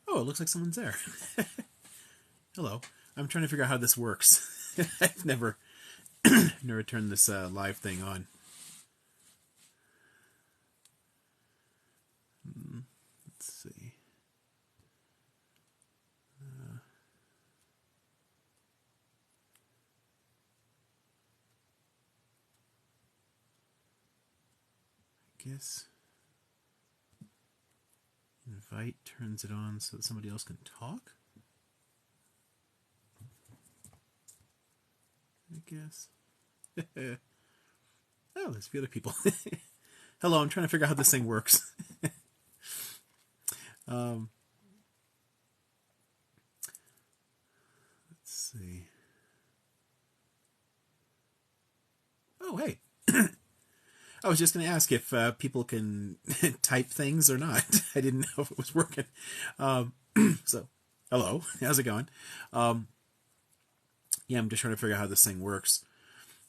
Oh, it looks like someone's there. Hello. I'm trying to figure out how this works. I've never turned this live thing on. Let's see. I guess invite turns it on so that somebody else can talk. I guess. Oh, there's a few other people. Hello, I'm trying to figure out how this thing works. Let's see. Oh, hey. I was just going to ask if people can type things or not. I didn't know if it was working. So, hello. How's it going? Yeah, I'm just trying to figure out how this thing works.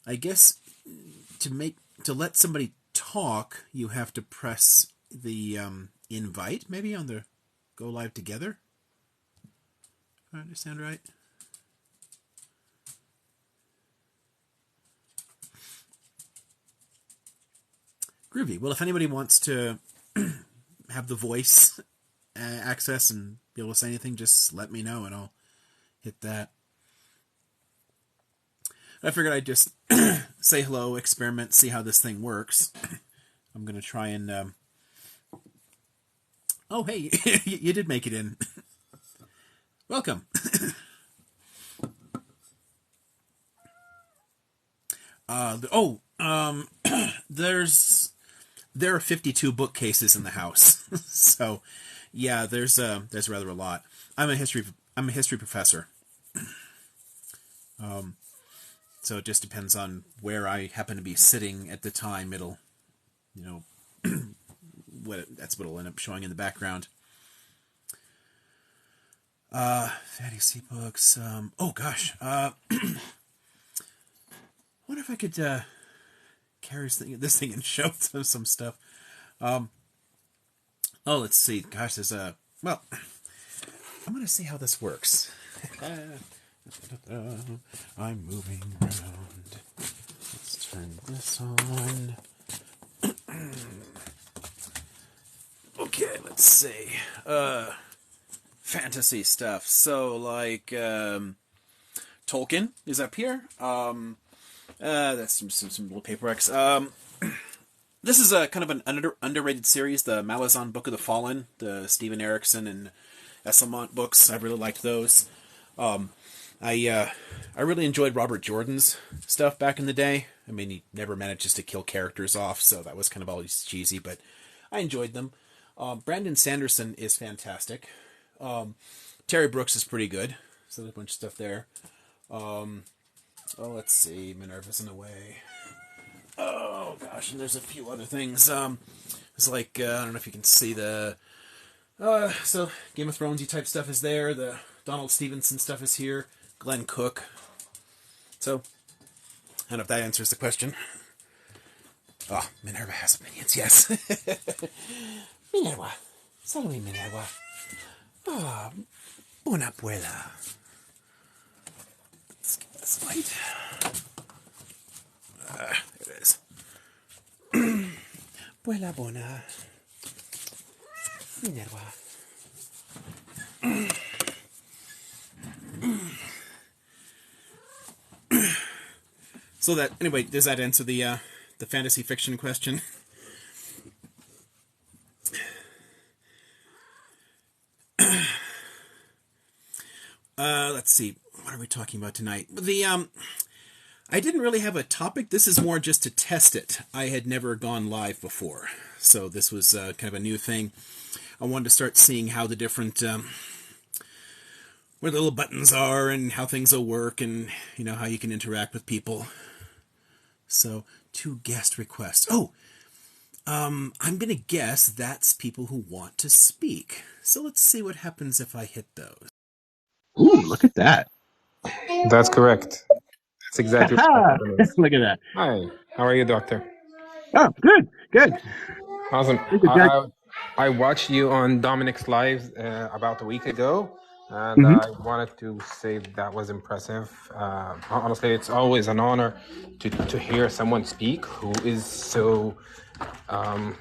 I guess to let somebody talk, you have to press the invite, maybe, on the Go Live Together. Do I understand right? Groovy. Well, if anybody wants to have the voice access and be able to say anything, just let me know and I'll hit that. I figured I'd just say hello, experiment, see how this thing works. I'm going to try and... Oh, hey, you did make it in. Welcome. There are 52 bookcases in the house. So, yeah, there's rather a lot. I'm a history professor. So it just depends on where I happen to be sitting at the time. It'll, that's what'll end up showing in the background. Fantasy books. Oh gosh. I wonder if I could carry this thing and show some stuff. Oh, let's see. Gosh, there's well, I'm gonna see how this works. I'm moving around. Let's turn this on. Okay, let's see. Fantasy stuff. So, like, Tolkien is up here. That's some little paperbacks. This is a kind of an underrated series, the Malazan Book of the Fallen, the Stephen Erickson and Esselmont books. I really liked those. I really enjoyed Robert Jordan's stuff back in the day. I mean, he never manages to kill characters off, so that was kind of always cheesy, but I enjoyed them. Brandon Sanderson is fantastic. Terry Brooks is pretty good. So there's a bunch of stuff there. Let's see. Minerva's in the way. Oh, gosh, and there's a few other things. It's like, I don't know if you can see the... so, Game of Thrones-y type stuff is there. The Donald Stevenson stuff is here. Glenn Cook. So, I don't know if that answers the question. Oh, Minerva has opinions, yes. Minerva. Salve, Minerva. Oh, buona abuela. Let's get this light. There it is. Abuela bona. Minerva. So that, anyway, does that answer the fantasy fiction question? Let's see. What are we talking about tonight? I didn't really have a topic. This is more just to test it. I had never gone live before, so this was kind of a new thing. I wanted to start seeing how the different, where the little buttons are and how things will work and, how you can interact with people. So, 2 guest requests. Oh, I'm going to guess that's people who want to speak. So let's see what happens if I hit those. Ooh, look at that. That's correct. That's exactly what happened is. Look at that. Hi, how are you, doctor? Oh, good, good. Awesome. Very good, Jack. I watched you on Dominic's live about a week ago, and Hmm. I wanted to say that was impressive. Honestly, it's always an honor to hear someone speak who is so um,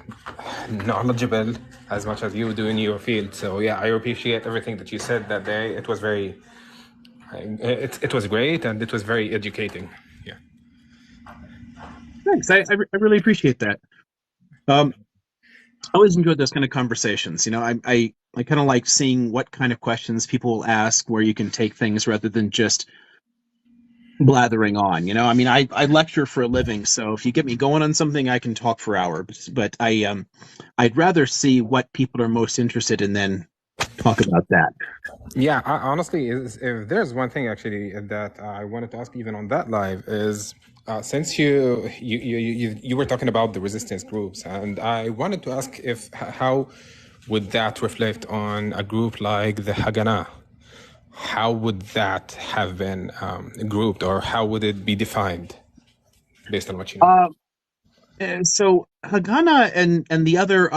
knowledgeable as much as you do in your field. So yeah, I appreciate everything that you said that day. It was it was great, and it was very educating. Yeah. Thanks. I really appreciate that. Um, I always enjoyed those kind of conversations. I kind of like seeing what kind of questions people will ask, where you can take things rather than just blathering on. I lecture for a living, so if you get me going on something, I can talk for hours. But I'd rather see what people are most interested in than talk about that. Yeah, honestly, if there's one thing actually that I wanted to ask even on that live is since you were talking about the resistance groups, and I wanted to ask if how would that reflect on a group like the Haganah? How would that have been grouped, or how would it be defined based on what you know? Uh, so Haganah and the other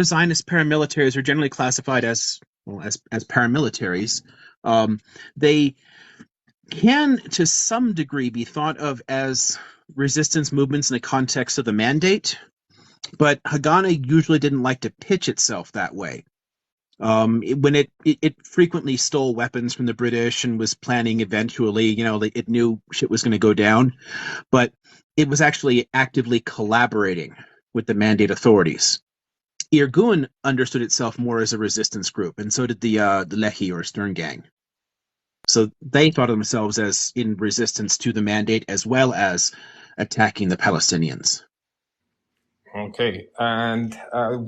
Zionist paramilitaries are generally classified as as paramilitaries. They can, to some degree, be thought of as resistance movements in the context of the mandate, but Haganah usually didn't like to pitch itself that way. When it frequently stole weapons from the British and was planning eventually, it knew shit was going to go down, but it was actually actively collaborating with the mandate authorities. Irgun understood itself more as a resistance group, and so did the Lehi or Stern Gang. So they thought of themselves as in resistance to the mandate as well as attacking the Palestinians. Okay, and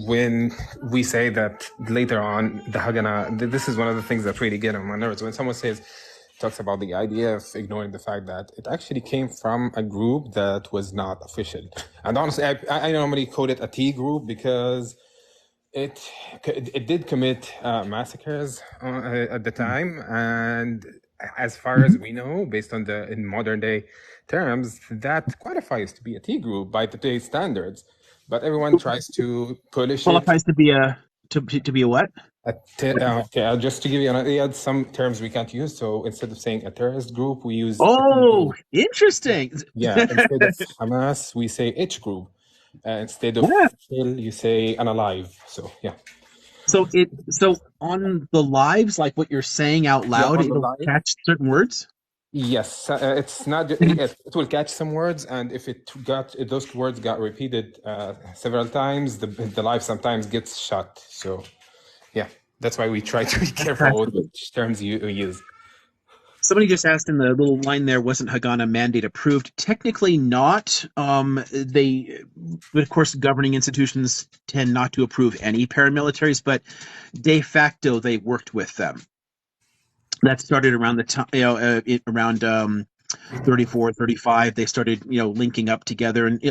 when we say that later on, the Haganah, this is one of the things that really get on my nerves. When someone talks about the idea of ignoring the fact that it actually came from a group that was not official. And honestly, I normally call it a T group because it it did commit massacres at the time, and as far as Mhm. we know, based on the in modern day terms, that qualifies to be a T group by today's standards. But everyone tries to polish it. Qualifies to be a what? Okay, just to give you an idea, some terms we can't use. So instead of saying a terrorist group, we use a T Oh, group. interesting. Yeah, instead of Hamas, we say H group. Instead of Yeah. kill, you say unalive. So yeah. So on the lives, like what you're saying out Yeah, loud, on the it'll live. catch certain words. Yes, it's not. Mhm. It will catch some words, and if those words got repeated several times, the live sometimes gets shut. So yeah, that's why we try to be careful with Practically. which terms you use. Somebody just asked in the little line there, wasn't Haganah mandate approved? Technically not. But of course, governing institutions tend not to approve any paramilitaries, but de facto they worked with them. That started around the time, around 34, 35. They started, linking up together, and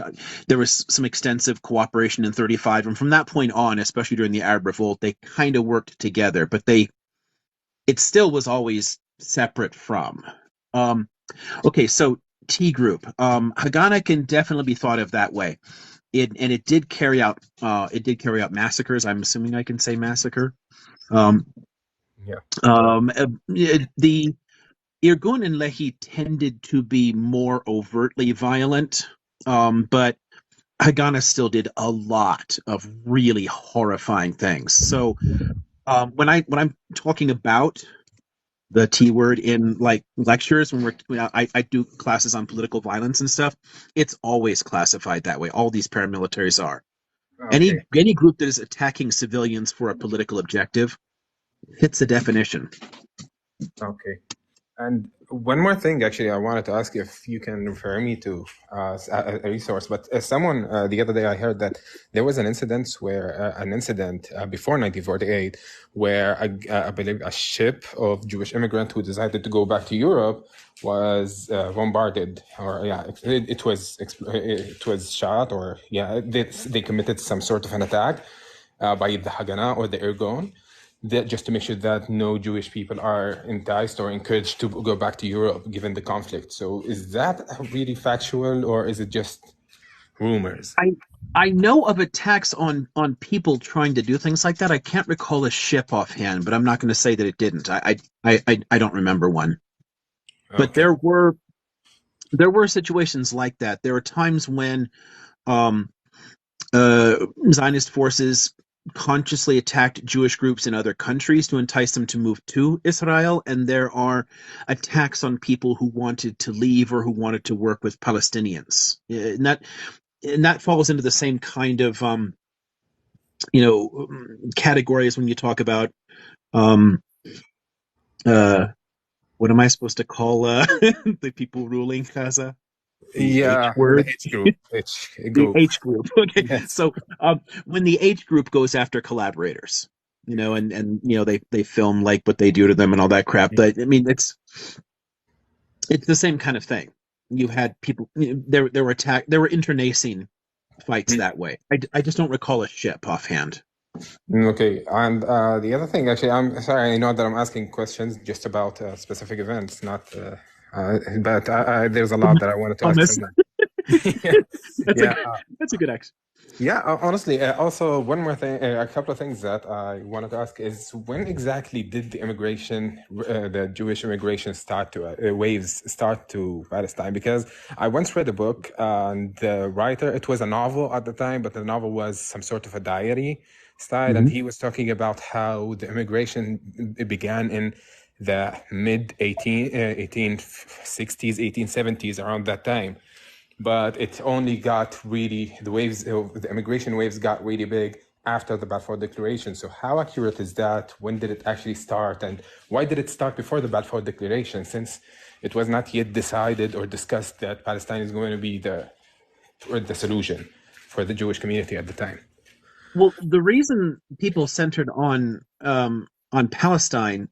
there was some extensive cooperation in 35. And from that point on, especially during the Arab Revolt, they kind of worked together, but it still was always separate from. Um, okay, so T group. Haganah can definitely be thought of that way. It did carry out massacres. I'm assuming I can say massacre. Um, Yeah. the Irgun and Lehi tended to be more overtly violent, but Haganah still did a lot of really horrifying things. So when I'm talking about the T word in like lectures I do classes on political violence and stuff, it's always classified that way. All these paramilitaries are. Okay. Any group that is attacking civilians for a political objective fits the definition. Okay. And one more thing, actually, I wanted to ask if you can refer me to a resource. But someone the other day, I heard that there was an incident before 1948, where I believe a ship of Jewish immigrants who decided to go back to Europe was bombarded, or yeah, it was shot, or yeah, they committed some sort of an attack by the Haganah or the Irgun. that just to make sure that no Jewish people are enticed or encouraged to go back to Europe given the conflict. So is that really factual, or is it just rumors? I know of attacks on people trying to do things like that. I can't recall a ship offhand, but I'm not going to say that it didn't. I don't remember one. But Okay. there were situations like that. There were times when um, Zionist forces consciously attacked Jewish groups in other countries to entice them to move to Israel, and there are attacks on people who wanted to leave or who wanted to work with Palestinians. And that falls into the same kind of categories when you talk about um, uh, what am I supposed to call the people ruling Gaza? The H Yeah, the word, H group. H the group. H group. Okay, Yes. so when the H group goes after collaborators, and they film like what they do to them and all that crap. But I mean, it's the same kind of thing. You had people there were internecine fights that way. I just don't recall a ship offhand. Okay, and the other thing, actually, I'm sorry, I know that I'm asking questions just about specific events, not, but there's a lot that I wanted to ask Thomas, someone. Yeah, that's a yeah, good, that's a good action. yeah. Honestly, also one more thing, a couple of things that I wanted to ask is when exactly did the Jewish immigration waves start to Palestine? Because I once read a book, and the writer, it was a novel at the time, but the novel was some sort of a diary style, and Mm-hmm. he was talking about how the immigration began in the mid 1860s, 1870s, around that time. But it only got really, the immigration waves got really big after the Balfour Declaration. So how accurate is that? When did it actually start? And why did it start before the Balfour Declaration, since it was not yet decided or discussed that Palestine is going to be the solution for the Jewish community at the time? Well, the reason people centered on Palestine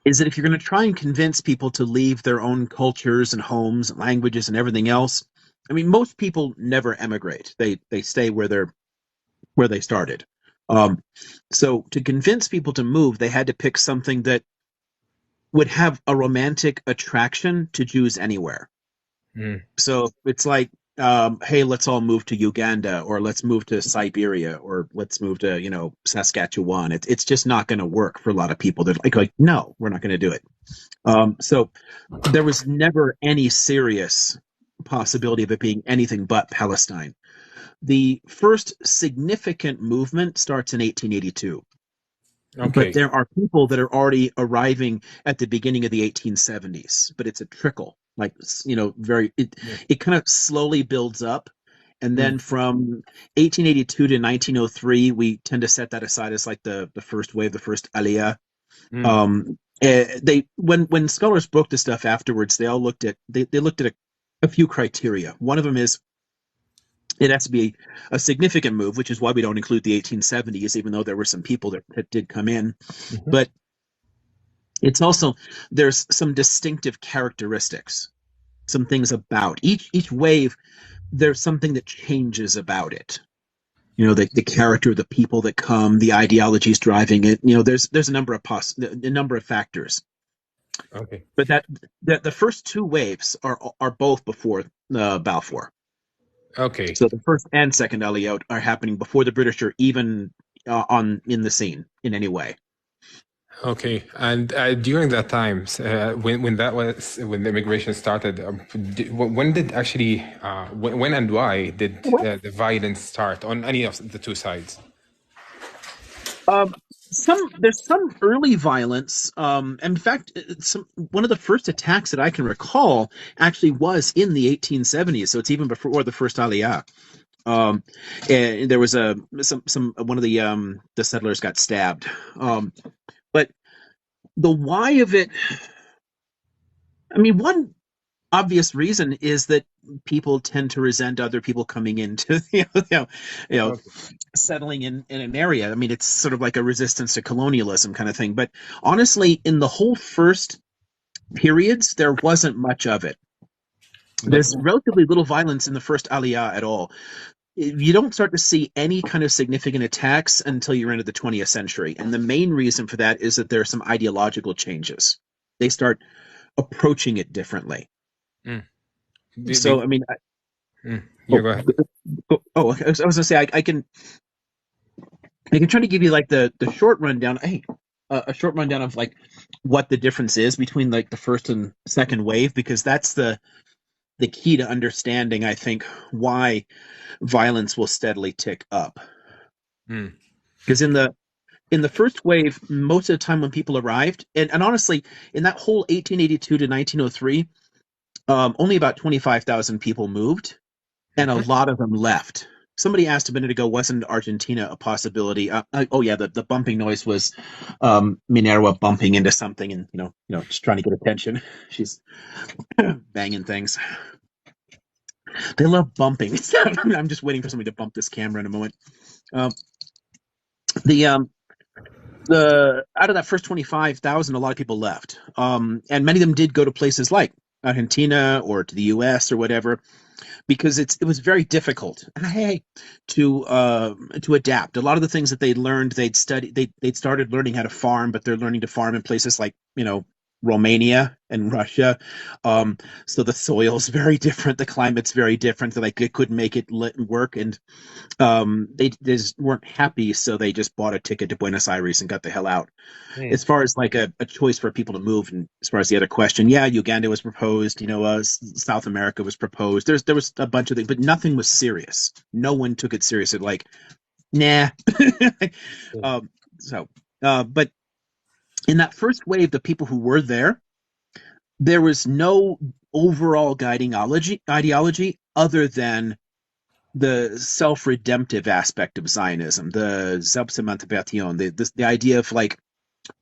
is that if you're going to try and convince people to leave their own cultures and homes and languages and everything else, I mean, most people never emigrate. They stay where they started. Um, so to convince people to move, they had to pick something that would have a romantic attraction to Jews anywhere. Mm. So it's like, hey, let's all move to Uganda, or let's move to Siberia, or let's move to, Saskatchewan. It's just not going to work for a lot of people. They're like, no, we're not going to do it. So there was never any serious possibility of it being anything but Palestine. The first significant movement starts in 1882. But Okay. there are people that are already arriving at the beginning of the 1870s, but it's a trickle. Like, very Yeah. it kind of slowly builds up, and Mm. then from 1882 to 1903, we tend to set that aside as like the first wave, the first aliyah. Mm. They when scholars broke the stuff afterwards, they all looked at a few criteria. One of them is it has to be a significant move, which is why we don't include the 1870s, even though there were some people that did come in. Mhm. But it's also, there's some distinctive characteristics, some things about each wave. There's something that changes about it. The character, the people that come, the ideologies driving it. There's a number of factors. Okay. But that the first two waves are both before Balfour. Okay. So the first and second Aliyot are happening before the British are even on in the scene in any way. Okay, and during that time, when the immigration started, when did actually, when and why did the violence start on any of the two sides? Um, there's some early violence. In fact, one of the first attacks that I can recall actually was in the 1870s. So it's even before the first Aliyah. And there was some one of the settlers got stabbed. But the why of it, I mean, one obvious reason is that people tend to resent other people coming into you know Okay. settling in an area. I mean, it's sort of like a resistance to colonialism kind of thing. But honestly, in the whole first periods, there wasn't much of it. But There's relatively little violence in the first Aliyah at all. you don't start to see any kind of significant attacks until you're into the 20th century. And the main reason for that is that there are some ideological changes. They start approaching it differently. Mm. So, I mean, Yeah, go ahead. I was going to say, I can try to give you like the short rundown. Hey, a short rundown of like what the difference is between like the first and second wave, because that's the key to understanding, I think, why violence will steadily tick up. Mm. Because in the first wave, most of the time when people arrived, and honestly, in that whole 1882 to 1903, only about 25,000 people moved, and a lot of them left. Somebody asked a minute ago, wasn't Argentina a possibility? Oh yeah, the bumping noise was Minerva bumping into something, and just trying to get attention. She's banging things. They love bumping. I'm just waiting for somebody to bump this camera in a moment. Um, the out of that first 25,000, a lot of people left, and many of them did go to places like Argentina or to the U.S. or whatever, because it was very difficult, hey, to adapt. A lot of the things that they'd learned, they'd started learning how to farm, but they're learning to farm in places like Romania and Russia. So the soil's very different, the climate's very different. So like they couldn't make it work, and they just weren't happy, so they just bought a ticket to Buenos Aires and got the hell out. As far as like a choice for people to move, and as far as the other question, yeah, Uganda was proposed, South America was proposed. There was a bunch of things, but nothing was serious. No one took it seriously. Like, nah. um, but in that first wave, the people who were there was no overall guiding ideology other than the self-redemptive aspect of Zionism, the Selbstemanzipation, the idea of like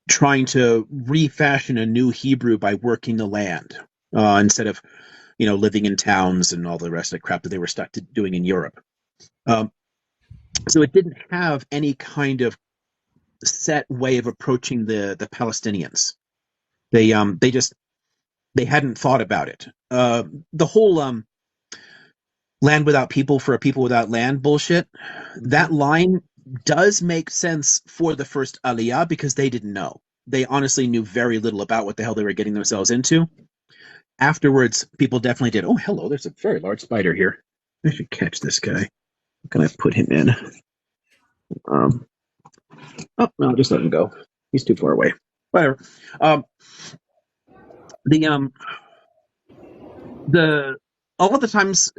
trying to refashion a new Hebrew by working the land, instead of living in towns and all the rest of the crap that they were stuck to doing in Europe. So it didn't have any kind of set way of approaching the Palestinians. They hadn't thought about it. The whole land without people for a people without land bullshit, that line does make sense for the first Aliyah because they didn't know. They honestly knew very little about what the hell they were getting themselves into. Afterwards, people definitely did. Oh, hello, there's a very large spider here. I should catch this guy. How can I put him in? Oh, no, just let him go. He's too far away. Whatever. The the all of the times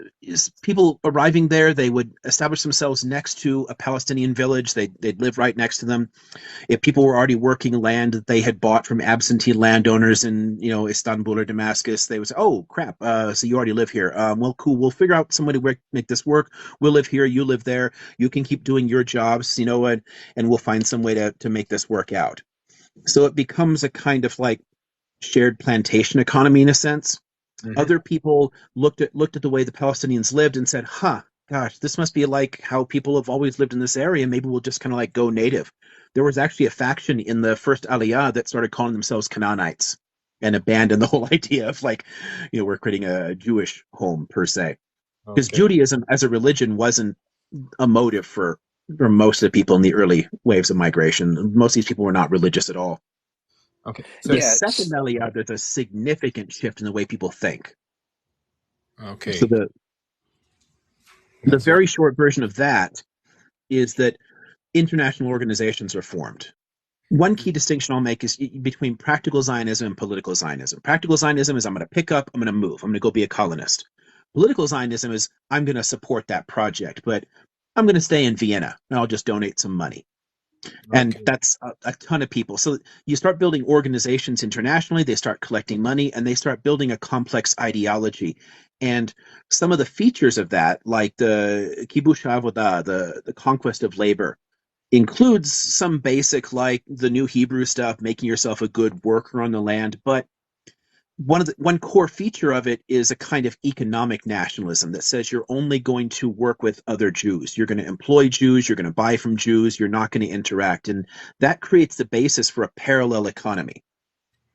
people arriving there, they would establish themselves next to a Palestinian village. They'd live right next to them. If people were already working land that they had bought from absentee landowners in Istanbul or Damascus, they would say, "Oh crap! So you already live here? Well, cool. We'll figure out some way to make this work. We'll live here. You live there. You can keep doing your jobs, and we'll find some way to make this work out." So it becomes a kind of like shared plantation economy in a sense. Other people looked at the way the Palestinians lived and said, "Huh, gosh, this must be like how people have always lived in this area. Maybe we'll just kind of like go native." There was actually a faction in the first Aliyah that started calling themselves Canaanites and abandoned the whole idea of like, we're creating a Jewish home per se, because Okay. Judaism as a religion wasn't a motive for most of the people in the early waves of migration. Most of these people were not religious at all. Okay. So The Yeah, second Aliyah, there's a significant shift in the way people think. So okay, the that's very very short version of that is that international organizations are formed. One key distinction I'll make is between practical Zionism and political Zionism. Practical Zionism is I'm going to pick up, I'm going to move, I'm going to go be a colonist. Political Zionism is I'm going to support that project, but I'm going to stay in Vienna and I'll just donate some money. And okay. that's a ton of people. So you start building organizations internationally, they start collecting money, and they start building a complex ideology. And some of the features of that, like the kibush avodah, the conquest of labor, includes some basic, like the new Hebrew stuff, making yourself a good worker on the land. But one core feature of it is a kind of economic nationalism that says you're only going to work with other Jews. You're going to employ Jews. You're going to buy from Jews. You're not going to interact. And that creates the basis for a parallel economy.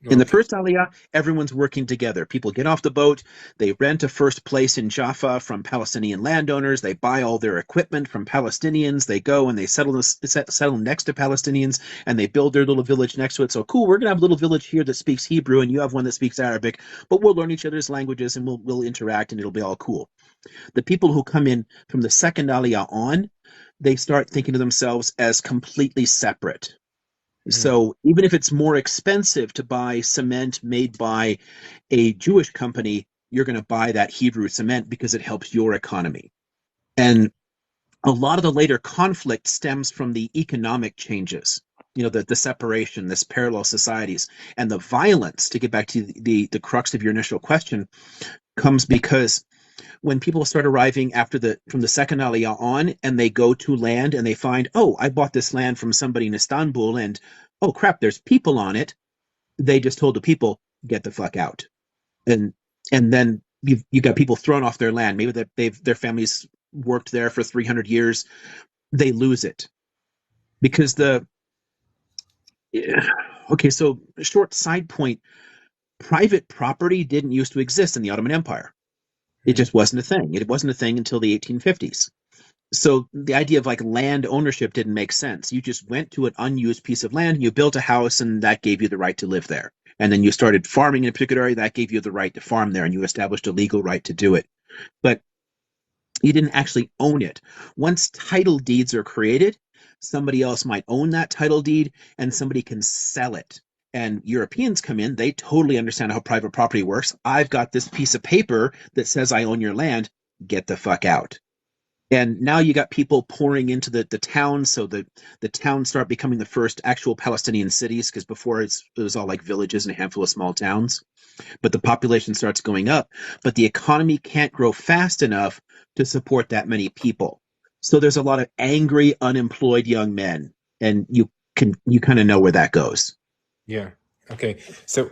In the Okay. first Aliyah, everyone's working together. People get off the boat, they rent a first place in Jaffa from Palestinian landowners, they buy all their equipment from Palestinians, they go and they settle next to Palestinians, and they build their little village next to it. So cool, we're going to have a little village here that speaks Hebrew, and you have one that speaks Arabic, but we'll learn each other's languages and we'll interact and it'll be all cool. The people who come in from the second Aliyah on, they start thinking of themselves as completely separate. Mm. So even if it's more expensive to buy cement made by a Jewish company, you're going to buy that Hebrew cement because it helps your economy. And a lot of the later conflict stems from the economic changes, the separation, this parallel societies, and the violence, to get back to the crux of your initial question, comes because when people start arriving from the second aliyah on, and they go to land and they find, oh, I bought this land from somebody in Istanbul, and oh crap, there's people on it. They just told the people, get the fuck out. And then you got people thrown off their land. Maybe that their families worked there for 300 years. They lose it because okay, so short side point, private property didn't used to exist in the Ottoman Empire. It Mm. just wasn't a thing. It wasn't a thing until the 1850s. So the idea of like land ownership didn't make sense. You just went to an unused piece of land, and you built a house, and that gave you the right to live there. And then you started farming in a particular area, that gave you the right to farm there, and you established a legal right to do it. But you didn't actually own it. Once title deeds are created, somebody else might own that title deed, and somebody can sell it. And Europeans come in, they totally understand how private property works. I've got this piece of paper that says I own your land. Get the fuck out. And now you got people pouring into the towns, so the towns start becoming the first actual Palestinian cities, because before it was all like villages and a handful of small towns. But the population starts going up, but the economy can't grow fast enough to support that many people. So there's a lot of angry, unemployed young men, and you kind of know where that goes. Yeah. Okay. So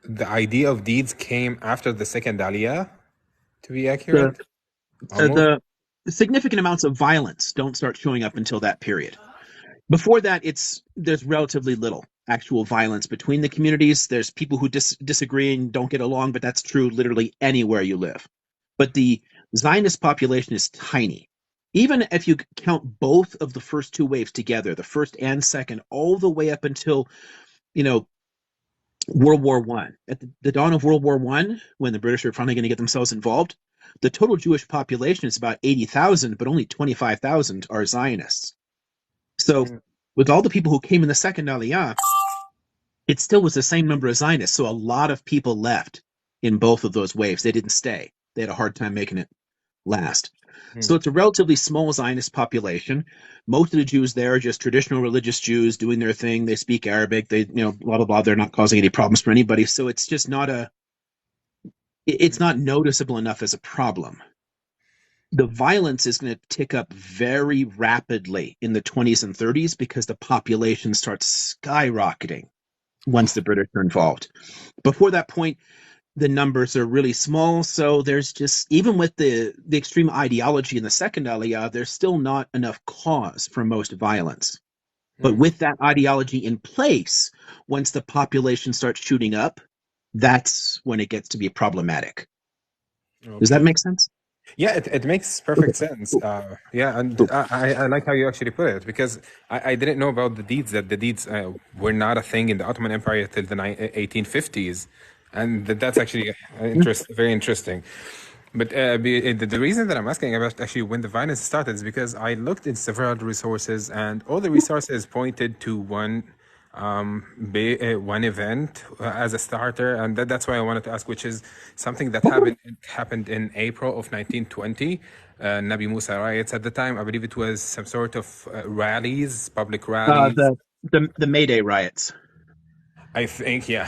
the idea of deeds came after the second Aliyah, to be The accurate, almost. the significant amounts of violence don't start showing up until that period. Before that, there's relatively little actual violence between the communities. There's people who disagree and don't get along, but that's true literally anywhere you live. But the Zionist population is tiny. Even if you count both of the first two waves together, the first and second, all the way up until, you know, World War One. At the dawn of World War One, when the British are finally going to get themselves involved, the total Jewish population is about 80,000, but only 25,000 are Zionists. So, Mm. with all the people who came in the second Aliyah, it still was the same number of Zionists. So, a lot of people left in both of those waves. They didn't stay. They had a hard time making it last. Mm. So, it's a relatively small Zionist population. Most of the Jews there are just traditional religious Jews doing their thing. They speak Arabic. They, blah blah blah. They're not causing any problems for anybody. So, it's just not it's not noticeable enough as a problem. The violence is going to tick up very rapidly in the 20s and 30s because the population starts skyrocketing once the British are involved. Before that point, the numbers are really small. So there's just, even with the extreme ideology in the second Aliyah, there's still not enough cause for most violence. But Mm. with that ideology in place, once the population starts shooting up, that's when it gets to be problematic. Does that Okay. make sense? Yeah, it makes Okay, perfect sense. cool, Yeah, and cool. I like how you actually put it, because I didn't know about the deeds, that the deeds were not a thing in the Ottoman Empire till the 1850s, and that's actually very interesting. But the reason that I'm asking about actually when the violence started is because I looked in several resources, and all the resources pointed to one event as a starter, and that's why I wanted to ask, which is something that happened in April of 1920. Nabi Musa riots at the time. I believe it was some sort of rallies, public Uh, rallies. the the May Day riots. I think, yeah.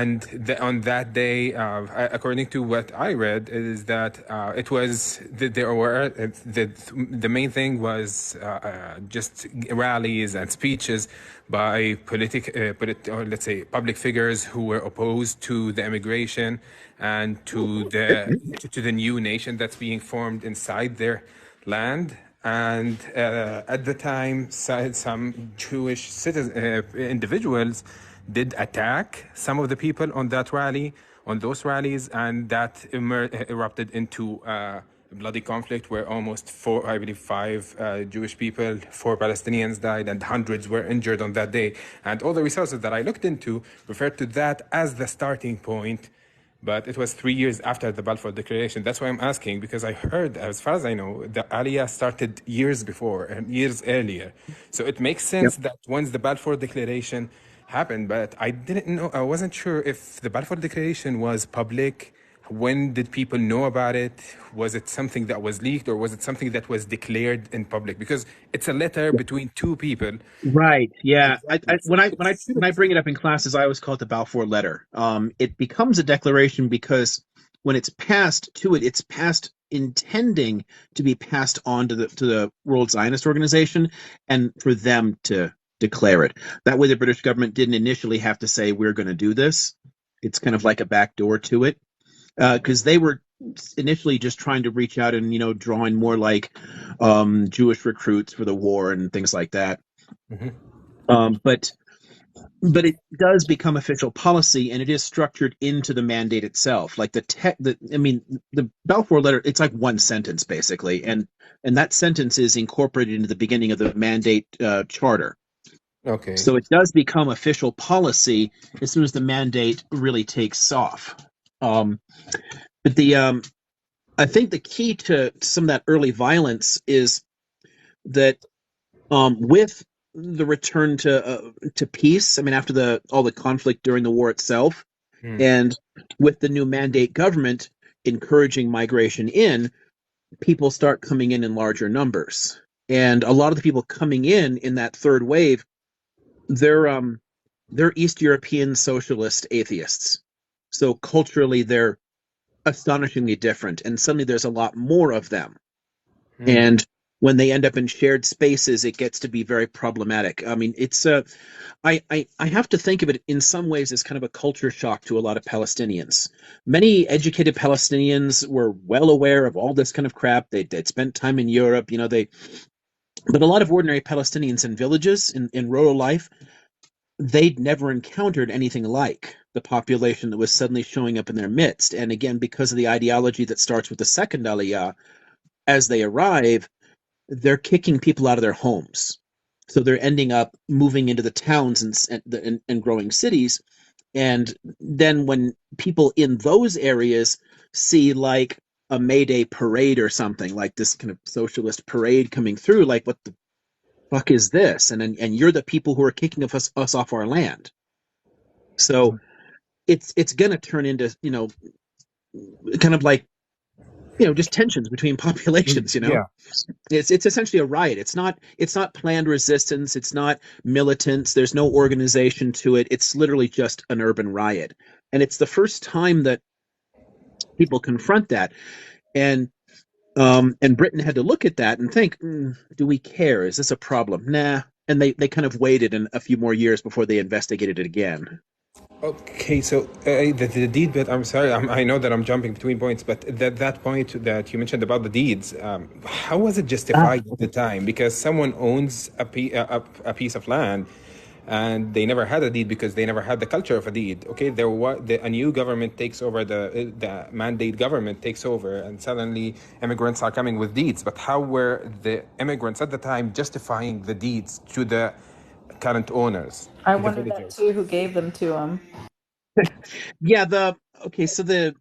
And on that day, according to what I read, is that it was there were the main thing was just rallies and speeches by or let's say public figures who were opposed to the immigration and to the new nation that's being formed inside their land. And at the time, some Jewish individuals did attack some of the people on that rally, on those rallies, and that erupted into a bloody conflict where almost four, I believe five Jewish people, four Palestinians died, and hundreds were injured on that day. And all the resources that I looked into referred to that as the starting point, but it was 3 years after the Balfour Declaration. That's why I'm asking, because I heard, as far as I know, the Aliyah started years before and years earlier. So it makes sense that once the Balfour Declaration happened, but I didn't know, I wasn't sure if the Balfour Declaration was public. When did people know about it? Was it something that was leaked, or was it something that was declared in public? Because it's a letter between two people. Right. Yeah. Exactly. So When I it should have. bring it up in classes, I always call it the Balfour Letter. It becomes a declaration because when it's passed to it, it's passed intending to be passed on to the World Zionist Organization and for them to declare it. That way, the British government didn't initially have to say we're going to do this. It's kind of like a backdoor to it, because they were initially just trying to reach out and drawing more like Jewish recruits for the war and things like that. Mhm. But it does become official policy, and it is structured into the mandate itself. Like the Balfour Letter, it's like one sentence basically, and that sentence is incorporated into the beginning of the mandate charter. Okay. So it does become official policy as soon as the mandate really takes off. But I think the key to some of that early violence is that with the return to peace, I mean, after all the conflict during the war itself, and with the new mandate government encouraging migration in, people start coming in larger numbers, and a lot of the people coming in that third wave, they're East European socialist atheists. So culturally, they're astonishingly different, and suddenly there's a lot more of them. And when they end up in shared spaces, it gets to be very problematic. I mean, it's I have to think of it in some ways as kind of a culture shock to a lot of Palestinians. Many educated Palestinians were well aware of all this kind of crap. They'd spent time in Europe, but a lot of ordinary Palestinians in villages, in rural life, they'd never encountered anything like the population that was suddenly showing up in their midst. And again, because of the ideology that starts with the second Aliyah, as they arrive, they're kicking people out of their homes. So they're ending up moving into the towns and growing cities. And then when people in those areas see like a May Day parade or something, like this kind of socialist parade coming through, like, what the fuck is this? And you're the people who are kicking us off our land. So it's going to turn into, kind of like, just tensions between populations. Yeah. It's essentially a riot. It's not planned resistance. It's not militants. There's no organization to it. It's literally just an urban riot. And it's the first time that people confront that. And Britain had to look at that and think, do we care? Is this a problem? Nah. And they kind of waited a few more years before they investigated it again. Okay, so the deed bit, I'm sorry, I know that I'm jumping between points, but that point that you mentioned about the deeds, how was it justified at the time? Because someone owns a piece of land, and they never had a deed because they never had the culture of a deed. Okay, a new government takes over, the mandate government takes over, and suddenly immigrants are coming with deeds. But how were the immigrants at the time justifying the deeds to the current owners, I to the wondered that villagers? too, who gave them to him. Yeah, so to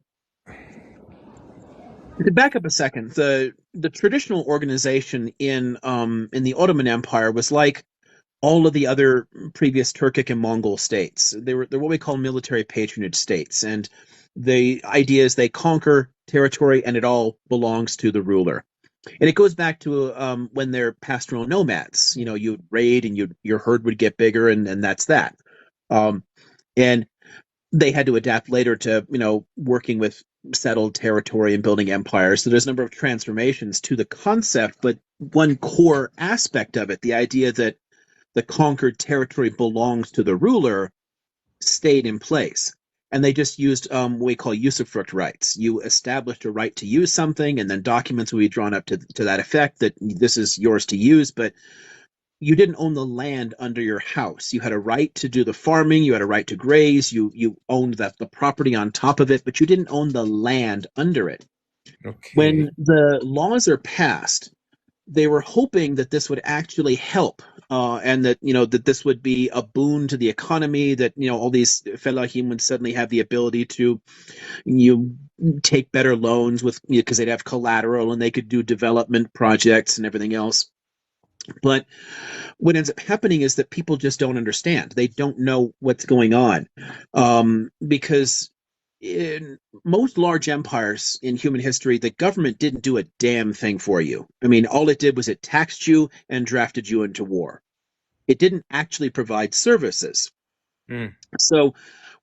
back up a second, the traditional organization in the Ottoman Empire was like all of the other previous Turkic and Mongol states. They're what we call military patronage states, and the idea is they conquer territory and it all belongs to the ruler. And it goes back to when they're pastoral nomads. You'd raid and your herd would get bigger, and that's that. And they had to adapt later to working with settled territory and building empires. So there's a number of transformations to the concept, but one core aspect of it, the idea that the conquered territory belongs to the ruler, stayed in place. And they just used what we call usufruct rights. You established a right to use something, and then documents will be drawn up to that effect that this is yours to use. But you didn't own the land under your house. You had a right to do the farming, you had a right to graze, you owned the property on top of it, but you didn't own the land under it. When Okay. the laws are passed, they were hoping that this would actually help, and that that this would be a boon to the economy. That all these fellahim would suddenly have the ability to you take better loans with because they'd have collateral and they could do development projects and everything else. But what ends up happening is that people just don't understand. They don't know what's going on, because in most large empires in human history, the government didn't do a damn thing for you. I mean, all it did was it taxed you and drafted you into war. It didn't actually provide services. Hmm. So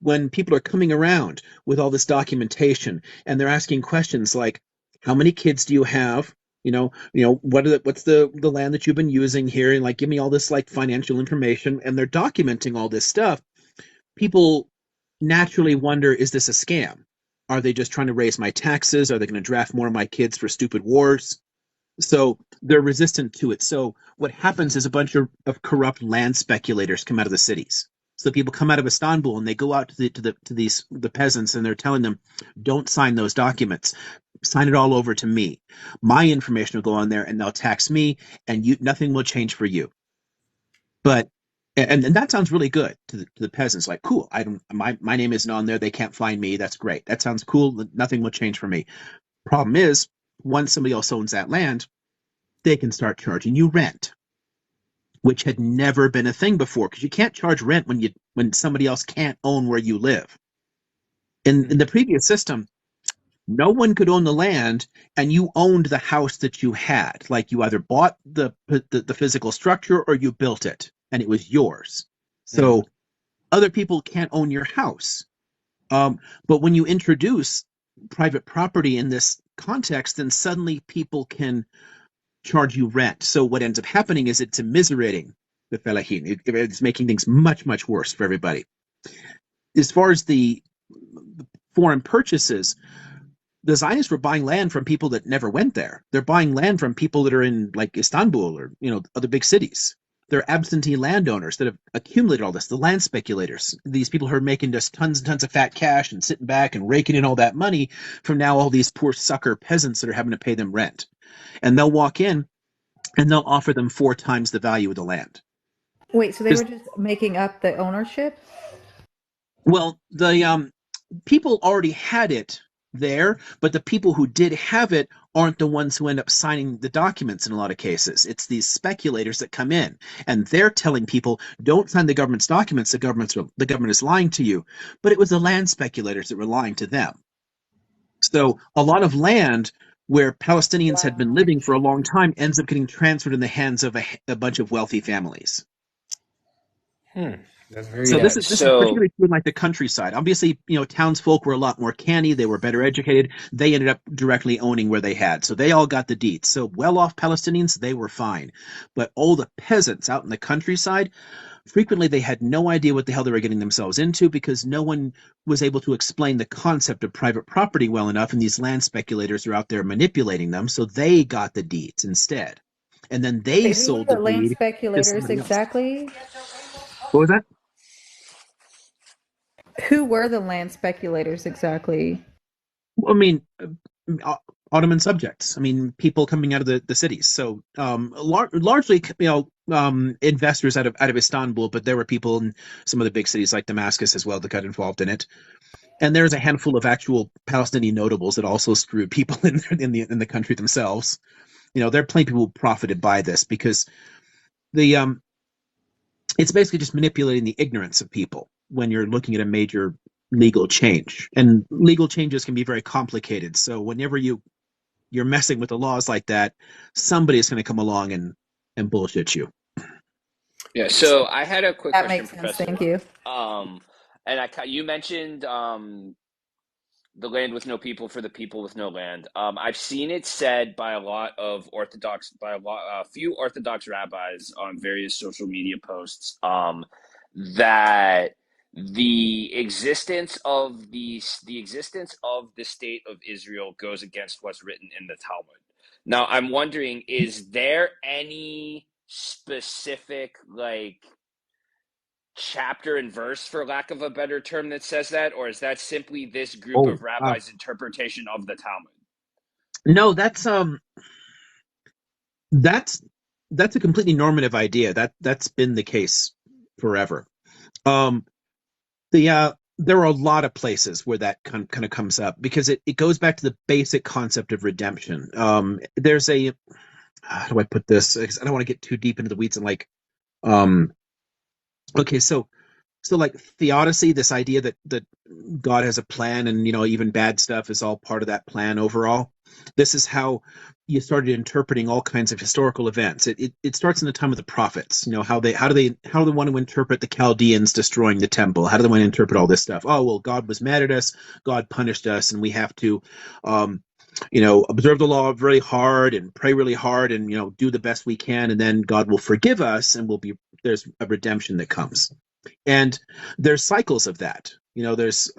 when people are coming around with all this documentation and they're asking questions like, how many kids do you have? What's the land that you've been using here? And like, give me all this like financial information. And they're documenting all this stuff. People naturally wonder, is this a scam? Are they just trying to raise my taxes? Are they going to draft more of my kids for stupid wars? So they're resistant to it. So what happens is a bunch of corrupt land speculators come out of the cities. So people come out of Istanbul and they go out to the peasants and they're telling them, don't sign those documents. Sign it all over to me. My information will go on there and they'll tax me, and nothing will change for you. But and that sounds really good to the peasants. Like, cool. I don't my name isn't on there. They can't find me. That's great. That sounds cool. Nothing will change for me. Problem is, once somebody else owns that land, they can start charging you rent, which had never been a thing before because you can't charge rent when somebody else can't own where you live. In the previous system, no one could own the land, and you owned the house that you had. Like you either bought the physical structure or you built it, and it was yours. Hmm. So other people can't own your house. But when you introduce private property in this context, then suddenly people can charge you rent. So what ends up happening is it's immiserating the fellaheen. It's making things much, much worse for everybody. As far as the foreign purchases, the Zionists were buying land from people that never went there. They're buying land from people that are in like Istanbul or other big cities. They're absentee landowners that have accumulated all this. The land speculators, these people who are making just tons and tons of fat cash and sitting back and raking in all that money from now all these poor sucker peasants that are having to pay them rent. And they'll walk in and they'll offer them 4 times the value of the land. Wait, so they were Because just making up the ownership? well, the people already had it there, but the people who did have it aren't the ones who end up signing the documents in a lot of cases. It's these speculators that come in and they're telling people, don't sign the government's documents. The government is lying to you. But it was the land speculators that were lying to them. So a lot of land where Palestinians had been living for a long time ends up getting transferred in the hands of a bunch of wealthy families. Hmm. That's very So this Yeah, is this is interesting. so particularly true in like the countryside. Obviously, townsfolk were a lot more canny. They were better educated. They ended up directly owning where they had. So they all got the deeds. So well-off Palestinians, they were fine. But all the peasants out in the countryside, frequently they had no idea what the hell they were getting themselves into because no one was able to explain the concept of private property well enough, and these land speculators are out there manipulating them. So they got the deeds instead. And then they wait, who were sold the the land deed to speculators somebody else. exactly? What was that? Who were the land speculators exactly? I mean, Ottoman subjects. I mean, people coming out of the cities. So largely, investors out of Istanbul, but there were people in some of the big cities like Damascus as well that got involved in it. And there's a handful of actual Palestinian notables that also screwed people in the country themselves. There are plenty of people who profited by this because the it's basically just manipulating the ignorance of people when you're looking at a major legal change. And legal changes can be very complicated. So whenever you're messing with the laws like that, somebody's going to come along and bullshit you. Yeah, so I had a quick That question, makes sense. Professor. Thank you. Um, and you mentioned the land with no people for the people with no land. I've seen it said by a few Orthodox rabbis on various social media posts, that the existence of the state of Israel goes against what's written in the Talmud. Now, I'm wondering, is there any specific like chapter and verse, for lack of a better term, that says that, or is that simply this group Oh, of rabbis' interpretation of the Talmud? no, that's that's a completely normative idea. That's been the case forever. Um, there are a lot of places where that kind of comes up because it goes back to the basic concept of redemption. There's a how do I put this? 'Cause I don't want to get too deep into the weeds and like um okay, so like theodicy, this idea that God has a plan and even bad stuff is all part of that plan overall. This is how you started interpreting all kinds of historical events. It starts in the time of the prophets. How do they want to interpret the Chaldeans destroying the temple? How do they want to interpret all this stuff? Oh well, God was mad at us, God punished us, and we have to observe the law really hard and pray really hard and do the best we can, and then God will forgive us and there's a redemption that comes. And there's cycles of that. There's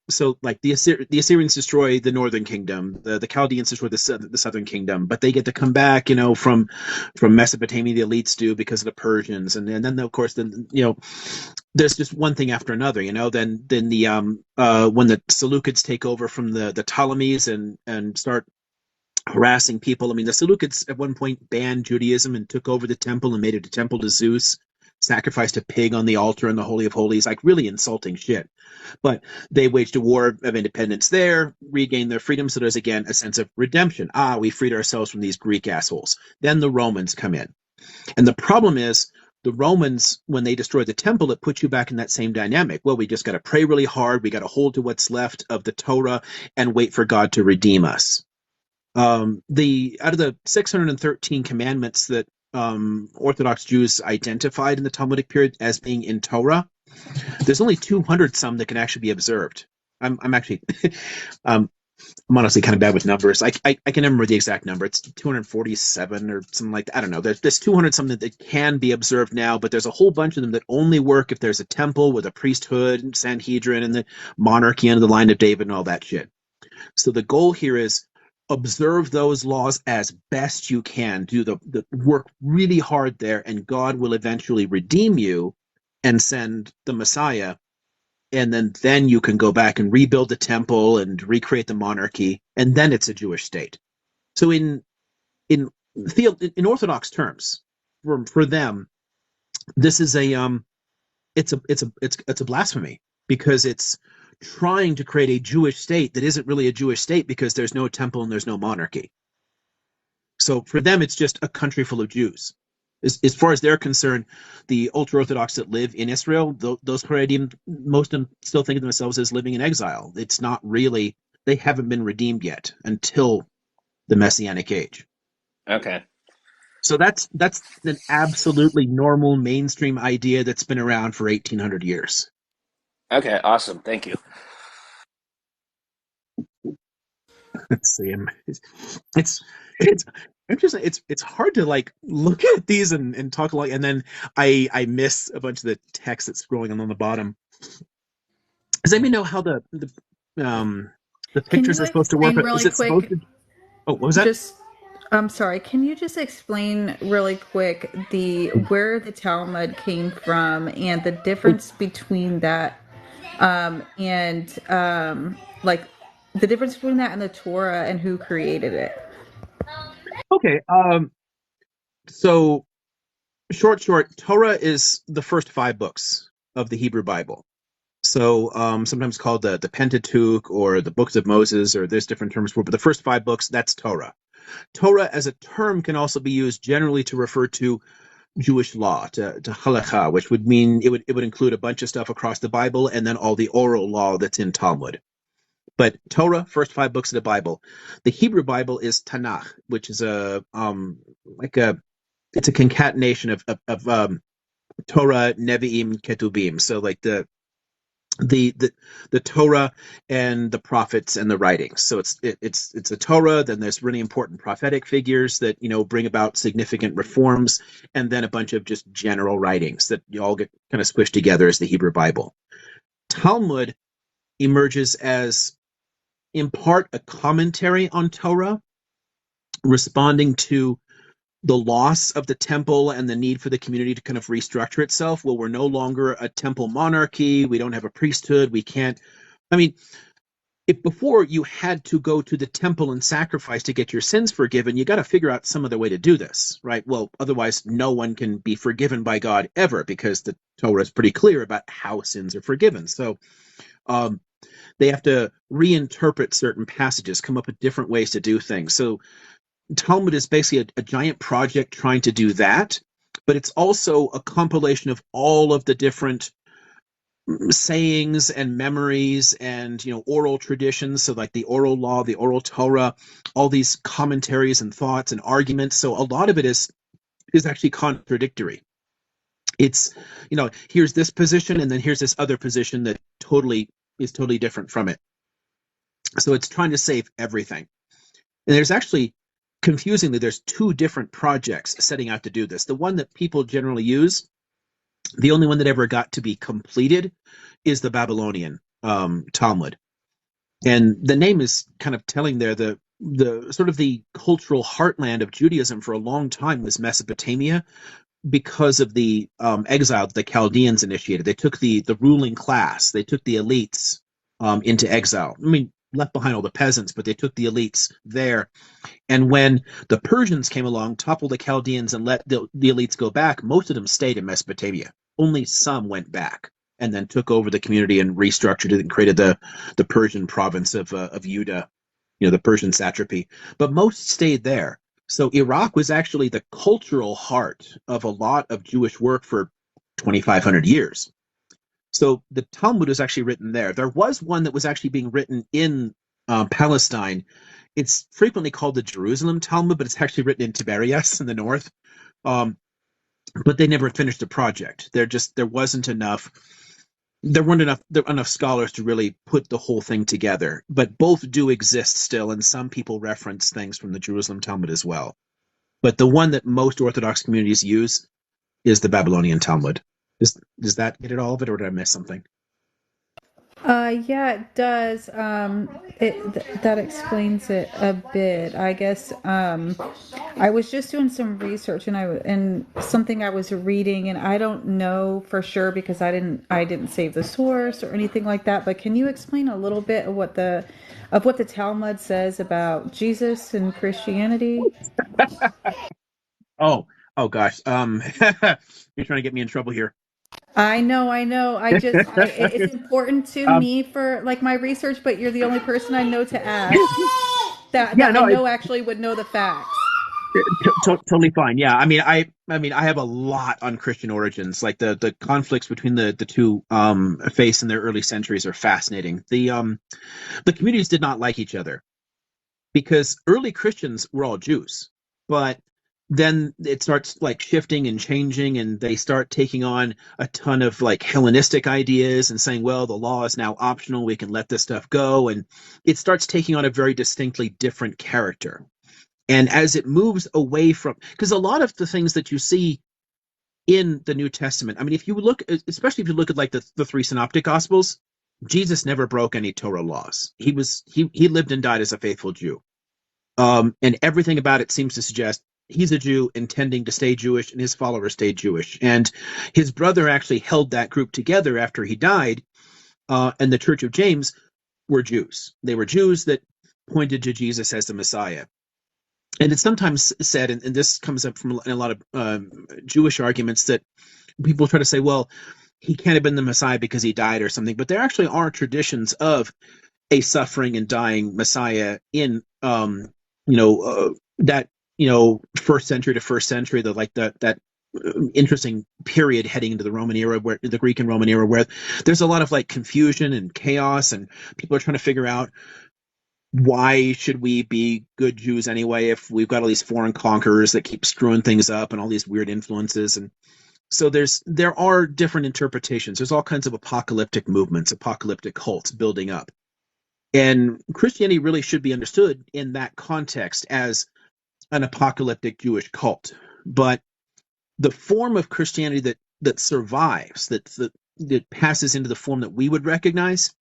so like the Assyrians destroy the northern kingdom, the Chaldeans destroy the southern kingdom, but they get to come back, from Mesopotamia. The elites do because of the Persians, and then of course there's just one thing after another. Then the when the Seleucids take over from the Ptolemies and start harassing people. I mean, the Seleucids at one point banned Judaism and took over the temple and made it a temple to Zeus, sacrificed a pig on the altar in the Holy of Holies, like really insulting shit. But they waged a war of independence there, regained their freedom. So there's again a sense of redemption. We freed ourselves from these Greek assholes. Then the Romans come in. And the problem is, the Romans, when they destroyed the temple, it puts you back in that same dynamic. Well, we just got to pray really hard. We got to hold to what's left of the Torah and wait for God to redeem us. The out of the 613 commandments that Orthodox Jews identified in the Talmudic period as being in Torah, there's only 200 some that can actually be observed. I'm actually I'm honestly kind of bad with numbers. I can remember the exact number. It's 247 or something like that. I don't know. There's 200 something that can be observed now, but there's a whole bunch of them that only work if there's a temple with a priesthood and Sanhedrin and the monarchy under the line of David and all that shit. So the goal here is observe those laws as best you can. Do the work really hard there, and God will eventually redeem you and send the Messiah. And then you can go back and rebuild the temple and recreate the monarchy, and then it's a Jewish state. So in Orthodox terms, for them, this is it's a blasphemy because it's trying to create a Jewish state that isn't really a Jewish state because there's no temple and there's no monarchy. So for them, it's just a country full of Jews. As far as they're concerned, the ultra-Orthodox that live in Israel, those Haredim, most of them still think of themselves as living in exile. It's not really, they haven't been redeemed yet until the Messianic age. Okay. So that's an absolutely normal mainstream idea that's been around for 1,800 years. Okay, awesome. Thank you. Let's see. It's interesting. It's hard to like look at these and talk like, and then I miss a bunch of the text that's scrolling on the bottom. Does anybody know how the Can pictures you are supposed to work? explain Is really it supposed quick? to? Oh, what was that? I'm sorry. Can you just explain really quick where the Talmud came from and the difference between that and like the difference between that and the Torah and who created it? Okay. So short, Torah is the first 5 books of the Hebrew Bible. So sometimes called the Pentateuch or the books of Moses, or there's different terms for it, but the first 5 books, that's Torah. Torah as a term can also be used generally to refer to Jewish law, to halakha, which would mean it would include a bunch of stuff across the Bible and then all the oral law that's in Talmud. But Torah, first 5 books of the Bible. The Hebrew Bible is Tanakh, which is it's a concatenation of Torah, Nevi'im, Ketubim. So like the Torah and the prophets and the writings. So it's a Torah. Then there's really important prophetic figures that bring about significant reforms, and then a bunch of just general writings that you all get kind of squished together as the Hebrew Bible. Talmud emerges as, in part, a commentary on Torah, responding to the loss of the temple and the need for the community to kind of restructure itself. Well, we're no longer a temple monarchy. We don't have a priesthood. We can't. I mean, if before you had to go to the temple and sacrifice to get your sins forgiven, you got to figure out some other way to do this, right? Well, otherwise, no one can be forgiven by God ever, because the Torah is pretty clear about how sins are forgiven. So they have to reinterpret certain passages, come up with different ways to do things. So Talmud is basically a giant project trying to do that, but it's also a compilation of all of the different sayings and memories and oral traditions, so like the oral law, the oral Torah, all these commentaries and thoughts and arguments. So a lot of it is actually contradictory. It's here's this position and then here's this other position that is totally different from it. So it's trying to save everything. And there's actually, confusingly, there's two different projects setting out to do this. The one that people generally use, the only one that ever got to be completed, is the Babylonian Talmud. And the name is kind of telling there. The sort of the cultural heartland of Judaism for a long time was Mesopotamia, because of the exile that the Chaldeans initiated. They took the ruling class, they took the elites into exile. I mean, left behind all the peasants, but they took the elites there. And when the Persians came along, toppled the Chaldeans, and let the elites go back, most of them stayed in Mesopotamia. Only some went back and then took over the community and restructured it and created the Persian province of Judah, the Persian satrapy. But most stayed there. So Iraq was actually the cultural heart of a lot of Jewish work for 2,500 years. So the Talmud was actually written there. There was one that was actually being written in Palestine. It's frequently called the Jerusalem Talmud, but it's actually written in Tiberias in the north. But they never finished the project. There weren't enough scholars to really put the whole thing together. But both do exist still, and some people reference things from the Jerusalem Talmud as well. But the one that most Orthodox communities use is the Babylonian Talmud. Does that get it all of it, or did I miss something? Yeah, it does. That explains it a bit. I guess I was just doing some research, and something I was reading, and I don't know for sure because I didn't save the source or anything like that. But can you explain a little bit of what the Talmud says about Jesus and Christianity? Oh gosh. You're trying to get me in trouble here. I know. It's important to me for like my research, but you're the only person I know to ask that Yeah, I no, know actually would know the facts. totally fine. Yeah, I mean, I have a lot on Christian origins. Like the conflicts between the two faiths in their early centuries are fascinating. The communities did not like each other because early Christians were all Jews, but then it starts like shifting and changing, and they start taking on a ton of like Hellenistic ideas and saying, well, the law is now optional, we can let this stuff go, and it starts taking on a very distinctly different character. And as it moves away from, because a lot of the things that you see in the New Testament, I mean, if you look, especially if you look at like the three synoptic gospels, Jesus never broke any Torah laws. He lived and died as a faithful Jew. And everything about it seems to suggest he's a Jew intending to stay Jewish, and his followers stayed Jewish. And his brother actually held that group together after he died. And the Church of James were Jews. They were Jews that pointed to Jesus as the Messiah. And it's sometimes said, and this comes up from a lot of Jewish arguments, that people try to say, well, he can't have been the Messiah because he died or something. But there actually are traditions of a suffering and dying Messiah in, that, first century to first century, that interesting period heading into the Roman era, where the Greek and Roman era, where there's a lot of like confusion and chaos, and people are trying to figure out, why should we be good Jews anyway if we've got all these foreign conquerors that keep screwing things up and all these weird influences? And so there are different interpretations. There's all kinds of apocalyptic movements, apocalyptic cults building up. And Christianity really should be understood in that context as an apocalyptic Jewish cult. But the form of Christianity that survives, that passes into the form that we would recognize,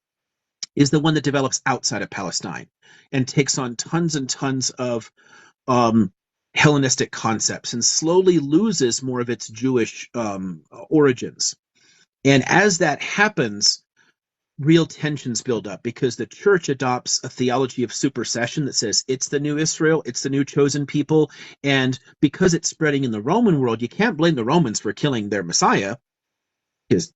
is the one that develops outside of Palestine and takes on tons and tons of Hellenistic concepts and slowly loses more of its Jewish origins. And as that happens, real tensions build up because the church adopts a theology of supersession that says it's the new Israel, it's the new chosen people. And because it's spreading in the Roman world, you can't blame the Romans for killing their Messiah because,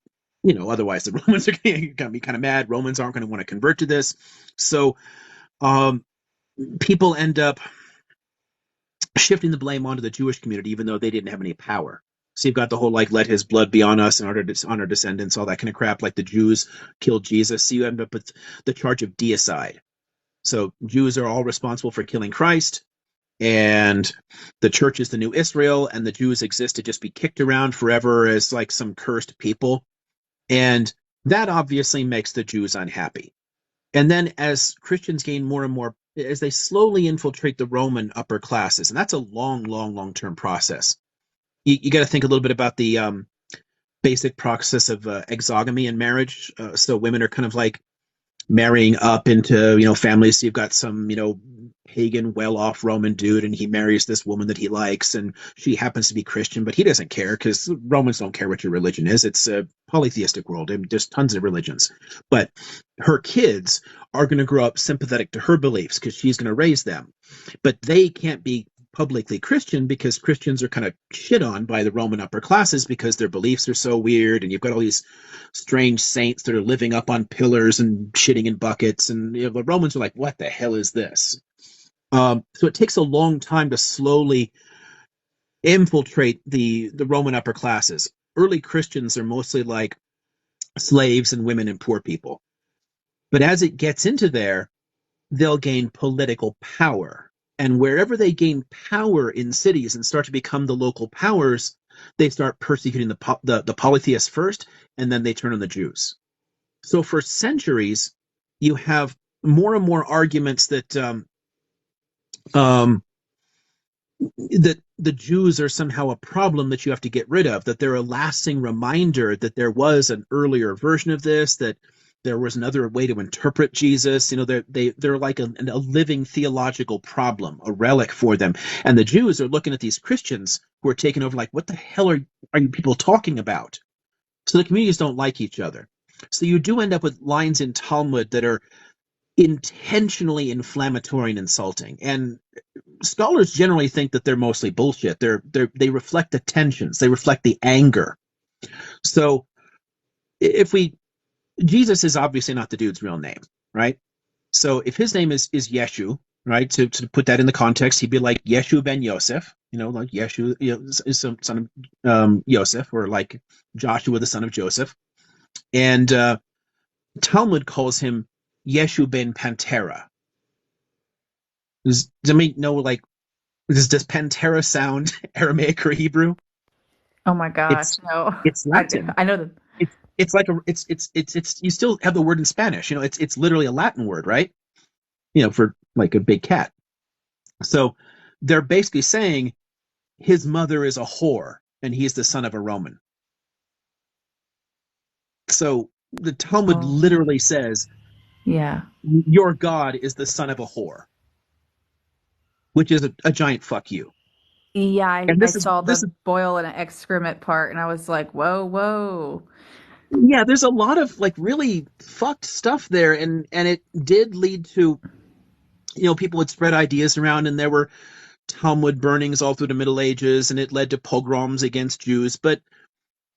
otherwise the Romans are going to be kind of mad. Romans aren't going to want to convert to this. So people end up shifting the blame onto the Jewish community, even though they didn't have any power. So you've got the whole let his blood be on us and on our descendants, all that kind of crap. Like the Jews killed Jesus, so you end up with the charge of deicide. So Jews are all responsible for killing Christ, and the church is the new Israel, and the Jews exist to just be kicked around forever as like some cursed people, and that obviously makes the Jews unhappy. And then as Christians gain more and more, as they slowly infiltrate the Roman upper classes, and that's a long-term process. You got to think a little bit about the basic process of exogamy in marriage. So women are kind of like marrying up into, families. So you've got some, pagan, well-off Roman dude, and he marries this woman that he likes, and she happens to be Christian, but he doesn't care because Romans don't care what your religion is. It's a polytheistic world. There's tons of religions. But her kids are going to grow up sympathetic to her beliefs because she's going to raise them. But they can't be publicly Christian because Christians are kind of shit on by the Roman upper classes because their beliefs are so weird, and you've got all these strange saints that are living up on pillars and shitting in buckets, and the Romans are like, what the hell is this? So it takes a long time to slowly infiltrate the Roman upper classes. Early Christians are mostly like slaves and women and poor people. But as it gets into there, they'll gain political power. And wherever they gain power in cities and start to become the local powers, they start persecuting the polytheists first, and then they turn on the Jews. So for centuries, you have more and more arguments that that the Jews are somehow a problem that you have to get rid of, that they're a lasting reminder that there was an earlier version of this, that there was another way to interpret Jesus. They're like a living theological problem, a relic for them. And the Jews are looking at these Christians who are taking over like, what the hell are you people talking about? So the communities don't like each other. So you do end up with lines in Talmud that are intentionally inflammatory and insulting. And scholars generally think that they're mostly bullshit. They reflect the tensions. They reflect the anger. So Jesus is obviously not the dude's real name, right? So if his name is Yeshu, right, to put that in the context, he'd be like Yeshu ben Yosef, like Yeshu is some son of Yosef, or like Joshua the son of Joseph. And Talmud calls him Yeshu ben Pantera. Does anybody know, like, does Pantera sound Aramaic or Hebrew? Oh my gosh, no. It's Latin. I know that. It's like it's you still have the word in Spanish. It's literally a Latin word, right? For like a big cat. So they're basically saying his mother is a whore and he's the son of a Roman. So the Talmud literally says, yeah, your God is the son of a whore, which is a giant fuck you. Yeah, I saw the boil and excrement part, and I was like, whoa. Yeah, there's a lot of like really fucked stuff there, and it did lead to, people would spread ideas around, and there were Talmud burnings all through the Middle Ages, and it led to pogroms against Jews. But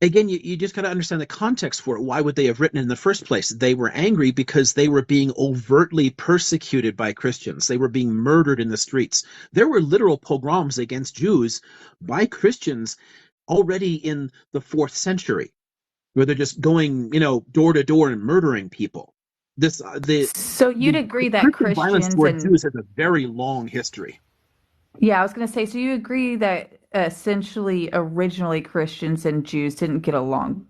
again, you just got to understand the context for it. Why would they have written it in the first place? They were angry because they were being overtly persecuted by Christians. They were being murdered in the streets. There were literal pogroms against Jews by Christians already in the 4th century, where they're just going, door to door and murdering people. So you'd agree that Christian violence toward Jews has a very long history. Yeah, I was going to say, so you agree that essentially originally Christians and Jews didn't get along?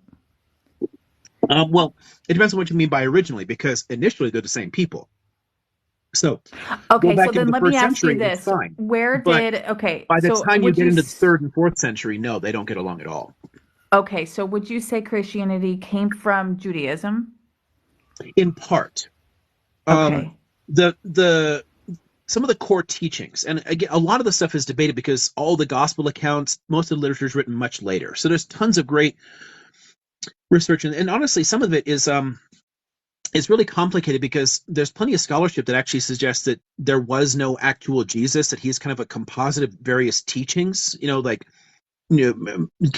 Well, it depends on what you mean by originally, because initially they're the same people. So okay, so then let me ask you this: by the time you get into the 3rd and 4th century, no, they don't get along at all. Okay, so would you say Christianity came from Judaism? In part. Okay. some of the core teachings. And again, a lot of the stuff is debated because all the gospel accounts, most of the literature is written much later. So there's tons of great research, and honestly, some of it is it's really complicated because there's plenty of scholarship that actually suggests that there was no actual Jesus, that he's kind of a composite of various teachings, because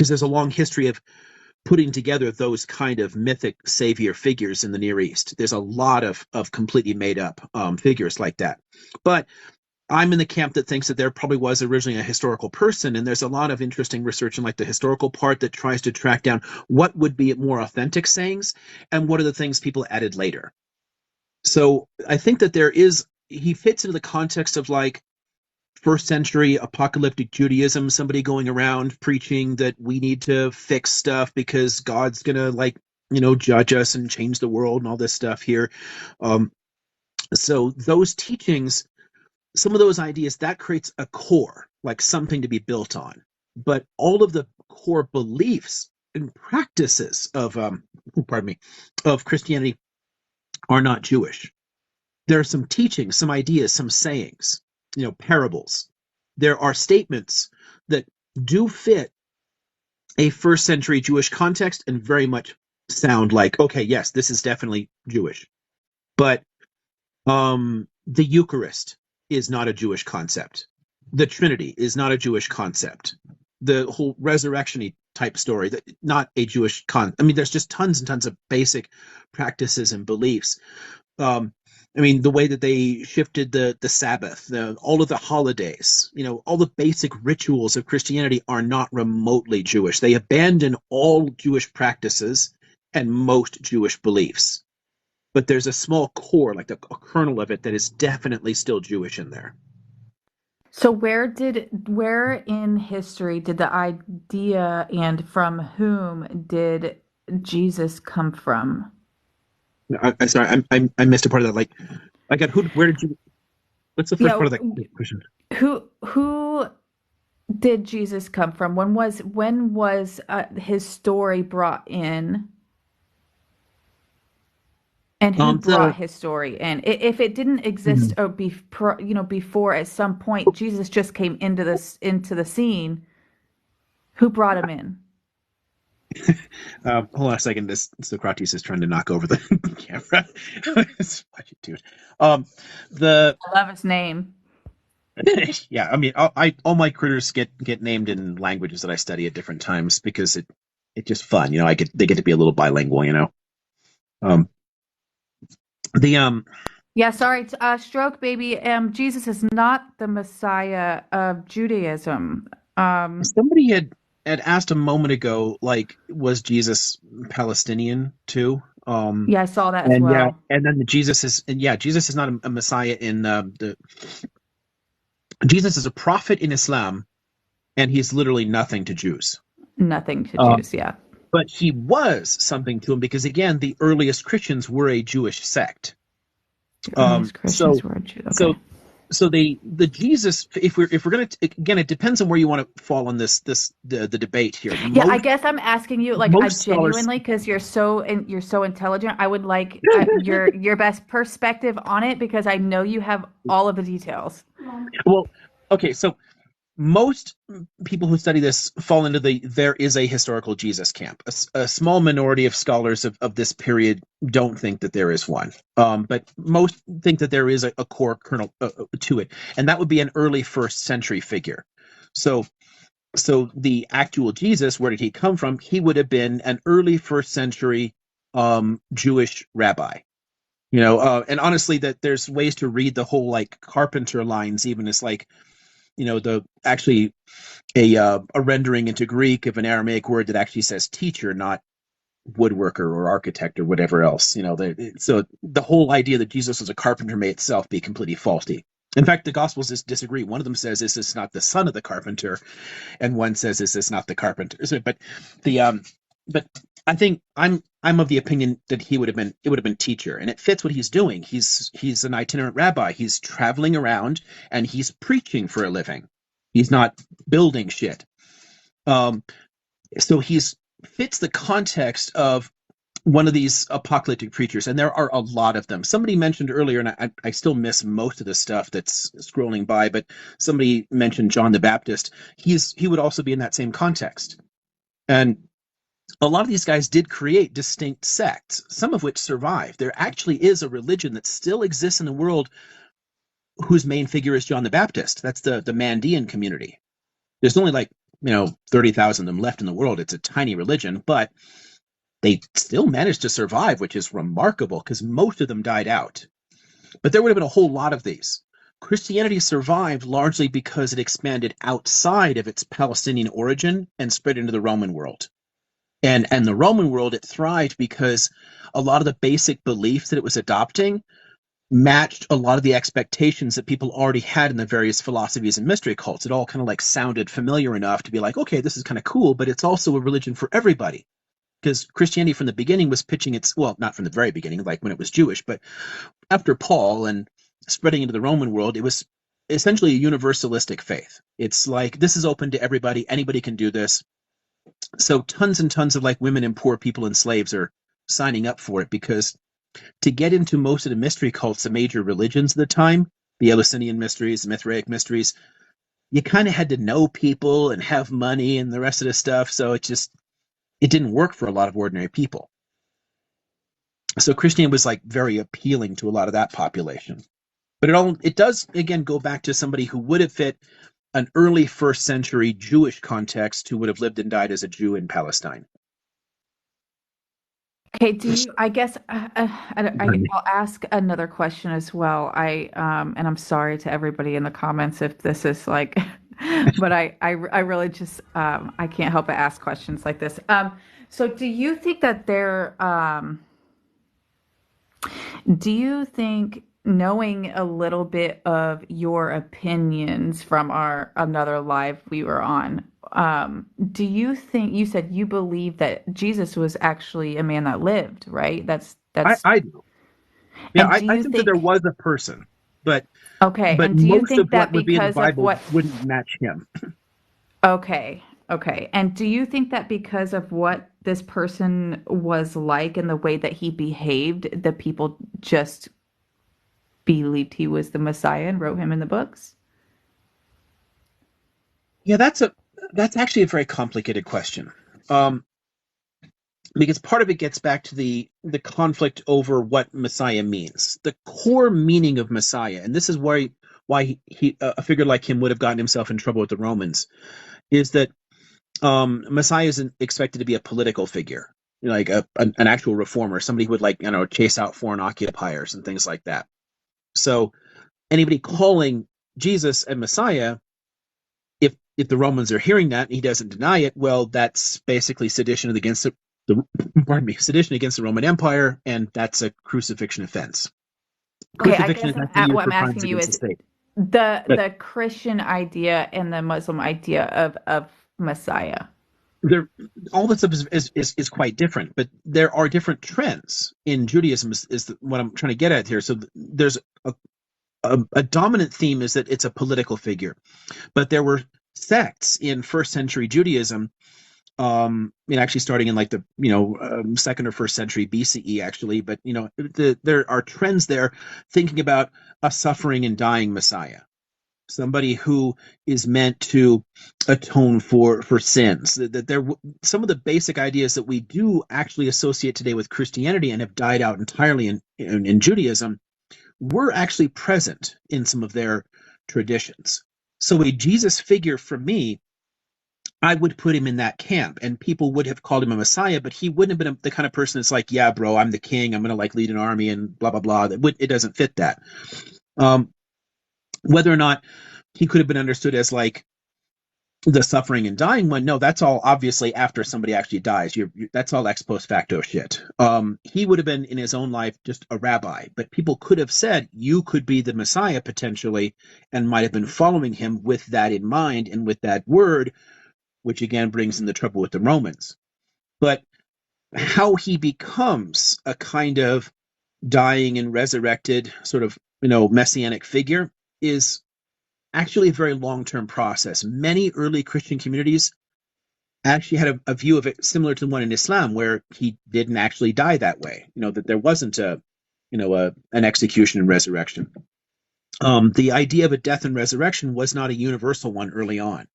there's a long history of putting together those kind of mythic savior figures in the Near East. There's a lot of completely made up figures like that. But I'm in the camp that thinks that there probably was originally a historical person, and there's a lot of interesting research in like the historical part that tries to track down what would be more authentic sayings and what are the things people added later. So I think that he fits into the context of like first century apocalyptic Judaism, somebody going around preaching that we need to fix stuff because God's gonna judge us and change the world and all this stuff here. So those teachings, some of those ideas, that creates a core, like something to be built on. But all of the core beliefs and practices of Christianity are not Jewish. There are some teachings, some ideas, some sayings, parables. There are statements that do fit a first century Jewish context and very much sound like, okay, yes, this is definitely Jewish. But the Eucharist is not a Jewish concept. The Trinity is not a Jewish concept. The whole resurrection type story, not a Jewish there's just tons and tons of basic practices and beliefs. The way that they shifted the Sabbath, all of the holidays, all the basic rituals of Christianity are not remotely Jewish. They abandon all Jewish practices and most Jewish beliefs. But there's a small core, like a kernel of it, that is definitely still Jewish in there. So where in history did the idea, and from whom did Jesus come from? I'm sorry, I missed a part of that. I got where did you? What's the first part of that question? Who did Jesus come from? When was his story brought in? And who brought his story in? If it didn't exist or before, at some point Jesus just came into the scene, who brought him in? Hold on a second. This Socrates is trying to knock over the camera. Dude. I love his name. Yeah, all my critters get named in languages that I study at different times because it's just fun. They get to be a little bilingual. Yeah, sorry, stroke baby. Jesus is not the Messiah of Judaism. Somebody had asked a moment ago, was Jesus Palestinian too? Yeah, I saw that as well. Yeah, and then Jesus is not a Messiah in Jesus is a prophet in Islam, and he's literally nothing to Jews. Nothing to Jews, yeah. But he was something to them because, again, the earliest Christians were a Jewish sect. The earliest Christians were a Jew. Okay. So the Jesus, if we're gonna, again, it depends on where you want to fall on the debate here. Yeah, I guess I'm asking you, I genuinely, because you're so intelligent, I would like your best perspective on it because I know you have all of the details. Well, okay, so most people who study this fall into there is a historical Jesus camp. A small minority of scholars of this period don't think that there is one. But most think that there is a core kernel to it. And that would be an early first century figure. So the actual Jesus, where did he come from? He would have been an early first century Jewish rabbi. And honestly, that there's ways to read the whole carpenter lines, even as a rendering into Greek of an Aramaic word that actually says teacher, not woodworker or architect or whatever else. So the whole idea that Jesus was a carpenter may itself be completely faulty. In fact, the Gospels disagree. One of them says, "Is this not the son of the carpenter?" And one says, "Is this not the carpenter?" But I think I'm of the opinion that it would have been teacher, and it fits what he's doing. He's an itinerant rabbi. He's traveling around and he's preaching for a living. He's not building shit. So he's fits the context of one of these apocalyptic preachers, and there are a lot of them. Somebody mentioned earlier, and I still miss most of the stuff that's scrolling by, but somebody mentioned John the Baptist. He would also be in that same context. And a lot of these guys did create distinct sects, some of which survive. There actually is a religion that still exists in the world whose main figure is John the Baptist. That's the Mandean community. There's only 30,000 of them left in the world. It's a tiny religion, but they still managed to survive, which is remarkable because most of them died out. But there would have been a whole lot of these. Christianity survived largely because it expanded outside of its Palestinian origin and spread into the Roman world. And the Roman world, it thrived because a lot of the basic beliefs that it was adopting matched a lot of the expectations that people already had in the various philosophies and mystery cults. It all kind of sounded familiar enough to be like, okay, this is kind of cool, but it's also a religion for everybody. Because Christianity from the beginning was pitching not from the very beginning, like when it was Jewish, but after Paul and spreading into the Roman world, it was essentially a universalistic faith. It's like, this is open to everybody. Anybody can do this. So tons and tons of women and poor people and slaves are signing up for it, because to get into most of the mystery cults, the major religions of the time, the Eleusinian mysteries, the Mithraic mysteries, you kind of had to know people and have money and the rest of the stuff. So it didn't work for a lot of ordinary people. So Christianity was very appealing to a lot of that population. But it does, again, go back to somebody who would have fit an early first century Jewish context, who would have lived and died as a Jew in Palestine. Okay, I guess I'll ask another question as well. And I'm sorry to everybody in the comments if this is but I really just, I can't help but ask questions like this. So do you think that do you think, knowing a little bit of your opinions from another live we were on, do you think, you said you believe that Jesus was actually a man that lived, right? I do. Yeah, And do I you think that there think, was a person, but okay, and do you most of think what that would be in the because of Bible what, wouldn't match him. okay, okay. And do you think that because of what this person was like and the way that he behaved, the people just believed he was the Messiah and wrote him in the books? Yeah, that's actually a very complicated question. Because part of it gets back to the conflict over what Messiah means. The core meaning of Messiah, and this is why he a figure like him would have gotten himself in trouble with the Romans, is that Messiah isn't expected to be a political figure, like an actual reformer, somebody who would chase out foreign occupiers and things like that. So anybody calling Jesus a Messiah, if the Romans are hearing that and he doesn't deny it, well, that's basically sedition against sedition against the Roman Empire, and that's a crucifixion offense. Okay, I Crucifixion guess is actually used what for I'm crimes asking you against the is state. But the Christian idea and the Muslim idea of Messiah. all this stuff is quite different, but there are different trends in Judaism. What I'm trying to get at here. So there's a dominant theme is that it's a political figure, but there were sects in first century Judaism, actually starting in the second or first century BCE, actually, but there are trends there thinking about a suffering and dying Messiah, somebody who is meant to atone for sins. That there, some of the basic ideas that we do actually associate today with Christianity and have died out entirely in Judaism were actually present in some of their traditions. So a Jesus figure, for me, I would put him in that camp, and people would have called him a Messiah, but he wouldn't have been the kind of person that's like, yeah, bro, I'm the king, I'm going to lead an army and blah, blah, blah. It doesn't fit that. Whether or not he could have been understood as the suffering and dying one, no, that's all obviously after somebody actually dies. That's all ex post facto shit. He would have been in his own life just a rabbi, but people could have said you could be the Messiah potentially, and might have been following him with that in mind and with that word, which again brings in the trouble with the Romans. But how he becomes a kind of dying and resurrected sort of messianic figure is actually a very long-term process. Many early Christian communities actually had a view of it similar to the one in Islam, where he didn't actually die that way. That there wasn't an execution and resurrection. The idea of a death and resurrection was not a universal one early on.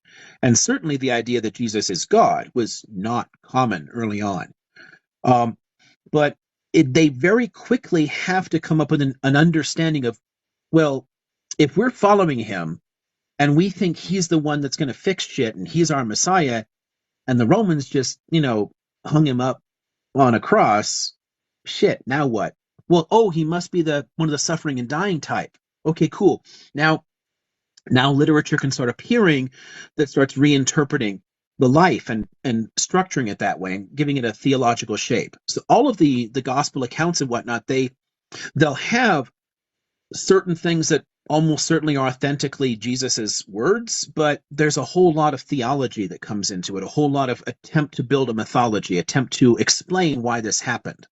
And certainly the idea that Jesus is God was not common early on. But they very quickly have to come up with an understanding of, well, if we're following him and we think he's the one that's going to fix shit and he's our Messiah, and the Romans just, hung him up on a cross, shit, now what? Well, he must be one of the suffering and dying type. Okay, cool. Now literature can start appearing that starts reinterpreting the life and structuring it that way and giving it a theological shape. So all of the gospel accounts and whatnot, they'll have certain things that almost certainly are authentically Jesus's words, but there's a whole lot of theology that comes into it, a whole lot of attempt to build a mythology, attempt to explain why this happened.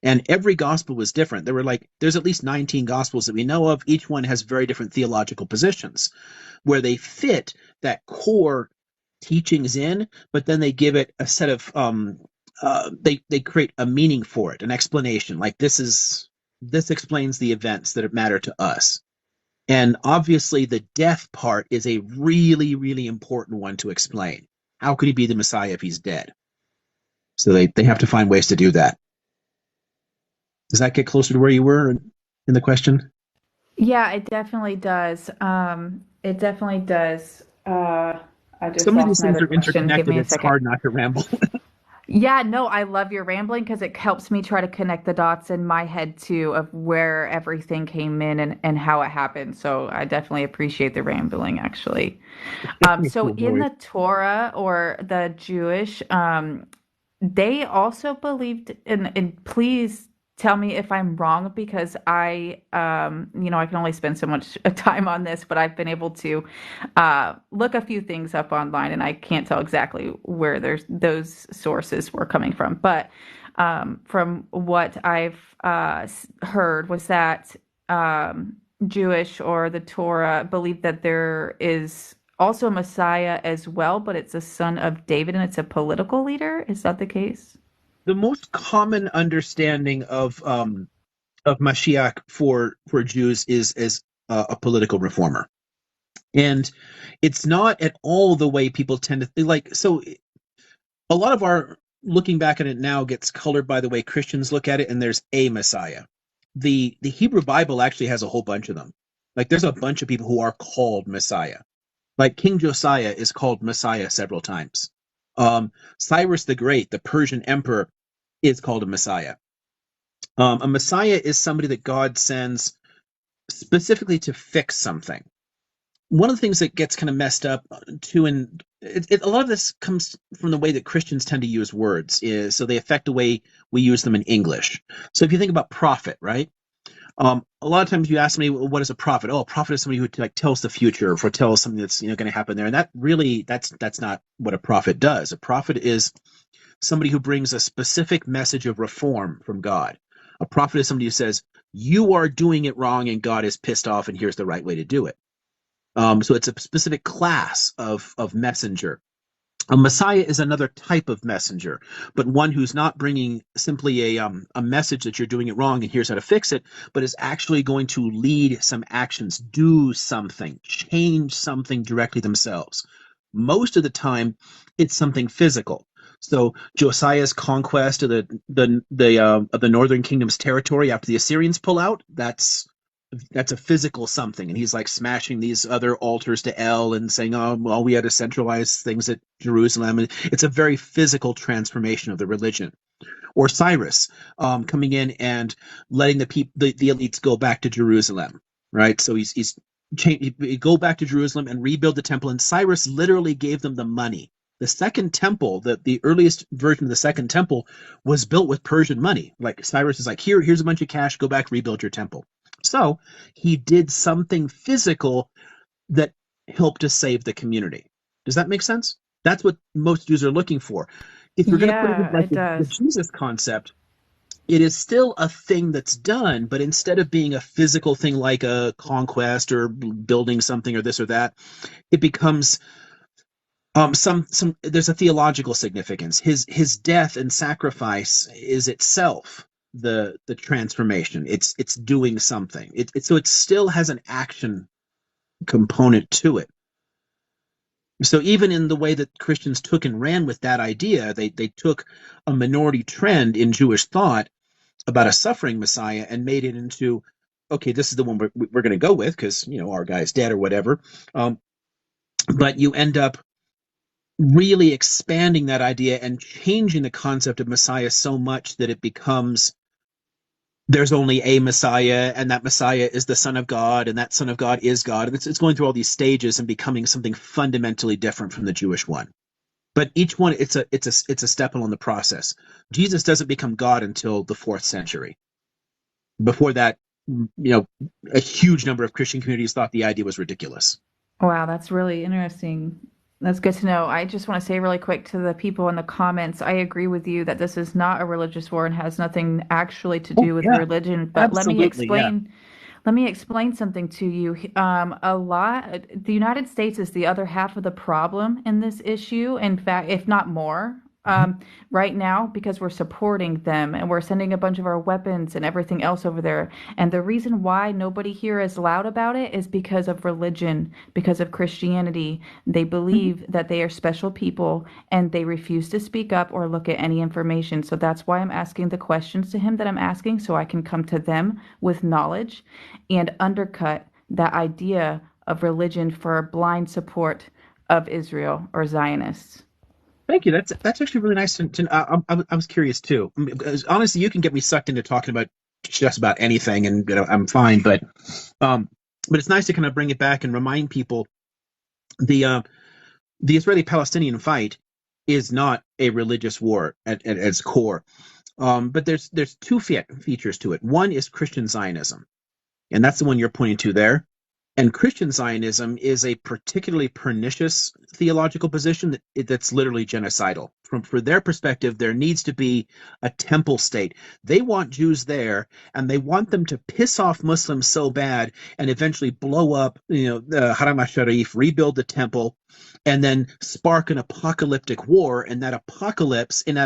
And every gospel was different. There's at least 19 gospels that we know of. Each one has very different theological positions where they fit that core teachings in, but then they give it a set of, they create a meaning for it, an explanation. Like this explains the events that matter to us. And obviously the death part is a really, really important one to explain. How could he be the Messiah if he's dead? So they have to find ways to do that. Does that get closer to where you were in the question? Yeah, it definitely does. It definitely does. I just Some of lost these my things other are question. Give interconnected. me a It's second. hard not to ramble. Yeah, no, I love your rambling because it helps me try to connect the dots in my head too of where everything came in and how it happened. So I definitely appreciate the rambling actually. So Cool, no in worries. the Torah or the Jewish, they also believed and please tell me if I'm wrong because I can only spend so much time on this, but I've been able to look a few things up online and I can't tell exactly where those sources were coming from. But from what I've heard was that Jewish or the Torah believe that there is also a Messiah as well, but it's a son of David and it's a political leader. Is that the case? The most common understanding of Mashiach for Jews is as a political reformer, and it's not at all the way people tend to think. Like, so a lot of our looking back at it now gets colored by the way Christians look at it, and there's a Messiah. The Hebrew Bible actually has a whole bunch of them. Like, there's a bunch of people who are called Messiah. Like King Josiah is called Messiah several times. Cyrus the Great, the Persian emperor, is called a Messiah. A Messiah is somebody that God sends specifically to fix something. One of the things that gets kind of messed up too, and a lot of this comes from the way that Christians tend to use words, is so they affect the way we use them in English. So if you think about prophet, right? A lot of times you ask me, well, what is a prophet? Oh, a prophet is somebody who like tells the future or foretells something that's going to happen there. And that's not what a prophet does. A prophet is somebody who brings a specific message of reform from God. A prophet is somebody who says, you are doing it wrong and God is pissed off and here's the right way to do it. So it's a specific class of messenger. A Messiah is another type of messenger, but one who's not bringing simply a message that you're doing it wrong and here's how to fix it, but is actually going to lead some actions, do something, change something directly themselves. Most of the time, it's something physical. So Josiah's conquest of the northern kingdom's territory after the Assyrians pull out, that's a physical something, and he's like smashing these other altars to El and saying, oh well, we had to centralize things at Jerusalem, and it's a very physical transformation of the religion. Or Cyrus coming in and letting the elites go back to Jerusalem, right? So he's go back to Jerusalem and rebuild the temple, and Cyrus literally gave them the money. The second temple, the earliest version of the second temple, was built with Persian money. Like Cyrus is like, here's a bunch of cash, go back, rebuild your temple. So he did something physical that helped to save the community. Does that make sense? That's what most Jews are looking for. If you're going to put it in Yeah, like it the does. Jesus concept, it is still a thing that's done, but instead of being a physical thing like a conquest or building something or this or that, it becomes Some there's a theological significance. His death and sacrifice is itself the transformation. It's doing something. So it still has an action component to it. So even in the way that Christians took and ran with that idea, they took a minority trend in Jewish thought about a suffering Messiah and made it into, okay, this is the one we're going to go with because our guy's dead or whatever. Um, but you end up really expanding that idea and changing the concept of Messiah so much that it becomes there's only a Messiah, and that Messiah is the Son of God, and that Son of God is God. And it's going through all these stages and becoming something fundamentally different from the Jewish one. But each one, it's a step along the process. Jesus doesn't become God until the 4th century. Before that, a huge number of Christian communities thought the idea was ridiculous. Wow, that's really interesting. That's good to know. I just want to say really quick to the people in the comments, I agree with you that this is not a religious war and has nothing actually to Oh do with yeah, religion. But absolutely, yeah. let me explain something to you. The United States is the other half of the problem in this issue. In fact, if not more, Mhm. right now, because we're supporting them and we're sending a bunch of our weapons and everything else over there. And the reason why nobody here is loud about it is because of religion, because of Christianity. They Mhm. believe that they are special people and they refuse to speak up or look at any information. So that's why I'm asking the questions to him that I'm asking, so I can come to them with knowledge and undercut that idea of religion for blind support of Israel or Zionists. Thank you. That's actually really nice. I was curious too. Because honestly, you can get me sucked into talking about just about anything, and I'm fine. Um, but it's nice to kind of bring it back and remind people the uh, the Israeli-Palestinian fight is not a religious war at its core. But there's two features to it. One is Christian Zionism, and that's the one you're pointing to there. And Christian Zionism is a particularly pernicious theological position that's literally genocidal. For their perspective, there needs to be a temple state. They want Jews there, and they want them to piss off Muslims so bad and eventually blow up, the Haram al-Sharif, rebuild the temple, and then spark an apocalyptic war. And in that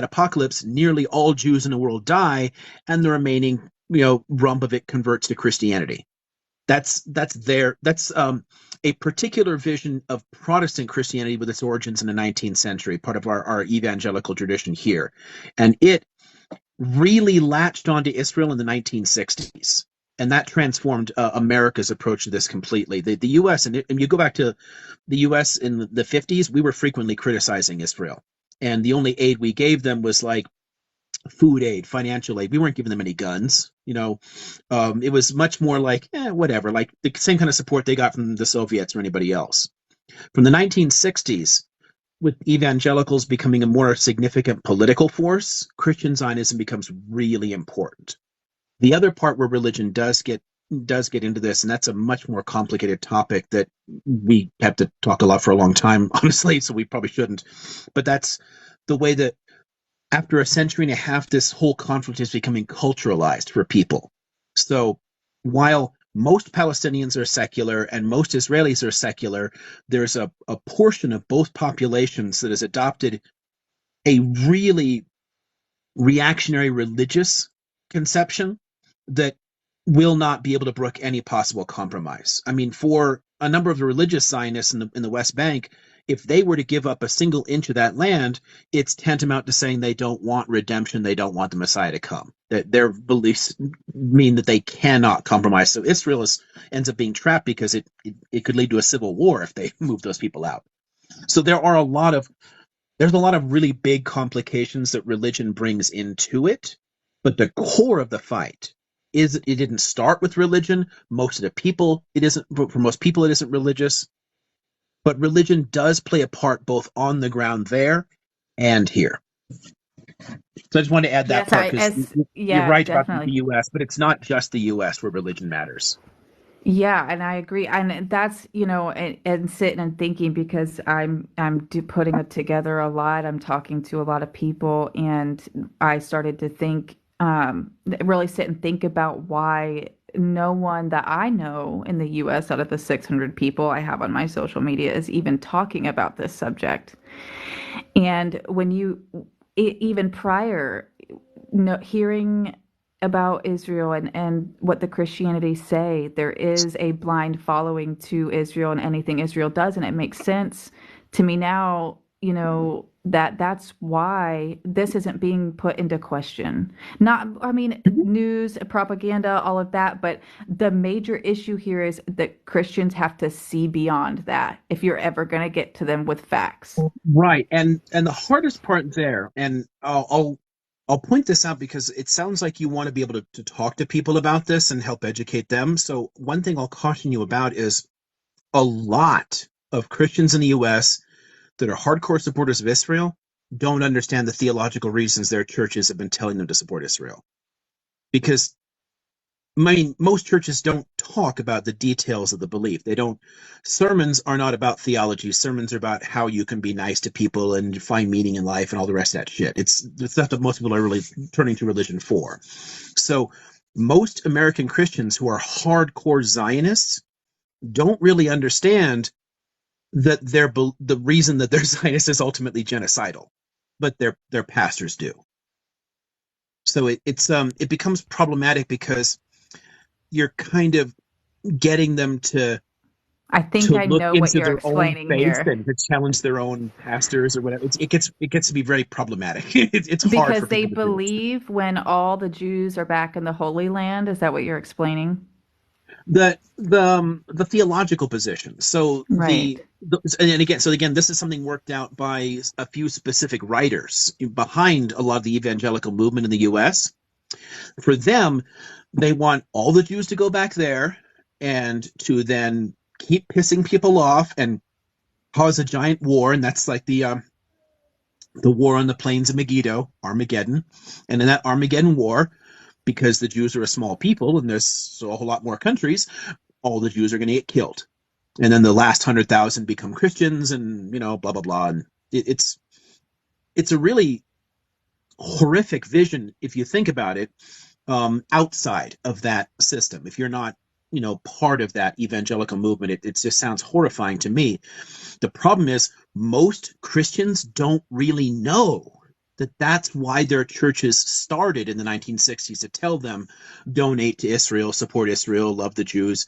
apocalypse, nearly all Jews in the world die, and the remaining, rump of it converts to Christianity. That's a particular vision of Protestant Christianity with its origins in the 19th century, part of our evangelical tradition here, and it really latched onto Israel in the 1960s, and that transformed America's approach to this completely. The U.S. and you go back to the U.S. in the 50s, we were frequently criticizing Israel, and the only aid we gave them was like food aid, financial aid. We weren't giving them any guns. It was much more like, whatever, like the same kind of support they got from the Soviets or anybody else. From the 1960s, with evangelicals becoming a more significant political force, Christian Zionism becomes really important. The other part where religion does get into this, and that's a much more complicated topic that we have to talk a lot for a long time, honestly, so we probably shouldn't. But that's the way that after a century and a half, this whole conflict is becoming culturalized for people. So while most Palestinians are secular and most Israelis are secular, there's a portion of both populations that has adopted a really reactionary religious conception that will not be able to brook any possible compromise. I mean, for a number of the religious Zionists in the West Bank, if they were to give up a single inch of that land, it's tantamount to saying they don't want redemption, they don't want the Messiah to come. That their beliefs mean that they cannot compromise. So Israel ends up being trapped because it could lead to a civil war if they move those people out. So there's a lot of really big complications that religion brings into it, but the core of the fight is it didn't start with religion. Most of the people, it isn't, for most people, it isn't religious, but religion does play a part both on the ground there and here. So I just wanted to add that Yes, part because you're yeah, right about the definitely. U.S., but it's not just the U.S. where religion matters. Yeah, and I agree. And that's, and sitting and thinking because putting it together a lot. I'm talking to a lot of people and I started to think really sit and think about why no one that I know in the US out of the 600 people I have on my social media is even talking about this subject. And when you, even prior, hearing about Israel and what the Christianity say, there is a blind following to Israel and anything Israel does, and it makes sense to me now, that that's why this isn't being put into question. Not, I mean, news, propaganda, all of that, but the major issue here is that Christians have to see beyond that if you're ever going to get to them with facts. Right, and the hardest part there, and I'll point this out because it sounds like you want to be able to talk to people about this and help educate them. So one thing I'll caution you about is a lot of Christians in the U.S. that are hardcore supporters of Israel don't understand the theological reasons their churches have been telling them to support Israel. Because I mean, most churches don't talk about the details of the belief. They don't. Sermons are not about theology. Sermons are about how you can be nice to people and find meaning in life and all the rest of that shit. It's the stuff that most people are really turning to religion for. So most American Christians who are hardcore Zionists don't really understand that the reason that they're Zionists is ultimately genocidal, but their pastors do. So it becomes problematic because you're kind of getting them to I think I look know what into you're their own explaining faith here. and to challenge their own pastors or whatever. It gets to be very problematic. It's hard for Because they people to do this. believe when all the Jews are back in the Holy Land. Is that what you're explaining? The theological position. So Right. so again, this is something worked out by a few specific writers behind a lot of the evangelical movement in the U.S. For them, they want all the Jews to go back there and to then keep pissing people off and cause a giant war, and that's like the war on the plains of Megiddo, Armageddon. And in that Armageddon war, because the Jews are a small people and there's a whole lot more countries, all the Jews are going to get killed. And then the last 100,000 become Christians, and blah blah blah. And it's a really horrific vision if you think about it. Outside of that system, if you're not part of that evangelical movement, it just sounds horrifying to me. The problem is most Christians don't really know that that's why their churches started in the 1960s, to tell them donate to Israel, support Israel, love the Jews.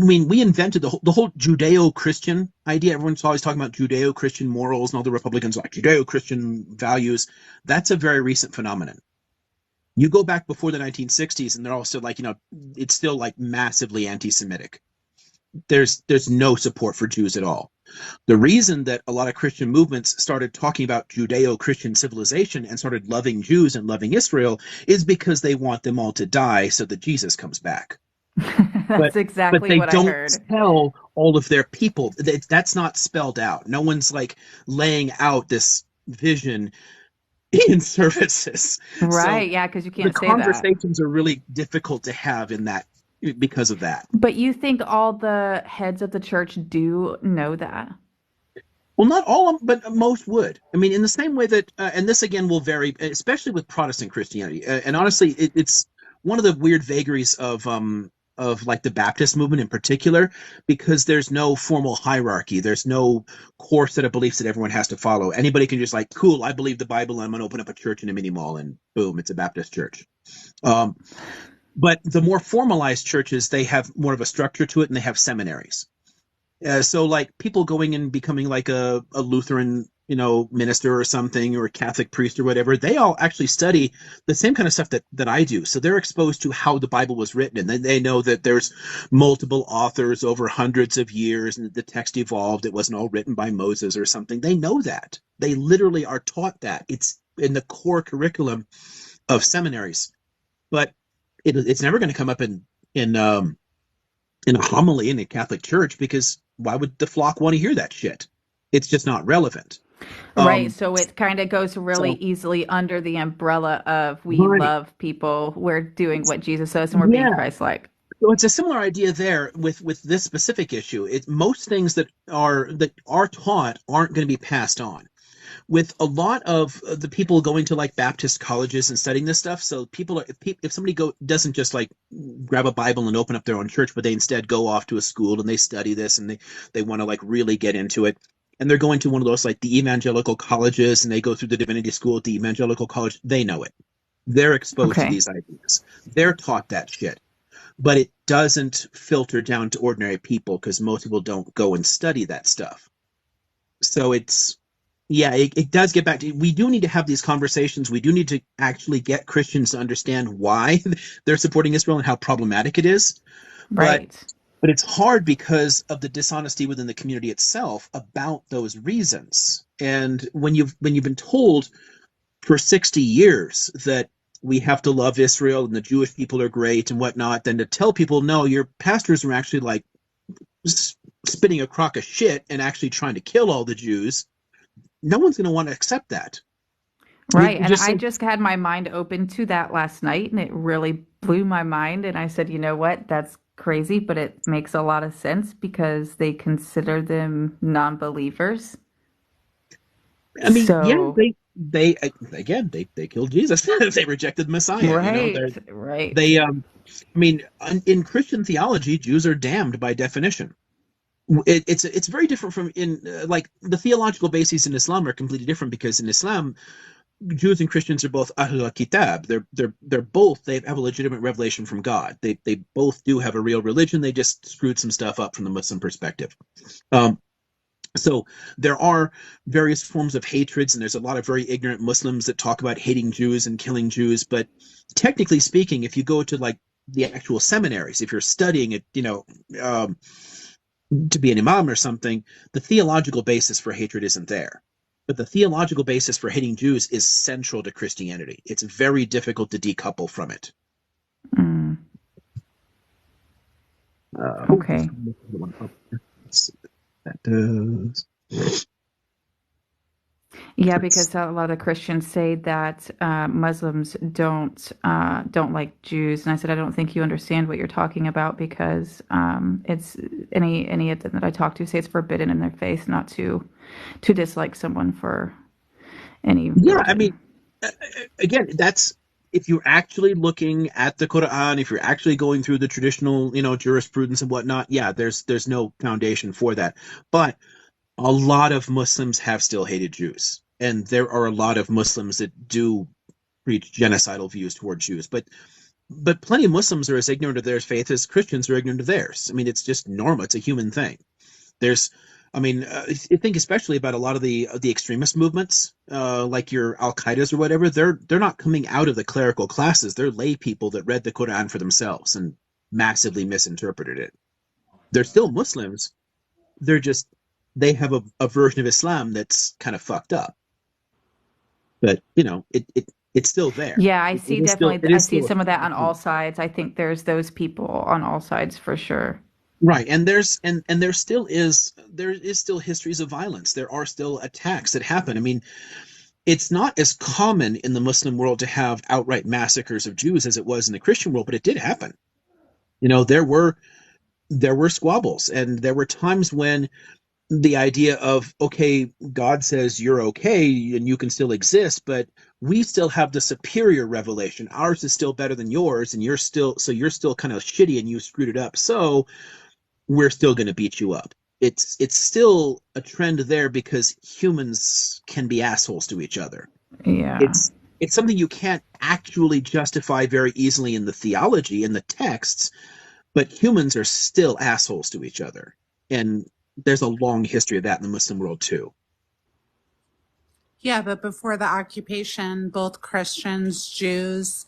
I mean, we invented the whole Judeo-Christian idea. Everyone's always talking about Judeo-Christian morals, and all the Republicans like Judeo-Christian values. That's a very recent phenomenon. You go back before the 1960s, and they're all still like, it's still like massively anti-Semitic. There's no support for Jews at all. The reason that a lot of Christian movements started talking about Judeo-Christian civilization and started loving Jews and loving Israel is because they want them all to die so that Jesus comes back. That's But exactly they what I don't heard. tell all of their people. That's not spelled out. No one's like laying out this vision in services. So Right. Yeah, because you the can't say that. conversations are really difficult to have in that because of that. But you think all the heads of the church do know that? Well, not all of them, but most would. I mean, in the same way that, and this again will vary, especially with Protestant Christianity. And honestly, it's one of the weird vagaries of like the Baptist movement in particular, because there's no formal hierarchy. There's no core set of beliefs that everyone has to follow. Anybody can just like, cool, I believe the Bible, and I'm going to open up a church in a mini mall, and boom, it's a Baptist church. Um, but the more formalized churches, they have more of a structure to it, and they have seminaries. So like people going and becoming like a Lutheran, minister or something, or a Catholic priest or whatever, they all actually study the same kind of stuff that I do. So they're exposed to how the Bible was written, and then they know that there's multiple authors over hundreds of years, and the text evolved. It wasn't all written by Moses or something. They know that. They literally are taught that. It's in the core curriculum of seminaries, but it's never going to come up in a homily in a Catholic church, because why would the flock want to hear that shit? It's just not relevant. Right. Um, So it kind of goes really so easily under the umbrella of we right, love people, we're doing what Jesus says, and we're being yeah. Christ-like. So it's a similar idea there with this specific issue. Most things that are taught aren't going to be passed on. with a lot of the people going to like Baptist colleges and studying this stuff. So people are if somebody doesn't just like grab a Bible and open up their own church, but they instead go off to a school and they study this and they want to like really get into it. And they're going to one of those like the evangelical colleges and they go through the divinity school at the evangelical college. They know it. They're exposed to Okay. these ideas. They're taught that shit. But it doesn't filter down to ordinary people because most people don't go and study that stuff. So it does get back to, we do need to have these conversations. We do need to actually get Christians to understand why they're supporting Israel and how problematic it is. But Right. it's hard because of the dishonesty within the community itself about those reasons. And when you've been told for 60 years that we have to love Israel and the Jewish people are great and whatnot, then to tell people, no, your pastors are actually like spitting a crock of shit and actually trying to kill all the Jews, no one's going to want to accept that. Right. And Just I like, just had my mind open to that last night and it really blew my mind. And I said, you know what? That's crazy, but it makes a lot of sense because they consider them non-believers. I mean, yeah, So, they again, they killed Jesus. They rejected Messiah. right, right. They, I mean, in Christian theology, Jews are damned by definition. It's very different from in like the theological bases in Islam are completely different because in Islam, Jews and Christians are both Ahlul Kitab. They're both they have a legitimate revelation from God. They both do have a real religion. They just screwed some stuff up from the Muslim perspective. Um, so there are various forms of hatreds, and there's a lot of very ignorant Muslims that talk about hating Jews and killing Jews. But technically speaking, if you go to like the actual seminaries, if you're studying it, to be an imam or something, the theological basis for hatred isn't there. But the theological basis for hating Jews is central to Christianity. It's very difficult to decouple from it. Mm, okay. Let's see what that does. Yeah, because a lot of Christians say that Muslims don't like Jews, and I said I don't think you understand what you're talking about because it's any of them that I talk to say it's forbidden in their faith not to dislike someone for any Yeah, I mean, religion. again, that's if you're actually looking at the Quran, if you're actually going through the traditional, jurisprudence and whatnot, yeah, there's no foundation for that. But a lot of Muslims have still hated Jews, and there are a lot of Muslims that do preach genocidal views toward Jews. But plenty of Muslims are as ignorant of their faith as Christians are ignorant of theirs. I mean, it's just normal. It's a human thing. There's, I mean, I think especially about a lot of the extremist movements, like your Al Qaeda's or whatever. They're not coming out of the clerical classes. They're lay people that read the Quran for themselves and massively misinterpreted it. They're still Muslims. They're just they have a version of Islam that's kind of fucked up. But it's still there. Yeah, I see definitely. It I is see still some of that a on all thing. sides. I think there's those people on all sides for sure. Right, and there is still histories of violence. There are still attacks that happen. I mean, it's not as common in the Muslim world to have outright massacres of Jews as it was in the Christian world, but it did happen. There were squabbles, and there were times when the idea of, okay, God says you're okay and you can still exist, but we still have the superior revelation. Ours is still better than yours, and you're still kind of shitty and you screwed it up. So we're still going to beat you up. It's still a trend there because humans can be assholes to each other. Yeah. It's something you can't actually justify very easily in the theology in the texts, but humans are still assholes to each other. And there's a long history of that in the Muslim world too. Yeah, but before the occupation, both Christians, Jews,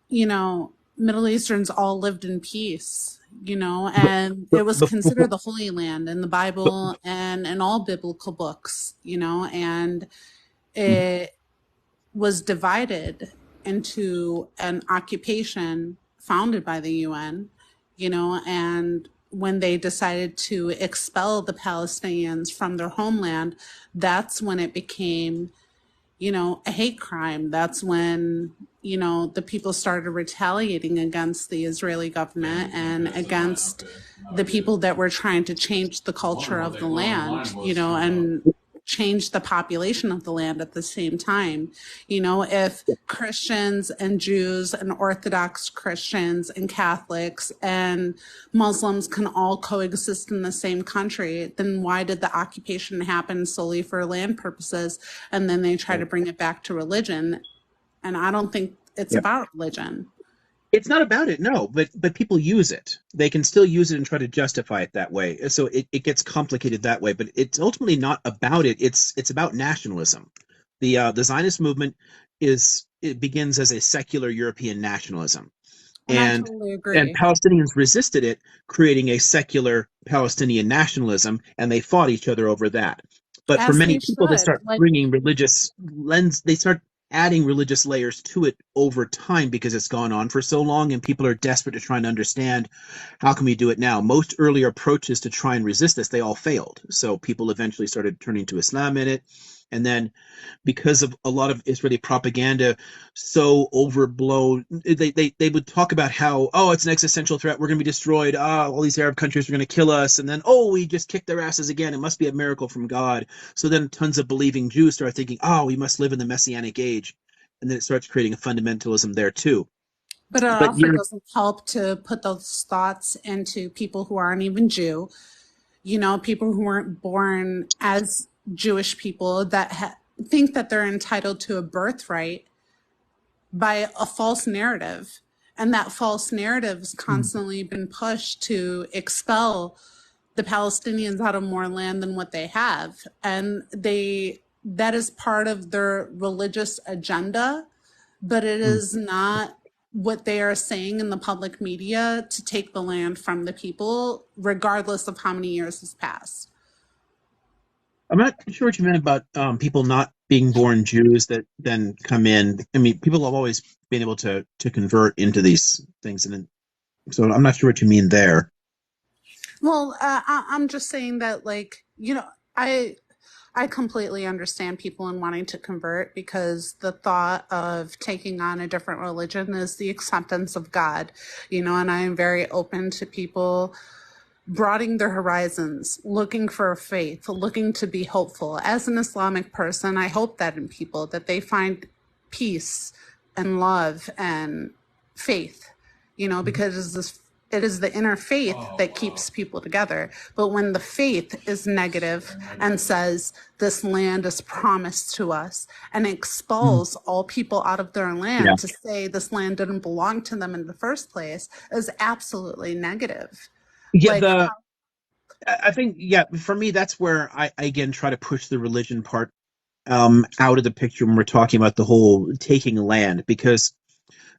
Middle Easterns all lived in peace, But, and but, it was but, considered the Holy Land in the but Bible and in all biblical books, and it was divided into an occupation founded by the UN, and when they decided to expel the Palestinians from their homeland, that's when it became, a hate crime. That's when, the people started retaliating against the Israeli government and against the people that were trying to change the culture of the land, and change the population of the land at the same time. You know, if Christians and Jews and Orthodox Christians and Catholics and Muslims can all coexist in the same country, then why did the occupation happen solely for land purposes? And then they try to bring it back to religion. And I don't think it's Yeah. about religion. It's not about it, no, but people use it. They can still use it and try to justify it that way. So it gets complicated that way, but it's ultimately not about it. It's about nationalism. The Zionist movement it begins as a secular European nationalism. And I And totally and agree. Palestinians resisted it, creating a secular Palestinian nationalism, and they fought each other over that. But for As many they people, they should. start bringing religious lens. They start adding religious layers to it over time because it's gone on for so long, and people are desperate to try and understand how can we do it now. Most earlier approaches to try and resist this, they all failed. So people eventually started turning to Islam in it, and then because of a lot of Israeli propaganda so overblown. They would talk about how, oh, it's an existential threat. We're going to be destroyed. All these Arab countries are going to kill us. And then, oh, we just kicked their asses again. It must be a miracle from God. So then tons of believing Jews start thinking, oh, we must live in the Messianic age. And then it starts creating a fundamentalism there too. But it But also doesn't help to put those thoughts into people who aren't even Jew, you know, people who weren't born as Jewish people that think that they're entitled to a birthright by a false narrative. And that false narrative has constantly been pushed to expel the Palestinians out of more land than what they have. And that is part of their religious agenda, but it is not what they are saying in the public media to take the land from the people, regardless of how many years has passed. I'm not sure what you meant about people not being born Jews that then come in. I mean, people have always been able to convert into these things, and so I'm not sure what you mean there. Well, I'm just saying that, like, you know, I completely understand people in wanting to convert because the thought of taking on a different religion is the acceptance of God, you know, and I am very open to people broadening their horizons, looking for a faith, looking to be hopeful. As an Islamic person, I hope that in people that they find peace and love and faith, you know, because it is the inner faith that keeps people together. But when the faith is negative and says this land is promised to us and expels all people out of their Yeah. land to say this land didn't belong to them in the first place is absolutely negative. Yeah, Like, I think, yeah, for me, that's where I again try to push the religion part out of the picture when we're talking about the whole taking land, because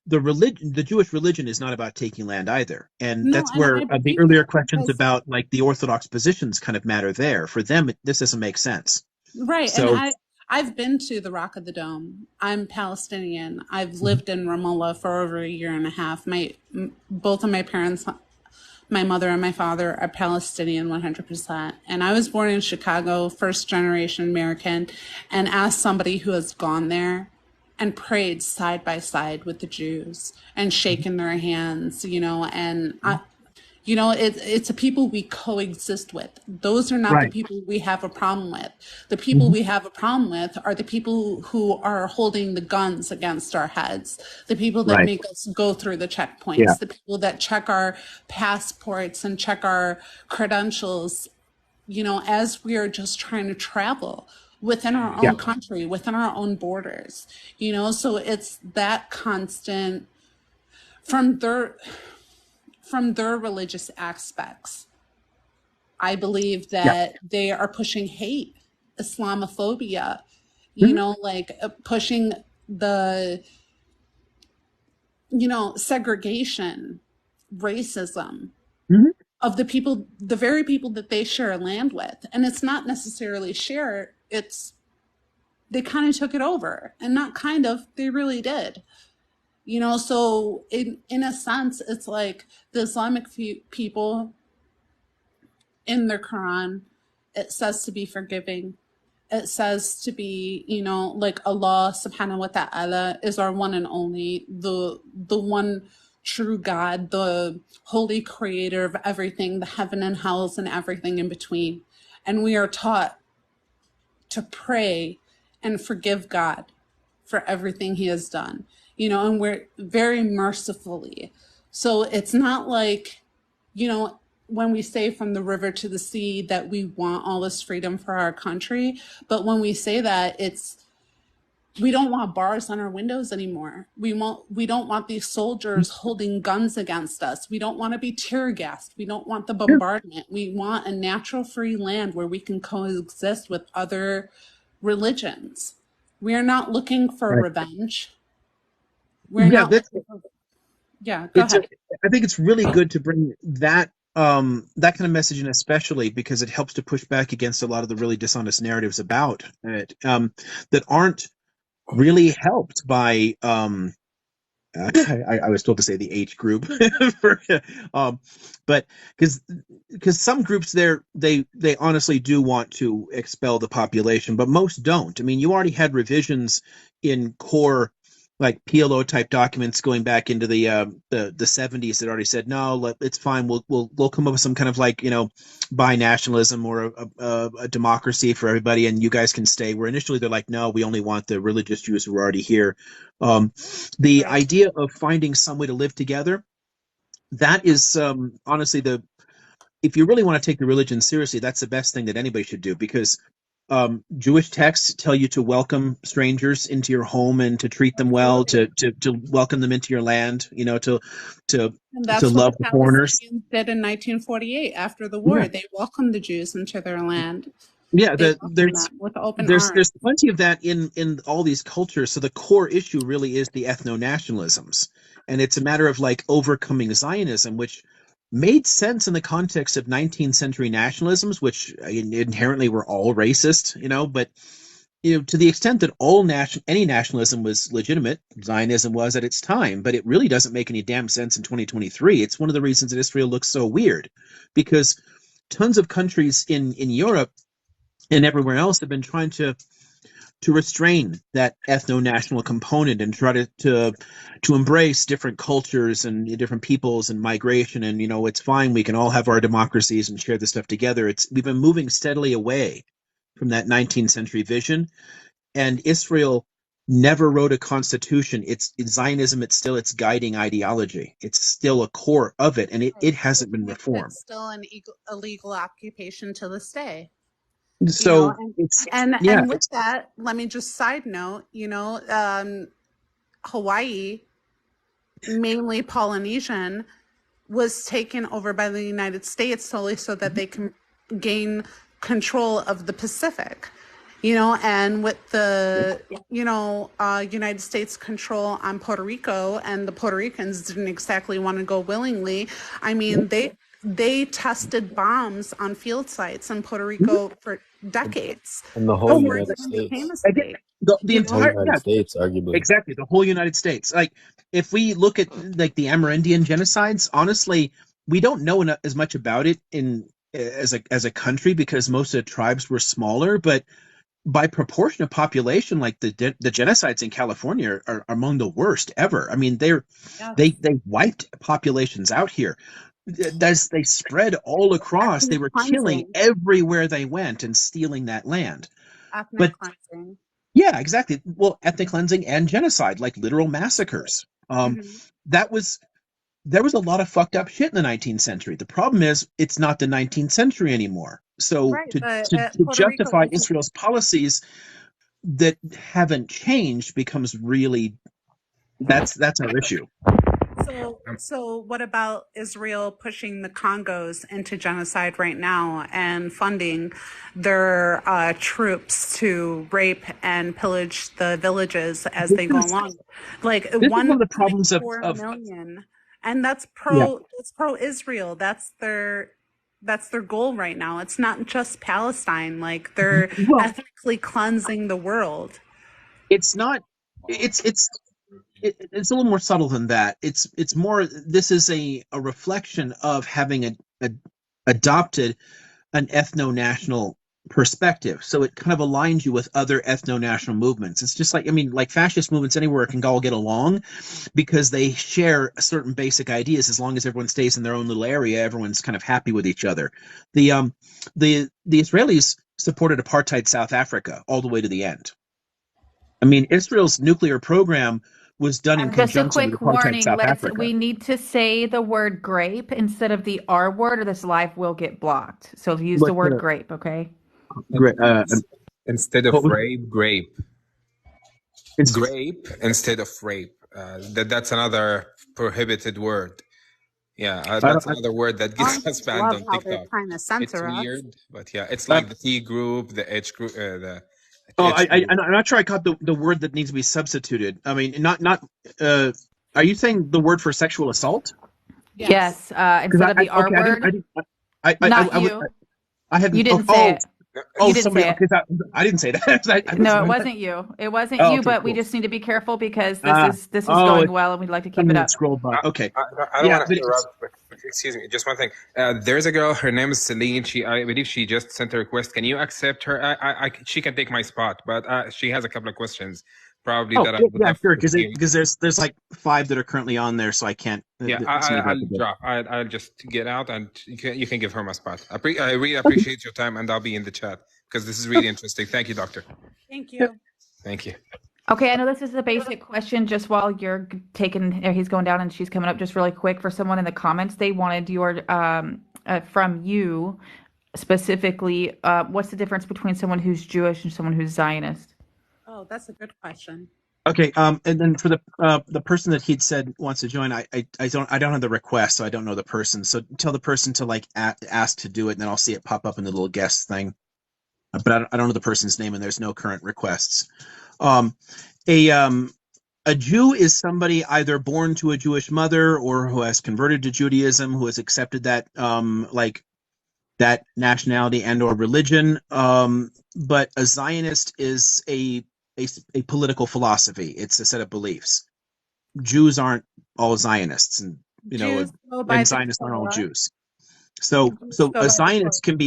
the Jewish religion is not about taking land either, and no, that's and where I the believe earlier that questions because, about like the Orthodox positions kind of matter there. For them, this doesn't make sense. right. And So, I've been to the Rock of the Dome. I'm Palestinian. I've lived in Ramallah for over a year and a half. Both of my parents, my mother and my father, are Palestinian 100%. And I was born in Chicago, first generation American, and as somebody who has gone there and prayed side by side with the Jews and shaken their hands, you know, and you know, it's a people we coexist with. Those are not the right. people we have a problem with. The people Mhm. we have a problem with are the people who are holding the guns against our heads, the people that Right. make us go through the Yeah. checkpoints, the people that check our passports and check our credentials, you know, as we are just trying to travel within our Yeah. own country, within our own borders, you know, so it's that constant from their religious aspects. I believe Yeah. that they are pushing hate, Islamophobia, you Mhm. know, like pushing the, you know, segregation, racism Mhm. of the people, the very people that they share land with. And it's not necessarily share, it's they kind of took it over, and not kind of, they really did. You know, so in a sense, it's like the Islamic people in their Quran, it says to be forgiving. It says to be, you know, like Allah subhanahu wa ta'ala is our one and only, the one true God, the holy creator of everything, the heaven and hells and everything in between. And we are taught to pray and forgive God for everything he has done, and we're very mercifully. So it's not like, when we say from the river to the sea that we want all this freedom for our country, but when we say that, we don't want bars on our windows anymore. We don't want these soldiers holding guns against us. We don't want to be tear gassed. We don't want the bombardment. We want a natural free land where we can coexist with other religions. We are not looking for Right. revenge. We're Yeah, not looking for... Yeah, go it's ahead. I think it's really good to bring that that kind of message in, especially because it helps to push back against a lot of the really dishonest narratives about it, that aren't really helped by I was told to say the H group, for, but because some groups there they honestly do want to expel the population, but most don't. I mean, you already had revisions in core like PLO type documents going back into the 70s that already said no, it's fine. We'll come up with some kind of like binationalism or a democracy for everybody, and you guys can stay. Where initially they're like, no, we only want the religious Jews who are already here. The Right. idea of finding some way to live together, that is honestly if you really want to take the religion seriously, that's the best thing that anybody should do, because Jewish texts tell you to welcome strangers into your home and to treat them well, Absolutely. to welcome them into your land, to And to that's what the love the foreigners. Palestinians did in 1948 after the Yeah, war. They welcomed the Jews into their land. yeah. They welcomed them with open arms. There's plenty of that in all these cultures. So the core issue really is the ethno nationalisms, and it's a matter of like overcoming Zionism, which made sense in the context of 19th century nationalisms, which inherently were all racist, but to the extent that any nationalism was legitimate, Zionism was at its time, but it really doesn't make any damn sense in 2023. It's one of the reasons that Israel looks so weird, because tons of countries in Europe and everywhere else have been trying to restrain that ethno-national component and try to embrace different cultures and different peoples and migration, and it's fine, we can all have our democracies and share this stuff together. We've been moving steadily away from that 19th century vision, and Israel never wrote a constitution. It's Zionism, it's still its guiding ideology, it's still a core of it, and it hasn't Which been makes it reformed. still an illegal occupation to this day. So And it's and with that, let me just side note, Hawaii, mainly Polynesian, was taken over by the United States solely so that they can gain control of the Pacific. And with the, United States control on Puerto Rico, and the Puerto Ricans didn't exactly want to go willingly. I mean, they tested bombs on field sites in Puerto Rico for decades And the whole before it United even became States. a again, state. the You The whole know, entire United States, arguably. exactly, the whole United States. Like, if we look at like the Amerindian genocides, honestly, we don't know as much about it as a country, because most of the tribes were smaller. But by proportion of population, like the genocides in California are among the worst ever. I mean, yes, they wiped populations out here. As they spread all across, they ethnic were killing cleansing, everywhere they went and stealing that land. ethnic But cleansing. yeah, exactly. Well, ethnic cleansing and genocide, like literal massacres. Mhm. That was There was a lot of fucked up shit in the 19th century. The problem is it's not the 19th century anymore. So Right. to Puerto Rico justify isn't. Israel's policies that haven't changed becomes really that's our issue. So what about Israel pushing the Congos into genocide right now and funding their troops to rape and pillage the villages as This they go is along? Like this is one of the problems 1.4 of million, and that's yeah. pro-Israel. That's their goal right now. It's not just Palestine. Like, they're Well, ethnically cleansing the world. it's not. It's a little more subtle than that. It's more. This is a reflection of having adopted an ethno-national perspective. So it kind of aligns you with other ethno-national movements. It's just like, I mean, like fascist movements anywhere can all get along because they share certain basic ideas. As long as everyone stays in their own little area, everyone's kind of happy with each other. The Israelis supported apartheid South Africa all the way to the end. I mean, Israel's nuclear program was done in And just a conjunction with quick apartheid warning, South Africa. we need to say the word grape instead of the R word, or this live will get blocked. So use the What word grape, okay? Instead of what was rape, grape. it's, Grape instead of rape. That's another prohibited word. Yeah, I don't, that's another word that Oh, I gets us just banned love on how they're TikTok. trying to It's censor us. weird, but yeah, it's I, like the T group, the H group, the oh, H group. I'm not sure I caught the word that needs to be substituted. I mean, not. Are you saying the word for sexual assault? Yes. Yes, instead of the R Okay, word. I Not would, you. I You hadn't. didn't say it. You didn't Somebody. say it. Okay, I didn't say that. No, it wasn't you. It wasn't Oh, you, okay, but we cool. just need to be careful because Ah, this is oh, going it's well and we'd like to keep it something that up. scrolled by. Okay, I don't yeah, want but to interrupt, but excuse me, just one thing. There's a girl. Her name is Celine. I believe she just sent a request. Can you accept her? She can take my spot, but she has a couple of questions, probably oh that I yeah, would love sure. to Because hear. there's like 5 that are currently on there, so I can't. Yeah, Somebody broke I'll the bill. drop. I'll just get out, and you can give her my spot. I really appreciate your time, and I'll be in the chat because this is really interesting. Thank you, doctor. Thank you. Thank you. Okay, I know this is a basic question just while you're taking, or he's going down and she's coming up just really quick for someone in the comments. They wanted your, from you specifically, what's the difference between someone who's Jewish and someone who's Zionist? Oh, that's a good question. Okay, and then for the person that he'd said wants to join, I don't have the request, so I don't know the person. So tell the person to like ask to do it, and then I'll see it pop up in the little guest thing. But I don't know the person's name, and there's no current requests. Um, a Jew is somebody either born to a Jewish mother or who has converted to Judaism, who has accepted that like that nationality and or religion. But a Zionist is a political philosophy. It's a set of beliefs. Jews aren't all Zionists, and Jews go by and the Zionists aren't all Torah. Jews. So Jews go a by the Zionist Torah.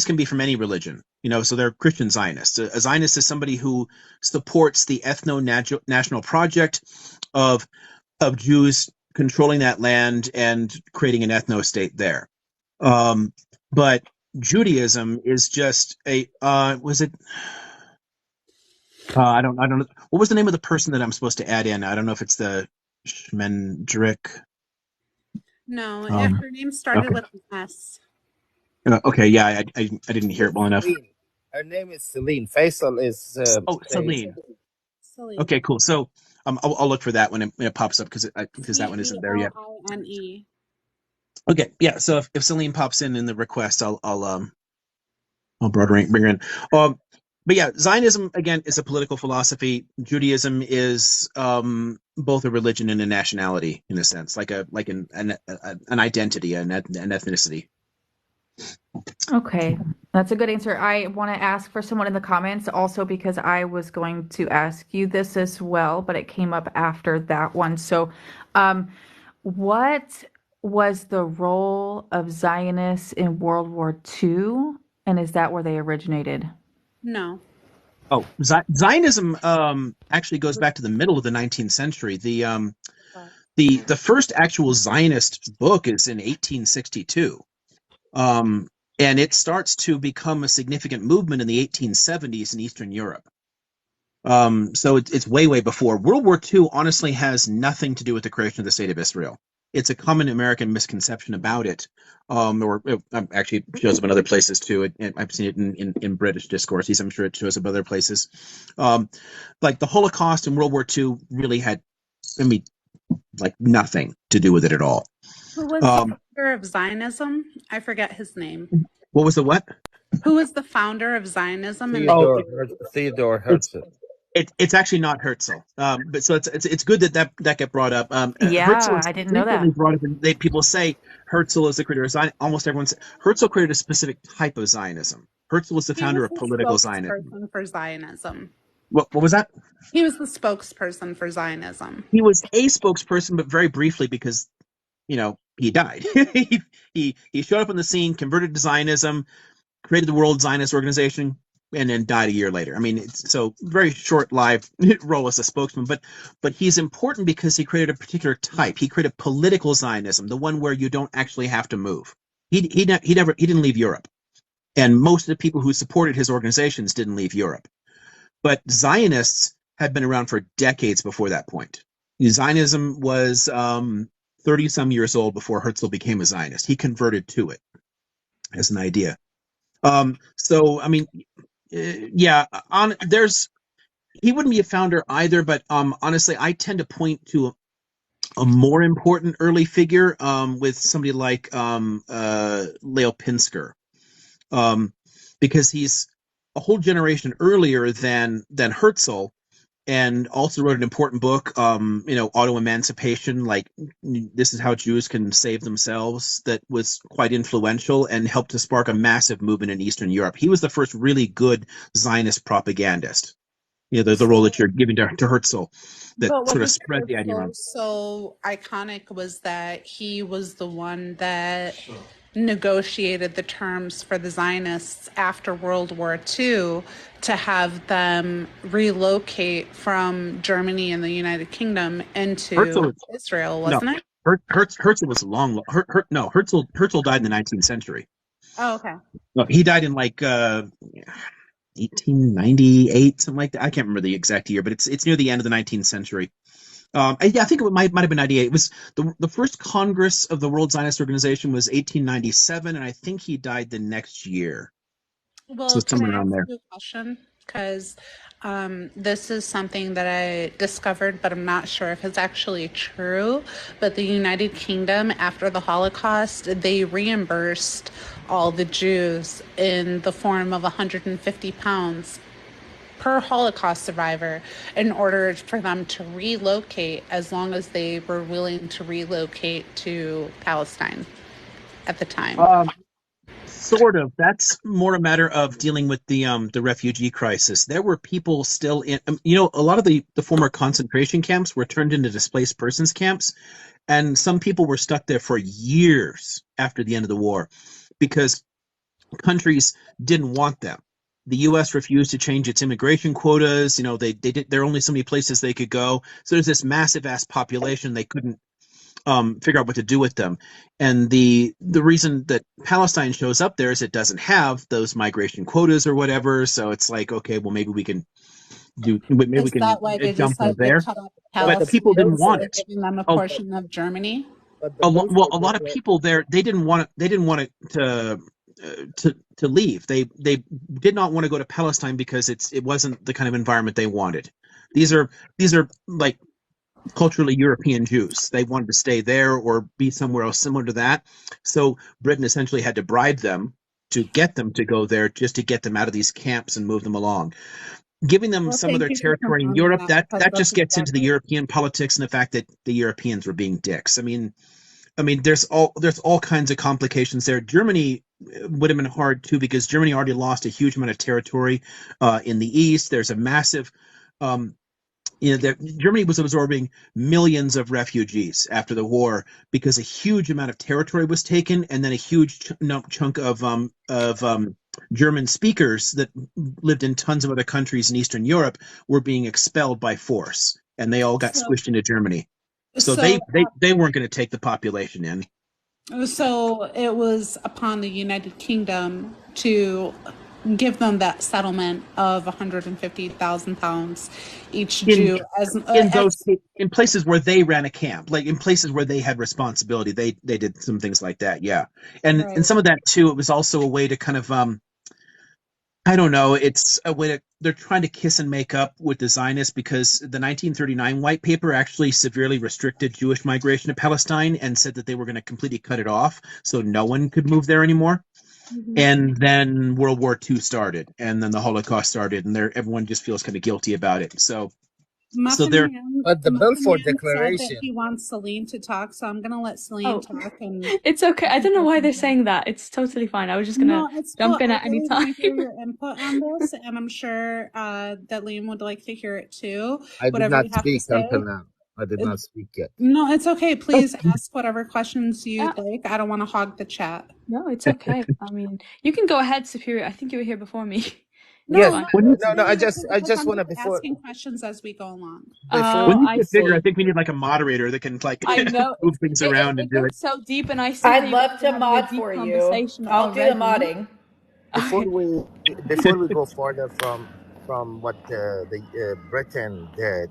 can be from any religion. So they're Christian Zionists. A Zionist is somebody who supports the ethno-national project of Jews controlling that land and creating an ethno state there. But Judaism is just a was it I don't know what was the name of the person that I'm supposed to add in. I don't know if it's the Shmendrik. No, if Um, her name started okay. with an S. Okay, yeah, I didn't hear it well enough. Celine. Her name is Celine. Faisal is Oh, Celine. Celine. Okay, cool. So I'll look for that when it pops up because that one isn't there yet. Celine. Okay, yeah. So if Celine pops in the request, I'll bring her in. But yeah, Zionism again is a political philosophy. Judaism is both a religion and a nationality in a sense, like an identity, an ethnicity. Okay, that's a good answer. I want to ask for someone in the comments also because I was going to ask you this as well, but it came up after that one. So, what was the role of Zionists in World War II, and is that where they originated? No. Oh, Zionism actually goes back to the middle of the 19th century. The first actual Zionist book is in 1862. And it starts to become a significant movement in the 1870s in Eastern Europe. So it's way before. World War II honestly has nothing to do with the creation of the state of Israel. It's a common American misconception about it. Or it actually shows up in other places too. I've seen it in British discourses. I'm sure it shows up other places. Like the Holocaust and World War II really had, I mean, like nothing to do with it at all. Who was the founder of Zionism? I forget his name. What was the what? Who was the founder of Zionism? Theodore Herzl. It's actually not Herzl, but so it's good that got brought up. Herzl Yeah, is I didn't know frequently that. brought up, and people say Herzl is the creator of Zionism. Almost everyone says Herzl created a specific type of Zionism. Herzl was the founder of political Zionism. Spokesperson for Zionism. What was that? He was the spokesperson for Zionism. He was a spokesperson, but very briefly because he died. he showed up on the scene, converted to Zionism, created the World Zionist Organization, and then died a year later. I mean, it's so very short-lived role as a spokesman, but he's important because he created a particular type. He created political Zionism, the one where you don't actually have to move. He didn't leave Europe, And most of the people who supported his organizations didn't leave Europe. But Zionists had been around for decades before that point. Zionism was 30-some years old before Herzl became a Zionist. He converted to it as an idea. So, I mean, yeah, he wouldn't be a founder either, but honestly, I tend to point to a more important early figure with somebody like Leo Pinsker, because he's a whole generation earlier than Herzl, and also wrote an important book, Auto-Emancipation, like this is how Jews can save themselves, that was quite influential and helped to spark a massive movement in Eastern Europe. He was the first really good Zionist propagandist. The role that you're giving to Herzl that But what sort of makes spread the idea Herzl around. so iconic was that he was the one that negotiated the terms for the Zionists after World War II to have them relocate from Germany and the United Kingdom into Israel, wasn't it? Herzl was Herzl died in the 19th century. Oh, okay. No, he died in like 1898, something like that. I can't remember the exact year, but it's near the end of the 19th century. I think it might have been 98. It was the first Congress of the World Zionist Organization was 1897, and I think he died the next year. Well, So can somewhere I around ask there. you a question? Because this is something that I discovered, but I'm not sure if it's actually true. But the United Kingdom, after the Holocaust, they reimbursed all the Jews in the form of 150 pounds per Holocaust survivor in order for them to relocate, as long as they were willing to relocate to Palestine at the time. Sort of. That's more a matter of dealing with the refugee crisis. There were people still in, a lot of the former concentration camps were turned into displaced persons camps, and some people were stuck there for years after the end of the war because countries didn't want them. The U.S. refused to change its immigration quotas. There are only so many places they could go. So there's this massive ass population. They couldn't figure out what to do with them. And the reason that Palestine shows up there is it doesn't have those migration quotas or whatever. So it's like, okay, well, maybe we can Is that why they dump them decided to there. cut off But people Palestine didn't want instead of it. giving them a A, portion of Germany? But the Balfour a lot of people there, they didn't want to leave. They did not want to go to Palestine because it wasn't the kind of environment they wanted. These are like culturally European Jews. They wanted to stay there or be somewhere else similar to that. So Britain essentially had to bribe them to get them to go there, just to get them out of these camps and move them along. Giving them some of Thank their you for territory in confirming Europe, that, that because that's just gets into the exactly. European politics and the fact that the Europeans were being dicks. I mean, there's all kinds of complications there. Germany would have been hard too because Germany already lost a huge amount of territory in the east. There's a massive Germany was absorbing millions of refugees after the war because a huge amount of territory was taken, and then a huge chunk of German speakers that lived in tons of other countries in Eastern Europe were being expelled by force, and they all got squished into Germany. So they weren't going to take the population in. So it was upon the United Kingdom to give them that settlement of 150,000 pounds each Jew in places where they ran a camp, like in places where they had responsibility, they did some things like that, yeah. And right. some of that too, it was also a way to kind of I don't know, it's a way they're trying to kiss and make up with the Zionists because the 1939 white paper actually severely restricted Jewish migration to Palestine and said that they were going to completely cut it off so no one could move there anymore. Mm-hmm. And then World War II started, and then the Holocaust started, and everyone just feels kind of guilty about it. So they're. But the Balfour Declaration Declaration. said that he wants Celine to talk, so I'm gonna let Celine talk. And it's okay. I don't know why they're saying that. It's totally fine. I was just gonna jump in at any time. I really want to hear your input on this, and I'm sure that Liam would like to hear it too. I did not speak until now. I did not speak yet. No, it's okay. Please ask whatever questions you'd like. I don't want to hog the chat. No, it's okay. I mean, you can go ahead, Superior. I think you were here before me. No, I just want to before asking questions as we go along. I think we need like a moderator that can like move things around and do it. So deep, and I see I'd love to mod for you. I'll do the modding. before we go further from what the Britain did,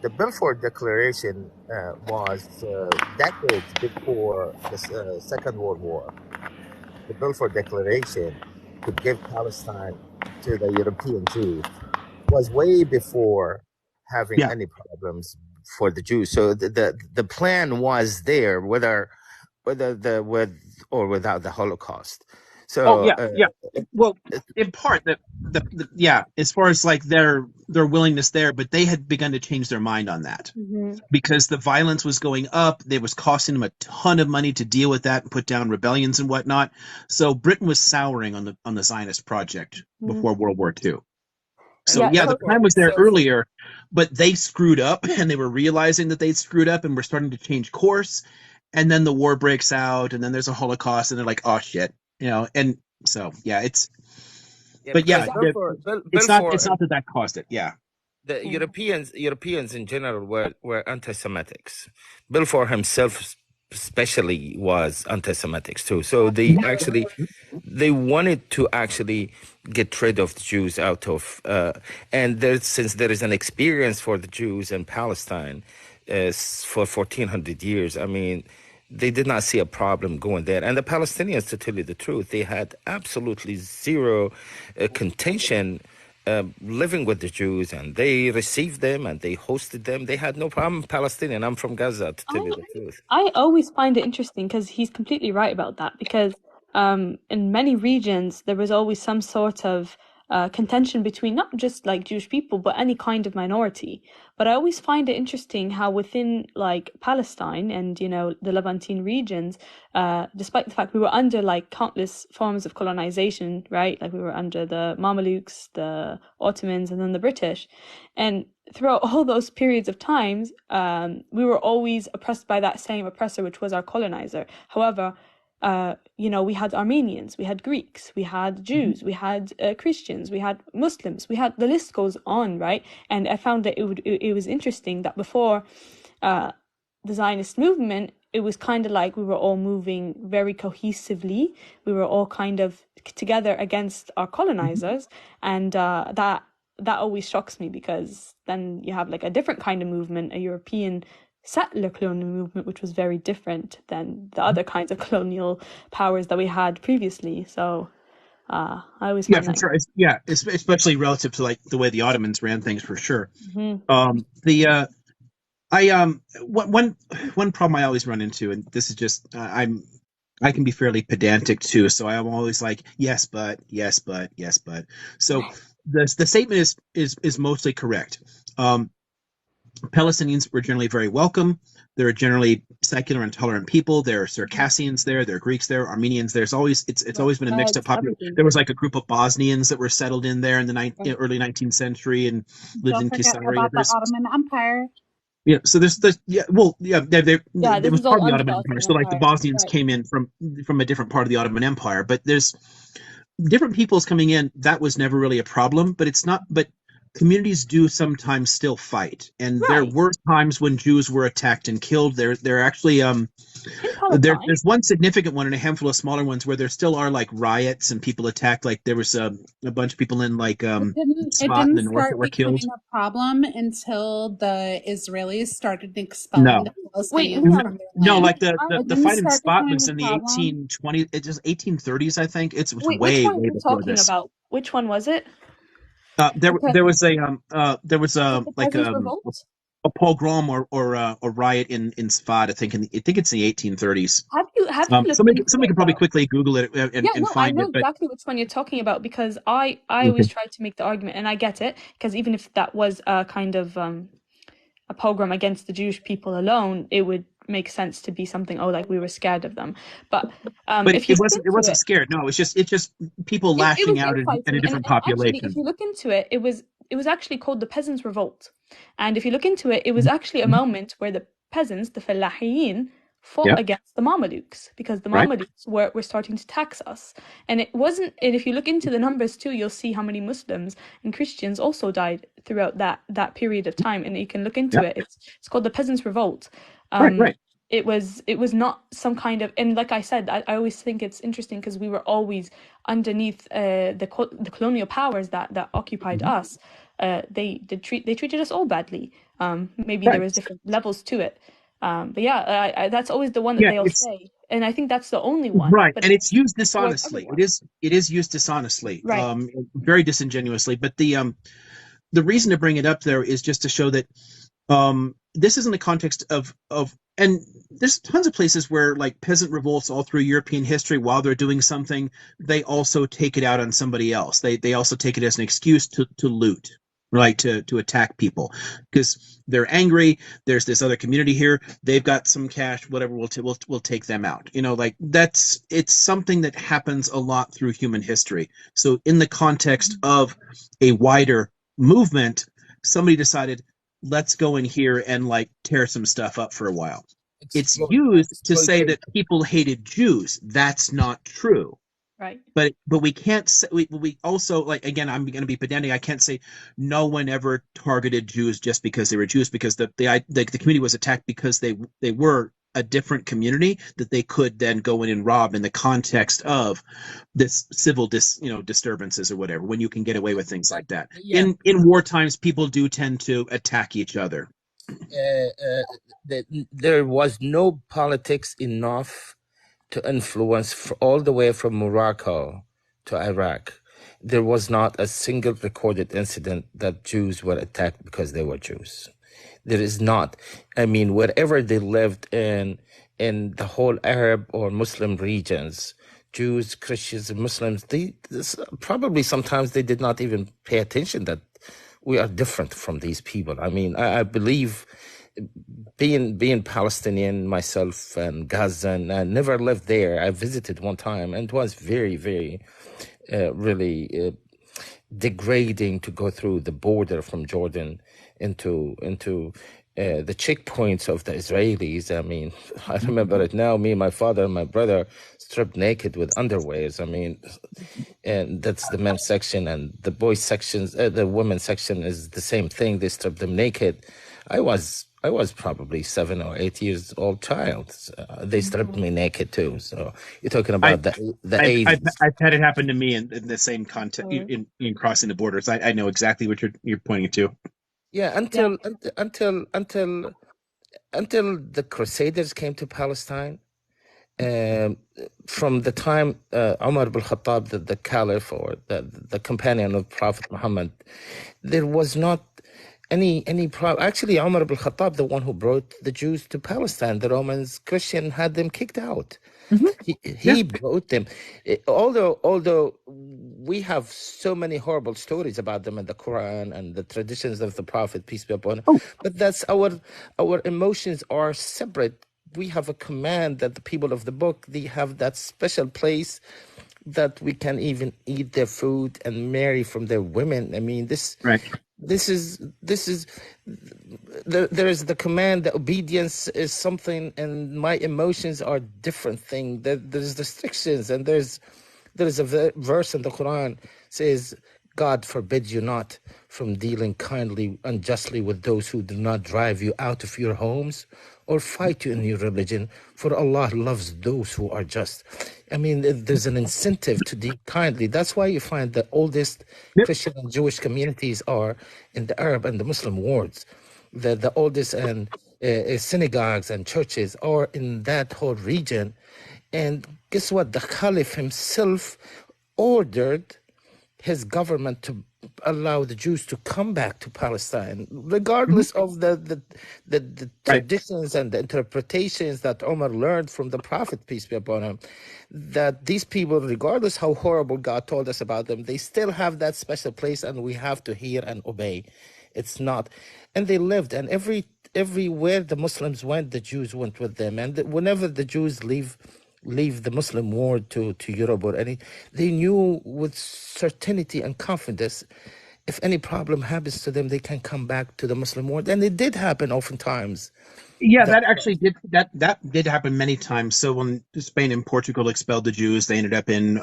the Balfour Declaration was decades before the Second World War. The Balfour Declaration to give Palestine to the European Jews was way before having Yeah. any problems for the Jews. So the plan was there, whether with or without the Holocaust. So Yeah. Well, in part the yeah, as far as like their willingness there, but they had begun to change their mind on that because the violence was going up. It was costing them a ton of money to deal with that and put down rebellions and whatnot. So Britain was souring on the Zionist project before World War II. So Yeah, the plan was there earlier, but they screwed up and they were realizing that they'd screwed up and were starting to change course. And then the war breaks out, and then there's a Holocaust, and they're like, "Oh shit," And so it's. But yeah, it's not that caused it. Yeah. The Europeans in general were anti-Semitics. Balfour himself especially was anti-Semitics too. So they wanted to actually get rid of the Jews out of and since there is an experience for the Jews in Palestine for 1400 years, I mean, they did not see a problem going there. And the Palestinians, to tell you the truth, they had absolutely zero contention living with the Jews, and they received them and they hosted them. They had no problem. Palestinian. I'm from Gaza, to tell you the truth. I always find it interesting because he's completely right about that. Because in many regions there was always some sort of contention between not just like Jewish people but any kind of minority. But I always find it interesting how within like Palestine and the Levantine regions, despite the fact we were under like countless forms of colonization, right? Like we were under the Mamelukes, the Ottomans, and then the British, and throughout all those periods of times, we were always oppressed by that same oppressor, which was our colonizer. However, we had Armenians, we had Greeks, we had Jews, we had Christians, we had Muslims, the list goes on, right? And I found that it was interesting that before the Zionist movement, it was kind of like we were all moving very cohesively. We were all kind of together against our colonizers, and that always shocks me, because then you have like a different kind of movement, a European settler colonial movement, which was very different than the other kinds of colonial powers that we had previously. So I always find that. Sure. Especially relative to like the way the Ottomans ran things, for sure. One problem I always run into, and this is just I can be fairly pedantic too, so I'm always like yes but. So the statement is mostly correct. Palestinians were generally very welcome. They're generally secular and tolerant people. There are Circassians there, there are Greeks there, Armenians. There's always it's always been a mixed up population. There was like a group of Bosnians that were settled in there in the early 19th century and lived in Caesarea. About the Ottoman Empire. Yeah, so there was part of the Ottoman Empire. So like the Bosnians came in from a different part of the Ottoman Empire, but there's different peoples coming in. That was never really a problem, but it's not. But communities do sometimes still fight, and there were times when Jews were attacked and killed. They're actually there's one significant one and a handful of smaller ones where there still are like riots and people attacked. Like there was a bunch of people in like it in the north that were killed. A problem until the Israelis started expelling the Palestinians from their land. Like the fight in Spot was in the 1820s. It was 1830s, I think. It was way before this. About which one was it? There was a pogrom or a riot in Sfad. I think it's the 1830s. Have you somebody could probably quickly Google it and find it. I know exactly which one you're talking about, because I always try to make the argument, and I get it, because even if that was a kind of a pogrom against the Jewish people alone, it would make sense to be something like we were scared of them, but if it wasn't scared. No, it's just people lashing out at a different population. Actually, if you look into it, it was actually called the Peasants' Revolt, and if you look into it was actually a moment where the peasants, the Fallahiyin, fought against the Mamelukes, because the Mamelukes were starting to tax us, and it wasn't. And if you look into the numbers too, you'll see how many Muslims and Christians also died throughout that period of time, and you can look into it. It's called the Peasants' Revolt. it was not some kind of, and like I said, I always think it's interesting because we were always underneath the colonial powers that occupied us. They treated us all badly. Maybe there Right. was different levels to it. But yeah, that's always the one that Yeah, they'll it's say, and I think that's the only one. right, But and it's used towards dishonestly. everyone, It is used dishonestly, right? very disingenuously. But the reason to bring it up there is just to show that this is in the context of and there's tons of places where like peasant revolts all through European history. While they're doing something, they also take it out on somebody else. They also take it as an excuse to loot, right? To attack people because they're angry. There's this other community here. They've got some cash. Whatever. We'll take them out. Like it's something that happens a lot through human history. So in the context of a wider movement, somebody decided, let's go in here and like tear some stuff up for a while. It's used to say that people hated Jews. That's not true. Right. But we can't say, we also, like, again, I'm going to be pedantic. I can't say no one ever targeted Jews just because they were Jews, because the community was attacked because they were a different community that they could then go in and rob in the context of this civil disturbances or whatever, when you can get away with things like that. Yeah. In war times, people do tend to attack each other. There was no politics enough to influence all the way from Morocco to Iraq. There was not a single recorded incident that Jews were attacked because they were Jews. There is not. I mean, wherever they lived in the whole Arab or Muslim regions, Jews, Christians, and Muslims, probably sometimes they did not even pay attention that we are different from these people. I mean, I believe being Palestinian myself and Gaza, and I never lived there. I visited one time, and it was very, very, really degrading to go through the border from Jordan into the checkpoints of the Israelis. I mean, I remember it now. Me, my father, and my brother stripped naked with underwears. I mean, and that's the men's section, and the boys sections, the women's section is the same thing. They stripped them naked. I was probably 7 or 8 years old child. They stripped me naked too. So you're talking about the 80s. I've had it happen to me in the same context in crossing the borders. I know exactly what you're pointing to. Yeah, until the Crusaders came to Palestine. From the time Umar ibn Khattab, the caliph or the companion of Prophet Muhammad, there was not any problem. Actually, Umar ibn Khattab, the one who brought the Jews to Palestine, the Romans, Christian had them kicked out. He brought them. Although we have so many horrible stories about them in the Quran and the traditions of the Prophet, peace be upon him, but that's our emotions are separate. We have a command that the people of the book, they have that special place that we can even eat their food and marry from their women. I mean, there is the command that obedience is something, and my emotions are different thing. There's restrictions, and there is a verse in the Quran says, God forbid you not from dealing kindly, unjustly with those who do not drive you out of your homes or fight you in your religion, for Allah loves those who are just. I mean, there's an incentive to deal kindly. That's why you find the oldest Christian and Jewish communities are in the Arab and the Muslim worlds. The oldest and synagogues and churches are in that whole region. And guess what? The Caliph himself ordered his government to allow the Jews to come back to Palestine, regardless of the traditions and the interpretations that Omar learned from the Prophet, peace be upon him, that these people, regardless how horrible God told us about them, they still have that special place, and we have to hear and obey. It's not, and they lived, and everywhere the Muslims went, the Jews went with them, and whenever the Jews leave the Muslim world to Europe or any, they knew with certainty and confidence, if any problem happens to them, they can come back to the Muslim world, and it did happen oftentimes. Yeah, that actually did happen many times. So when Spain and Portugal expelled the Jews, they ended up in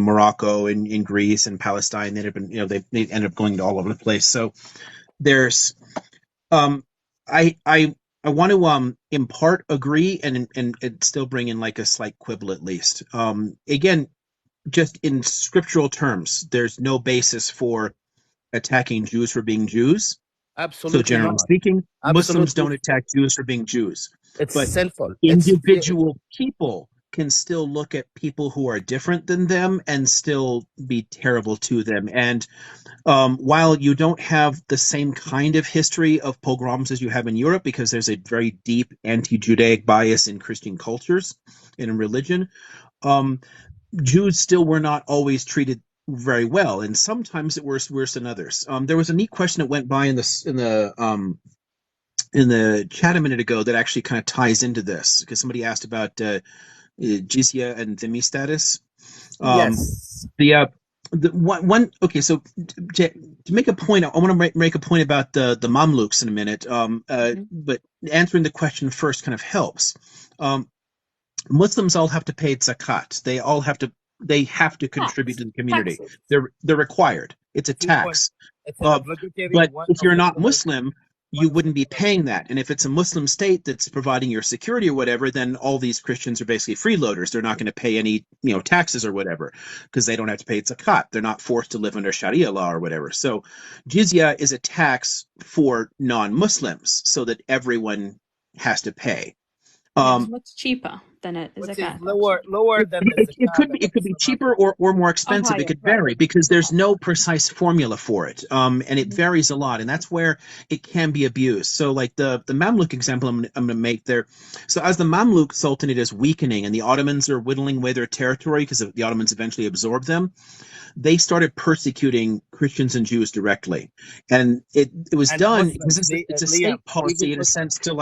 Morocco, in Greece, and Palestine. They ended up they ended up going to all over the place. So there's I I want to in part agree and still bring in like a slight quibble at least. Again, just in scriptural terms, there's no basis for attacking Jews for being Jews. So Absolutely generally not. speaking, Muslims Absolutely, don't attack Jews for being Jews. it's But sinful. individual people can still look at people who are different than them and still be terrible to them. And while you don't have the same kind of history of pogroms as you have in Europe, because there's a very deep anti-Judaic bias in Christian cultures and in religion, um, Jews still were not always treated very well, and sometimes it was worse than others. There was a neat question that went by in the chat a minute ago that actually kind of ties into this, because somebody asked about jizya and dhimmi status. Yes. The one okay, so to make a point, I want to make a point about the Mamluks in a minute. But answering the question first kind of helps. Muslims all have to pay zakat. They have to contribute Tax. to the community. Taxes. They're required. It's a 3 point. tax. It's an Uh, obligatory but one if you're not obligatory Muslim, one you of the wouldn't be pillars. paying that. And if it's a Muslim state that's providing your security or whatever, then all these Christians are basically freeloaders. They're not going to pay any, taxes or whatever, because they don't have to pay zakat. They're not forced to live under Sharia law or whatever. So jizya is a tax for non-Muslims, so that everyone has to pay. And it was much cheaper than a Which is zakat. lower than the It zakat, could but be it's not cheaper or more Oh, expensive. It higher, could right. vary because there's no precise formula for it, and it varies a lot, and that's where it can be abused. So, like the Mamluk example I'm going to make there. So, as the Mamluk Sultanate is weakening and the Ottomans are whittling away their territory because the Ottomans eventually absorbed them, they started persecuting Christians and Jews directly, and it was and done because Muslims, it's a Liam, state policy even in a Muslims. sense to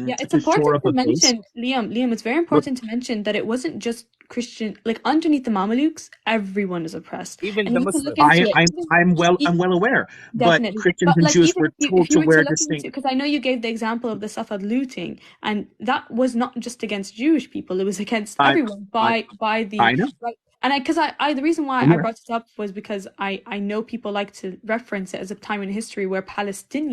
Yeah, it's to shore important up to a base. mention, Liam, it's very important to mention that it wasn't just Christian, like underneath the Mamelukes, everyone is oppressed. Even And the you can look Muslims. into it. I'm well aware, but Definitely. Christians But and like Jews even were if told you to were to wear look into, distinct. because I know you gave the example of the Safad looting, and that was not just against Jewish people, it was against I everyone I by the I know. right. And I the reason why I'm I aware. brought it up was because I know people like to reference it as a time in history where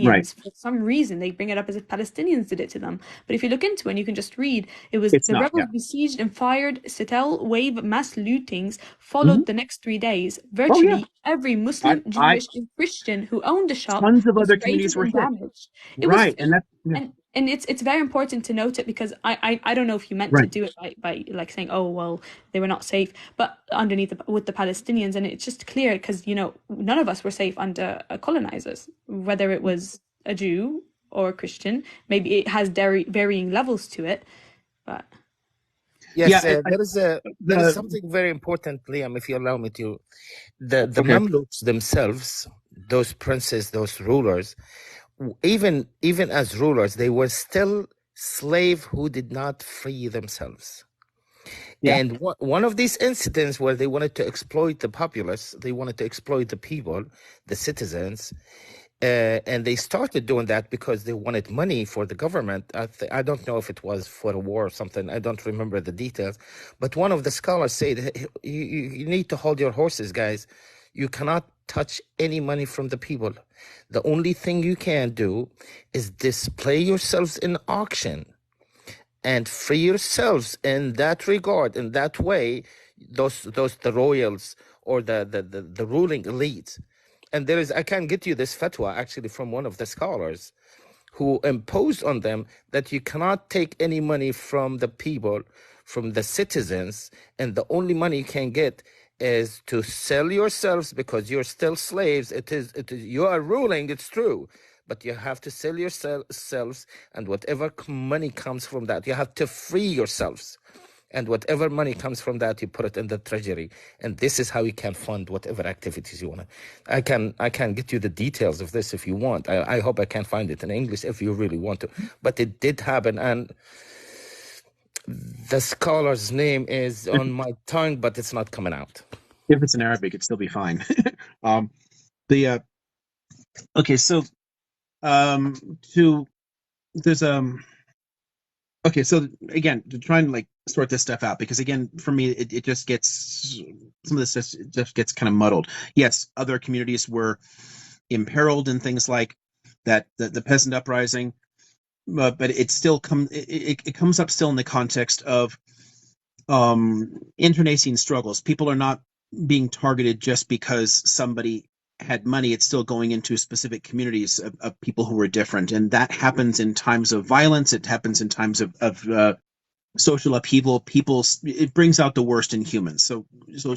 Right. Palestinians, for some reason, they bring it up as if Palestinians did it to them. But if you look into it and you can just read, it was It's the not. rebels Yeah. besieged and fired Citadel wave mass lootings Mhm. followed the next 3 days. Oh yeah. Virtually every Muslim, I Jewish, and Christian who owned a shop tons of was other communities raided were and hit. damaged. It was Right, and that's yeah. and it's very important to note it because I don't know if you meant to Right. do it by like saying, oh well, they were not safe, but underneath with the Palestinians, and it's just clear because none of us were safe under colonizers, whether it was a Jew or a Christian. Maybe it has varying levels to it, but Yes, Yeah. there is something very important, Liam, if you allow me to. The Okay. Mamluks themselves, those princes, those rulers, even as rulers, they were still slave who did not free themselves. Yeah. And one of these incidents where they wanted to exploit the populace, they wanted to exploit the people, the citizens, and they started doing that because they wanted money for the government. I don't know if it was for a war or something. I don't remember the details. But one of the scholars said, you need to hold your horses, guys. You cannot touch any money from the people. The only thing you can do is display yourselves in auction and free yourselves in that regard, in that way, the royals or the ruling elite. And I can get you this fatwa actually from one of the scholars who imposed on them that you cannot take any money from the people, from the citizens, and the only money you can get is to sell yourselves because you're still slaves. It is you are ruling, it's true, but you have to sell yourselves, and whatever money comes from that, you have to free yourselves. And whatever money comes from that, you put it in the treasury. And this is how you can fund whatever activities you want. I can get you the details of this if you want. I hope I can find it in English if you really want to. But it did happen, and the scholar's name is on my tongue, but it's not coming out. If it's in Arabic, it'd still be fine. The okay, so to there's okay, so again, to try and sort this stuff out, because again, for me, it just gets some of this just gets kind of muddled. Yes, other communities were imperiled in things like that, the peasant uprising. but it still it comes up still in the context of internecine struggles. People are not being targeted just because somebody had money. It's still going into specific communities of people who are different, and that happens in times of violence. It happens in times of social upheaval. It brings out the worst in humans. So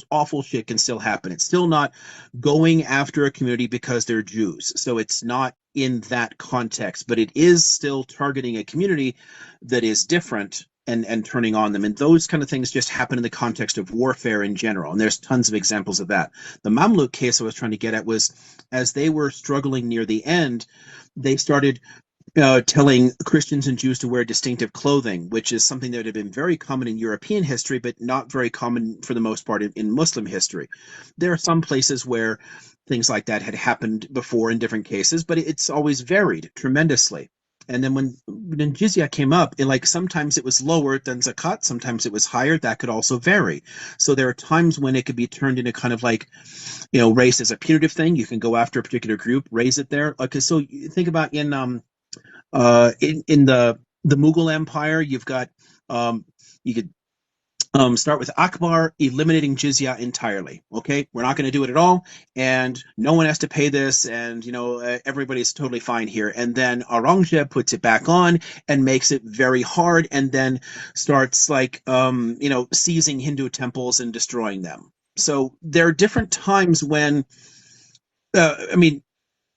awful shit can still happen. It's still not going after a community because they're Jews. So it's not in that context, but it is still targeting a community that is different and turning on them. And those kind of things just happen in the context of warfare in general. And there's tons of examples of that. The Mamluk case I was trying to get at was, as they were struggling near the end, they started telling Christians and Jews to wear distinctive clothing, which is something that had been very common in European history, but not very common for the most part in Muslim history. There are some places where things like that had happened before in different cases, but it's always varied tremendously. And then when jizya came up, sometimes it was lower than zakat, sometimes it was higher. That could also vary. So there are times when it could be turned into kind of like, race as a punitive thing. You can go after a particular group, raise it there. Okay, so you think about in the Mughal Empire, you've got you could start with Akbar eliminating jizya entirely. Okay, we're not going to do it at all, and no one has to pay this, and everybody's totally fine here. And then Aurangzeb puts it back on and makes it very hard, and then starts seizing Hindu temples and destroying them. So there are different times when,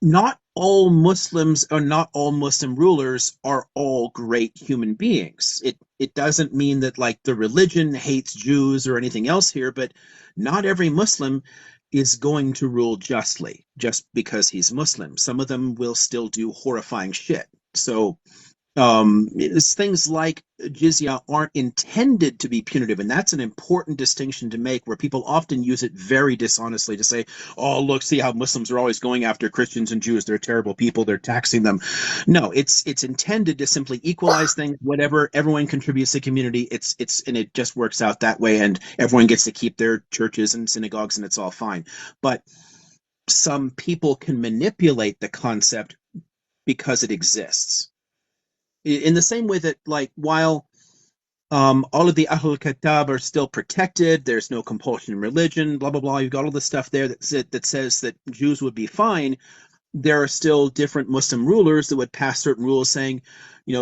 not all Muslims or not all Muslim rulers are all great human beings. It doesn't mean that the religion hates Jews or anything else here, but not every Muslim is going to rule justly just because he's Muslim. Some of them will still do horrifying shit. So it's things like jizya aren't intended to be punitive, and that's an important distinction to make, where people often use it very dishonestly to say, oh, look, see how Muslims are always going after Christians and Jews, they're terrible people, they're taxing them. No, it's intended to simply equalize things. Whatever everyone contributes to the community, and it just works out that way, and everyone gets to keep their churches and synagogues, and it's all fine. But some people can manipulate the concept because it exists. In the same way that, while all of the Ahlul Kitab are still protected, there's no compulsion in religion, blah, blah, blah, you've got all this stuff there that says that Jews would be fine, there are still different Muslim rulers that would pass certain rules saying,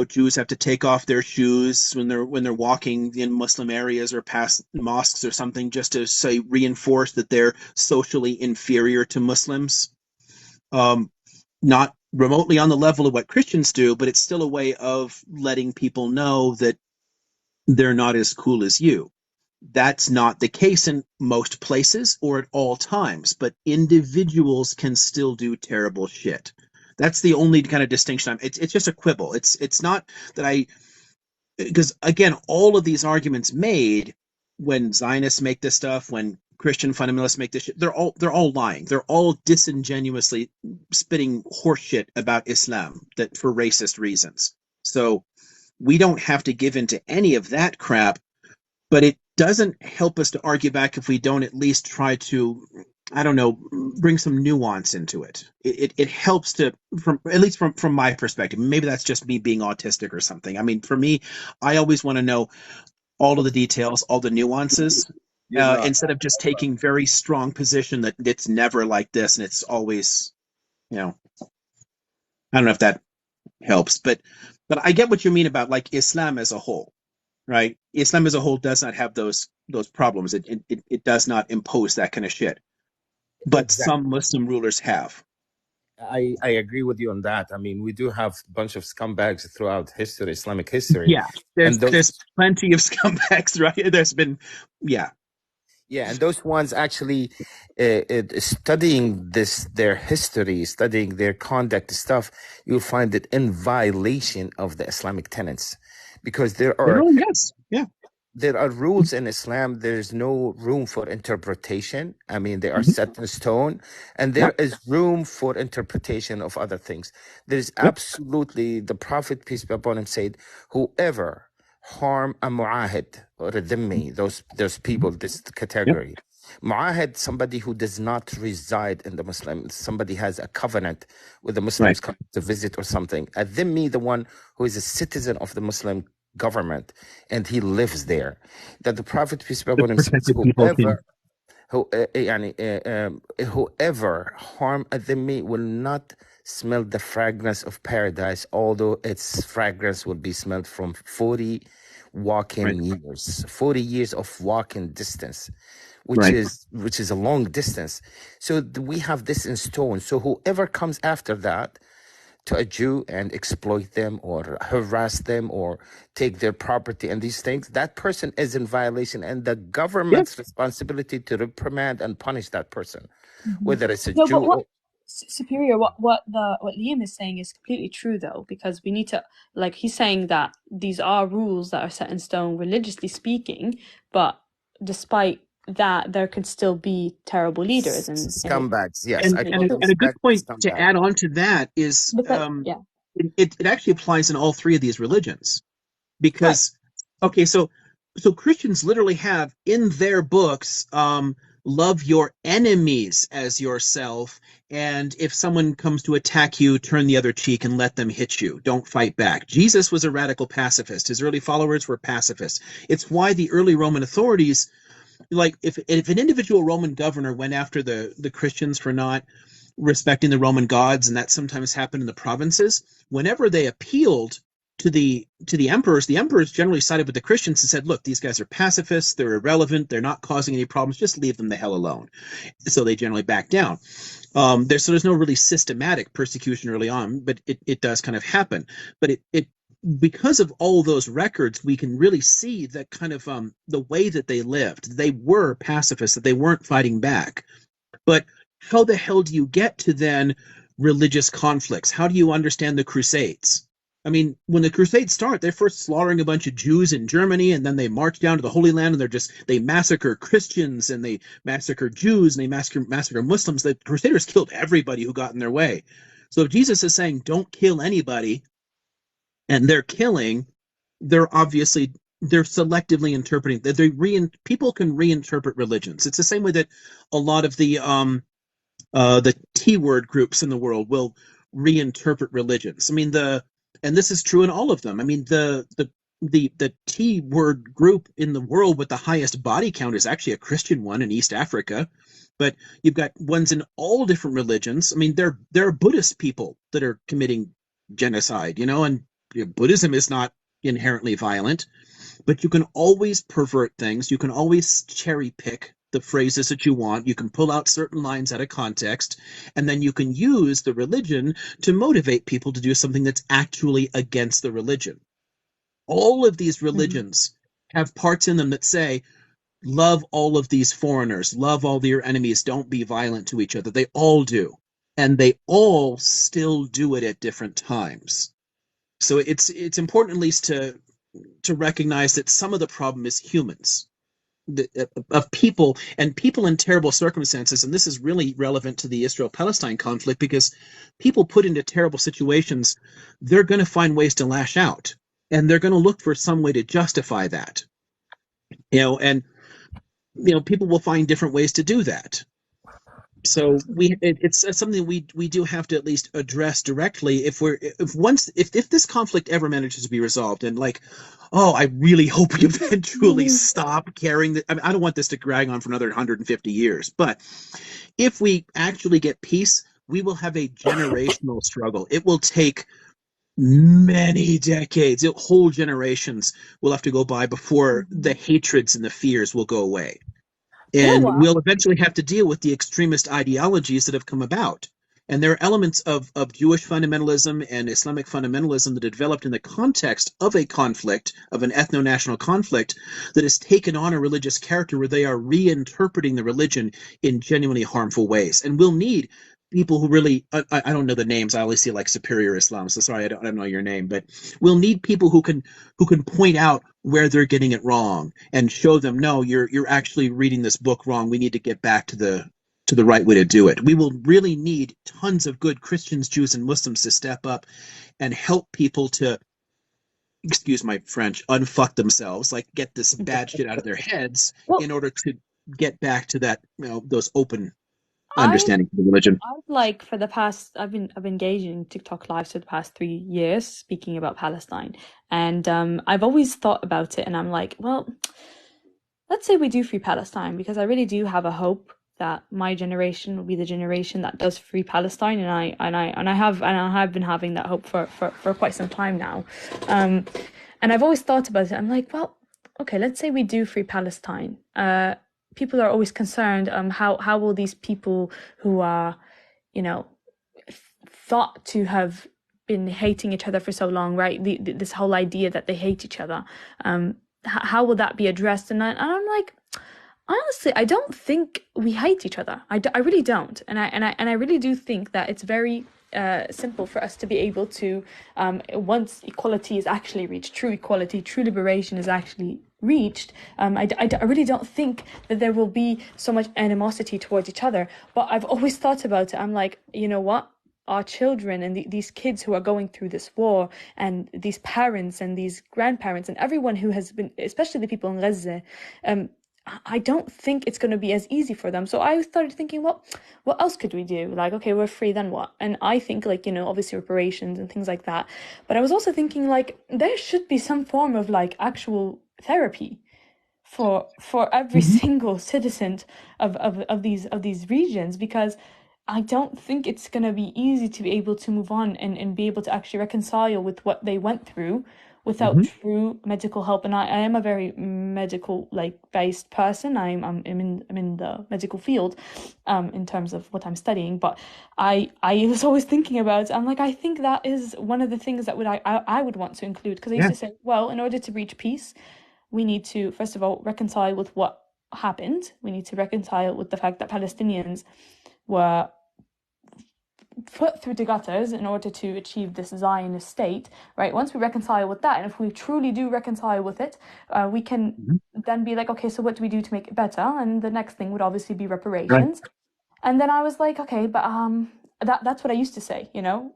Jews have to take off their shoes when they're walking in Muslim areas or past mosques or something, just to reinforce that they're socially inferior to Muslims. Not remotely on the level of what Christians do, but it's still a way of letting people know that they're not as cool as you. That's not the case in most places or at all times, but individuals can still do terrible shit. That's the only kind of distinction. It's just a quibble. It's not that because again, all of these arguments made when Zionists make this stuff, when Christian fundamentalists make this shit, they're all lying. They're all disingenuously spitting horseshit about Islam that for racist reasons. So we don't have to give into any of that crap, but it doesn't help us to argue back if we don't at least try to, I don't know, bring some nuance into it. It helps to, at least from my perspective. Maybe that's just me being autistic or something. I mean, for me, I always want to know all of the details, all the nuances, instead of just taking very strong position that it's never like this and it's always, I don't know if that helps, but I get what you mean about Islam as a whole, right? Islam as a whole does not have those problems. It does not impose that kind of shit, but some Muslim rulers have. I agree with you on that. I mean, we do have a bunch of scumbags throughout history, Islamic history. Yeah, there's plenty of scumbags, right? There's been, yeah. Yeah, and those ones actually studying their history, studying their conduct stuff, you'll find it in violation of the Islamic tenets, because there are there are rules in Islam. There's no room for interpretation. I mean, they are set in stone, and there is room for interpretation of other things. There's absolutely, the Prophet, peace be upon him, said, whoever harm a mu'ahid or a dhimmi, those people, this category, Mu'ahid, somebody who does not reside in the Muslim, somebody has a covenant with the Right. Muslims coming to visit or something. A dhimmi, the one who is a citizen of the Muslim government and he lives there. That the Prophet, peace be The upon him, says, protected people king. whoever harm a dhimmi will not smell the fragrance of paradise, although its fragrance will be smelled from 40 Right. walking years, 40 years of walking distance, which Right. is a long distance. So we have this in stone. So whoever comes after that to a Jew and exploit them or harass them or take their property and these things, that person is in violation, and the Yeah. government's responsibility to reprimand and punish that person, Mhm. whether it's a No, Jew but what or Superior, what Liam is saying is completely true though, because we need to, like, he's saying that these are rules that are set in stone religiously speaking, but despite that there could still be terrible leaders and it scumbags. Yes, And I and call a, them and a good point to scumbag. add on to that is because yeah. it actually applies in all three of these religions. Right. Because okay, so Christians literally have in their books love your enemies as yourself, and if someone comes to attack you, turn the other cheek and let them hit you, don't fight back. Jesus was a radical pacifist. His early followers were pacifists. It's why the early Roman authorities, like if an individual Roman governor went after the Christians for not respecting the Roman gods, and that sometimes happened in the provinces, whenever they appealed to the emperors generally sided with the Christians and said, look, these guys are pacifists, they're irrelevant, they're not causing any problems, just leave them the hell alone. So they generally back down. There's no really systematic persecution early on, but it does kind of happen. But it because of all those records, we can really see that kind of the way that they lived. They were pacifists, that they weren't fighting back. But how the hell do you get to then religious conflicts? How do you understand the Crusades? I mean, when the Crusades start, they're first slaughtering a bunch of Jews in Germany, and then they march down to the Holy Land, and they massacre Christians, and they massacre Jews, and they massacre Muslims. The Crusaders killed everybody who got in their way. So if Jesus is saying, don't kill anybody, and they're killing, they're selectively interpreting that people can reinterpret religions. It's the same way that a lot of the T word groups in the world will reinterpret religions. I mean, and this is true in all of them. I mean, the T word group in the world with the highest body count is actually a Christian one in East Africa, but you've got ones in all different religions. I mean, there are Buddhist people that are committing genocide, and Buddhism is not inherently violent, but you can always pervert things. You can always cherry pick the phrases that you want. You can pull out certain lines out of context, and then you can use the religion to motivate people to do something that's actually against the religion. All of these religions have parts in them that say, love all of these foreigners, love all your enemies, don't be violent to each other. They all do. And they all still do it at different times. So it's important at least to recognize that some of the problem is humans, of people, and people in terrible circumstances. And this is really relevant to the Israel-Palestine conflict, because people put into terrible situations, they're going to find ways to lash out, and they're going to look for some way to justify that. And people will find different ways to do that. So it's something we do have to at least address directly if this conflict ever manages to be resolved. And I really hope we eventually stop carrying I mean, I don't want this to drag on for another 150 years, but if we actually get peace, we will have a generational struggle. It will take many decades. Whole generations will have to go by before the hatreds and the fears will go away. You know And what? we'll eventually have to deal with the extremist ideologies that have come about. And there are elements of Jewish fundamentalism and Islamic fundamentalism that have developed in the context of a conflict, of an ethno-national conflict, that has taken on a religious character where they are reinterpreting the religion in genuinely harmful ways. And we'll need people who really, I don't know the names, I only see like Superior Islam, so sorry, I don't know your name, but we'll need people who can point out where they're getting it wrong and show them, no, you're actually reading this book wrong. We need to get back to the right way to do it. We will really need tons of good Christians, Jews, and Muslims to step up and help people to, excuse my French, unfuck themselves, like get this bad shit out of their heads Well, in order to get back to that, those open I understanding of the religion. I've like for the past I've been engaging in TikTok lives for the past 3 years speaking about Palestine, and I've always thought about it, and I'm like, well, let's say we do free Palestine, because I really do have a hope that my generation will be the generation that does free Palestine, and I have been having that hope for quite some time now, and I've always thought about it. I'm like, well, okay, let's say we do free Palestine. People are always concerned, how will these people who are, you know, thought to have been hating each other for so long, right? This whole idea that they hate each other, how will that be addressed? And I'm like, honestly, I don't think we hate each other. I really don't, and I really do think that it's very simple for us to be able to, once equality is actually reached, true equality, true liberation is actually reached, I really don't think that there will be so much animosity towards each other. But I've always thought about it. I'm like, you know what? Our children and these kids who are going through this war, and these parents and these grandparents and everyone who has been, especially the people in Gaza, I don't think it's going to be as easy for them. So I started thinking, well, what else could we do? Like, okay, we're free, then what? And I think, like, obviously reparations and things like that. But I was also thinking, like, there should be some form of like actual therapy for every single citizen of these regions, because I don't think it's going to be easy to be able to move on and be able to actually reconcile with what they went through without true medical help. And I am a very medical based person. I'm in the medical field, in terms of what I'm studying. But I was always thinking about, I'm like, I think that is one of the things that I would want to include, because I used to say, well, in order to reach peace, we need to first of all reconcile with what happened. We need to reconcile with the fact that Palestinians were put through the gutters in order to achieve this Zionist state, right? Once we reconcile with that, and if we truly do reconcile with it, we can then be like, okay, so what do we do to make it better? And the next thing would obviously be reparations. Right. And then I was like, okay, but that's what I used to say,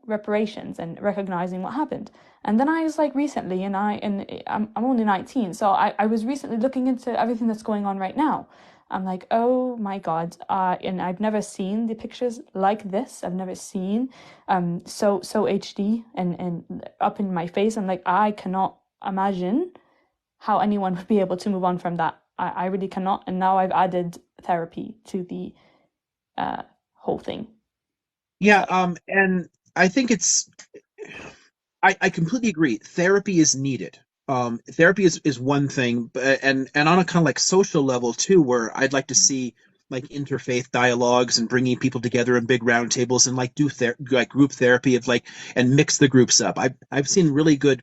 reparations and recognizing what happened. And then I was like recently, and I'm only 19, so I was recently looking into everything that's going on right now. I'm like, oh my God, and I've never seen the pictures like this. I've never seen so HD and up in my face. I'm like, I cannot imagine how anyone would be able to move on from that. I really cannot. And now I've added therapy to the whole thing. Yeah, and I think I completely agree. Therapy is needed. Therapy is one thing, and on a kind of like social level too, where I'd like to see like interfaith dialogues and bringing people together in big round tables and like do like group therapy of like, and mix the groups up. I've seen really good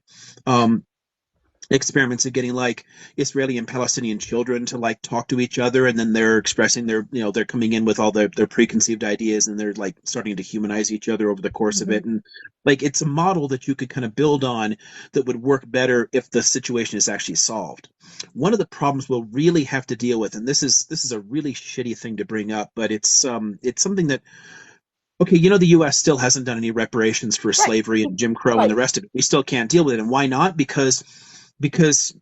experiments of getting like Israeli and Palestinian children to like talk to each other, and then they're expressing their, they're coming in with all their preconceived ideas, and they're like starting to humanize each other over the course of it. And like, it's a model that you could kind of build on that would work better if the situation is actually solved. One of the problems we'll really have to deal with, and this is a really shitty thing to bring up, but it's something that, okay, the U.S. still hasn't done any reparations for slavery and Jim Crow and the rest of it. We still can't deal with it. And why not? Because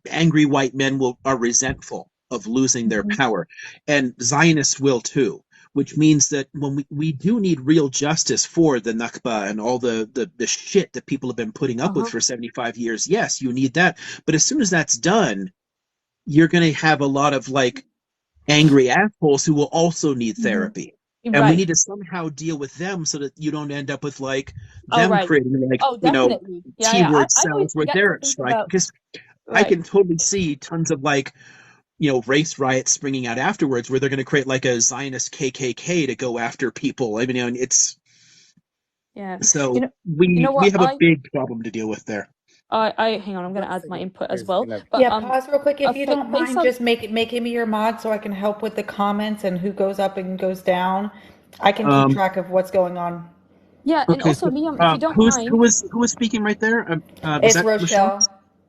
angry white men are resentful of losing their power, and Zionists will too, which means that when we do need real justice for the Nakba and all the shit that people have been putting up with for 75 years, yes, you need that. But as soon as that's done, you're going to have a lot of like angry assholes who will also need therapy. And we need to somehow deal with them so that you don't end up with like them creating like, T-word cells where they're at strike. Because I can totally see tons of like, race riots springing out afterwards where they're going to create like a Zionist KKK to go after people. I mean, and it's so we have a big problem to deal with there. I hang on, I'm going to add my input as well. But, pause real quick if you don't mind. Just make me your mod so I can help with the comments and who goes up and goes down. I can keep track of what's going on. Yeah, and also Liam, if you don't mind, who was speaking right there? It's Rochelle.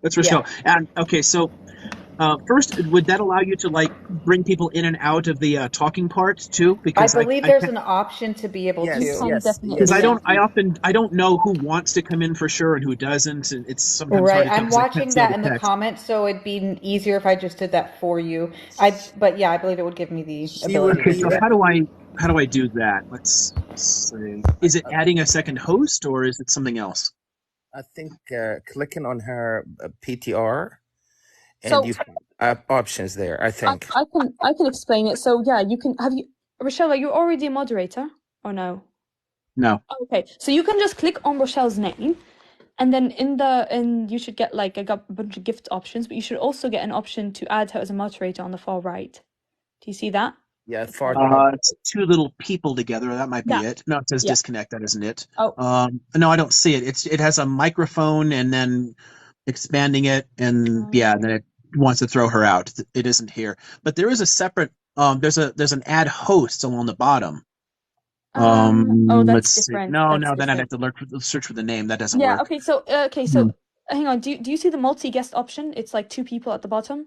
That's Rochelle. Yeah. And okay, so First, would that allow you to like bring people in and out of the talking part too? I Because believe there's an option to be able You Yes, to. can yes, because definitely, yes. yeah. I don't know who wants to come in for sure and who doesn't, and it's sometimes hard Right. to tell I'm because I can't watching see all that the in the text. comments, so it'd be easier if I just did that for you. But yeah, I believe it would give me the She will ability to Okay, be do so it. how do I do that? Let's see. Is it adding a second host or is it something else? I think clicking on her PTR and So you have options there. I think. I can explain it. So yeah, you can Rochelle, are you already a moderator or no? No. Okay, so you can just click on Rochelle's name, and then you should get like a bunch of gift options, but you should also get an option to add her as a moderator on the far right. Do you see that? Yeah, It's far like- top. It's two little people together. That might be Yeah. it. No, it says Yeah. disconnect. That isn't it. Oh. No, I don't see it. It has a microphone and then expanding it, and then it wants to throw her out. It isn't here, but there is a separate. There's an add host along the bottom. Oh, that's Let's different. see. No, That's then I'd different. have to search for the name. That doesn't Yeah. work. Okay. So hang on. Do you see the multi-guest option? It's like two people at the bottom.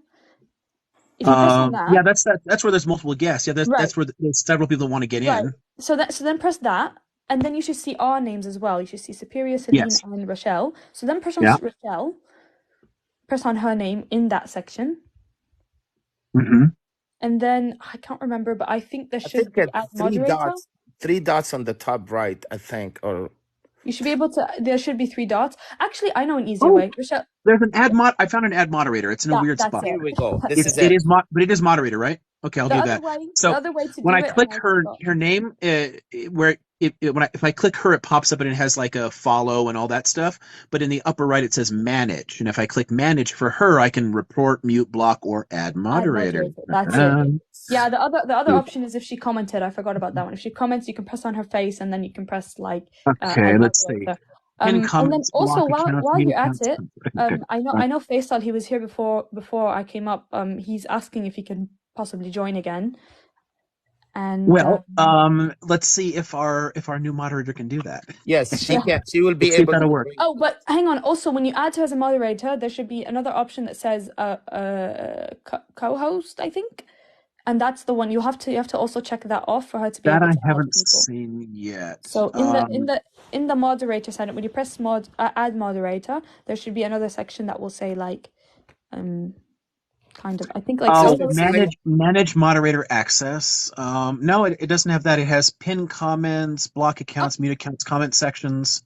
If you press on that, yeah, that's where there's multiple guests. Yeah, that's where there's several people that want to get in. So then press that, and then you should see our names as well. You should see Superior, Celine, and Rochelle. So then press on Rochelle. Press on her name in that section. Mm-hmm. And then I can't remember, but I think there should be add three moderator. Three dots on the top right, I think, or you should be able to. There should be three dots. Actually, I know an easier way. Rochelle, there's an I found an add moderator. It's in a weird spot. Here we go. It is moderator, right? Okay, I'll do that. So the other way to when do I it, click her name, if I click her, it pops up and it has like a follow and all that stuff. But in the upper right, it says manage, and if I click manage for her, I can report, mute, block, or add moderator. That's it. Yeah, the other option is if she commented. I forgot about that one. If she comments, you can press on her face, and then you can press like. Okay, let's see. And then also while you're at it, I know Faisal, he was here before I came up. He's asking if he can possibly join again. And let's see if our new moderator can do that. Yes, she can. She will be able to work. Oh, but hang on. Also, when you add her as a moderator, there should be another option that says co-host, I think. And that's the one you have to also check that off for her to be able to I haven't seen yet. So in the moderator side, when you press add moderator, there should be another section that will say like kind of, I think like manage moderator access. No, it doesn't have that. It has pin comments, block accounts, mute accounts, comment sections.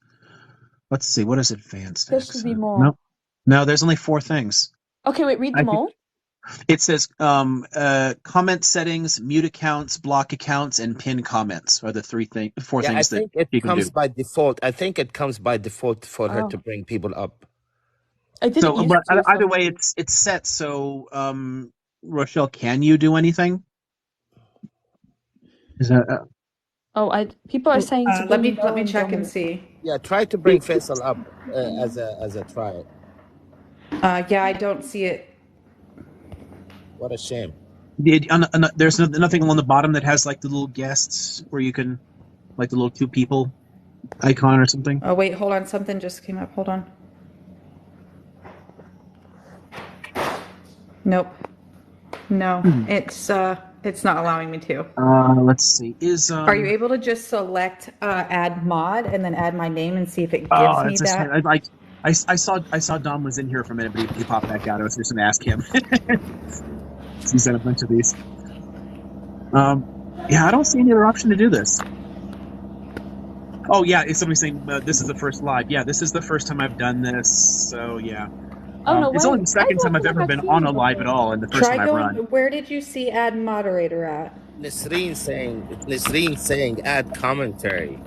Let's see, what is advanced? There should be more. No, there's only 4 things. Okay, wait, read them all. It says comment settings, mute accounts, block accounts, and pin comments are the 4 things I think that it comes by default. I think it comes by default for her to bring people up. Either way, it's set. So, Rochelle, can you do anything? Is that? People are saying. Let me check and see. Yeah, try to bring Faisal up as a trial. Yeah, I don't see it. What a shame. There's nothing along the bottom that has like the little guests where you can, like the little 2 people icon or something. Oh wait, hold on. Something just came up. Hold on. Nope. No, it's not allowing me to. Let's see. Are you able to just select add mod and then add my name and see if it gives me that? I saw Dom was in here for a minute, but he popped back out. I was just going to ask him. He's done a bunch of these. Yeah, I don't see any other option to do this. Oh yeah, somebody's saying this is the first live. Yeah, this is the first time I've done this. So yeah. It's only the second time I've ever been on a live at all, and the first time I've run. Where did you see add moderator at? Nisreen saying add commentary.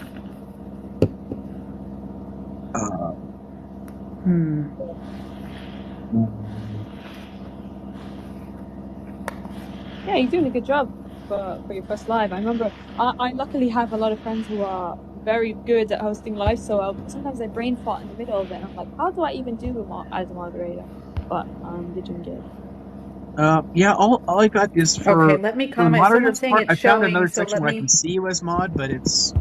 Yeah, you're doing a good job for your first live. I remember I luckily have a lot of friends who are very good at hosting live, so sometimes I brain fart in the middle of it, and I'm like, how do I even do as a moderator? But they're doing good. Yeah, all I got is for. Okay, let me comment. Someone's saying it's I found showing, another section where I can see you as mod, but it's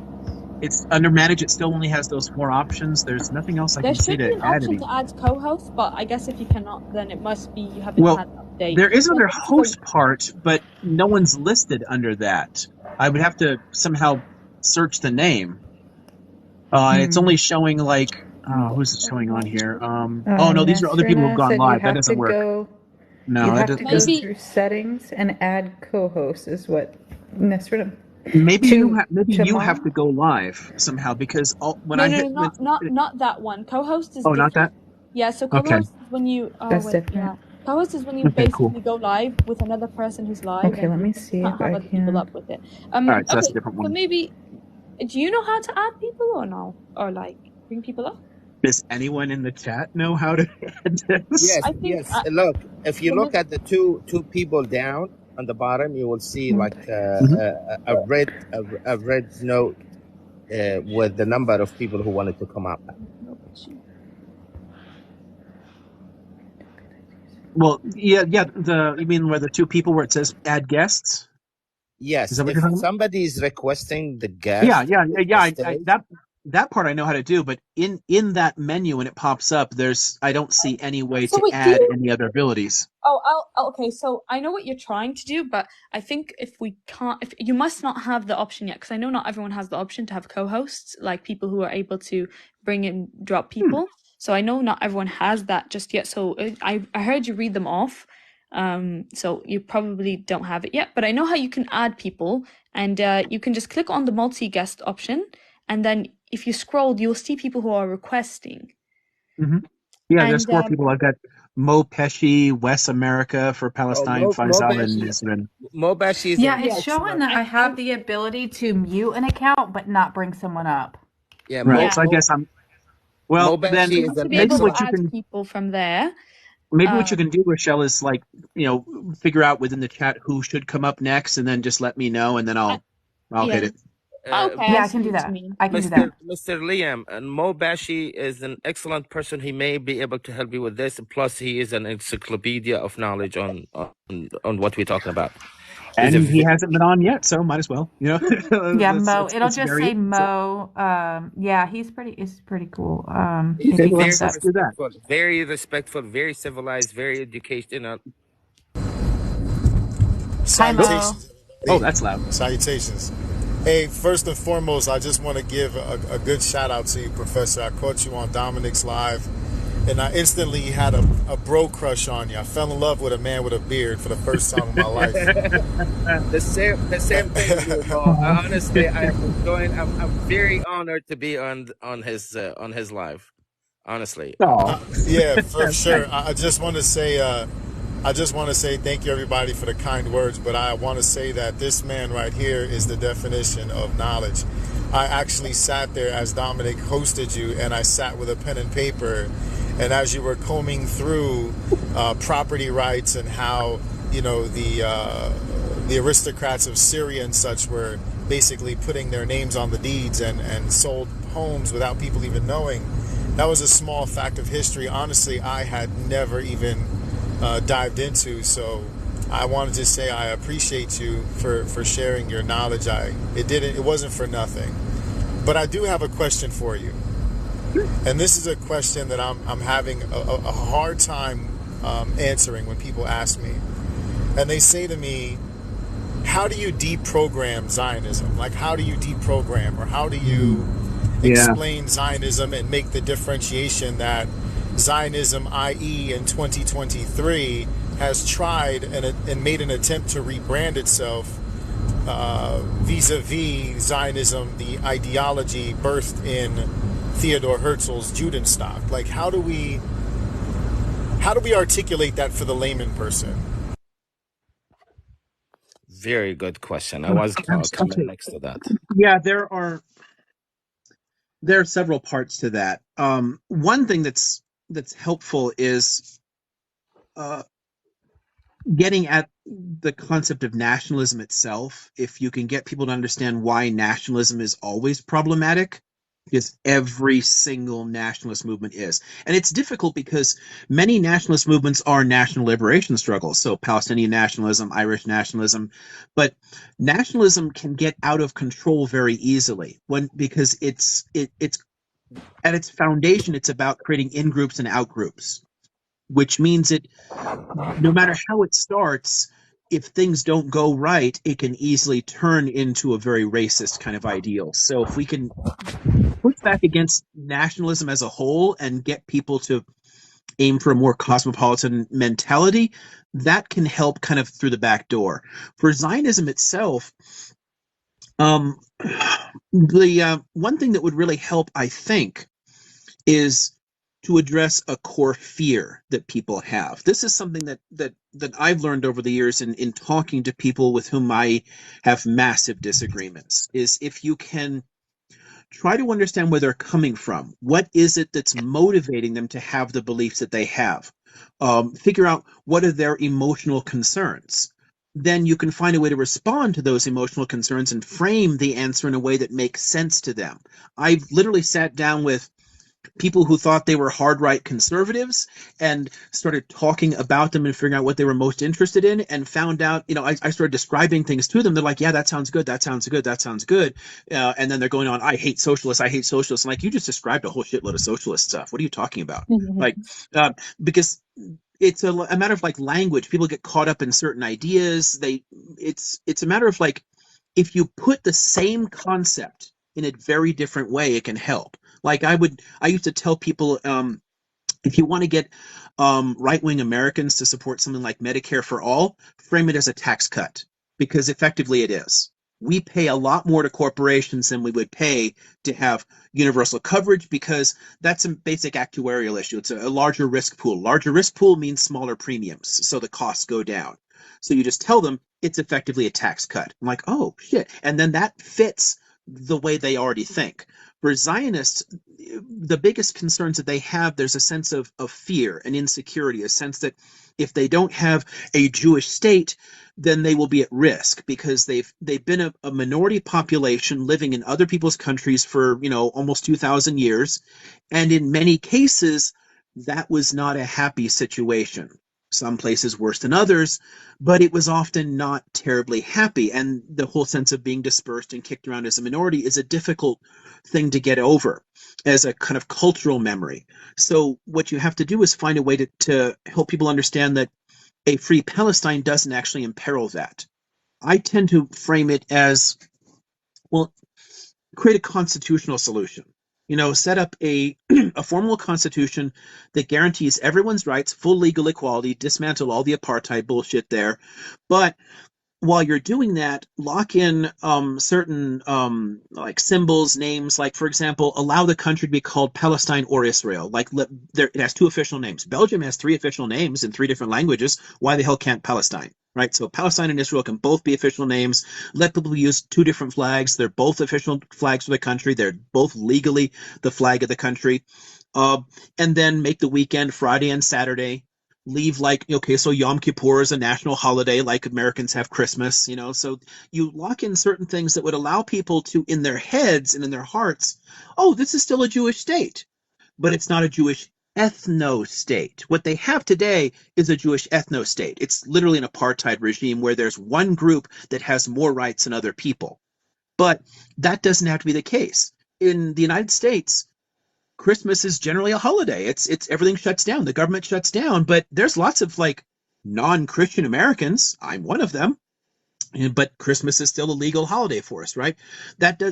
under manage. It still only has those 4 options. There's nothing else I can see to add. There should be an option to add co-host, but I guess if you cannot, then it must be you haven't had that. date. There is So another this is a host part, but no one's listed under that. I would have to somehow search the name. And it's only showing like, who's it showing on here? Oh no, these are other people who've Nestrina gone said you live. That have to doesn't work. go. No, You that have to go doesn't. maybe. through settings and add co-host is what Nestrina Maybe you have Mom. to go live somehow because when No, I no, hit no, not that one. Co-host is not that. different. Yeah, so Okay. co-host is when you. Oh That's wait, different. yeah. Co-host is when you Okay. Cool. basically go live with another person who's live, Okay, and let you me see can't if have I other people can. up with it. All right. So that's a Okay, different so one. maybe. Do you know how to add people or no, or like bring people up? Does anyone in the chat know how to add this? Yes, I think. yes. Look, if you So look maybe. at the two people down on the bottom, you will see like Mhm. a red note with the number of people who wanted to come up. Well, yeah. You mean where the two people where it says add guests? Is Yes, that what if you're talking about? somebody is requesting the Yeah, guest yeah, to yeah, yeah. the stage, That part I know how to do, but in that menu when it pops up, I don't see any way So to wait, do add you? any other abilities. Okay. So I know what you're trying to do, but I think if you must not have the option yet, because I know not everyone has the option to have co-hosts, like people who are able to bring and drop people. So I know not everyone has that just yet. So I heard you read them off. So you probably don't have it yet, but I know how you can add people, and you can just click on the multi-guest option, and then if you scroll, you'll see people who are requesting. Mm-hmm. Yeah, there's And four people. I've got Mo Pesci, West America for oh, Palestine, Faisal, and Mobashi, Nisrin. Mobashi is Yeah, an it's yes, showing excellent. that I have and the ability to mute an account but not bring someone up. Yeah, Right. yeah. So I guess well then Mobashi You is have to an be able to excellent. add people from there. maybe what you can do, Rochelle, is like figure out within the chat who should come up next, and then just let me know, and then I'll hit Yeah. it. Okay, I Yeah, I see can do what you that. mean. I can do that. Mr. Liam, and Mobashi is an excellent person. He may be able to help you with this. Plus, he is an encyclopedia of knowledge on what we're talking about. He's a And he hasn't been on yet, so might as well. Yeah, Mo. It'll it's just very. say Mo. Yeah, he's pretty cool. I he's think Okay, he well, gets let's that. do that. very respectful, very civilized, very educational. Hi, Mo. Salutations, Oh, everybody. that's loud. Salutations. Hey, first and foremost, I just want to give a good shout out to you, Professor. I caught you on Dominic's live, and I instantly had a bro crush on you. I fell in love with a man with a beard for the first time in my life. The same thing, Mo. Honestly, I am enjoying. I'm very honored to be on his live. Honestly, Oh, Yeah, for sure. thanks. I just want to say thank you, everybody, for the kind words. But I want to say that this man right here is the definition of knowledge. I actually sat there as Dominic hosted you, and I sat with a pen and paper. And as you were combing through property rights and how the aristocrats of Syria and such were basically putting their names on the deeds and sold homes without people even knowing. That was a small fact of history. Honestly, I had never even dived into. So I wanted to say I appreciate you for sharing your knowledge. It wasn't for nothing. But I do have a question for you. And this is a question that I'm having a hard time answering when people ask me. And they say to me, how do you deprogram Zionism? Like, how do you deprogram, or how do you explain Zionism and make the differentiation that Zionism, i.e. in 2023, has tried and made an attempt to rebrand itself vis-a-vis Zionism, the ideology birthed in Theodore Herzl's Judenstock? Like, how do we articulate that for the layman person? very good question. I was coming next to that. Yeah, there are several parts to that. One thing that's helpful is getting at the concept of nationalism itself. If you can get people to understand why nationalism is always problematic, because every single nationalist movement is. And it's difficult because many nationalist movements are national liberation struggles. So Palestinian nationalism, Irish nationalism, but nationalism can get out of control very easily because it's at its foundation, it's about creating in-groups and out-groups. which means it, no matter how it starts, if things don't go right, it can easily turn into a very racist kind of ideal. So if we can push back against nationalism as a whole and get people to aim for a more cosmopolitan mentality, that can help kind of through the back door. For Zionism itself, the one thing that would really help, I think, is to address a core fear that people have. This is something that I've learned over the years in talking to people with whom I have massive disagreements, is if you can try to understand where they're coming from. What is it that's motivating them to have the beliefs that they have? Figure out what are their emotional concerns. Then you can find a way to respond to those emotional concerns and frame the answer in a way that makes sense to them. I've literally sat down with people who thought they were hard right conservatives and started talking about them and figuring out what they were most interested in, and found out, I started describing things to them. They're like, yeah, that sounds good. That sounds good. That sounds good. And then they're going on, I hate socialists. I hate socialists. I'm like, you just described a whole shitload of socialist stuff. What are you talking about? Like, because it's a matter of like language. People get caught up in certain ideas. It's a matter of like, if you put the same concept in a very different way, it can help. Like I used to tell people, if you want to get right-wing Americans to support something like Medicare for all, frame it as a tax cut, because effectively it is. We pay a lot more to corporations than we would pay to have universal coverage, because that's a basic actuarial issue. It's a larger risk pool. Larger risk pool means smaller premiums, so the costs go down. So you just tell them it's effectively a tax cut. I'm like, oh, shit. And then that fits the way they already think. For Zionists, the biggest concerns that they have, there's a sense of fear and insecurity, a sense that if they don't have a Jewish state, then they will be at risk, because they've been a minority population living in other people's countries for almost 2,000 years, and in many cases that was not a happy situation. Some places worse than others, but it was often not terribly happy. And the whole sense of being dispersed and kicked around as a minority is a difficult thing to get over as a kind of cultural memory. So what you have to do is find a way to help people understand that a free Palestine doesn't actually imperil that. I tend to frame it as, well, create a constitutional solution. Set up a formal constitution that guarantees everyone's rights, full legal equality, dismantle all the apartheid bullshit there. But while you're doing that, lock in certain like symbols, names, like, for example, allow the country to be called Palestine or Israel. Like, it has 2 official names. Belgium has 3 official names in 3 different languages. Why the hell can't Palestine? Right? So Palestine and Israel can both be official names. Let people use 2 different flags. They're both official flags for the country. They're both legally the flag of the country. And then make the weekend Friday and Saturday. Leave, like, okay, so Yom Kippur is a national holiday like Americans have Christmas, so you lock in certain things that would allow people to, in their heads and in their hearts, oh, this is still a Jewish state, but it's not a Jewish ethno-state. What they have today is a Jewish ethno-state. It's literally an apartheid regime where there's one group that has more rights than other people. But that doesn't have to be the case. In the United States, Christmas is generally a holiday. It's everything shuts down. The government shuts down, but there's lots of like non-Christian Americans. I'm one of them. But Christmas is still a legal holiday for us, right?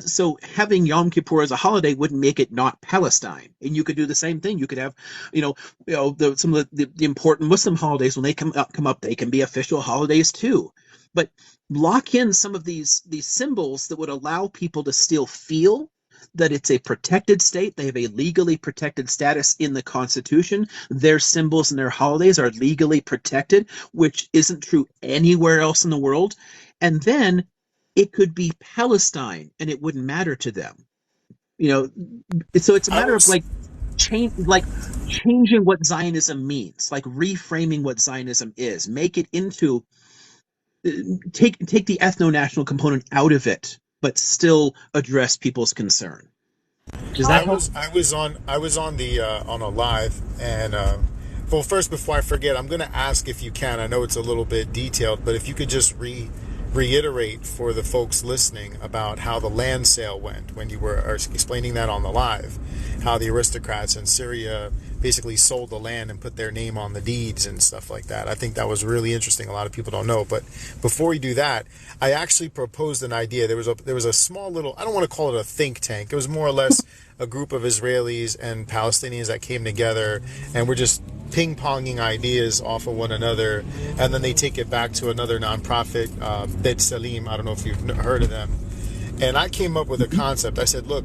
So having Yom Kippur as a holiday wouldn't make it not Palestine. And you could do the same thing. You could have, some of the important Muslim holidays, when they come up, they can be official holidays too. But lock in some of these symbols that would allow people to still feel that it's a protected state. They have a legally protected status in the Constitution. Their symbols and their holidays are legally protected, which isn't true anywhere else in the world. And then it could be Palestine and it wouldn't matter to them. So it's a matter of changing what Zionism means, like reframing what Zionism is, make it into, take the ethno-national component out of it, but still address people's concern. Does that help? I was on a live, and well, first, before I forget, I'm going to ask if you can. I know it's a little bit detailed, but if you could just reiterate for the folks listening about how the land sale went when you were explaining that on the live, how the aristocrats in Syria basically sold the land and put their name on the deeds and stuff like that. I think that was really interesting. A lot of people don't know. But before we do that, I actually proposed an idea. There was a small little, I don't want to call it a think tank. It was more or less a group of Israelis and Palestinians that came together and were just ping-ponging ideas off of one another, and then they take it back to another nonprofit, Bet Salim. I don't know if you've heard of them. And I came up with a concept. I said, look,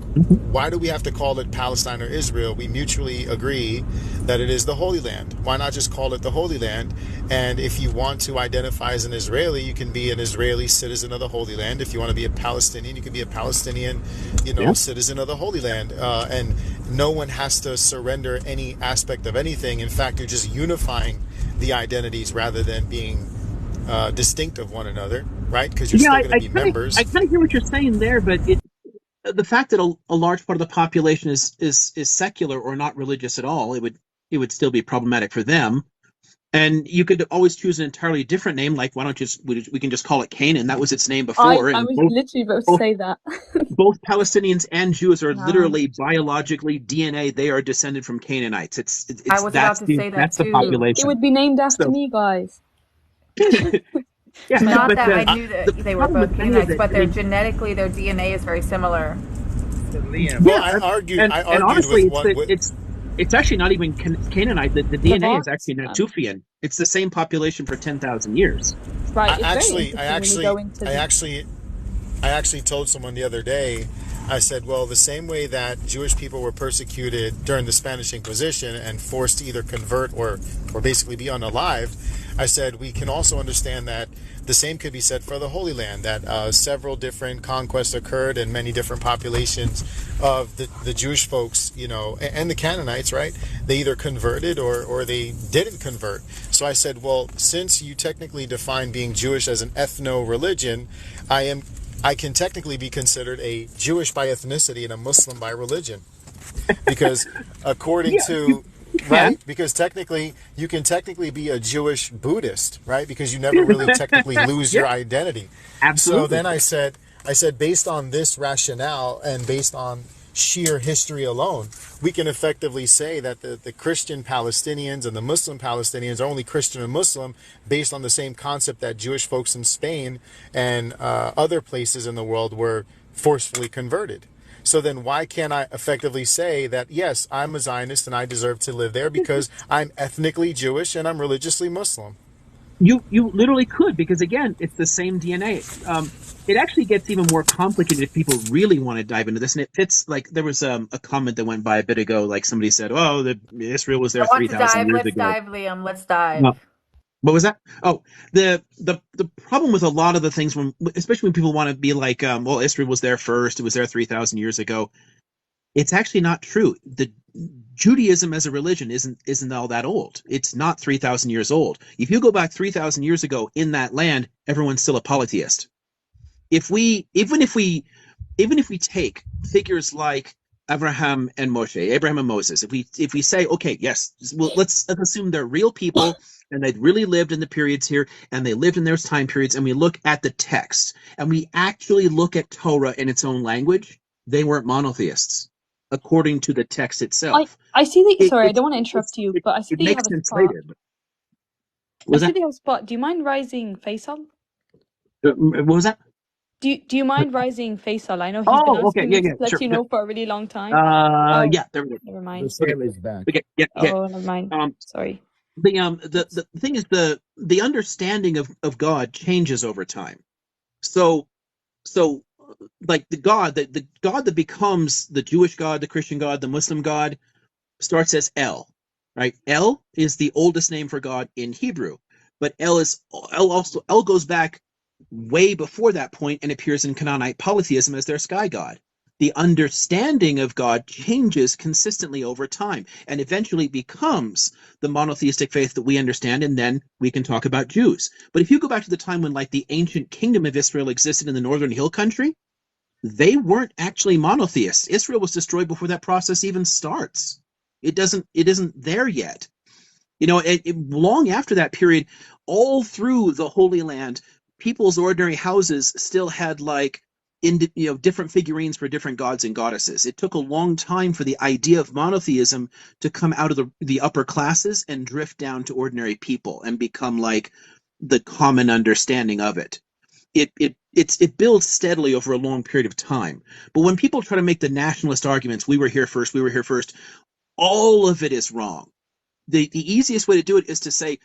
why do we have to call it Palestine or Israel? We mutually agree that it is the Holy Land. Why not just call it the Holy Land? And if you want to identify as an Israeli, you can be an Israeli citizen of the Holy Land. If you want to be a Palestinian, you can be a Palestinian, citizen of the Holy Land. And no one has to surrender any aspect of anything. In fact, you're just unifying the identities rather than being distinct of one another, right? Because you're still going to be members. I kind of hear what you're saying there, but the fact that a large part of the population is secular or not religious at all, it would still be problematic for them. And you could always choose an entirely different name, like why don't we can just call it Canaan? That was its name before. I was literally about to say that. Both Palestinians and Jews are literally biologically DNA. They are descended from Canaanites. It's I was about to say that that's too. the population. It would be named after me, guys. Yeah, Not but that I knew that they were both Canaanites, but genetically their DNA is very similar. Well, I argued honestly, with it's actually not even Canaanite. The DNA is actually Natufian. It's the same population for 10,000 years. Right. I actually told someone the other day, I said, well, the same way that Jewish people were persecuted during the Spanish Inquisition and forced to either convert or basically be unalived, I said we can also understand that the same could be said for the Holy Land, that several different conquests occurred and many different populations of the Jewish folks, and the Canaanites, right? They either converted or they didn't convert. So I said, well, since you technically define being Jewish as an ethno-religion, I can technically be considered a Jewish by ethnicity and a Muslim by religion. Because according to... Right? Because technically, you can technically be a Jewish Buddhist, right? Because you never really technically lose your identity. Absolutely. So then I said, based on this rationale and based on sheer history alone, we can effectively say that the Christian Palestinians and the Muslim Palestinians are only Christian and Muslim based on the same concept that Jewish folks in Spain and other places in the world were forcefully converted. So then why can't I effectively say that, yes, I'm a Zionist and I deserve to live there because I'm ethnically Jewish and I'm religiously Muslim? You literally could, because again, it's the same DNA. It actually gets even more complicated if people really want to dive into this, and it fits. Like there was a comment that went by a bit ago, like somebody said, "Oh, Israel was there 3,000 years ago." Let's dive, Liam. Let's dive. No. What was that? Oh, the problem with a lot of the things, especially when people want to be like, well, Israel was there first; it was there 3,000 years ago. It's actually not true. The Judaism as a religion isn't all that old. It's not 3,000 years old. If you go back 3,000 years ago in that land, everyone's still a polytheist. Even if we take figures like Abraham and Moses, if we say, okay, yes, well, let's assume they're real people and they'd really lived in the periods here and they lived in those time periods, and we look at the text and we actually look at Torah in its own language, they weren't monotheists according to the text itself. I see that. Sorry, I don't want to interrupt you, but I see that you have a spot. Do you mind rising Faisal? What was that? Do you mind rising Faisal? I know he's been asking me to let you know for a really long time. Yeah, there we go. Never mind. The sale is back. Okay, yeah. Oh, never mind. Sorry. The thing is the understanding of God changes over time. So like the God that becomes the Jewish God, the Christian God, the Muslim God starts as El, right? El is the oldest name for God in Hebrew, but El goes back way before that point and appears in Canaanite polytheism as their sky god. The understanding of God changes consistently over time and eventually becomes the monotheistic faith that we understand, and then we can talk about Jews. But if you go back to the time when like the ancient kingdom of Israel existed in the northern hill country, they weren't actually monotheists. Israel was destroyed before that process even starts. It isn't there yet. Long after that period, all through the Holy Land, people's ordinary houses still had like different figurines for different gods and goddesses. It took a long time for the idea of monotheism to come out of the upper classes and drift down to ordinary people and become like the common understanding of it. It builds steadily over a long period of time. But when people try to make the nationalist arguments, we were here first, all of it is wrong. The easiest way to do it is to say,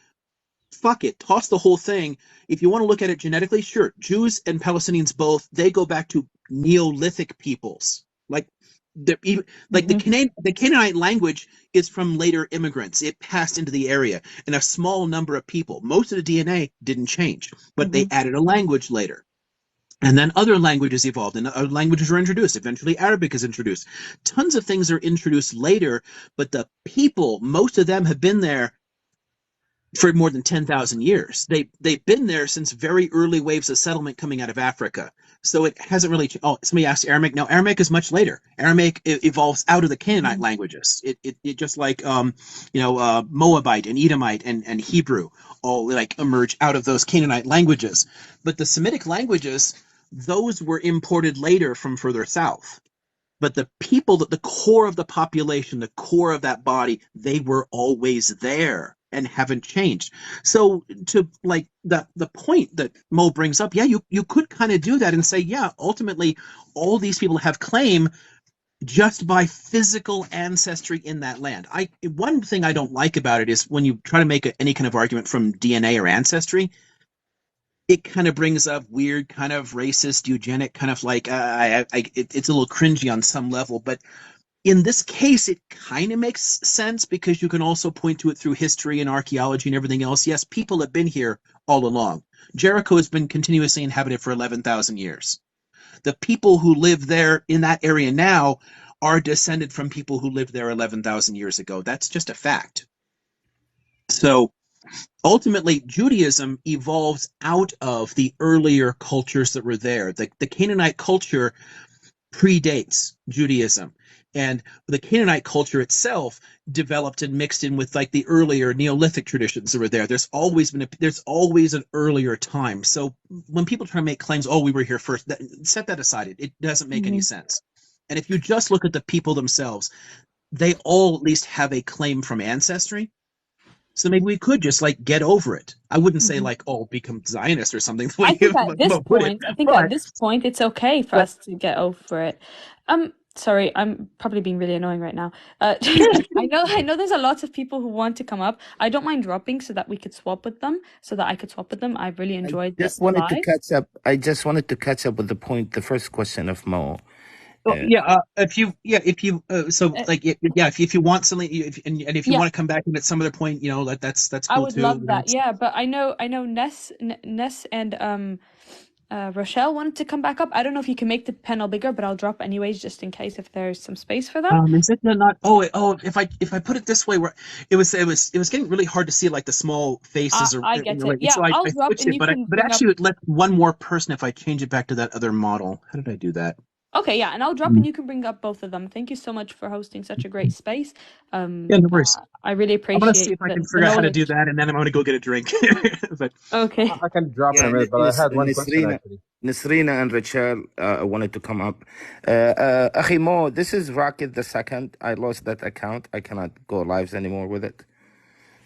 fuck it, toss the whole thing. If you want to look at it genetically, sure, Jews and Palestinians both, they go back to Neolithic peoples. Like the Canaanite language is from later immigrants. It passed into the area, and a small number of people. Most of the DNA didn't change, but they added a language later. And then other languages evolved, and other languages were introduced. Eventually, Arabic is introduced. Tons of things are introduced later, but the people, most of them have been there for more than 10,000 years. They've been there since very early waves of settlement coming out of Africa. So it hasn't really. Somebody asked Aramaic. No, Aramaic is much later. Aramaic evolves out of the Canaanite languages. It just like Moabite and Edomite and Hebrew all like emerge out of those Canaanite languages. But the Semitic languages, those were imported later from further south. But the people, the core of the population, the core of that body, they were always there and haven't changed. So to like the point that Mo brings up, yeah, you could kind of do that and say, yeah, ultimately all these people have claim just by physical ancestry in that land. One thing I don't like about it is when you try to make any kind of argument from DNA or ancestry, it kind of brings up weird kind of racist, eugenic kind of like it's a little cringy on some level, but in this case, it kind of makes sense because you can also point to it through history and archaeology and everything else. Yes, people have been here all along. Jericho has been continuously inhabited for 11,000 years. The people who live there in that area now are descended from people who lived there 11,000 years ago. That's just a fact. So ultimately, Judaism evolves out of the earlier cultures that were there. The Canaanite culture predates Judaism. And the Canaanite culture itself developed and mixed in with like the earlier Neolithic traditions that were there. There's always an earlier time. So when people try to make claims, we were here first, set that aside. It doesn't make any sense. And if you just look at the people themselves, they all at least have a claim from ancestry. So maybe we could just like get over it. I wouldn't say like, become Zionist or something. I think at this point, it's okay for us to get over it. Sorry, I'm probably being really annoying right now. I know there's a lot of people who want to come up. I don't mind dropping so that we could swap with them, so that I could swap with them. I've really enjoyed this live. I just wanted to catch up with the first question of Mo. If you want something, if you want to come back in at some other point, that's cool too. I would love that. Yeah, but I know Ness and Rochelle wanted to come back up. I don't know if you can make the panel bigger, but I'll drop anyways just in case if there's some space for them. Is it not? If I put it this way, where it was getting really hard to see like the small faces. I get it. Yeah, so I'll drop it, and you can. But actually, let one more person if I change it back to that other model. How did I do that? Okay, yeah, and I'll drop and you can bring up both of them. Thank you so much for hosting such a great space. Yeah, no worries. I really appreciate. I'm gonna see if I can figure out how to do that, and then I'm gonna go get a drink. But okay, I can drop in a minute, but I had one question actually. Nisrina and Rachel wanted to come up. Akhi Mo, this is Rocket the Second. I lost that account. I cannot go lives anymore with it.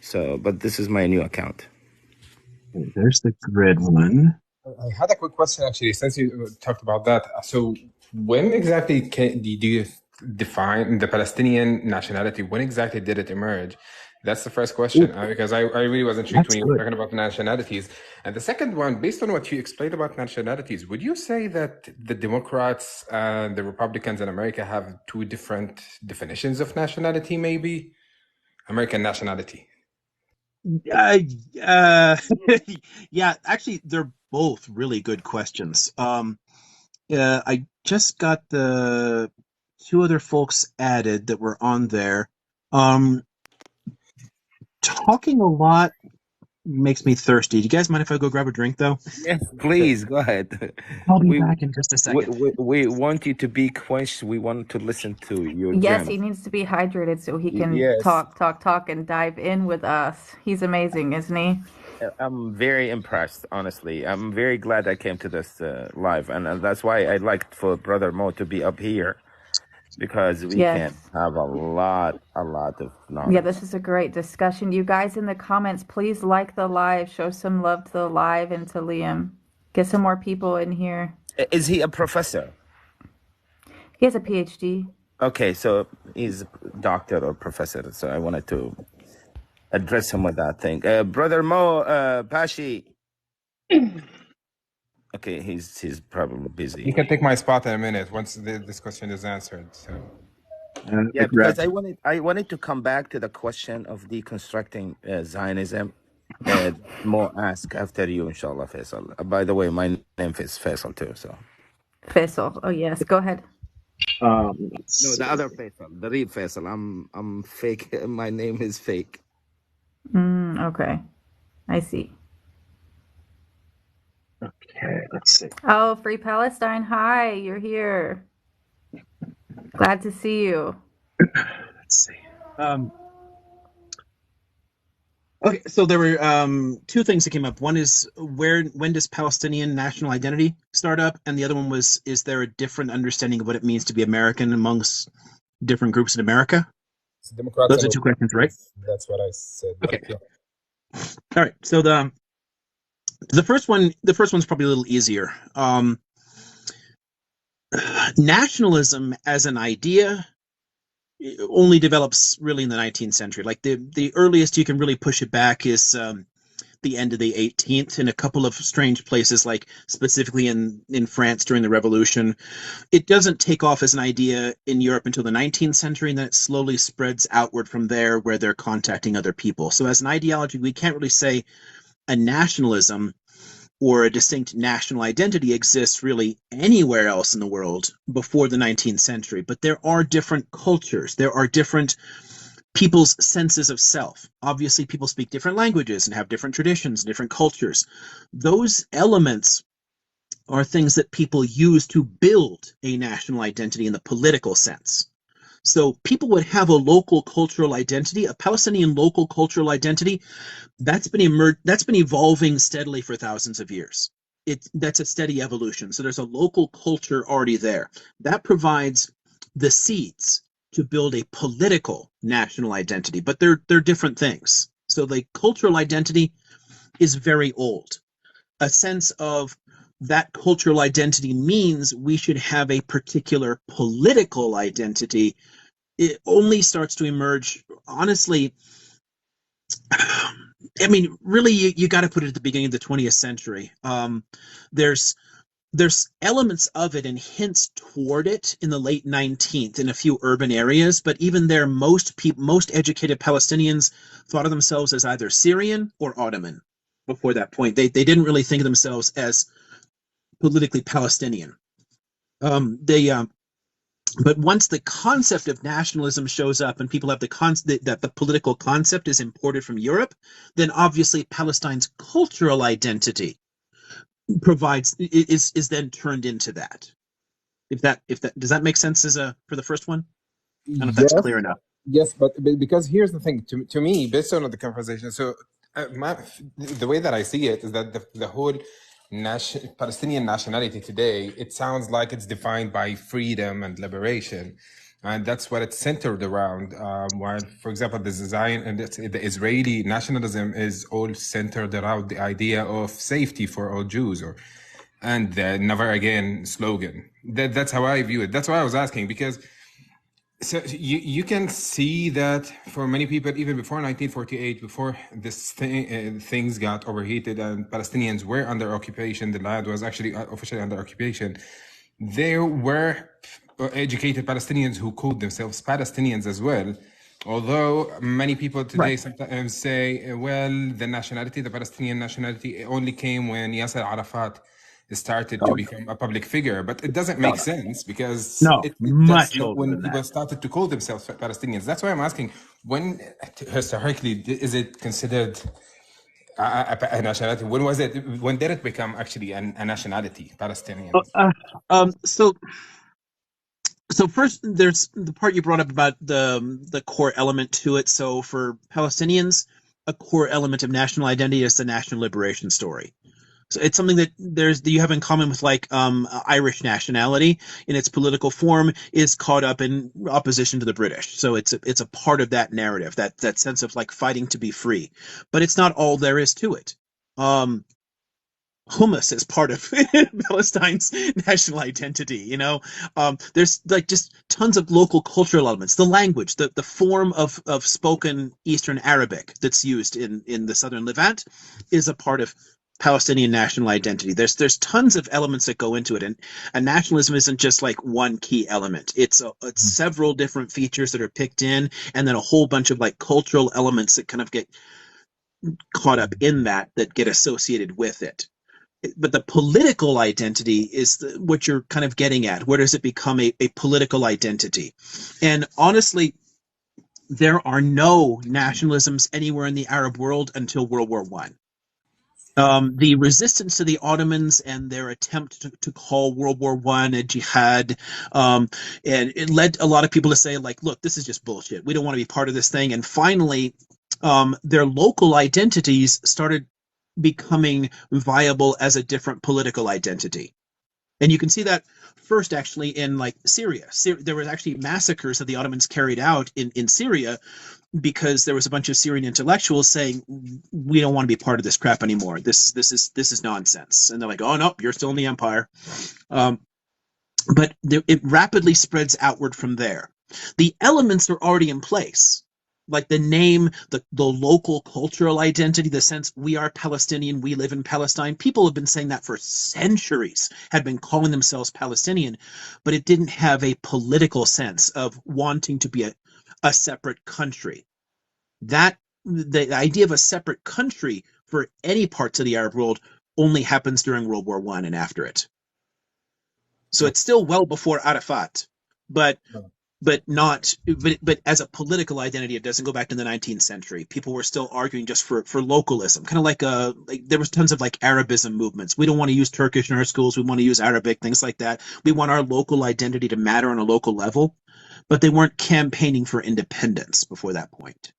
So, but this is my new account. There's the grid one. I had a quick question actually, since you talked about that. So when exactly do you define the Palestinian nationality? When exactly did it emerge? That's the first question, because I really was intrigued when you were talking about nationalities. And the second one, based on what you explained about nationalities, would you say that the Democrats and the Republicans in America have two different definitions of nationality, maybe? American nationality. Yeah, actually, they're both really good questions. I just got the two other folks added that were on there. Talking a lot makes me thirsty. Do you guys mind if I go grab a drink, though? Yes, please, go ahead. I'll be back in just a second. We want you to be quenched. We want to listen to your Yes, gems. he needs to be hydrated so he can talk, and dive in with us. He's amazing, isn't he? I'm very impressed, honestly. I'm very glad I came to this live, and that's why I'd like for Brother Mo to be up here because we can Yes. have a lot of Yeah, knowledge. this is a great discussion. You guys in the comments, please like the live, show some love to the live and to Liam. Get some more people in here. Is he a professor? He has a PhD. Okay, so he's a doctor or professor. So I wanted to address him with that thing. Brother Mo Pashi. Okay, he's probably busy. You can take my spot in a minute once this question is answered. So Yeah, because I wanted to come back to the question of deconstructing Zionism. More ask after you, inshallah, Faisal. By the way, my name is Faisal too. So Faisal. Oh, yes. Go ahead. Let's no, see. the other Faisal, the real Faisal. I'm fake. My name is fake. Okay. I see. Okay, let's see. Oh, Free Palestine. Hi, you're here. Glad to see you. Let's see. Okay, so there were two things that came up. One is when does Palestinian national identity start up, and the other one was, is there a different understanding of what it means to be American amongst different groups in America? it's Democrats Those and are two questions, right? that's what I said. Okay. But yeah. All right. So the first one's probably a little easier. Nationalism as an idea only develops really in the 19th century. Like the earliest you can really push it back is the end of the 18th in a couple of strange places, like specifically in France during the Revolution. It doesn't take off as an idea in Europe until the 19th century, and then it slowly spreads outward from there where they're contacting other people. So as an ideology, we can't really say a nationalism or a distinct national identity exists really anywhere else in the world before the 19th century. But there are different cultures. There are different people's senses of self. Obviously, people speak different languages and have different traditions, different cultures. Those elements are things that people use to build a national identity in the political sense. So people would have a local cultural identity, a Palestinian local cultural identity that's been evolving steadily for thousands of years. That's a steady evolution. So there's a local culture already there. That provides the seeds to build a political national identity, but they're different things. So the cultural identity is very old. A sense of that cultural identity means we should have a particular political identity. It only starts to emerge, honestly. I mean, really, you got to put it at the beginning of the 20th century. There's elements of it and hints toward it in the late 19th in a few urban areas, but even there, most educated Palestinians thought of themselves as either Syrian or Ottoman. Before that point, they didn't really think of themselves as politically Palestinian. But once the concept of nationalism shows up and people have the concept that the political concept is imported from Europe, then obviously Palestine's cultural identity is then turned into that. If that does that make sense for the first one? I don't know if that's Yes, clear enough. yes, but because here's the thing. To me, based on the conversation, so the way that I see it is that the whole Palestinian nationality today, it sounds like it's defined by freedom and liberation, and that's what it's centered around. While, for example, the Israeli nationalism is all centered around the idea of safety for all Jews, and the "Never Again" slogan. That's how I view it. That's why I was asking, because so you can see that for many people, even before 1948, before things got overheated and Palestinians were under occupation, the land was actually officially under occupation. There were educated Palestinians who called themselves Palestinians as well. Although many people today sometimes say, well, the Palestinian nationality only came when Yasser Arafat started to become a public figure, but it doesn't make sense because No, that's much not older when than people that. started to call themselves Palestinians. That's why I'm asking, when historically is it considered a nationality? When was it? When did it become actually a nationality, Palestinian? So first, there's the part you brought up about the core element to it. So for Palestinians, a core element of national identity is the national liberation story. So it's something that you have in common with like Irish nationality in its political form is caught up in opposition to the British. So it's a part of that narrative, that sense of like fighting to be free. But it's not all there is to it. Hummus is part of Palestine's national identity. There's like just tons of local cultural elements. The language, the form of spoken Eastern Arabic that's used in the southern Levant is a part of Palestinian national identity. There's tons of elements that go into it, and nationalism isn't just like one key element. It's several different features that are picked in, and then a whole bunch of like cultural elements that kind of get caught up in that get associated with it. But the political identity is what you're kind of getting at. Where does it become a political identity? And honestly, there are no nationalisms anywhere in the Arab world until World War I. The resistance to the Ottomans and their attempt to call World War I a jihad, and it led a lot of people to say, like, look, this is just bullshit. We don't want to be part of this thing. And finally, their local identities started becoming viable as a different political identity. And you can see that first actually in like Syria. There was actually massacres that the Ottomans carried out in Syria because there was a bunch of Syrian intellectuals saying, we don't want to be part of this crap anymore. This is nonsense. And they're like, oh no, you're still in the empire. But it rapidly spreads outward from there. The elements are already in place. Like the name, the local cultural identity, the sense we are Palestinian, we live in Palestine. People have been saying that for centuries, had been calling themselves Palestinian, but it didn't have a political sense of wanting to be a separate country. The idea of a separate country for any parts of the Arab world only happens during World War I and after it. So it's still well before Arafat, but as a political identity, it doesn't go back to the 19th century. People were still arguing just for localism, kind of like there was tons of like Arabism movements. We don't want to use Turkish in our schools. We want to use Arabic, things like that. We want our local identity to matter on a local level, but they weren't campaigning for independence before that point.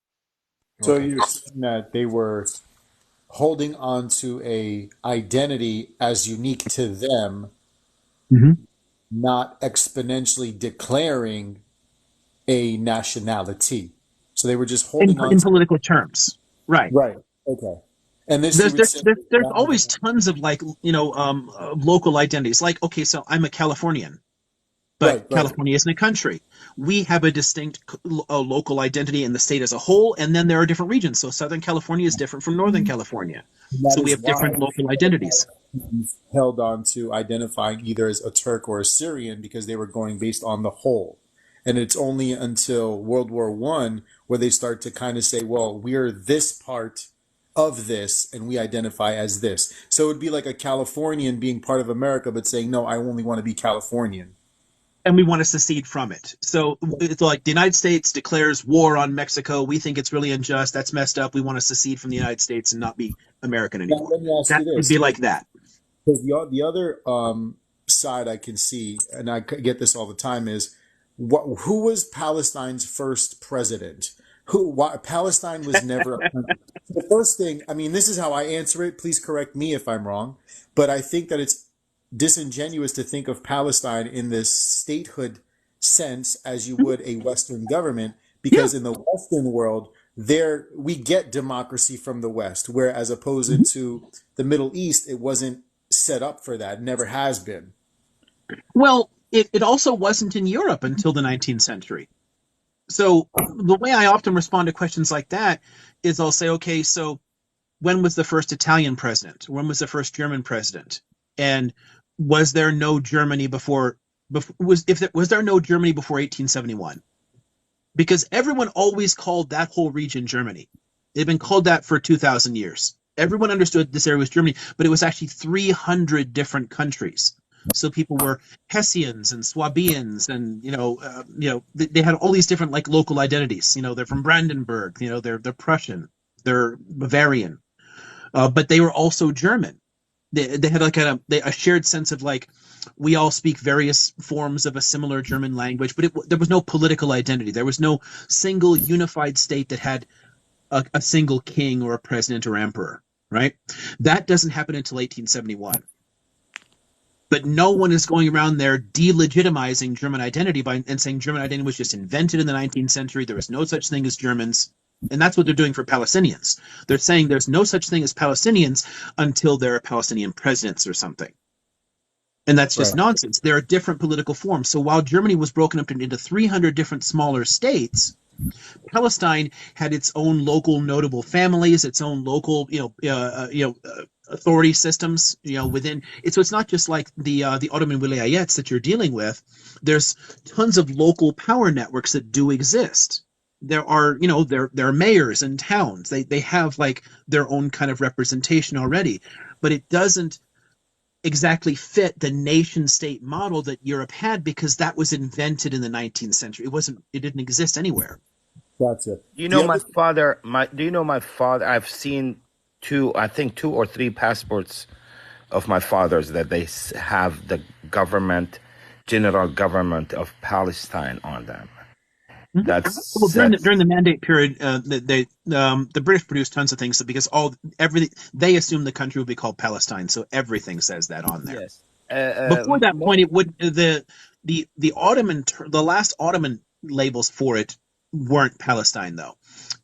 So you're saying that they were holding on to a identity as unique to them, not exponentially declaring a nationality. So they were just holding on in to political terms, right? Right. Okay. And this there's always tons of like local identities. Like, okay, so I'm a Californian, but California isn't a country. We have a distinct local identity in the state as a whole, and then there are different regions. So Southern California is different from Northern California. So we have different local identities. Held on to identifying either as a Turk or a Syrian because they were going based on the whole. And it's only until World War I where they start to kind of say, well, we're this part of this and we identify as this. So it would be like a Californian being part of America, but saying, no, I only want to be Californian. And we want to secede from it. So it's like the United States declares war on Mexico. We think it's really unjust. That's messed up. We want to secede from the United States and not be American anymore. Now, let me ask that you this. would be like that. Because the other side I can see, and I get this all the time, is who was Palestine's first president? Palestine was never a country. The first thing, I mean, this is how I answer it. Please correct me if I'm wrong. But I think that it's disingenuous to think of Palestine in this statehood sense as you would a Western government, because in the Western world, we get democracy from the West, whereas opposed to the Middle East, it wasn't set up for that. It never has been. Well, it also wasn't in Europe until the 19th century. So the way I often respond to questions like that is I'll say, okay, so when was the first Italian president? When was the first German president? And was there no Germany before 1871? Because everyone always called that whole region Germany. They've been called that for 2,000 years. Everyone understood this area was Germany, but it was actually 300 different countries. So people were Hessians and Swabians, and they had all these different like local identities. They're from Brandenburg. They're Prussian, they're Bavarian, but they were also German. They had like a shared sense of like we all speak various forms of a similar German language, but there was no political identity. There was no single unified state that had a single king or a president or emperor, right? That doesn't happen until 1871. But no one is going around there delegitimizing German identity and saying German identity was just invented in the 19th century. There was no such thing as Germans. And that's what they're doing for Palestinians. They're saying there's no such thing as Palestinians until there are Palestinian presidents or something. And that's just nonsense. There are different political forms. So while Germany was broken up into 300 different smaller states, Palestine had its own local notable families, its own local, authority systems, within it. So it's not just like the Ottoman wilayats that you're dealing with. There's tons of local power networks that do exist. There are, there are mayors and towns. They have like their own kind of representation already, but it doesn't exactly fit the nation state model that Europe had because that was invented in the 19th century. It didn't exist anywhere. That's it. You know, my father. Do you know my father? I've seen two or three passports of my father's that they have the general government of Palestine on them. That's during the mandate period. The British produced tons of things because everything they assumed the country would be called Palestine, so everything says that on there. Yes. Before that point, it would the Ottoman the last Ottoman labels for it weren't Palestine though.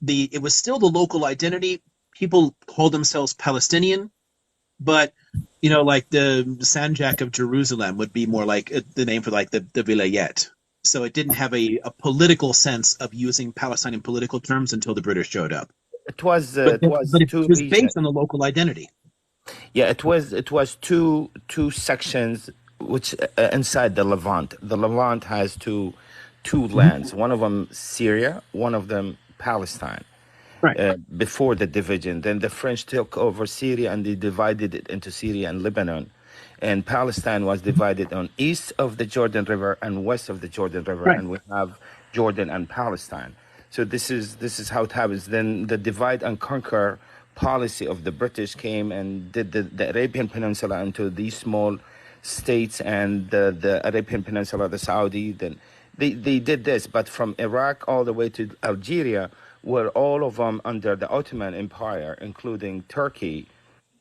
It was still the local identity. People called themselves Palestinian, but like the Sanjak of Jerusalem would be more like the name for like the vilayet. So it didn't have a political sense of using Palestinian political terms until the British showed up. It was based on the local identity. Yeah, it was two sections which inside the Levant. The Levant has two lands. One of them Syria, one of them Palestine. Right. Before the division, then the French took over Syria and they divided it into Syria and Lebanon. And Palestine was divided on east of the Jordan River and west of the Jordan River, right. And we have Jordan and Palestine. So this is how it happens. Then the divide and conquer policy of the British came and did the Arabian Peninsula into these small states, and the Arabian Peninsula, the Saudi. Then they did this, but from Iraq all the way to Algeria were all of them under the Ottoman Empire, including Turkey.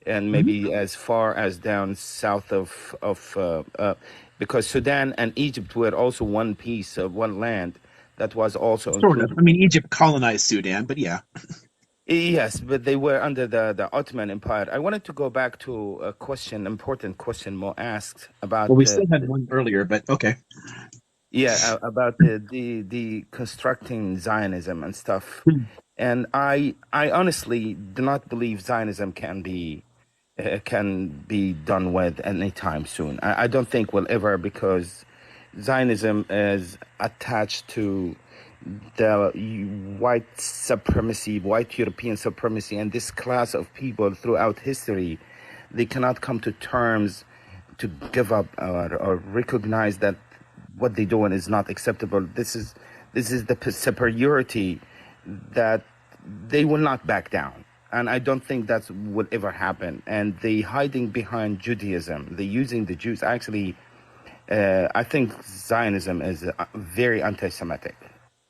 And maybe as far as down south of because Sudan and Egypt were also one piece of one land that was also sort of. I mean, Egypt colonized Sudan, but yeah. Yes, but they were under the Ottoman Empire. I wanted to go back to a important question Mo asked about. Well, we still had one earlier, but okay. Yeah, about the constructing Zionism and stuff. And I honestly do not believe Zionism can be done with anytime soon. I don't think will ever, because Zionism is attached to the white supremacy, white European supremacy, and this class of people throughout history, they cannot come to terms to give up or recognize that what they're doing is not acceptable. This is the superiority that they will not back down. And I don't think that would ever happen. And they hiding behind Judaism. They're using the Jews. Actually, I think Zionism is very anti-Semitic,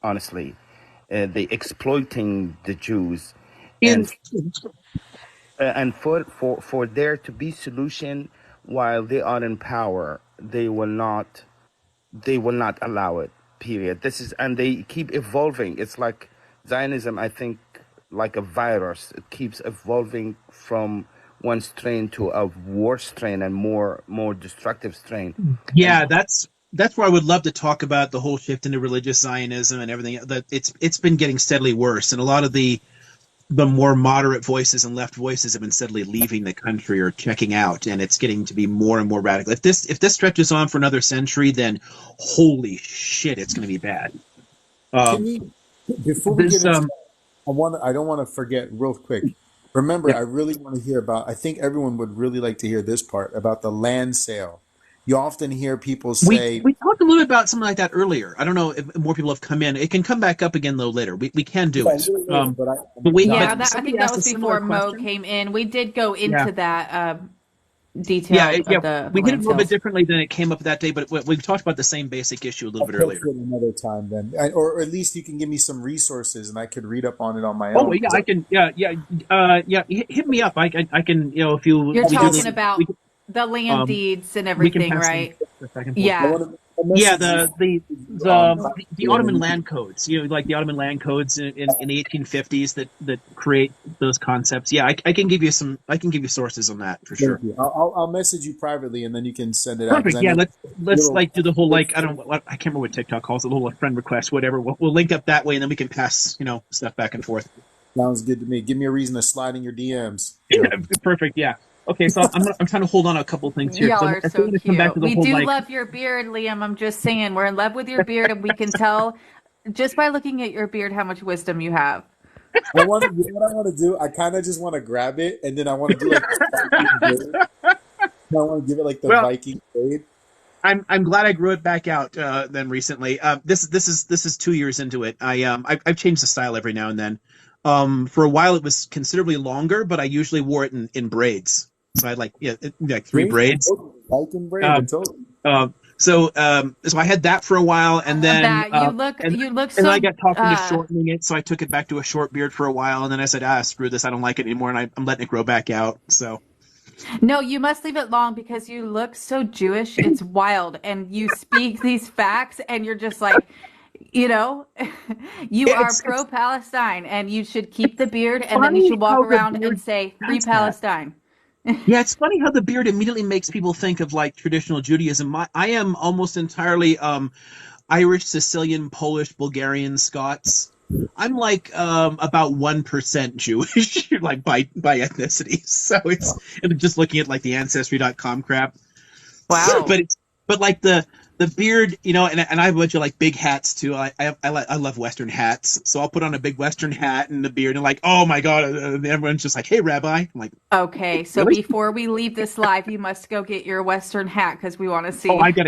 honestly. They exploiting the Jews. And for there to be solution while they are in power, they will not allow it, period. And they keep evolving. It's like Zionism, I think, like a virus. It keeps evolving from one strain to a worse strain and more destructive strain. Yeah, and that's where I would love to talk about the whole shift into religious Zionism and everything. That it's been getting steadily worse, and a lot of the more moderate voices and left voices have been steadily leaving the country or checking out, and it's getting to be more and more radical. If this stretches on for another century, then holy shit, it's going to be bad. Before we get into I don't want to forget real quick. Remember, I really want to hear about, I think everyone would really like to hear this part about the land sale. You often hear people say... We talked a little bit about something like that earlier. I don't know if more people have come in. It can come back up again, though, later. We can do it. I think that was before Mo came in. We did go into that. detailed yeah. of the We did it a land little bit sales. differently than it came up that day, but we talked about the same basic issue a little I'll bit push earlier. it another time then, or at least you can give me some resources and I could read up on it on my Oh own. yeah, I can. Yeah. Hit me up. I can. If you You're we do talking the message, about we can, the land um deeds and we can everything, pass them right? back and forth. I Yeah. want to Yeah, message you on the and then Ottoman you can, land codes, like the Ottoman land codes in the 1850s that create those concepts. Yeah, I can give you sources on that for thank sure. you. I'll message you privately and then you can send it out because Perfect. I Yeah, know let's little. like do the whole like I don't know I can't remember what TikTok calls it, a little friend request, whatever. We'll link up that way, and then we can pass stuff back and forth. Sounds good to me. Give me a reason to slide in your DMs, Joe. Perfect. Yeah. Okay, so I'm trying to hold on a couple things here Y'all because are I still so want to come back cute. to the We whole do like. love your beard, Liam. I'm just saying, we're in love with your beard, and we can tell just by looking at your beard how much wisdom you have. I want to. You know what I want to do? I kind of just want to grab it and then I want to do like the Viking braid. I want to give it like the Well, Viking braid. I'm glad I grew it back out then recently. This is 2 years into it. I've changed the style every now and then. For a while it was considerably longer, but I usually wore it in braids. So I had like three See, I braids. told you, Viking braid. I Um, told you. so I had that for a while, I and love then that. You look and then I so got talked into shortening it, so I took it back to a short beard for a while, and then I said, screw this, I don't like it anymore, and I'm letting it grow back out. So no, you must leave it long because you look so Jewish. It's wild. And you speak these facts and you're just like, you know, you yeah, are it's pro-Palestine and you should keep the beard and then you funny should walk how the around and beard say free does that. Palestine. Yeah, it's funny how the beard immediately makes people think of like traditional Judaism. I am almost entirely Irish, Sicilian, Polish, Bulgarian, Scots. I'm like about 1% Jewish, like by ethnicity. So and just looking at like the ancestry.com crap. Wow. but it's but like the beard, and I have a bunch of like big hats too. I love Western hats, so I'll put on a big Western hat and the beard, and like, oh my god, everyone's just like, hey, Rabbi. I'm like, Okay, so really? before we leave this live, you must go get your Western hat because we want to Oh, see. I've got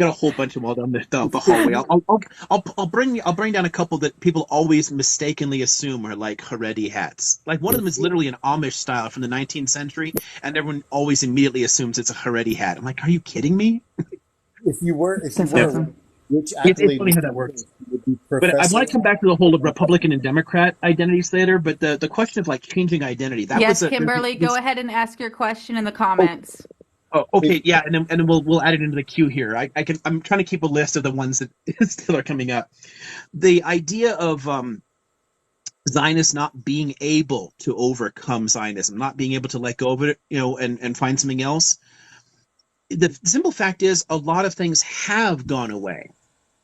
a whole bunch of them all down the hallway. I'll bring down a couple that people always mistakenly assume are like Haredi hats. Like one of them is literally an Amish style from the 19th century, and everyone always immediately assumes it's a Haredi hat. I'm like, are you kidding me? If you That's Yeah. were, awesome. which It's accolade funny would how you that works. give? Would be But I want professor? to come back to the whole Republican and Democrat identities later. But the question of like changing identity, that was Yes, a Kimberly, go this. ahead and ask your question in the Oh, comments. If okay, yeah, and then we'll add it into the queue here. I'm trying to keep a list of the ones that still are coming up. The idea of Zionists not being able to overcome Zionism, not being able to let go of it, and find something else. The simple fact is, a lot of things have gone away.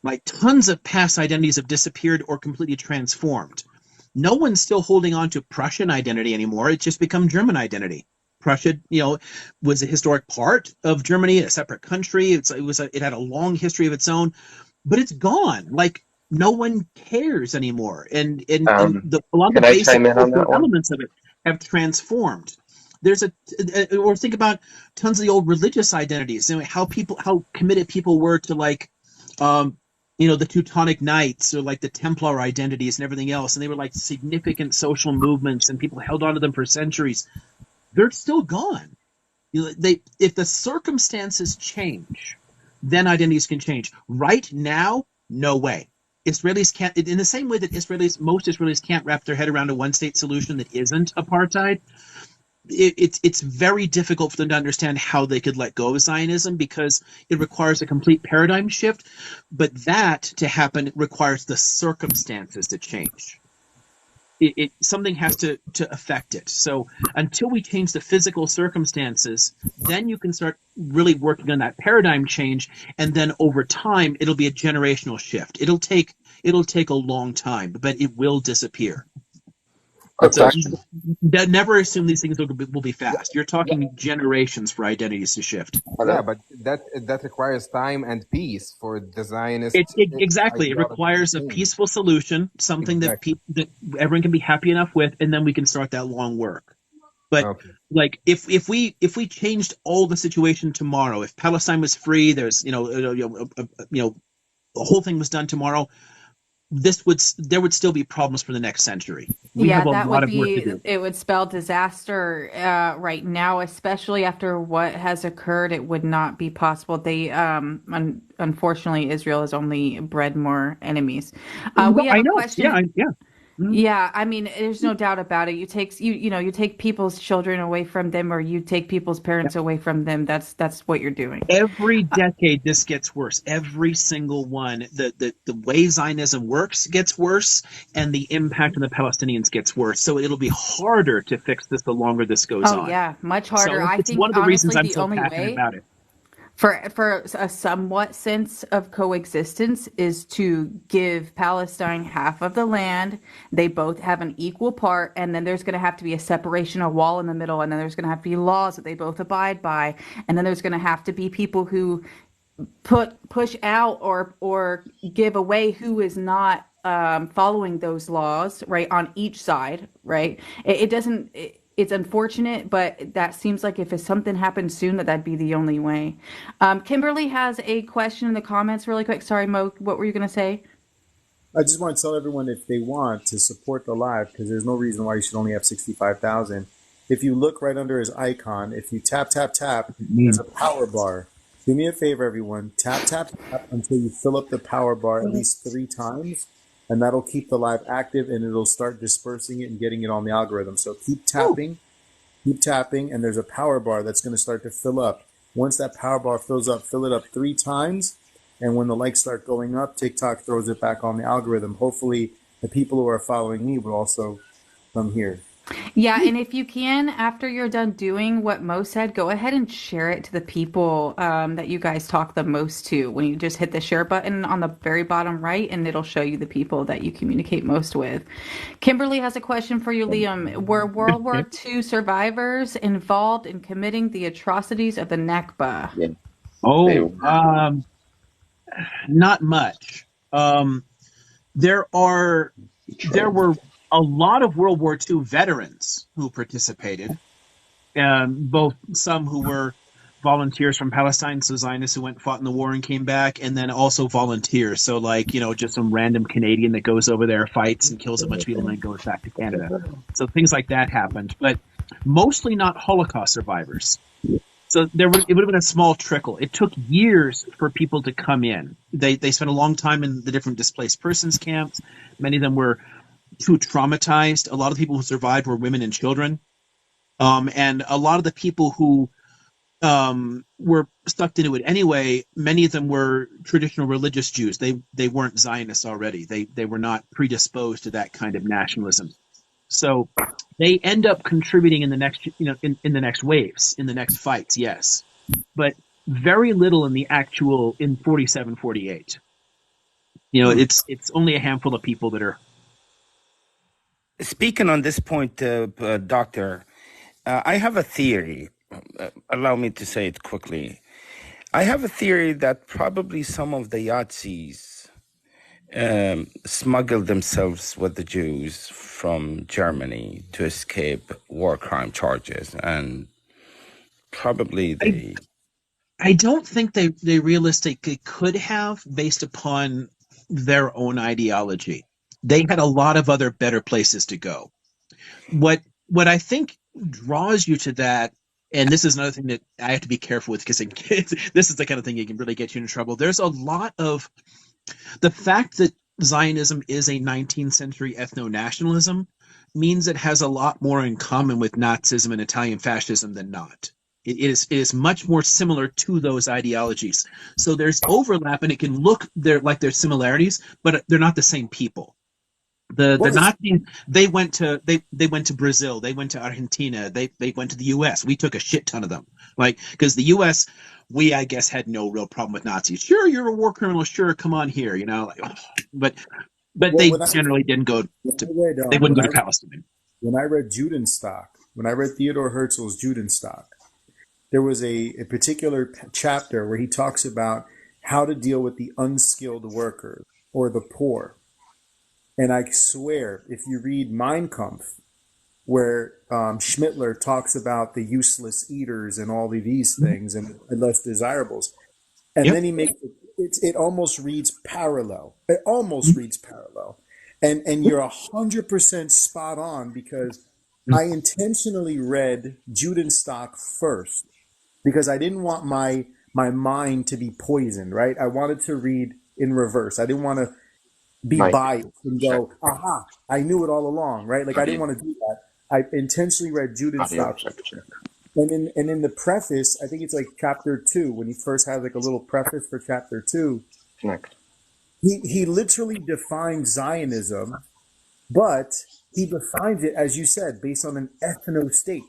Like tons of past identities have disappeared or completely transformed. No one's still holding on to Prussian identity anymore. It's just become German identity. Prussia, was a historic part of Germany, a separate country. It had a long history of its own, but it's gone. Like no one cares anymore, and a lot of the Can I basic chime in on cultural that one? elements of it have transformed. Or think about tons of the old religious identities. How committed people were to like, um, the Teutonic Knights or like the Templar identities and everything else, and they were like significant social movements, and people held on to them for centuries. They're still gone. If the circumstances change, then identities can change. Right now, no way. Israelis can't, in the same way that most Israelis can't wrap their head around a one-state solution that isn't apartheid. It's very difficult for them to understand how they could let go of Zionism because it requires a complete paradigm shift. But that to happen requires the circumstances to change. Something has to affect it. So until we change the physical circumstances, then you can start really working on that paradigm change, and then over time it'll be a generational shift. It'll take a long time, but it will disappear. A So question. never assume these things will be fast. You're talking generations for identities to shift. Yeah, Hello? but that requires time and peace for the Zionist Exactly. It ideology to requires a change. peaceful solution, something Exactly. that everyone can be happy enough with, and then we can start that long work. But Okay. like if we changed all the situation tomorrow, if Palestine was free, there's the whole thing was done tomorrow, there would still be problems for the next century. We Yeah, have a that lot would of work to be, do. it would spell disaster right now, especially after what has occurred. It would not be possible. Unfortunately, Israel has only bred more enemies. No, We have I a know. Yeah, question. yeah. Mhm. Yeah, I mean, there's no doubt about it. You take people's children away from them, or you take people's parents away from them. That's what you're doing. Every decade, this gets worse. Every single one. The way Zionism works gets worse, and the impact on the Palestinians gets worse. So it'll be harder to fix this the longer this goes Oh on. yeah, much So harder. I it's think one of the reasons honestly I'm the so only passionate way about it. for a somewhat sense of coexistence is to give Palestine half of the land. They both have an equal part, and then there's going to have to be a separation, a wall in the middle, and then there's going to have to be laws that they both abide by, and then there's going to have to be people who push out or give away who is not following those laws, right, on each side, right. It doesn't. It's unfortunate, but that seems like if something happens soon, that'd be the only way. Kimberly has a question in the comments, really quick. Sorry, Mo. What were you gonna say? I just want to tell everyone if they want to support the live, because there's no reason why you should only have 65,000. If you look right under his icon, if you tap, tap, tap, there's a power bar. Do me a favor, everyone. Tap, tap, tap until you fill up the power bar at least 3 times, and that'll keep the live active and it'll start dispersing it and getting it on the algorithm. So keep tapping, and there's a power bar that's going to start to fill up. Once that power bar fills up, fill it up 3 times. And when the likes start going up, TikTok throws it back on the algorithm. Hopefully, the people who are following me will also come here. Yeah, and if you can, after you're done doing what Mo said, go ahead and share it to the people that you guys talk the most to. When you just hit the share button on the very bottom right, and it'll show you the people that you communicate most with. Kimberly has a question for you, Liam. Were World War II survivors involved in committing the atrocities of the Nakba? Yeah, they Oh, were. not much. There were a lot of World War II veterans who participated, both some who were volunteers from Palestine, so Zionists who went and fought in the war and came back, and then also volunteers. So, like, just some random Canadian that goes over there, fights and kills a bunch of people, and then goes back to Canada. So things like that happened, but mostly not Holocaust survivors. So it would have been a small trickle. It took years for people to come in. They spent a long time in the different displaced persons camps. Many of them were too traumatized. A lot of the people who survived were women and children. And a lot of the people who were sucked into it anyway, many of them were traditional religious Jews. They weren't Zionists already. They were not predisposed to that kind of nationalism. So they end up contributing in the next, in the next waves, in the next fights, yes, but very little in 47, 48. It's only a handful of people that are. Speaking on this point, Doctor, I have a theory. Allow me to say it quickly. I have a theory that probably some of the Yazidis smuggled themselves with the Jews from Germany to escape war crime charges, and probably they. I don't think they realistically could have, based upon their own ideology. They had a lot of other better places to go. What I think draws you to that, and this is another thing that I have to be careful with, because this is the kind of thing that can really get you in trouble. There's a lot of the fact that Zionism is a 19th century ethno-nationalism means it has a lot more in common with Nazism and Italian fascism than not. It is much more similar to those ideologies. So there's overlap, and it can look like there's similarities, but they're not the same people. The Nazis, they went to Brazil, they went to Argentina, they went to the U.S. We took a shit ton of them, because the U.S. we, I guess, had no real problem with Nazis. Sure, you're a war criminal. Sure, come on here, but they generally didn't go they wouldn't go to Palestine. When I read Judenstock, when I read Theodore Herzl's Judenstock, there was a particular chapter where he talks about how to deal with the unskilled workers or the poor. And I swear, if you read Mein Kampf, where Schmittler talks about the useless eaters and all of these things and less desirables, and then he makes it almost reads parallel. It almost reads parallel, and you're 100% spot on, because I intentionally read Judenstock first because I didn't want my mind to be poisoned. Right, I wanted to read in reverse. I didn't want to be biased and go, aha, I knew it all along. Right, like I didn't want to do that. I intentionally read Judenstock. And in the preface, I think it's like chapter 2, when he first has like a little preface for chapter 2, he literally defines Zionism, but he defines it, as you said, based on an ethno-state,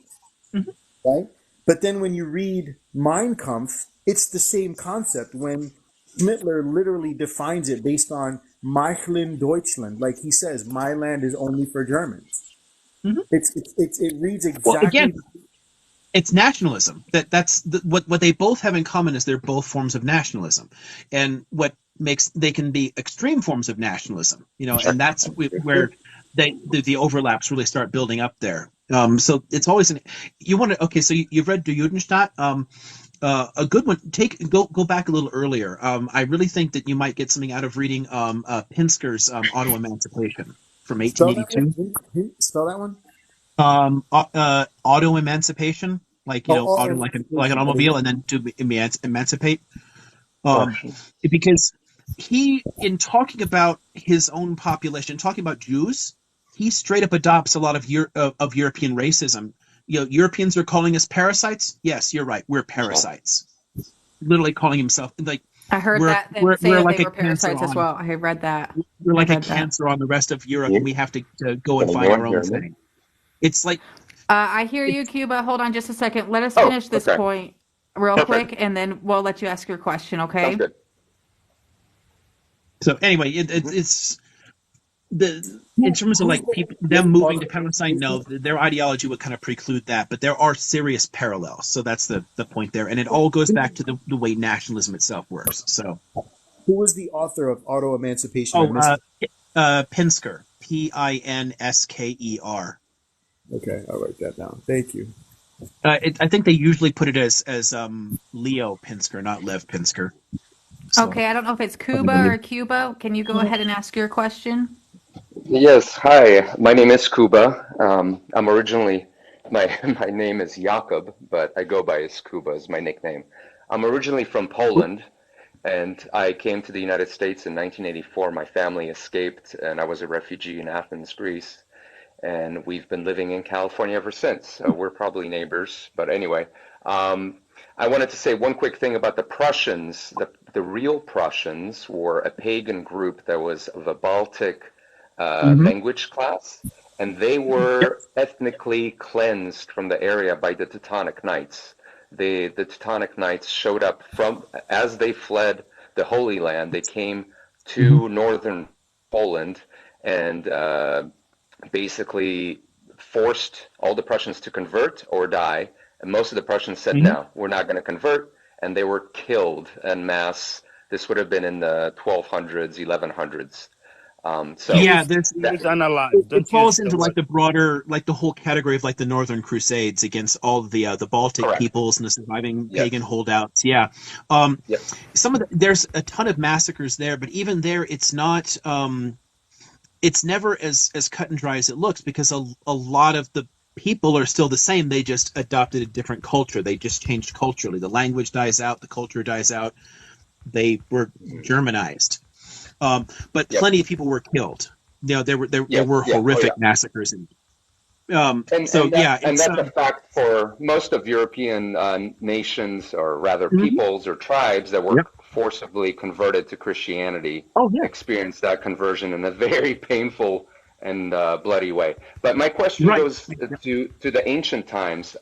right? But then when you read Mein Kampf, it's the same concept when Hitler literally defines it based on Meichlen Deutschland. Like he says, my land is only for Germans. It reads exactly. Well, again, it's nationalism. What they both have in common is they're both forms of nationalism, and what makes they can be extreme forms of nationalism. And that's where the overlaps really start building up there. So it's always you want to. Okay, so you've read Der Judenstaat. A good one. Go back a little earlier. I really think that you might get something out of reading Pinsker's Auto Emancipation from 1882. Spell that one. Auto emancipation, auto like an automobile, and then to emancipate. Because he, in talking about his own population, talking about Jews, he straight up adopts a lot of European racism. Europeans are calling us parasites. Yes, you're right. We're parasites. Literally calling himself like. I heard that we're like they were parasites as well. I have read that. We're like a cancer on the rest of Europe, and we have to go and find our own thing. It's like. I hear you, Cuba. Hold on just a second. Let us finish this point real quick, and then we'll let you ask your question, okay? Sounds good. So anyway, it's in terms of like them moving to Palestine. No, their ideology would kind of preclude that, but there are serious parallels. So that's the point there, and it all goes back to the way nationalism itself works. So, who was the author of Auto Emancipation? Pinsker, Pinsker. Okay, I'll write that down. Thank you. I think they usually put it as Leo Pinsker, not Lev Pinsker. So. Okay, I don't know if it's Cuba or Cuba. Can you go ahead and ask your question? Yes, hi. My name is Cuba. I'm originally, my name is Jakob, but I go by as Cuba as my nickname. I'm originally from Poland, and I came to the United States in 1984. My family escaped, and I was a refugee in Athens, Greece. And we've been living in California ever since. So we're probably neighbors. But anyway, I wanted to say one quick thing about the Prussians. The real Prussians were a pagan group that was of a Baltic language class. And they were ethnically cleansed from the area by the Teutonic Knights. The Teutonic Knights showed up as they fled the Holy Land. They came to northern Poland and basically forced all the Prussians to convert or die. And most of the Prussians said, no, we're not going to convert. And they were killed en masse. This would have been in the 1200s, 1100s. It falls into like the broader, like the whole category of like the Northern Crusades against all the Baltic peoples and the surviving pagan holdouts. Yeah. There's a ton of massacres there, but even there, it's not, it's never as cut and dry as it looks, because a lot of the people are still the same. They just adopted a different culture. They just changed culturally. The language dies out. The culture dies out. They were Germanized. But plenty of people were killed. There were horrific massacres. That's a fact for most of European nations, or rather peoples or tribes that were forcibly converted to Christianity. Experienced that conversion in a very painful and bloody way. But my question goes to the ancient times.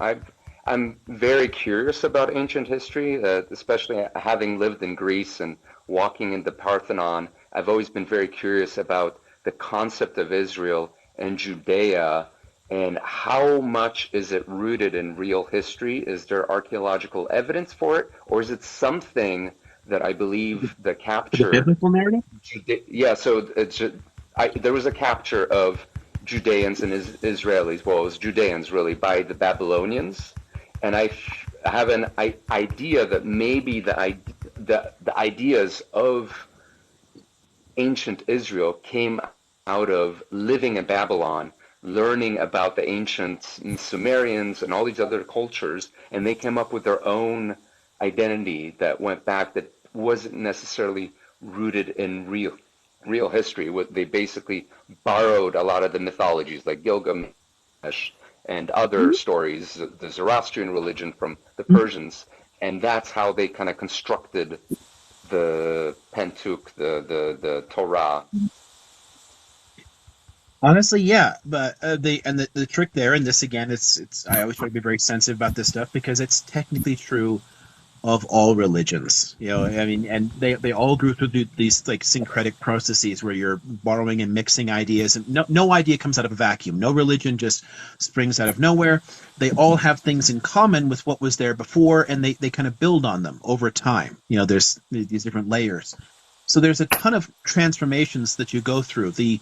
I'm very curious about ancient history, especially having lived in Greece and walking in the Parthenon. I've always been very curious about the concept of Israel and Judea, and how much is it rooted in real history? Is there archaeological evidence for it, or is it something that I believe the capture? The biblical narrative? So there was a capture of Judeans and Israelis. Well, it was Judeans really by the Babylonians, and I have an idea that maybe the ideas of ancient Israel came out of living in Babylon, learning about the ancient Sumerians and all these other cultures, and they came up with their own identity that went back, that wasn't necessarily rooted in real history. They basically borrowed a lot of the mythologies like Gilgamesh and other stories, the Zoroastrian religion from the Persians, and that's how they kind of constructed the Pentateuch, the Torah. Honestly, yeah, but the trick there, and this again, it's I always try to be very sensitive about this stuff because it's technically true of all religions. I mean, and they all go through these like syncretic processes where you're borrowing and mixing ideas, and no idea comes out of a vacuum. No religion just springs out of nowhere. They all have things in common with what was there before, and they kind of build on them over time. There's these different layers. So there's a ton of transformations that you go through. The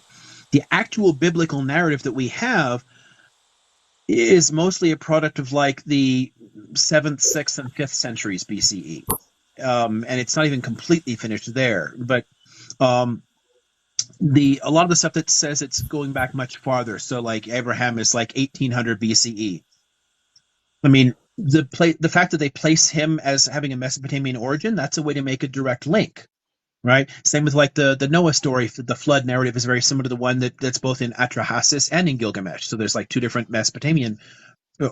actual biblical narrative that we have is mostly a product of like the 7th, 6th, and 5th centuries BCE. And it's not even completely finished there. But a lot of the stuff that says it's going back much farther, so like Abraham is like 1800 BCE. I mean, the fact that they place him as having a Mesopotamian origin, that's a way to make a direct link. Right. Same with like the Noah story. The flood narrative is very similar to the one that's both in Atrahasis and in Gilgamesh. So there's like two different Mesopotamian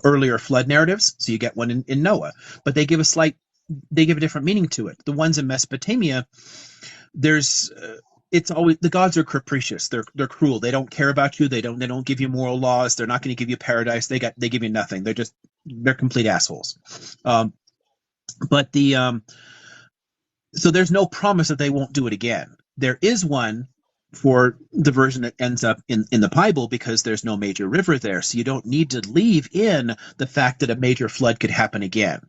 earlier flood narratives. So you get one in Noah, but they give a different meaning to it. The ones in Mesopotamia, it's always the gods are capricious. They're cruel. They don't care about you. They don't give you moral laws. They're not going to give you paradise. They give you nothing. They're complete assholes. So there's no promise that they won't do it again. There is one for the version that ends up in the Bible because there's no major river there. So you don't need to leave in the fact that a major flood could happen again.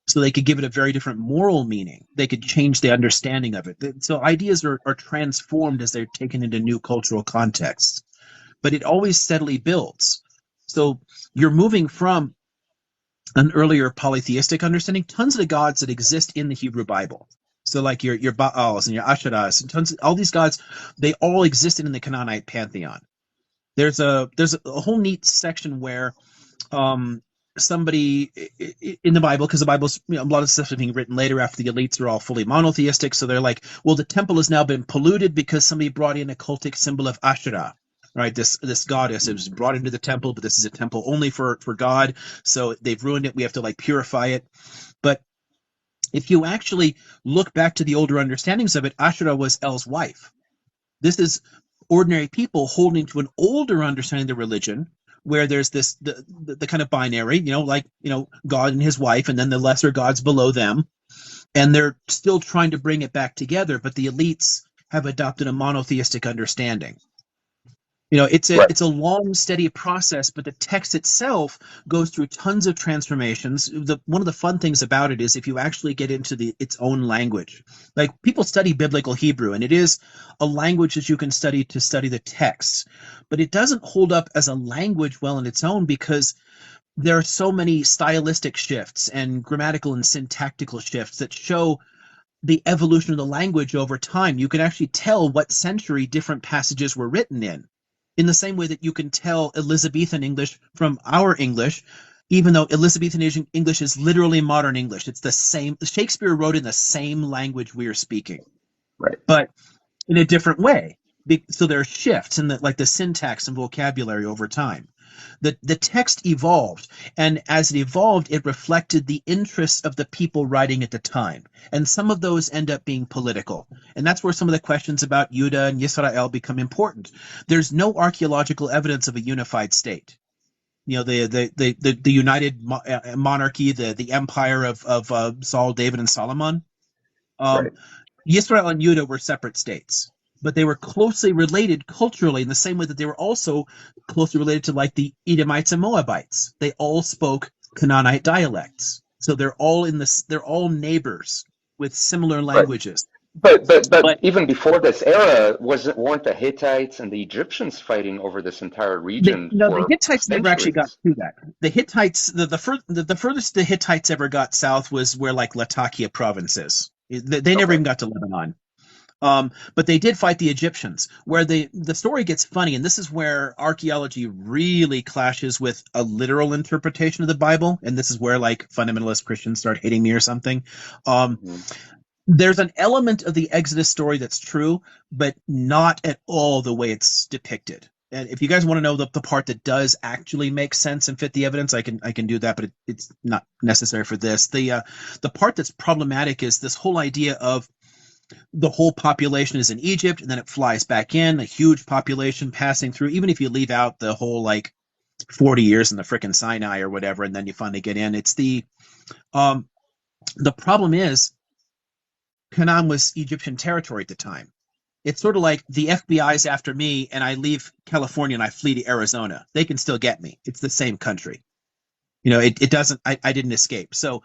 So they could give it a very different moral meaning. They could change the understanding of it. So ideas are transformed as they're taken into new cultural contexts. But it always steadily builds. So you're moving from an earlier polytheistic understanding, tons of the gods that exist in the Hebrew Bible. So like your Baals and your Asherahs and all these gods, they all existed in the Canaanite pantheon. There's a whole neat section where somebody in the Bible, because the Bible's a lot of stuff is being written later after the elites are all fully monotheistic, so they're like, well, the temple has now been polluted because somebody brought in a cultic symbol of Asherah. Right, this goddess, it was brought into the temple, but this is a temple only for God, so they've ruined it. We have to like purify it. But if you actually look back to the older understandings of it, Asherah was El's wife. This is ordinary people holding to an older understanding of the religion, where there's the kind of binary, God and his wife, and then the lesser gods below them, and they're still trying to bring it back together. But the elites have adopted a monotheistic understanding. It's a long, steady process, but the text itself goes through tons of transformations. One of the fun things about it is if you actually get into its own language. Like people study biblical Hebrew, and it is a language that you can study to study the texts, but it doesn't hold up as a language well in its own because there are so many stylistic shifts and grammatical and syntactical shifts that show the evolution of the language over time. You can actually tell what century different passages were written in the same way that you can tell Elizabethan English from our English, even though Elizabethan English is literally modern English. It's the same. Shakespeare wrote in the same language we are speaking, Right. but in a different way. So there are shifts in the syntax and vocabulary over time. The text evolved, and as it evolved, it reflected the interests of the people writing at the time. And some of those end up being political. And that's where some of the questions about Judah and Yisrael become important. There's no archaeological evidence of a unified state. The united monarchy, the empire of Saul, David, and Solomon. Right. Yisrael and Judah were separate states, but they were closely related culturally in the same way that they were also closely related to like the Edomites and Moabites. They all spoke Canaanite dialects. So they're all neighbors with similar languages. But even before this era, weren't the Hittites and the Egyptians fighting over this entire region the Hittites centuries? never actually got to that. The Hittites, the furthest the Hittites ever got south was where like Latakia province is. They never even got to Lebanon. But they did fight the Egyptians, where the story gets funny, and this is where archaeology really clashes with a literal interpretation of the Bible, and this is where like fundamentalist Christians start hating me or something. There's an element of the Exodus story that's true, but not at all the way it's depicted. And if you guys want to know the part that does actually make sense and fit the evidence, I can do that, but it's not necessary for this. The part that's problematic is this whole idea of the whole population is in Egypt, and then it flies back in, a huge population passing through. Even if you leave out the whole like 40 years in the frickin' Sinai or whatever, and then you finally get in, it's the problem is Canaan was Egyptian territory at the time. It's sort of like the FBI's after me, and I leave California and I flee to Arizona. They can still get me. It's the same country. It doesn't. I didn't escape. So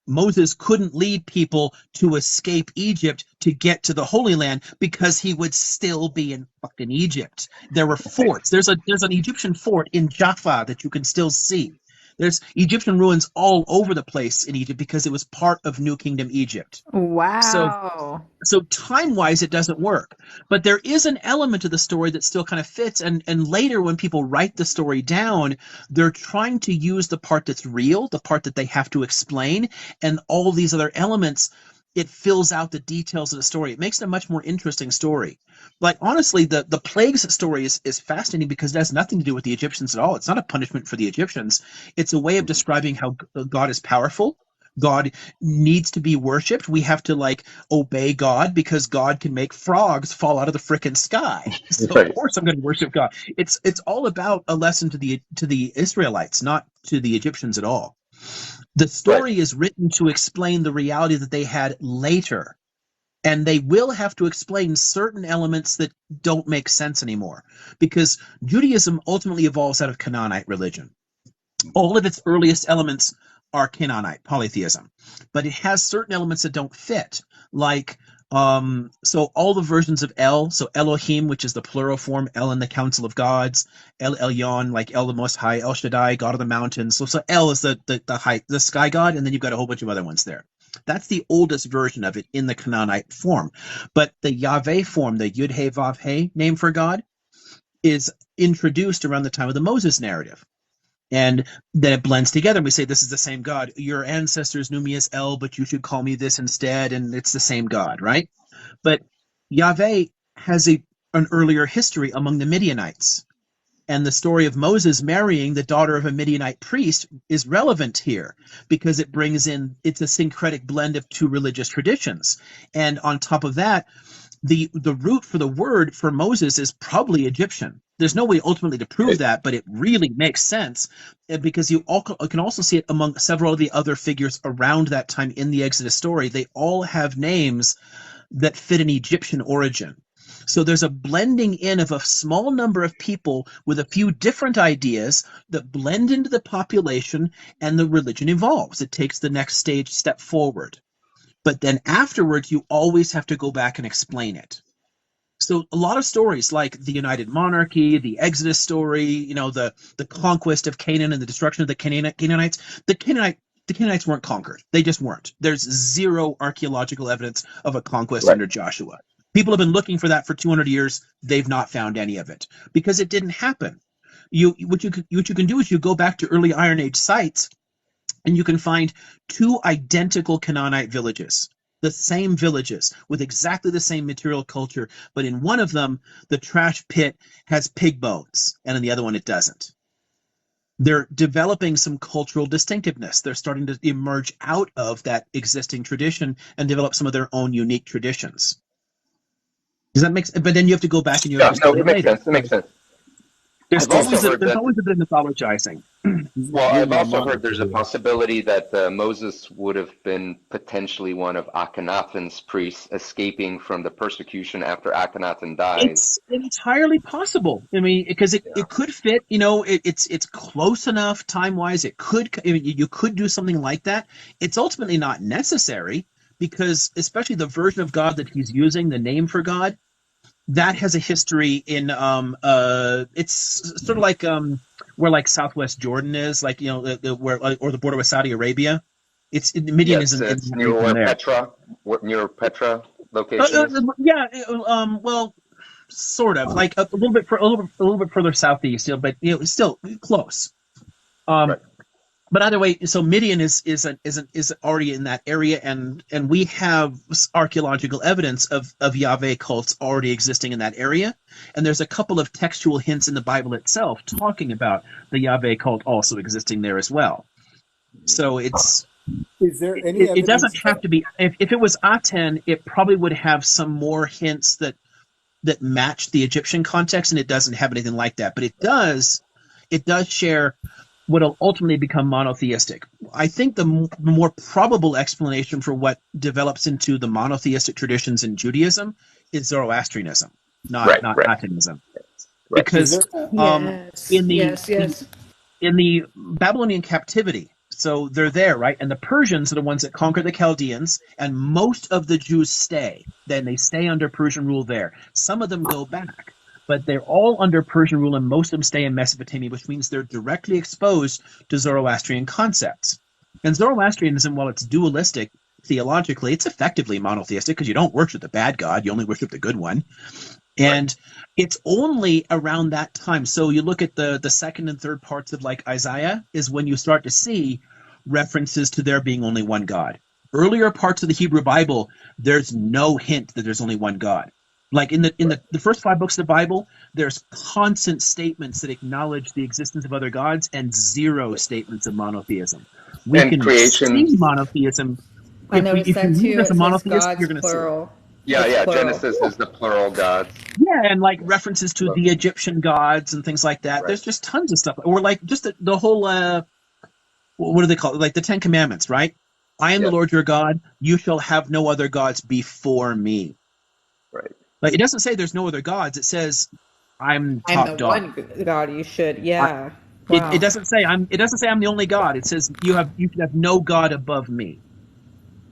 Moses couldn't lead people to escape Egypt to get to the Holy Land because he would still be in fucking Egypt. There were forts. There's an Egyptian fort in Jaffa that you can still see. There's Egyptian ruins all over the place in Egypt because it was part of New Kingdom Egypt. Wow. So time-wise, it doesn't work. But there is an element of the story that still kind of fits. And later, when people write the story down, they're trying to use the part that's real, the part that they have to explain, and all these other elements. It fills out the details of the story. It makes it a much more interesting story. Like, honestly, the plagues story is fascinating because it has nothing to do with the Egyptians at all. It's not a punishment for the Egyptians. It's a way of describing how God is powerful. God needs to be worshipped. We have to like obey God because God can make frogs fall out of the frickin' sky. So of course I'm going to worship God. It's all about a lesson to the Israelites, not to the Egyptians at all. The story is written to explain the reality that they had later, and they will have to explain certain elements that don't make sense anymore because Judaism ultimately evolves out of Canaanite religion. All of its earliest elements are Canaanite polytheism, but it has certain elements that don't fit, like so all the versions of El, so Elohim, which is the plural form, El in the Council of Gods, El Elyon, like El the Most High, El Shaddai, God of the Mountains. So El is the sky god, and then you've got a whole bunch of other ones there. That's the oldest version of it in the Canaanite form. But the Yahweh form, the Yud He Vav He name for God, is introduced around the time of the Moses narrative. And then it blends together. And we say, this is the same God. Your ancestors knew me as El, but you should call me this instead. And it's the same God, right? But Yahweh has an earlier history among the Midianites. And the story of Moses marrying the daughter of a Midianite priest is relevant here because it brings in, it's a syncretic blend of two religious traditions. And on top of that, the root for the word for Moses is probably Egyptian. There's no way ultimately to prove that, but it really makes sense because you can also see it among several of the other figures around that time in the Exodus story. They all have names that fit an Egyptian origin. So there's a blending in of a small number of people with a few different ideas that blend into the population, and the religion evolves. It takes the next step forward. But then afterwards, you always have to go back and explain it. So a lot of stories like the United Monarchy, the Exodus story, the conquest of Canaan and the destruction of the Canaanites, the Canaanites weren't conquered. They just weren't. There's zero archaeological evidence of a conquest under Joshua. People have been looking for that for 200 years. They've not found any of it because it didn't happen. What you can do is you go back to early Iron Age sites, and you can find two identical Canaanite villages, the same villages with exactly the same material culture, but in one of them, the trash pit has pig bones, and in the other one, it doesn't. They're developing some cultural distinctiveness. They're starting to emerge out of that existing tradition and develop some of their own unique traditions. Does that make sense? But then you have to go back and you have to no, explain it makes later. sense. It makes sense. There's I've also always heard that. a bit of mythologizing. Well, I've also heard there's a possibility that Moses would have been potentially one of Akhenaten's priests escaping from the persecution after Akhenaten dies. It's entirely possible. I mean, because it could fit. It's close enough time wise. It could. You could do something like that. It's ultimately not necessary because, especially the version of God that he's using, the name for God, that has a history in it's sort of like where like Southwest Jordan is, like where or the border with Saudi Arabia. Midian Yes, is in it's that near region where there. Near Petra location is. Well, sort of like a little bit further southeast, but still close. Right. But either way, so Midian is already in that area, and we have archaeological evidence of Yahweh cults already existing in that area, and there's a couple of textual hints in the Bible itself talking about the Yahweh cult also existing there as well. So Is there any it doesn't evidence have to be. If it was Aten, it probably would have some more hints that match the Egyptian context, and it doesn't have anything like that. But it does share what will ultimately become monotheistic. I think the more probable explanation for what develops into the monotheistic traditions in Judaism is Zoroastrianism, not Right. Atomism, Right. because Yes, in yes. the Babylonian captivity, so they're there, right? And the Persians are the ones that conquer the Chaldeans, and most of the Jews stay. Then they stay under Persian rule there. Some of them go back, but they're all under Persian rule, and most of them stay in Mesopotamia, which means they're directly exposed to Zoroastrian concepts. And Zoroastrianism, while it's dualistic theologically, it's effectively monotheistic because you don't worship the bad god, you only worship the good one. And it's only around that time. So you look at the second and third parts of like Isaiah is when you start to see references to there being only one God. Earlier parts of the Hebrew Bible, there's no hint that there's only one God. Like in the first 5 books of the Bible, there's constant statements that acknowledge the existence of other gods and 0 statements of monotheism. We And can creation. see monotheism. I If noticed you that read too. it as It a says monotheist, God's you're going to see it. plural. Yeah, It's plural. Genesis is the plural gods. Yeah, and like references to the Egyptian gods and things like that. Right. There's just tons of stuff. Or like just the whole, what do they call it? Like the 10 Commandments, right? I am the Lord your God. You shall have no other gods before me. Right. Like it doesn't say there's no other gods. It says I'm top the dog. one God you should. Yeah. Wow. It doesn't say I'm the only God. It says you should have no God above me.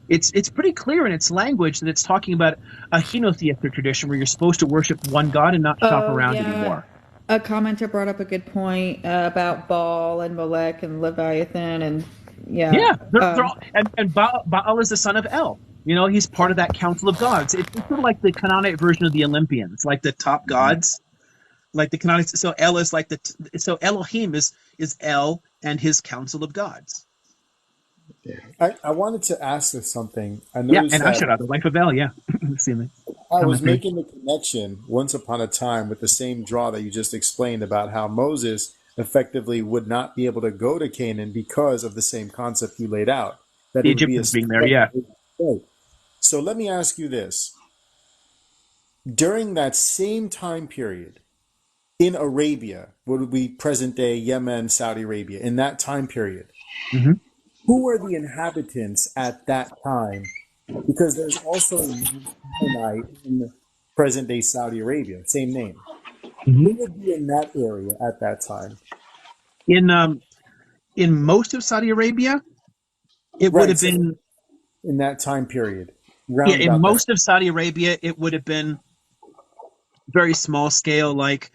It's pretty clear in its language that it's talking about a henotheistic tradition where you're supposed to worship one God and not shop around anymore. A commenter brought up a good point about Baal and Molech and Leviathan and they're all, and Baal is the son of El. He's part of that council of gods. It's sort of like the canonic version of the Olympians, like the top gods, like the canonic. So El is like so Elohim is El and his council of gods. I wanted to ask this something. I noticed and Asherah, the wife of El. Yeah, I was making the connection once upon a time with the same draw that you just explained about how Moses effectively would not be able to go to Canaan because of the same concept you laid out. That the it would be Egyptians being there, yeah. So let me ask you this. During that same time period, in Arabia, what would be present-day Yemen, Saudi Arabia, in that time period, who were the inhabitants at that time? Because there's also a Yemenite in present-day Saudi Arabia, same name. Who would be in that area at that time? In most of Saudi Arabia, it would have been in that time period. In most of Saudi Arabia, it would have been very small scale, like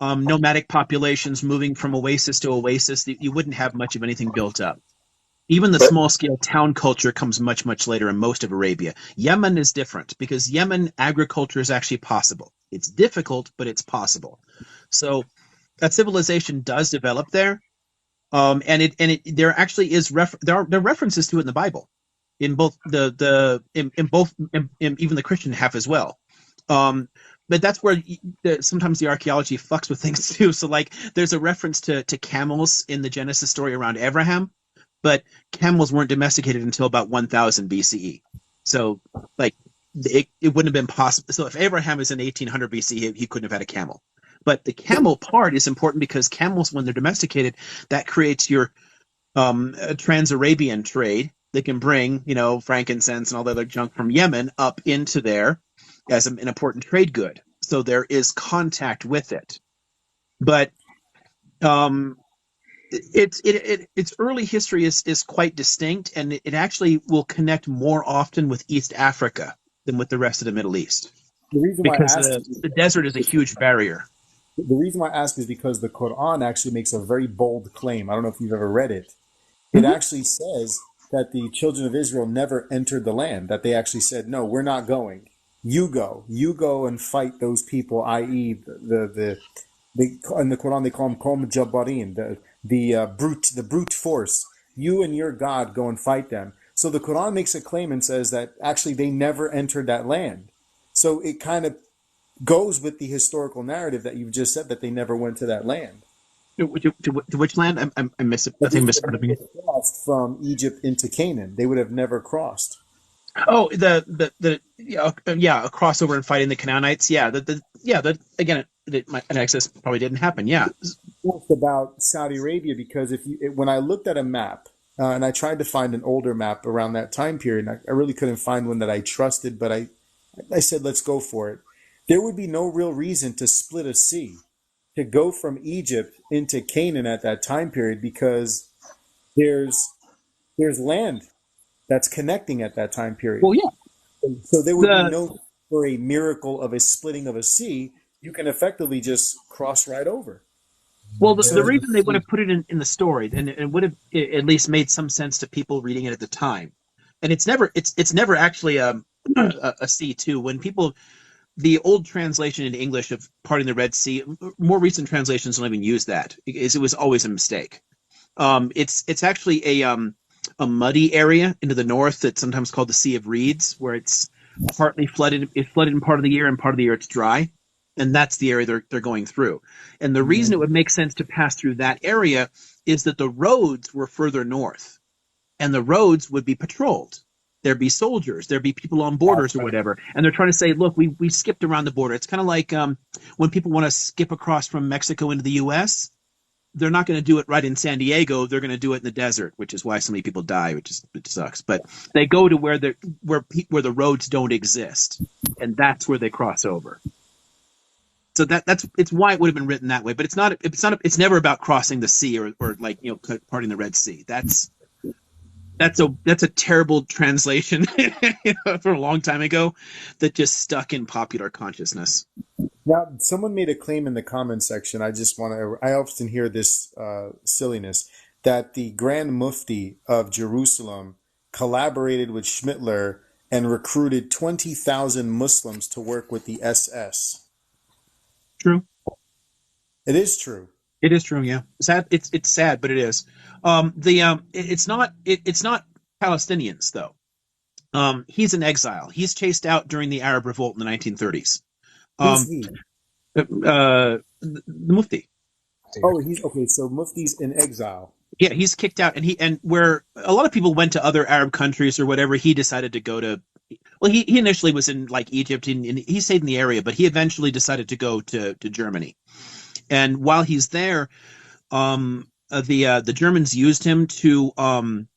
nomadic populations moving from oasis to oasis. You wouldn't have much of anything built up. Even the small scale town culture comes much, much later in most of Arabia. Yemen is different because Yemen agriculture is actually possible. It's difficult, but it's possible. So that civilization does develop there. There actually is there are references to it in the Bible, in both even the Christian half as well. But that's where sometimes the archaeology fucks with things too. So like there's a reference to camels in the Genesis story around Abraham, but camels weren't domesticated until about 1000 BCE. So like it wouldn't have been possible. So if Abraham is in 1800 BCE, he couldn't have had a camel. But the camel part is important because camels, when they're domesticated, that creates your trans-Arabian trade. They can bring, frankincense and all the other junk from Yemen up into there as an important trade good. So there is contact with it. But its early history is quite distinct, and it actually will connect more often with East Africa than with the rest of the Middle East. The reason why because the desert is a huge barrier. The reason why I ask is because the Quran actually makes a very bold claim. I don't know if you've ever read it. It actually says that the children of Israel never entered the land, that they actually said, no, we're not going. You go and fight those people, i.e. In the Quran they call them Qom Jabbarin, the brute force. You and your God go and fight them. So the Quran makes a claim and says that actually they never entered that land. So it kind of goes with the historical narrative that you've just said, that they never went to that land. To which land? I miss it. I think I missed part of it. Crossed from Egypt into Canaan. They would have never crossed. Oh, a crossover and fighting the Canaanites. Yeah, again, an exodus probably didn't happen. Yeah, About Saudi Arabia, because when I looked at a map and I tried to find an older map around that time period, and I really couldn't find one that I trusted, but I said, let's go for it. There would be no real reason to split a sea, to go from Egypt into Canaan at that time period, because there's land that's connecting at that time period. Well, yeah. So there would be no, for a miracle of a splitting of a sea, you can effectively just cross right over. Well, the reason they would have put it in the story, and it would have at least made some sense to people reading it at the time, and it's never actually a sea too. When people, the old translation in English of parting the Red Sea, more recent translations don't even use that. It was always a mistake. It's actually a muddy area into the north that's sometimes called the Sea of Reeds, where it's partly flooded. It's flooded in part of the year, and part of the year it's dry. And that's the area they're going through. And the reason it would make sense to pass through that area is that the roads were further north, and the roads would be patrolled. There'd be soldiers, there'd be people on borders or whatever. And they're trying to say, look, we skipped around the border. It's kind of like when people want to skip across from Mexico into the U.S., they're not going to do it right in San Diego. They're going to do it in the desert, which is why so many people die, which sucks. But they go to where the roads don't exist, and that's where they cross over. So it's why it would have been written that way, but it's never about crossing the sea or like, parting the Red Sea. That's a terrible translation from a long time ago that just stuck in popular consciousness. Now, someone made a claim in the comment section. I often hear this silliness, that the Grand Mufti of Jerusalem collaborated with Schmittler and recruited 20,000 Muslims to work with the SS. True. It is true. It is true. Yeah. Sad. It's sad, but it is. It's not Palestinians though. He's in exile. He's chased out during the Arab Revolt in the 1930s. Who's he? The Mufti. Oh, he's okay. So Mufti's in exile. Yeah, he's kicked out, and where a lot of people went to other Arab countries or whatever, he decided to go to. Well, he initially was in like Egypt, and he stayed in the area, but he eventually decided to go to Germany. And while he's there, the Germans used him to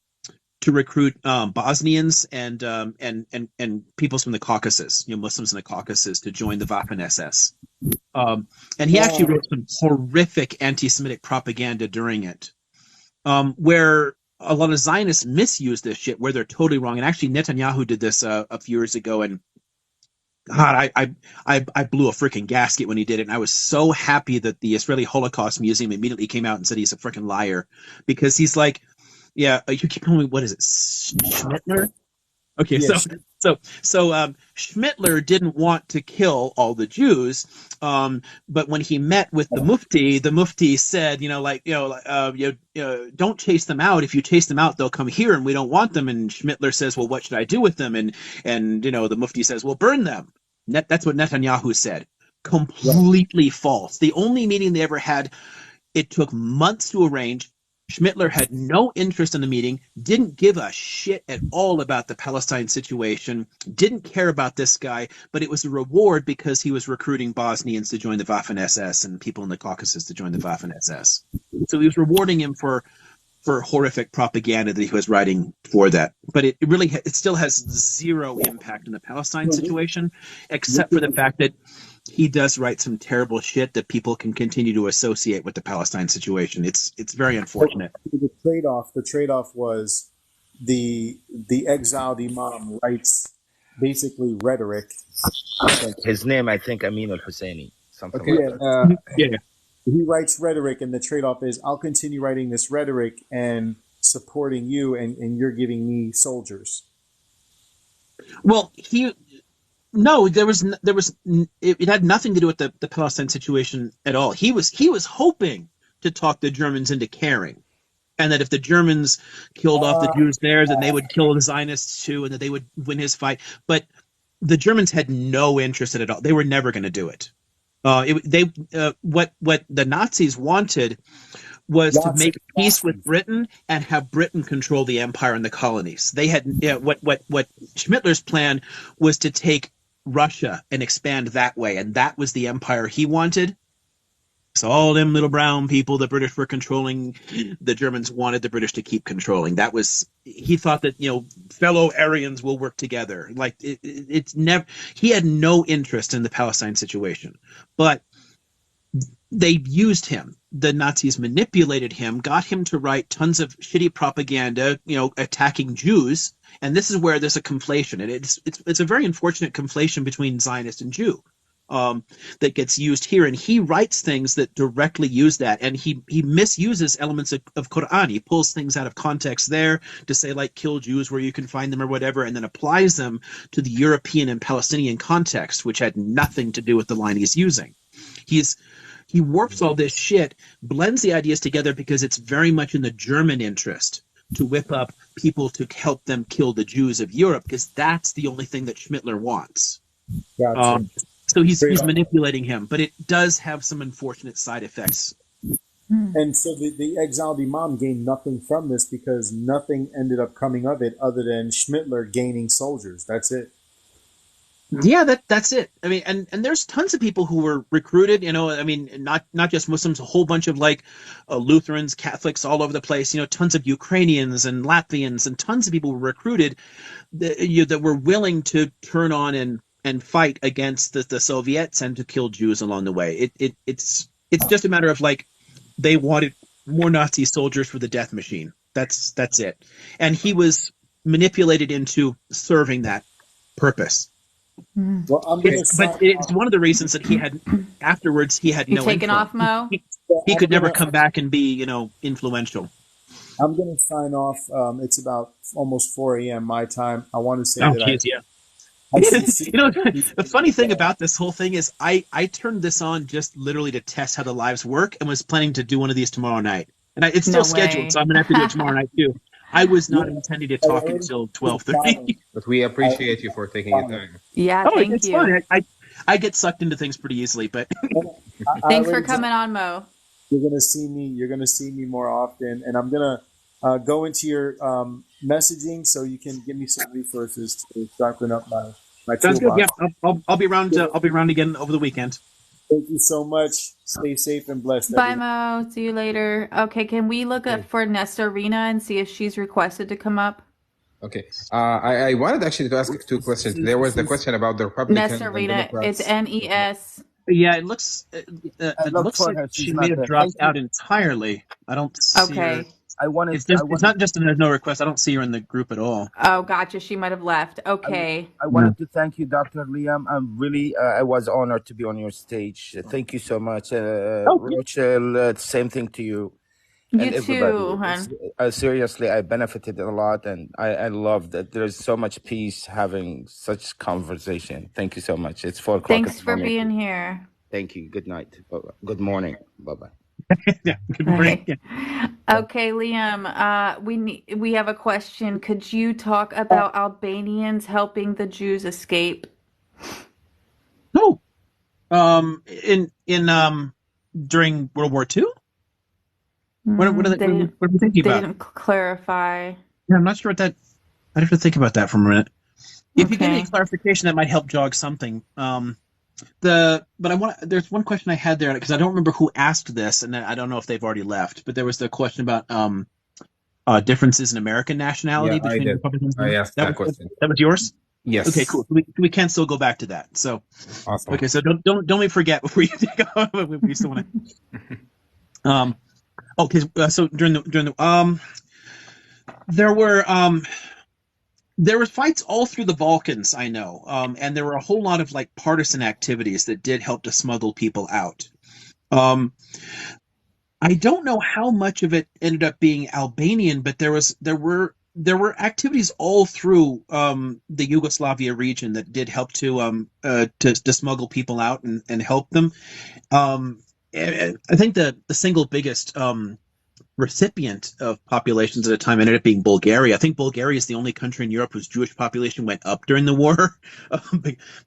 recruit Bosnians and peoples from the Caucasus, Muslims in the Caucasus, to join the Waffen-SS. And he actually wrote some horrific anti-Semitic propaganda during it, where a lot of Zionists misuse this shit, where they're totally wrong. And actually, Netanyahu did this a few years ago, and God, I blew a freaking gasket when he did it. And I was so happy that the Israeli Holocaust Museum immediately came out and said he's a freaking liar, because he's like, yeah, you keep calling me, what is it, Schmittler? Okay, yes. So Schmittler didn't want to kill all the Jews, but when he met with the Mufti said, don't chase them out. If you chase them out, they'll come here, and we don't want them. And Schmittler says, well, what should I do with them? And the Mufti says, well, burn them. That's what Netanyahu said. Completely false. The only meeting they ever had, it took months to arrange. Schmittler had no interest in the meeting, didn't give a shit at all about the Palestine situation, didn't care about this guy, but it was a reward because he was recruiting Bosnians to join the Waffen-SS and people in the Caucasus to join the Waffen-SS. So he was rewarding him for horrific propaganda that he was writing for that. But it still has zero impact on the Palestine situation, except for the fact that he does write some terrible shit that people can continue to associate with the Palestine situation. It's very unfortunate. The trade-off was the exiled imam writes basically rhetoric. His name, I think, Amin al-Husseini. Something okay, like that. Yeah. He writes rhetoric, and the trade-off is I'll continue writing this rhetoric, and supporting you, and you're giving me soldiers. Well, no, it had nothing to do with the Palestine situation at all. He was hoping to talk the Germans into caring, and that if the Germans killed off the Jews there, then they would kill the Zionists too, and that they would win his fight. But the Germans had no interest in it at all. They were never going to do it. What the Nazis wanted was to make peace with Britain and have Britain control the empire and the colonies. They had what Schmittler's plan was to take Russia and expand that way, and that was the empire he wanted. So all them little brown people the British were controlling, the Germans wanted the British to keep controlling. That was, he thought that, fellow Aryans will work together. Like it's never, he had no interest in the Palestine situation, but they used him. The Nazis manipulated him, got him to write tons of shitty propaganda, attacking Jews. And this is where there's a conflation. And it's a very unfortunate conflation between Zionist and Jew that gets used here. And he writes things that directly use that. And he misuses elements of Quran. He pulls things out of context there to say, like, kill Jews where you can find them or whatever, and then applies them to the European and Palestinian context, which had nothing to do with the line he's using. He warps all this shit, blends the ideas together because it's very much in the German interest to whip up people to help them kill the Jews of Europe, because that's the only thing that Schmittler wants. Gotcha. So he's manipulating him, but it does have some unfortunate side effects. And so the exiled imam gained nothing from this because nothing ended up coming of it other than Schmittler gaining soldiers. That's it. Yeah, that's it. I mean, and there's tons of people who were recruited, not just Muslims, a whole bunch of Lutherans, Catholics all over the place, tons of Ukrainians and Latvians, and tons of people were recruited that were willing to turn on and fight against the Soviets and to kill Jews along the way. It's just a matter of they wanted more Nazi soldiers for the death machine. That's it. And he was manipulated into serving that purpose. Well, but it's one of the reasons that he had afterwards he had no taken off, Mo? He could never come back and be I'm influential. going to sign off. It's about almost 4 a.m. my time. I want to say the funny thing about this whole thing is I turned this on just literally to test how the lives work and was planning to do one of these tomorrow night. And it's still scheduled, so I'm going to have to do it tomorrow night too. I was not intending to talk until 12:30. But we appreciate you for taking your time. Yeah, thank you. Fun. I get sucked into things pretty easily, but thanks for coming on, Mo. You're gonna see me more often, and I'm gonna go into your messaging so you can give me some resources to sharpen up my sounds toolbox. good. Yeah, I'll be around. I'll be around again over the weekend. Thank you so much. Stay safe and blessed. Bye, Mo. See you later. Okay, can we look up for Nestorina and see if she's requested to come up? Okay. I wanted actually to ask 2 questions. There was the question about the Republicans. Nestorina. It's Nes. Yeah, it looks like she may have dropped out entirely. I don't see her. It's not just there's no request. I don't see her in the group at all. Oh, gotcha. She might have left. Okay. I wanted to thank you, Dr. Liam. I'm really, I was honored to be on your stage. Thank you so much. Rochelle, same thing to you. You too, hon. Seriously, I benefited a lot, and I love that there's so much peace having such conversation. Thank you so much. It's 4 o'clock. Thanks for being here. Thank you. Good night. Bye-bye. Good morning. Bye-bye. Yeah, good morning. Okay, Liam, we have a question. Could you talk about Albanians helping the Jews escape? No. During World War II? What are we thinking about? They didn't clarify. Yeah, I'm not sure what that. I'd have to think about that for a minute. If you get any clarification, that might help jog something. There's one question I had there because I don't remember who asked this, and I don't know if they've already left. But there was the question about differences in American nationality between Republicans. I asked that question. That was yours? Yes. Okay, cool. We can still go back to that. So awesome. Okay, so don't forget before you think we still want to. Okay, so during the there were fights all through the Balkans, I know, and there were a whole lot of partisan activities that did help to smuggle people out. I don't know how much of it ended up being Albanian, but there were activities all through the Yugoslavia region that did help to smuggle people out and help them. I think the single biggest recipient of populations at the time ended up being Bulgaria. I think Bulgaria is the only country in Europe whose Jewish population went up during the war,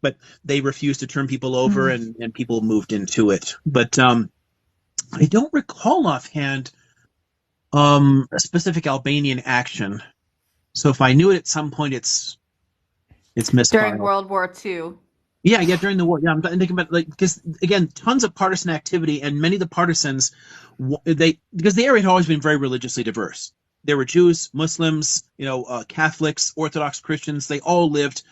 but they refused to turn people over, and people moved into it. But I don't recall offhand a specific Albanian action. So if I knew it at some point, it's misfiled. During World War II. Yeah, during the war. Yeah, I'm thinking about because again, tons of partisan activity, and many of the partisans, because the area had always been very religiously diverse. There were Jews, Muslims, Catholics, Orthodox Christians. They all lived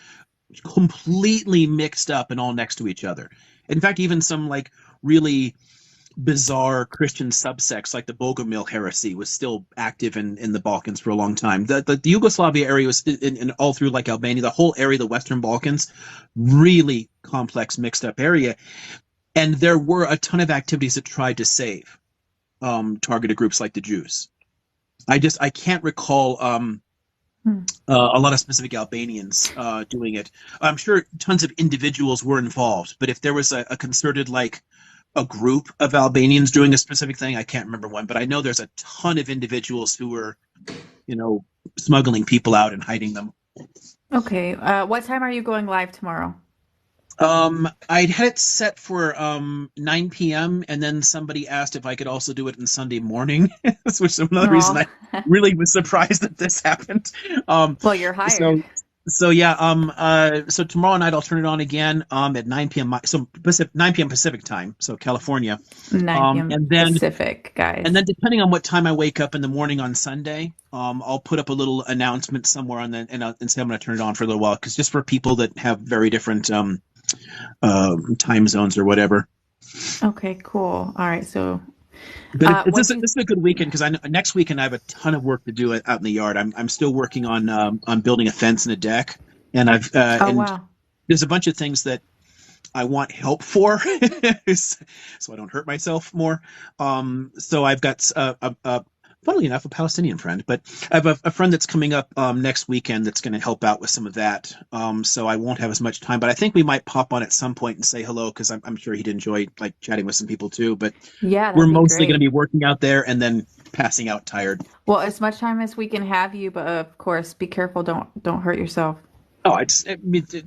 completely mixed up and all next to each other. In fact, even some really bizarre Christian subsects like the Bogomil heresy was still active in the Balkans for a long time. The Yugoslavia area was in all through Albania, the whole area, the Western Balkans, really complex, mixed up area. And there were a ton of activities that tried to save targeted groups like the Jews. I can't recall a lot of specific Albanians doing it. I'm sure tons of individuals were involved, but if there was a concerted a group of Albanians doing a specific thing, I can't remember one, but I know there's a ton of individuals who were, smuggling people out and hiding them. Okay. What time are you going live tomorrow? I'd had it set for 9 p.m. and then somebody asked if I could also do it on Sunday morning, which is another reason I really was surprised that this happened. Well, you're hired. So tomorrow night I'll turn it on again at 9 p.m. 9 p.m. Pacific time, so California. 9 p.m. And then Pacific, guys. And then depending on what time I wake up in the morning on Sunday, I'll put up a little announcement somewhere and say I'm going to turn it on for a little while, because just for people that have very different time zones or whatever. Okay, cool. All right, so. But this is a good weekend, because next weekend I have a ton of work to do out in the yard. I'm still working on building a fence and a deck, and wow. There's a bunch of things that I want help for, so I don't hurt myself more. So I've got funnily enough, a Palestinian friend, but I have a friend that's coming up next weekend that's going to help out with some of that. So I won't have as much time, but I think we might pop on at some point and say hello, because I'm sure he'd enjoy chatting with some people too. But yeah, we're mostly going to be working out there and then passing out tired. Well, as much time as we can have you, but of course, be careful. Don't hurt yourself. Oh,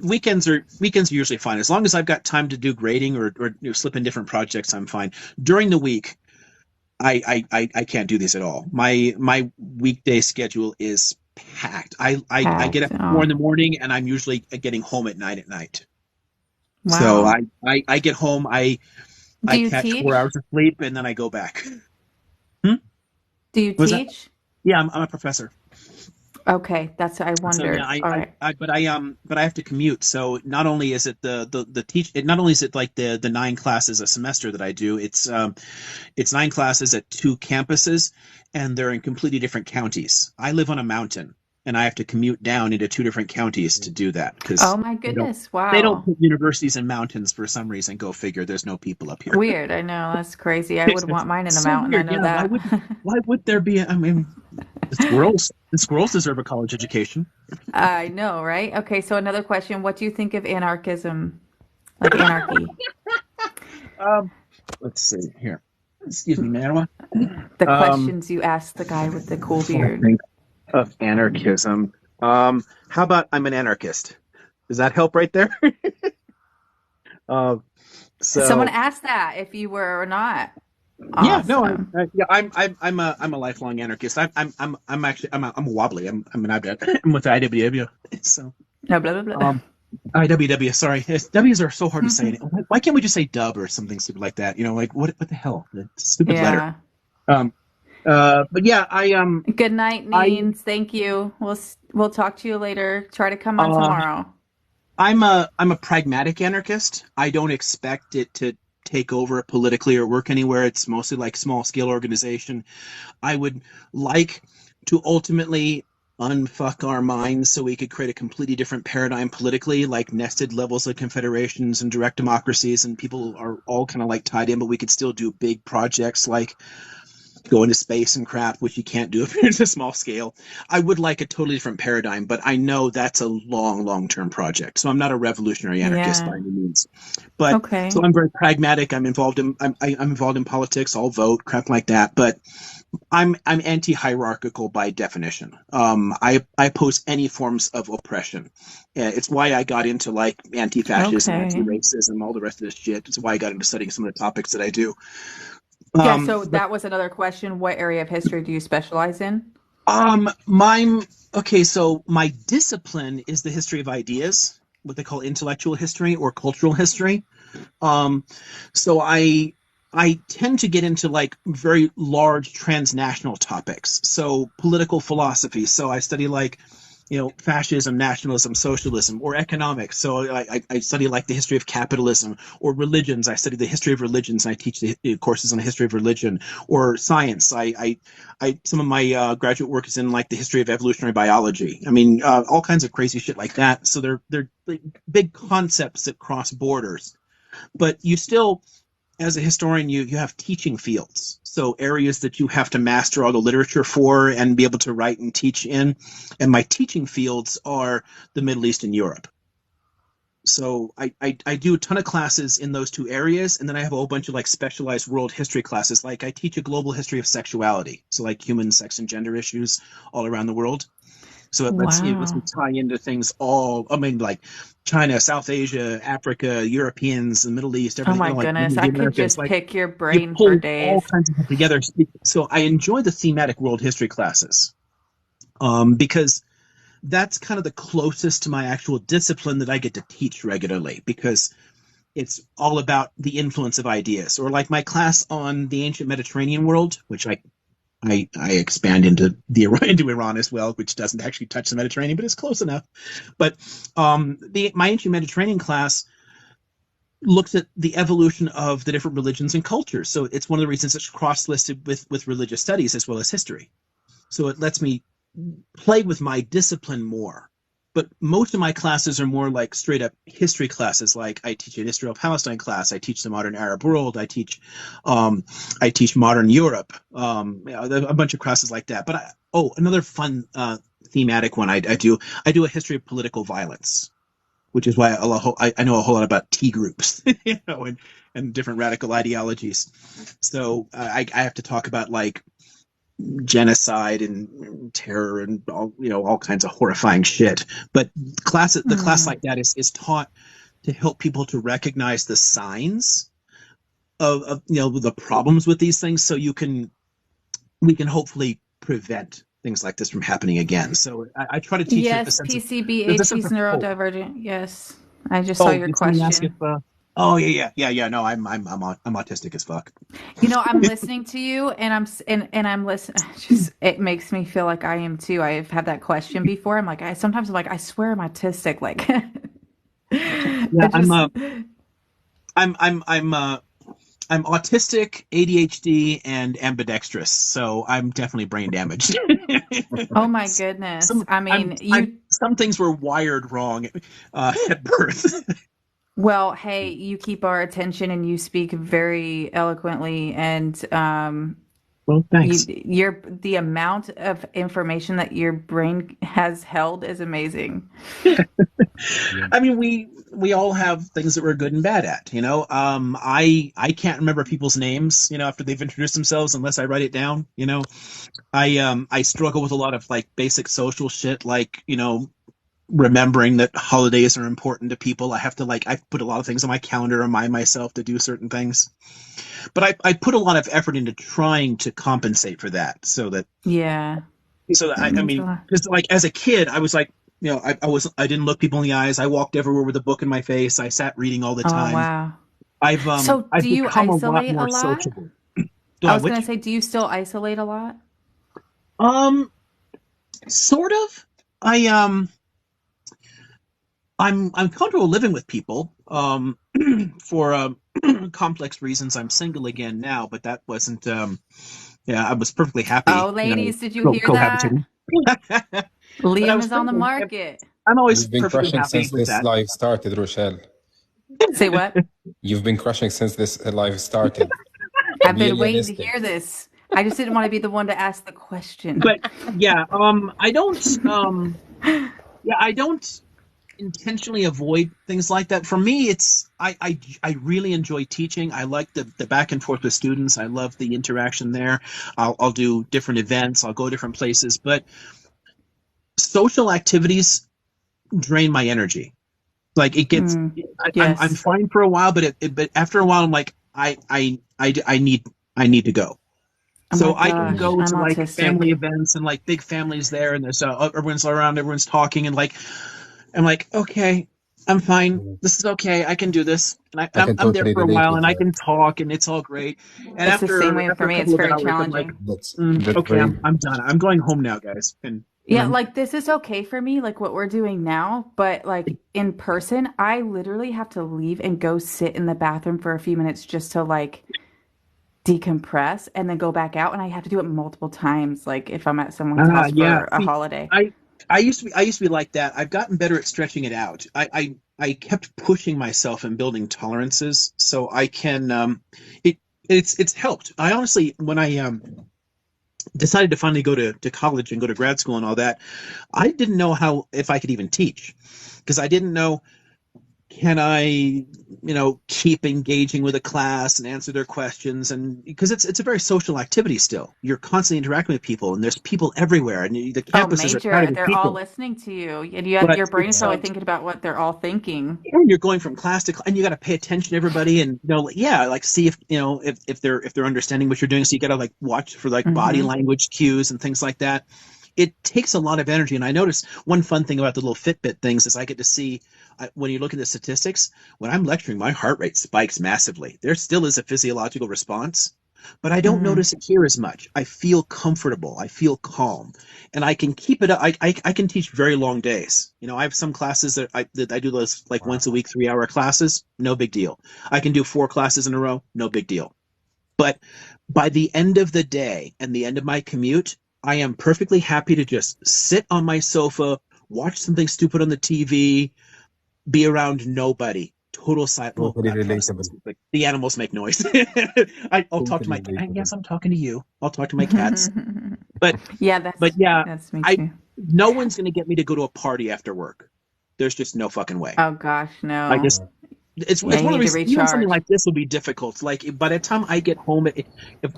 weekends are usually fine, as long as I've got time to do grading or slip in different projects. I'm fine. During the week, I can't do this at all. My weekday schedule is packed. I get up at 4 in the morning, and I'm usually getting home at night. Wow. So I get home, I catch teach? 4 hours of sleep, and then I go back. Do you teach? Yeah, I'm a professor. Okay, that's what I wondered. So, yeah, but I have to commute. So not only is it not only is it the 9 classes a semester that I do, it's 9 classes at 2 campuses, and they're in completely different counties. I live on a mountain, and I have to commute down into 2 different counties to do that. Oh my goodness! Wow. They don't put universities in mountains for some reason. Go figure. There's no people up here. Weird. I know, that's crazy. I would want mine in a mountain. Weird. I know that. Why would there be? The squirrels deserve a college education. I know, right? Okay, so another question. What do you think of anarchism? Anarchy? Let's see here. Excuse me, Marwa. The questions you asked the guy with the cool beard. Of anarchism. How about I'm an anarchist? Does that help right there? Someone asked that if you were or not. Awesome. I'm a lifelong anarchist. I'm wobbly. I'm with the IWW. So no, blah blah blah. IWW. Sorry, W's are so hard to say. Why can't we just say dub or something stupid like that? What the hell? The stupid letter. But yeah, Good night, Neens. Thank you. We'll talk to you later. Try to come on tomorrow. I'm a pragmatic anarchist. I don't expect it to take over politically or work anywhere. It's mostly small scale organization. I would like to ultimately unfuck our minds so we could create a completely different paradigm politically, like nested levels of confederations and direct democracies, and people are all kind of tied in, but we could still do big projects like go into space and crap, which you can't do if you're at a small scale. I would like a totally different paradigm, but I know that's a long-term project. So I'm not a revolutionary anarchist by Yeah. any means. But so Okay. I'm very pragmatic. I'm involved in politics. I'll vote, crap like that. But I'm anti-hierarchical by definition. I oppose any forms of oppression. It's why I got into like anti-fascism, Okay. anti-racism, all the rest of this shit. It's why I got into studying some of the topics that I do. Yeah, so But that was another question. What area of history do you specialize in? mine. Okay, so my discipline is the history of ideas, what they call intellectual history or cultural history. Um, so I tend to get into like very large transnational topics. So political philosophy. So I study like, fascism, nationalism, socialism, or economics. So I study like the history of capitalism, or religions. I study the history of religions, and I teach the courses on the history of religion, or science. I some of my graduate work is in like the history of evolutionary biology. I mean, all kinds of crazy shit like that. So they're like, big concepts that cross borders, but you still, as a historian, you have teaching fields, so areas that you have to master all the literature for and be able to write and teach in. And my teaching fields are the Middle East and Europe. So I do a ton of classes in those two areas, and then I have a whole bunch of like specialized world history classes. Like I teach a global history of sexuality, so like human sex and gender issues all around the world. So it lets me Wow. tie into things all. I mean, like China, South Asia, Africa, Europeans, the Middle East, Oh everything. my Like goodness. the I could Americans. just Like pick your you brain for pull all days. kinds of stuff together. So I enjoy the thematic world history classes, because that's kind of the closest to my actual discipline that I get to teach regularly, because it's all about the influence of ideas. Or like my class on the ancient Mediterranean world, which I expand into into Iran as well, which doesn't actually touch the Mediterranean, but it's close enough. But my ancient Mediterranean class looks at the evolution of the different religions and cultures. So it's one of the reasons it's cross-listed with religious studies as well as history. So it lets me play with my discipline more. But most of my classes are more like straight up history classes. Like I teach an Israel-Palestine class. I teach the modern Arab world. I teach modern Europe. A bunch of classes like that. But another fun thematic one I do a history of political violence, which is why I know a whole lot about T groups, and different radical ideologies. So I have to talk about like genocide and terror and all kinds of horrifying shit. But the class like that is taught to help people to recognize the signs of the problems with these things, so we can hopefully prevent things like this from happening again. So I try to teach Yes, there's a sense PCBHD's of hope. neurodivergent. Yes. I just saw Oh, your did somebody ask if? question. Oh yeah. No, I'm autistic as fuck. I'm listening to you and I'm listening. Just it makes me feel like I am too. I've had that question before. I'm like, sometimes I'm like, I swear I'm autistic. Like, Yeah, I just, I'm autistic, ADHD, and ambidextrous, so I'm definitely brain damaged. oh my goodness. I mean, Some things were wired wrong at birth. well, hey, you keep our attention and you speak very eloquently and, Well, thanks. the amount of information that your brain has held is amazing. I mean, we all have things that we're good and bad at, I can't remember people's names, after they've introduced themselves unless I write it down. I struggle with a lot of like basic social shit, like remembering that holidays are important to people. I have to I put a lot of things on my calendar, remind myself to do certain things. But I put a lot of effort into trying to compensate for that, so that Yeah. That I means a mean, lot. because like as a kid, I was like, I didn't look people in the eyes. I walked everywhere with a book in my face. I sat reading all the Oh, time. wow. So I've do you become a lot isolate a more lot? sociable. I was going to Which say, do you still isolate a lot? Sort of. I'm comfortable living with people. For complex reasons, I'm single again now, but that wasn't. I was perfectly happy. Oh, ladies, did you hear that? Cohabitating. But I Liam was is on the perfectly. market. I'm always You've been perfectly crushing happy since with this that. live started, Rochelle. Say what? You've been crushing since this live started. I've Be been waiting to realistic. hear this. I just didn't want to be the one to ask the question. But yeah, I don't intentionally avoid things like that. For me, it's I really enjoy teaching. I like the back and forth with students. I love the interaction there. I'll do different events. I'll go different places. But social activities drain my energy. Like it gets, I'm Yes. fine for a while, but but after a while, I'm like I need to go. Oh So my I can gosh, go I'm to like family autistic. events and like big families there, and there's everyone's around, everyone's talking, and like I'm like, okay, I'm fine. This is okay. I can do this, and I can I'm there totally for a relate while, with and I that. can talk, and it's all great. And It's the same way after for a me. It's couple of very hours, I'm like, challenging. That's okay, very I'm done. I'm going home now, guys. And Yeah, like this is okay for me, like what we're doing now, but like in person, I literally have to leave and go sit in the bathroom for a few minutes just to like decompress and then go back out. And I have to do it multiple times, like if I'm at someone's house yeah. for a See, holiday. I used to be like that. I've gotten better at stretching it out. I kept pushing myself and building tolerances so I can it it's helped. I honestly, when I decided to finally go to college and go to grad school and all that, I didn't know how if I could even teach because I didn't know, can I, keep engaging with a class and answer their questions? And because it's a very social activity still, you're constantly interacting with people, and there's people everywhere, and the Oh, campuses are major. crowded with They're all people. listening to you. And But your brain is it's probably thinking about what they're all thinking. and you're going from class to class, and you got to pay attention to everybody, and like see if if they're understanding what you're doing. So you got to like watch for like body Hmm. language cues and things like that. It takes a lot of energy, and I noticed one fun thing about the little Fitbit things is I get to see, when you look at the statistics, when I'm lecturing, my heart rate spikes massively. There still is a physiological response, but I don't Hmm. notice it here as much. I feel comfortable. I feel calm, and I can keep it up. I can teach very long days. I have some classes that I do those like once a week, 3 hour classes. No big deal. I can do 4 classes in a row. No big deal. But by the end of the day and the end of my commute, I am perfectly happy to just sit on my sofa, watch something stupid on the TV, be around nobody. Total silence. Well, totally presence. relatable. Like the animals make noise. I'll talk to Totally my cat. And relatable. yes, I'm talking to you. I'll talk to my cats. But Yeah, but yeah, that's me I too. no one's gonna get me to go to a party after work. There's just no fucking way. Oh gosh, I no. just it's Yeah, one you of the need to reasons even something recharge. like this will be difficult. Like by the time I get home if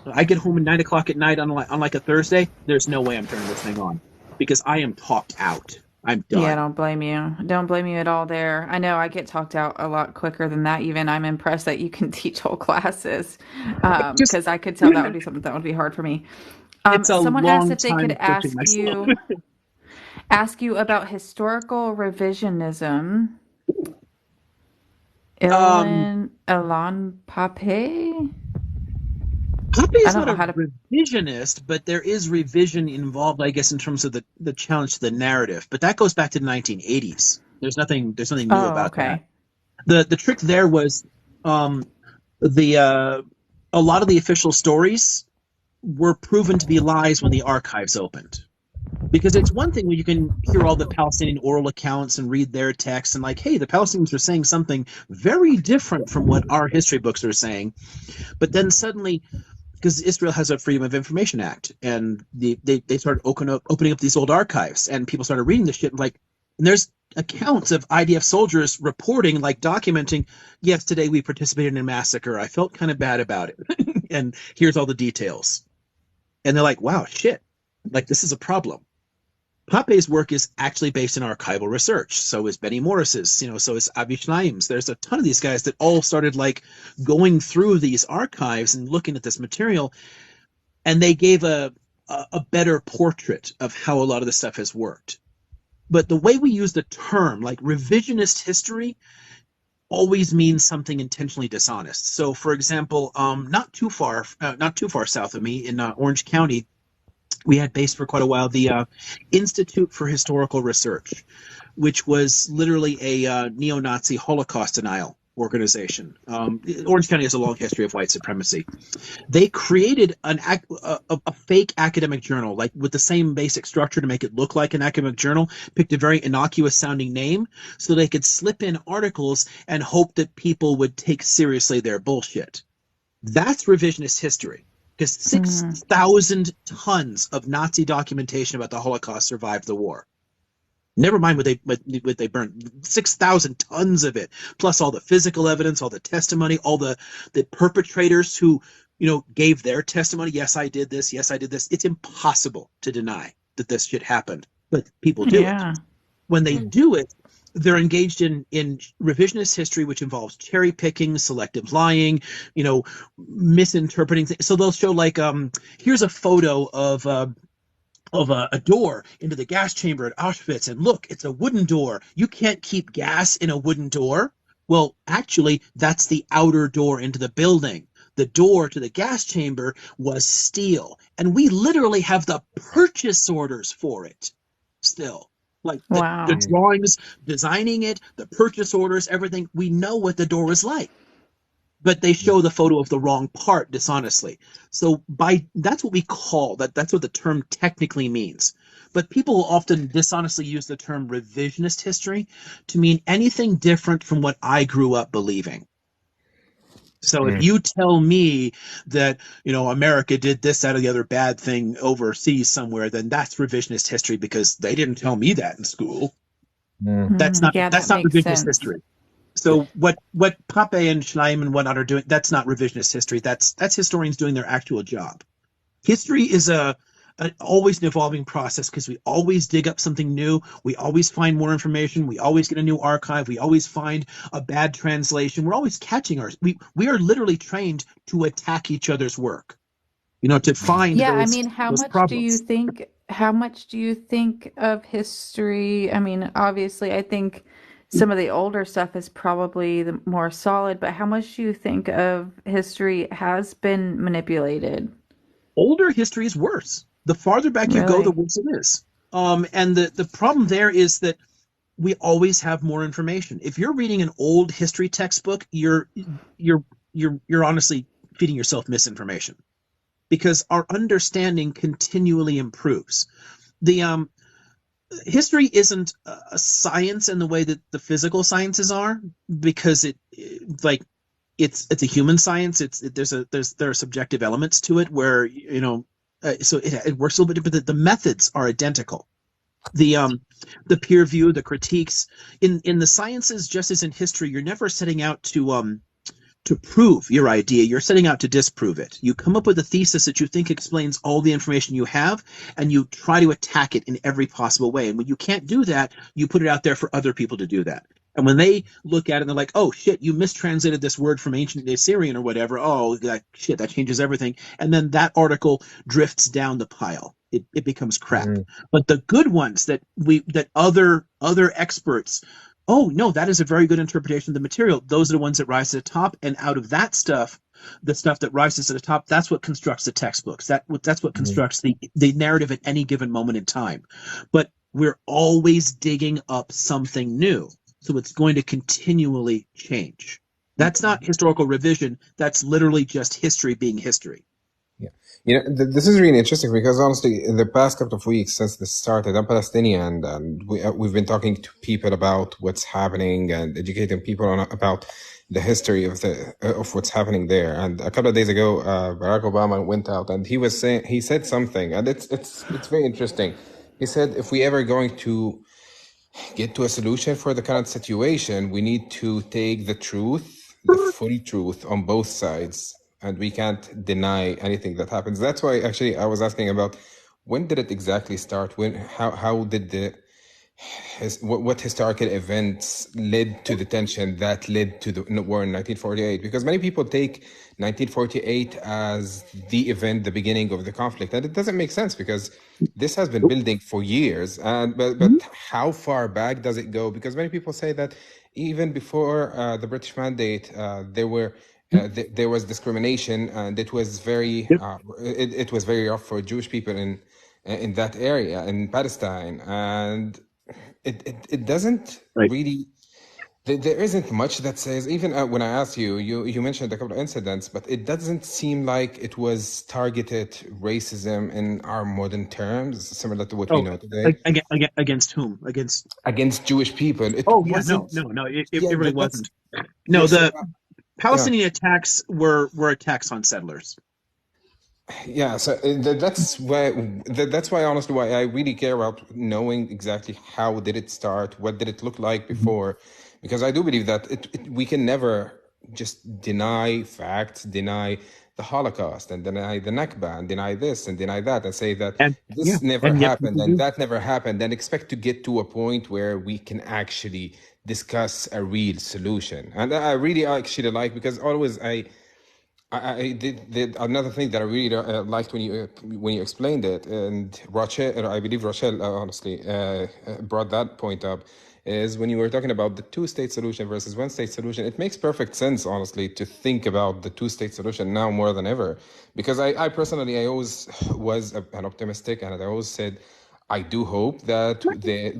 I get home at 9 o'clock at night on like a Thursday, there's no way I'm turning this thing on because I am talked out. I'm Yeah, done. don't blame you. Don't blame you at all there. I know I get talked out a lot quicker than that even. I'm impressed that you can teach whole classes. Just Because I could tell that would be something that would be hard for me. it's a Someone asked long if they could time pushing myself. ask you about historical revisionism. um Elan Pape? Poppy I is don't not know a how to. revisionist, but there is revision involved, I guess, in terms of the challenge to the narrative. But that goes back to the 1980s. There's nothing new Oh, about that. okay. The trick there was um, the a lot of the official stories were proven to be lies when the archives opened. Because it's one thing when you can hear all the Palestinian oral accounts and read their texts and like, hey, the Palestinians are saying something very different from what our history books are saying. But then suddenly, because Israel has a Freedom of Information Act, and they started opening up these old archives, and people started reading this shit. And there's accounts of IDF soldiers reporting, like documenting, yes, today we participated in a massacre. I felt kind of bad about it, and here's all the details. And they're like, wow, shit, like this is a problem. Pape's work is actually based in archival research. So is Benny Morris's, so is Avi Shlaim's. There's a ton of these guys that all started like going through these archives and looking at this material, and they gave a better portrait of how a lot of this stuff has worked. But the way we use the term, like revisionist history, always means something intentionally dishonest. So, for example, not too far south of me in Orange County, we had based for quite a while the Institute for Historical Research, which was literally a neo-Nazi Holocaust denial organization. Orange County has a long history of white supremacy. They created a fake academic journal, like with the same basic structure to make it look like an academic journal, picked a very innocuous sounding name so they could slip in articles and hope that people would take seriously their bullshit. That's revisionist history. because 6,000 tons of Nazi documentation about the Holocaust survived the war. Never mind what they burned. 6,000 tons of it, plus all the physical evidence, all the testimony, all the perpetrators who, gave their testimony. Yes, I did this. Yes, I did this. It's impossible to deny that this shit happened, but people do it. When they do it, they're engaged in revisionist history, which involves cherry picking, selective lying, misinterpreting things. So they'll show here's a photo of a door into the gas chamber at Auschwitz, and look, it's a wooden door. You can't keep gas in a wooden door. Well, actually, that's the outer door into the building. The door to the gas chamber was steel, and we literally have the purchase orders for it still. Like the drawings, designing it, the purchase orders, everything. We know what the door is like. But they show the photo of the wrong part dishonestly. So that's what we call that's what the term technically means. But people often dishonestly use the term revisionist history to mean anything different from what I grew up believing. So if you tell me that, America did this, that, or the other bad thing overseas somewhere, then that's revisionist history because they didn't tell me that in school. That's not revisionist history. So what Pape and Schleim and whatnot are doing, that's not revisionist history. That's historians doing their actual job. History is always an evolving process because we always dig up something new. We always find more information. We always get a new archive. We always find a bad translation. We're always catching ours. We are literally trained to attack each other's work, to find those problems. How much do you think of history? I mean, obviously, I think some of the older stuff is probably the more solid, but how much do you think of history has been manipulated? Older history is worse. The farther back you go, the worse it is. And the problem there is that we always have more information. If you're reading an old history textbook, you're honestly feeding yourself misinformation because our understanding continually improves. The history isn't a science in the way that the physical sciences are, because it's a human science. There are subjective elements to it where so it works a little bit, but the methods are identical. The peer review, the critiques in the sciences, just as in history, you're never setting out to prove your idea. You're setting out to disprove it. You come up with a thesis that you think explains all the information you have, and you try to attack it in every possible way. And when you can't do that, you put it out there for other people to do that. And when they look at it, they're like, oh, shit, you mistranslated this word from ancient Assyrian or whatever. Oh, that changes everything. And then that article drifts down the pile. It becomes crap. But the good ones that other experts, oh, no, that is a very good interpretation of the material. Those are the ones that rise to the top. And out of that stuff, the stuff that rises to the top, that's what constructs the textbooks. That's what constructs the narrative at any given moment in time. But we're always digging up something new. So it's going to continually change. That's not historical revision. That's literally just history being history. Yeah. This is really interesting because honestly, in the past couple of weeks since this started, I'm Palestinian, and we've been talking to people about what's happening and educating people about the history of what's happening there. And a couple of days ago, Barack Obama went out and he said something, and it's very interesting. He said, if we ever going to get to a solution for the current situation, we need to take the full truth on both sides, and we can't deny anything that happens. That's why actually I was asking about when did it exactly start? How did what historical events led to the tension that led to the war in 1948? Because many people take 1948 as the event, the beginning of the conflict, and it doesn't make sense because this has been building for years. But how far back does it go? Because many people say that even before the British Mandate, there was discrimination, and it was very it was very rough for Jewish people in that area in Palestine, and it doesn't really. There isn't much that says, even when I asked you mentioned a couple of incidents, but it doesn't seem like it was targeted racism in our modern terms, similar to what we know today. Against whom? Against Jewish people. It really wasn't. No, the Palestinian attacks were attacks on settlers. Yeah, so that's why honestly why I really care about knowing exactly how did it start, what did it look like before, because I do believe that we can never just deny facts, deny the Holocaust, and deny the Nakba, and deny this and deny that, and say that And yeah, this never and yet happened people and do. that never happened, and expect to get to a point where we can actually discuss a real solution. And I really actually like, because always I did another thing that I really liked when you explained it, and Rachel, I believe Rachel, honestly, brought that point up, is when you were talking about the two-state solution versus one-state solution. It makes perfect sense, honestly, to think about the two-state solution now more than ever, because I personally, I always was an optimistic, and I always said, I do hope that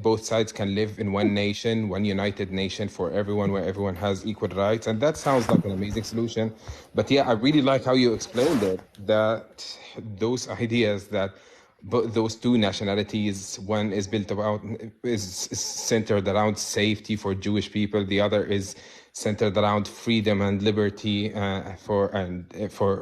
both sides can live in one nation, one united nation for everyone, where everyone has equal rights. And that sounds like an amazing solution. But yeah, I really like how you explained it, that those ideas that those two nationalities, one is built about, is centered around safety for Jewish people, the other is centered around freedom and liberty for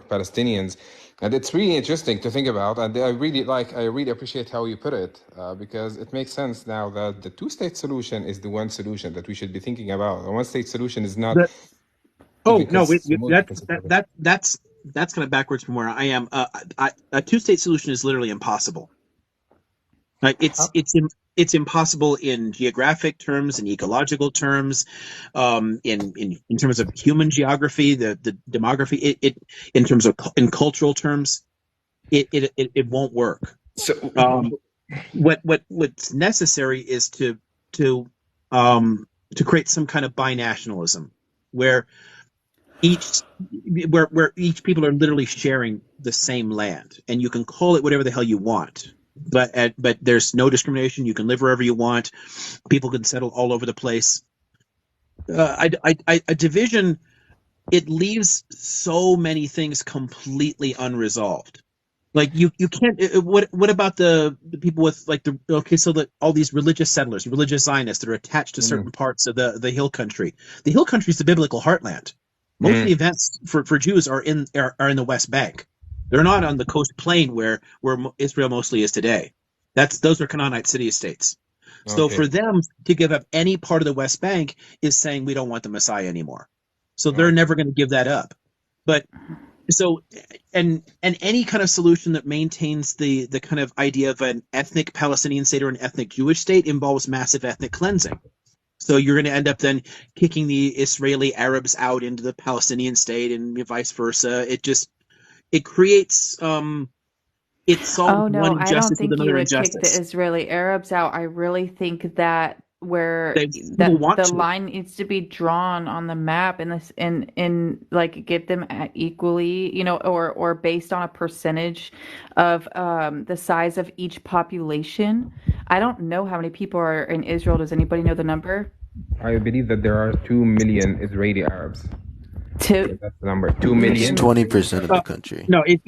Palestinians. And it's really interesting to think about, and I really appreciate how you put it, because it makes sense now that the two-state solution is the one solution that we should be thinking about. A one-state solution is not The, even oh no, considered. that's kind of backwards from where I am. A two-state solution is literally impossible. Like it's impossible in geographic terms, in ecological terms, in terms of human geography, the demography. It in terms of in cultural terms, it won't work. So, What's necessary is to to create some kind of binationalism where each where each people are literally sharing the same land, and you can call it whatever the hell you want, but there's no discrimination. You can live wherever you want. People can settle all over the place. A division, it leaves so many things completely unresolved. Like you can't. What about the people with like so that all these religious settlers, religious Zionists that are attached to certain parts of the Hill Country. The Hill Country is the biblical heartland. Most of the events for Jews are in the West Bank. They're not on the coast plain where Israel mostly is today. Those are Canaanite city-states. So okay, for them to give up any part of the West Bank is saying we don't want the Messiah anymore. So they're okay. never going to give that up. But so and any kind of solution that maintains the kind of idea of an ethnic Palestinian state or an ethnic Jewish state involves massive ethnic cleansing. So you're going to end up then kicking the Israeli Arabs out into the Palestinian state and vice versa. It creates it solves Oh no, one I don't injustice with think you another would kick the injustice. Israeli Arabs out. I really think that where People that want the to. line needs to be drawn on the map and this in like give them equally, or based on a percentage of the size of each population. I don't know how many people are in Israel. Does anybody know the number? I believe that there are 2 million Israeli Arabs. Two. That's the number. Two It's million. 20% of the country. No, it's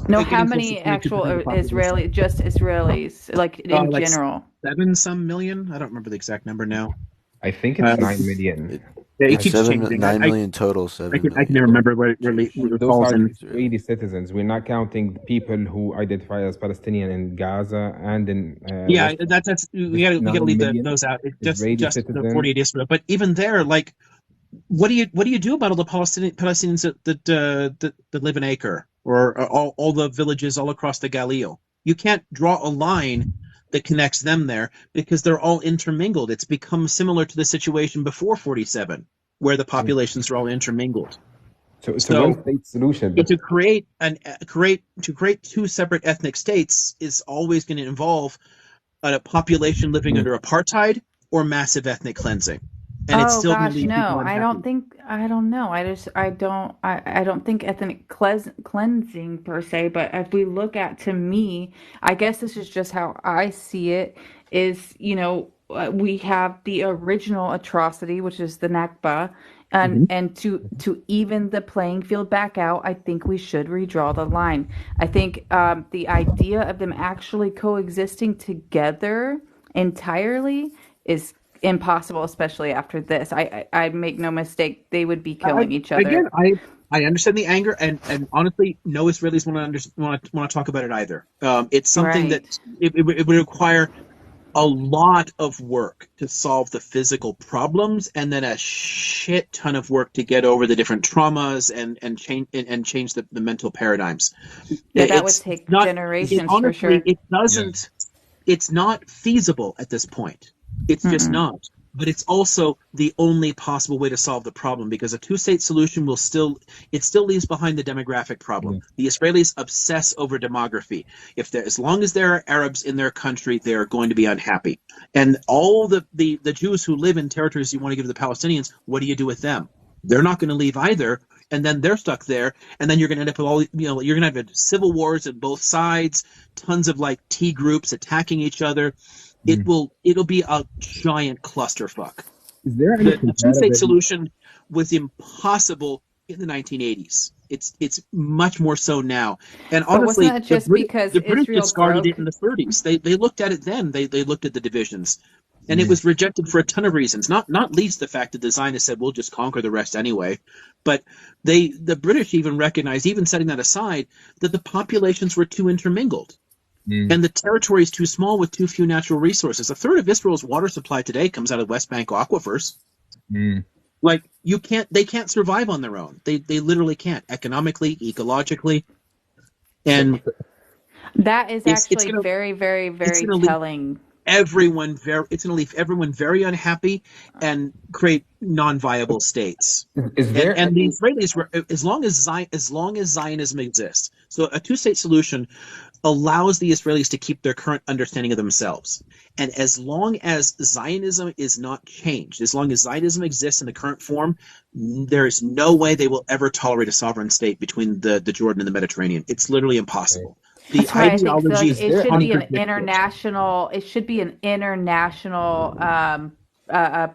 No, how getting close to many 22% actual of the population. Just Israelis, like in Like general? 7 some million. I don't remember the exact number now. I think Uh, it's 9 million. it It's keeps seven changing. nine million total. I 7 can million never remember Jewish. where it Those falls are in. Israeli. Israeli citizens. We're not counting the people who identify as Palestinian in Gaza and in Yeah, West Bank. that's we Just gotta 9 leave million those out. It's Israeli just the citizens. 48 Israel. But even there, like, what do you do about all the Palestinians that live in Acre or all the villages all across the Galil? You can't draw a line that connects them there because they're all intermingled. It's become similar to the situation before 47, where the populations are all intermingled. So it's a So one-state solution, but to create two separate ethnic states is always going to involve a population living under apartheid or massive ethnic cleansing, and it's Oh still going to gosh, leave people no. unhappy. I don't know. I don't think ethnic cleansing per se, but if we look at to me, I guess this is just how I see it is, we have the original atrocity, which is the Nakba, Mhm. and to even the playing field back out, I think we should redraw the line. I think the idea of them actually coexisting together entirely is impossible, especially after this. I make no mistake, they would be I, killing each again, other. I understand the anger, and honestly, no Israelis want to talk about it either. It's something that Right. it would require a lot of work to solve the physical problems, and then a shit ton of work to get over the different traumas and change the mental paradigms. Yeah, that would It's take not. It generations for honestly, sure. it Yeah. doesn't. It's not feasible at this point. It's just Mm-mm. not. But it's also the only possible way to solve the problem, because a two-state solution will still leaves behind the demographic problem. Yeah. The Israelis obsess over demography. As long as there are Arabs in their country, they are going to be unhappy. And all the Jews who live in territories you want to give to the Palestinians, what do you do with them? They're not going to leave either, and then they're stuck there, and then you're going to end up with you're going to have civil wars at both sides, tons of like T groups attacking each other. Mm. It'll be a giant clusterfuck. Is there any The two-state compatibility? solution was impossible in the 1980s. It's much more so now. And But wasn't honestly, that just because the British Israel discarded it broke? in the 30s. They looked at it then. They looked at the divisions, and it Mm. was rejected for a ton of reasons. Not least the fact that the Zionists said we'll just conquer the rest anyway. But the British even recognized, even setting that aside, that the populations were too intermingled. Mm. And the territory is too small with too few natural resources. A third of Israel's water supply today comes out of West Bank aquifers. Mm. Like they can't survive on their own. They literally can't, economically, ecologically. So, And That is it's actually gonna very, very, it's very gonna leave telling. everyone very unhappy and create non-viable states. is there And the any? Israelis were, as long as Zionism exists, so a two-state solution allows the Israelis to keep their current understanding of themselves. And as long as Zionism is not changed, as long as Zionism exists in the current form, there is no way they will ever tolerate a sovereign state between the Jordan and the Mediterranean. It's literally impossible. The That's why I think ideology like Is is it there should any? be an contradictory. international. It should be an international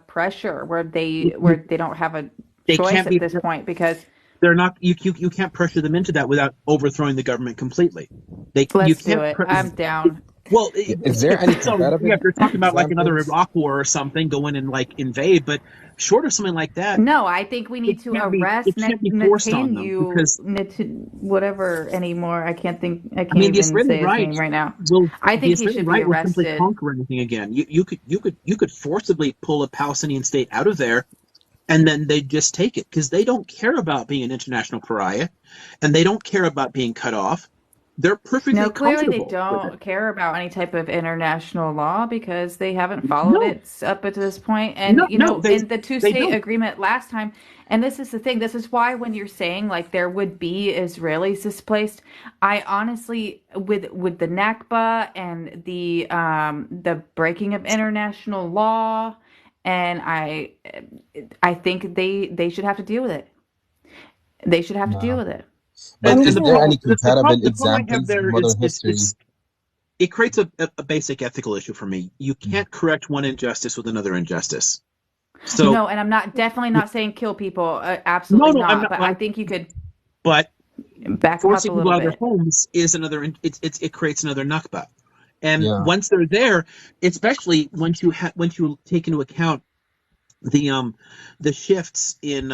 pressure where You, they you, don't have a they choice can't at be. this point because They're not. You can't pressure them into that without overthrowing the government completely. You let's do can't. it. I'm down. Well, Is there any so yeah, if compatible you're talking about like another examples? Iraq war or something, go in and like invade, but short of something like that, No, I think we need to it arrest can't be forced on them, Netanyahu, because whatever anymore. I can't think. I I can't mean even say his name right now. I The think he Israeli should be right will simply arrested. conquer anything again. You could forcibly pull a Palestinian state out of there, and then they just take it, because they don't care about being an international pariah, and they don't care about being cut off. They're perfectly No, clearly they comfortable with it. don't care about any type of international law because they haven't followed No, it up to this point. And, no, no, in the they two-state don't. agreement last time, and this is the thing, this is why when you're saying like there would be Israelis displaced, I honestly, with the Nakba and the breaking of international law, and I think they should have to deal with it. They should have to deal No. with it. But And is the there any problem, compatible the problem I have examples in there modern is history? it creates a basic ethical issue for me. You can't correct one injustice with another injustice. So No, and I'm definitely not saying kill people. no, Absolutely no, I'm not. not. But I think you could But back them up a forcing people little out of their bit. homes is another. It creates another nakba. And Yeah. once they're there, especially once you take into account the shifts in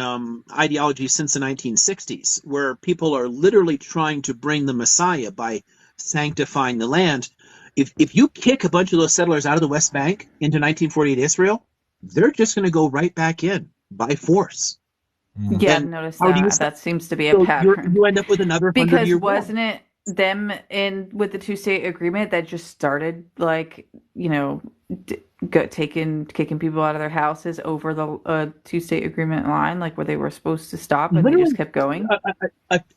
ideology since the 1960s, where people are literally trying to bring the Messiah by sanctifying the land. If you kick a bunch of those settlers out of the West Bank into 1948 Israel, they're just going to go right back in by force. Mm. Yeah, I've And noticed how do you that. stop? That seems to be a So pattern. you end up with another Because 100-year war. wasn't it them in with the two-state agreement that just started like, kicking people out of their houses over the two-state agreement line, like where they were supposed to stop, and they just Literally, kept going?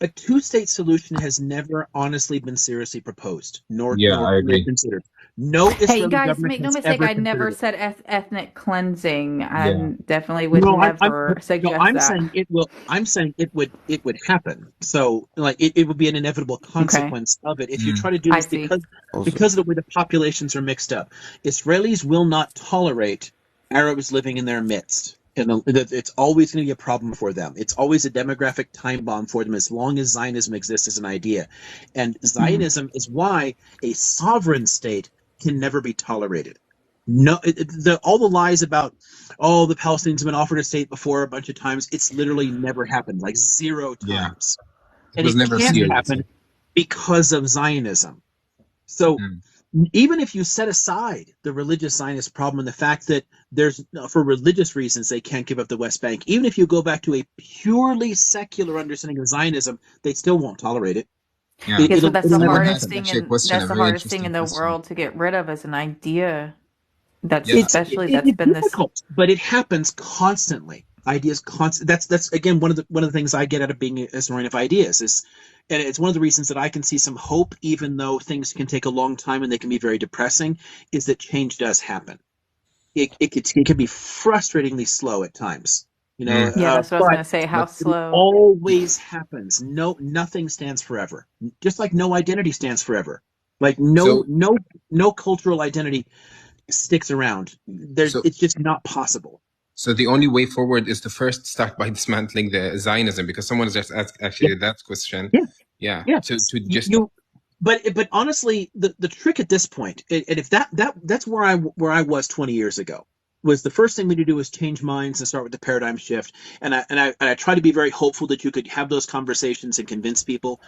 a two-state solution has never honestly been seriously proposed, nor Yeah, I agree. considered. No Hey, you Israeli guys, government make no has mistake. ever I never considered it. said ethnic cleansing. I Yeah. definitely would No, never no, suggest I'm that. saying it will. I'm saying it would happen. So, like, it would be an inevitable Okay, consequence of it if you Mm. try to do I this, see. Also, because of the way the populations are mixed up. Israelis will not tolerate Arabs living in their midst. And it's always going to be a problem for them. It's always a demographic time bomb for them as long as Zionism exists as an idea. And Mhm. Zionism is why a sovereign state can never be tolerated. No, all the lies about, the Palestinians have been offered a state before a bunch of times. It's literally never happened, like 0 Yeah, times. it And was it never can't serious. happen because of Zionism. So Mm. even if you set aside the religious Zionist problem and the fact that for religious reasons, they can't give up the West Bank, even if you go back to a purely secular understanding of Zionism, they still won't tolerate it. Yeah. Yes, but It'll never That's happen. actually a question, a that's the very hardest thing interesting in the question. world to get rid of as an idea. That's Yeah. especially that's It's been this. difficult, but it happens constantly. Ideas constant. That's again one of the things I get out of being a historian of ideas is, and it's one of the reasons that I can see some hope, even though things can take a long time and they can be very depressing, is that change does happen. It can be frustratingly slow at times, Mm. Yeah, that's what I was but gonna say. How But it slow? always happens. Nothing stands forever. Just like no identity stands forever. Like so no cultural identity sticks around. so It's just not possible. so the only way forward is to first start by dismantling the Zionism, because someone has just asked Yeah, actually that question. yeah, Yeah. yeah. To You, just you but honestly, the trick at this point, and if that's where I was 20 years ago, was the first thing we need to do is change minds and start with the paradigm shift. And I try to be very hopeful that you could have those conversations and convince people.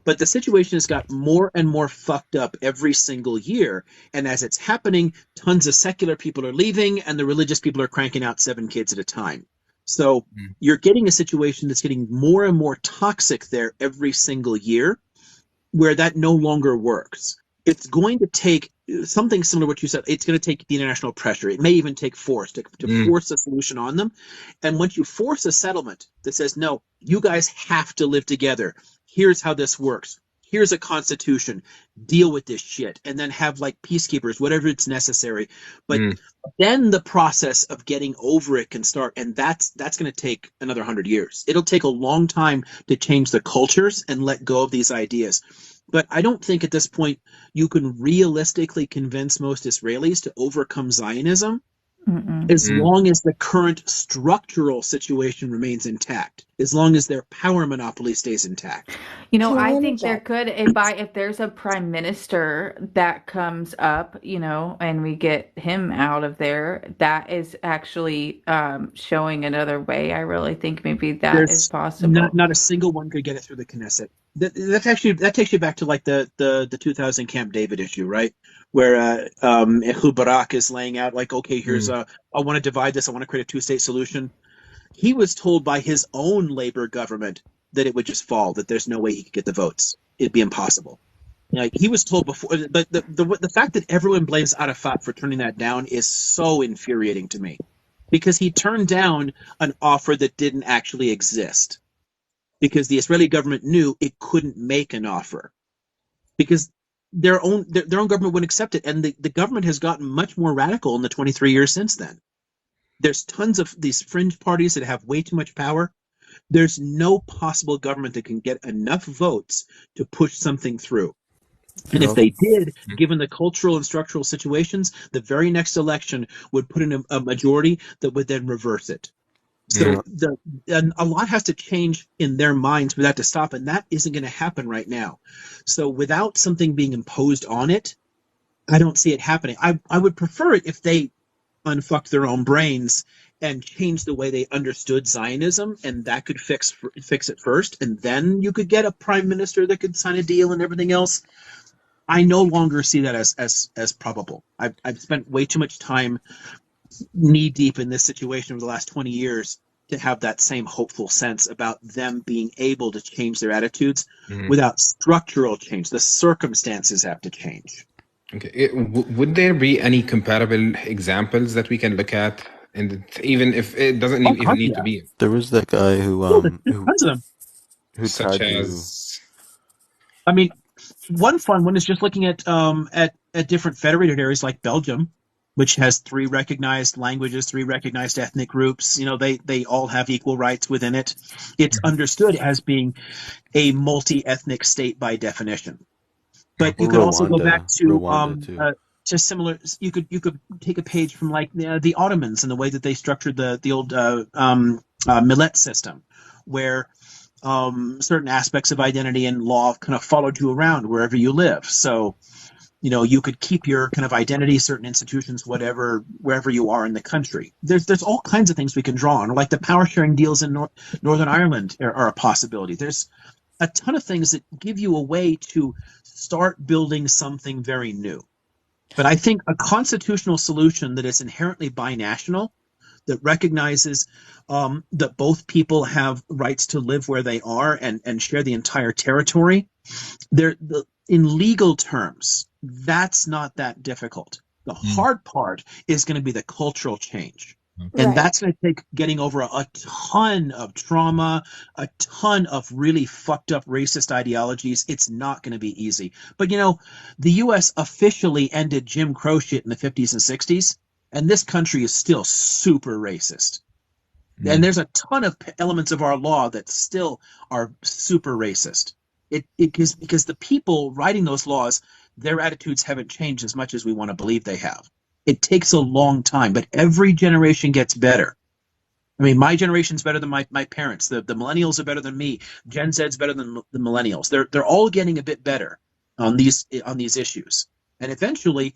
But the situation has got more and more fucked up every single year. And as it's happening, tons of secular people are leaving and the religious people are cranking out 7 kids at a time. So Mm. you're getting a situation that's getting more and more toxic there every single year, where that no longer works. It's going to take something similar to what you said. It's going to take the international pressure. It may even take force to Mm. force a solution on them. And once you force a settlement that says, no, you guys have to live together. Here's how this works. Here's a constitution. Deal with this shit. And then have like peacekeepers, whatever it's necessary. But Mm. then the process of getting over it can start. And that's going to take another 100 years. It'll take a long time to change the cultures and let go of these ideas. But I don't think at this point you can realistically convince most Israelis to overcome Zionism as Mm. long as the current structural situation remains intact, as long as their power monopoly stays intact. Can I I think there interject? could, if there's a prime minister that comes up, and we get him out of there, that is actually showing another way. I really think maybe that is There's not possible. not a single one could get it through the Knesset. That takes you back to like the 2000 Camp David issue, right? Where Ehud Barak is laying out like, okay, here's Mm. I want to divide this. I want to create a 2-state solution. He was told by his own labor government that it would just fall, that there's no way he could get the votes. It'd be impossible. Like he was told before, but the fact that everyone blames Arafat for turning that down is so infuriating to me, because he turned down an offer that didn't actually exist, because the Israeli government knew it couldn't make an offer, because their own government wouldn't accept it, and the government has gotten much more radical in the 23 years since then. There's tons of these fringe parties that have way too much power. There's no possible government that can get enough votes to push something through. And if Yep. they did, given the cultural and structural situations, the very next election would put in a majority that would then reverse it. So Mm. and a lot has to change in their minds for that to stop, and that isn't going to happen right now. So without something being imposed on it, I don't see it happening. I would prefer it if they unfucked their own brains and changed the way they understood Zionism, and that could fix it first, and then you could get a prime minister that could sign a deal and everything else. I no longer see that as probable. I've spent way too much time knee deep in this situation over the last 20 years to have that same hopeful sense about them being able to change their attitudes Mm. without structural change. The circumstances have to change. Okay. Would there be any comparable examples that we can look at, and even if it doesn't Oh, even God, need to yeah. be, There was that guy No, there's tons of them. who such tried to. as I mean, one fun one is just looking at different federated areas like Belgium, which has 3 recognized languages, 3 recognized ethnic groups. They all have equal rights within it. It's understood as being a multi-ethnic state by definition. But you Or could also go back Rwanda too. to similar. You could take a page from like the Ottomans and the way that they structured the old millet system, where certain aspects of identity and law kind of followed you around wherever you live. So You could keep your kind of identity, certain institutions, whatever, wherever you are in the country. There's all kinds of things we can draw on, like the power sharing deals in Northern Ireland are a possibility. There's a ton of things that give you a way to start building something very new. But I think a constitutional solution that is inherently binational, that recognizes that both people have rights to live where they are and share the entire territory, in legal terms, that's not that difficult. The hard part is going to be the cultural change. And Right. that's going to take getting over a ton of trauma, a ton of really fucked up racist ideologies. It's not going to be easy. But, the U.S. officially ended Jim Crow shit in the 50s and 60s, and this country is still super racist. And there's a ton of elements of our law that still are super racist. Because the people writing those laws, their attitudes haven't changed as much as we want to believe they have. It takes a long time, but every generation gets better. I mean, my generation's better than my parents. The millennials are better than me. Gen Z's better than the millennials. They're all getting a bit better on these issues, and eventually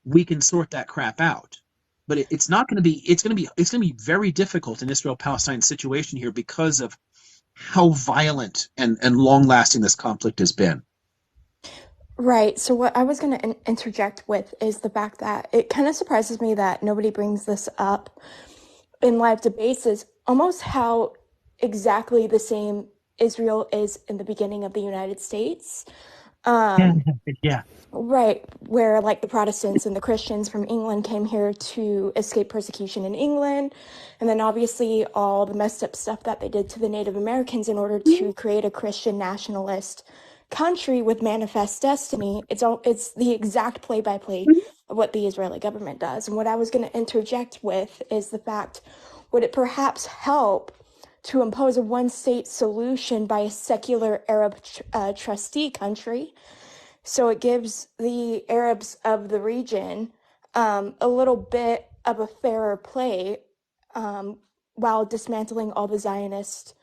we can sort that crap out. But it's not going to be. It's going to be very difficult in Israel-Palestine situation here because of how violent and long lasting this conflict has been. Right. So what I was going to interject with is the fact that it kind of surprises me that nobody brings this up in live debates, is almost how exactly the same Israel is in the beginning of the United States. Yeah. Right, where like the Protestants and the Christians from England came here to escape persecution in England, and then obviously all the messed up stuff that they did to the Native Americans in order to create a Christian nationalist country with manifest destiny. It's the exact play-by-play of what the Israeli government does. And what I was going to interject with is the fact, would it perhaps help to impose a one-state solution by a secular Arab trustee country? So it gives the Arabs of the region a little bit of a fairer play while dismantling all the Zionist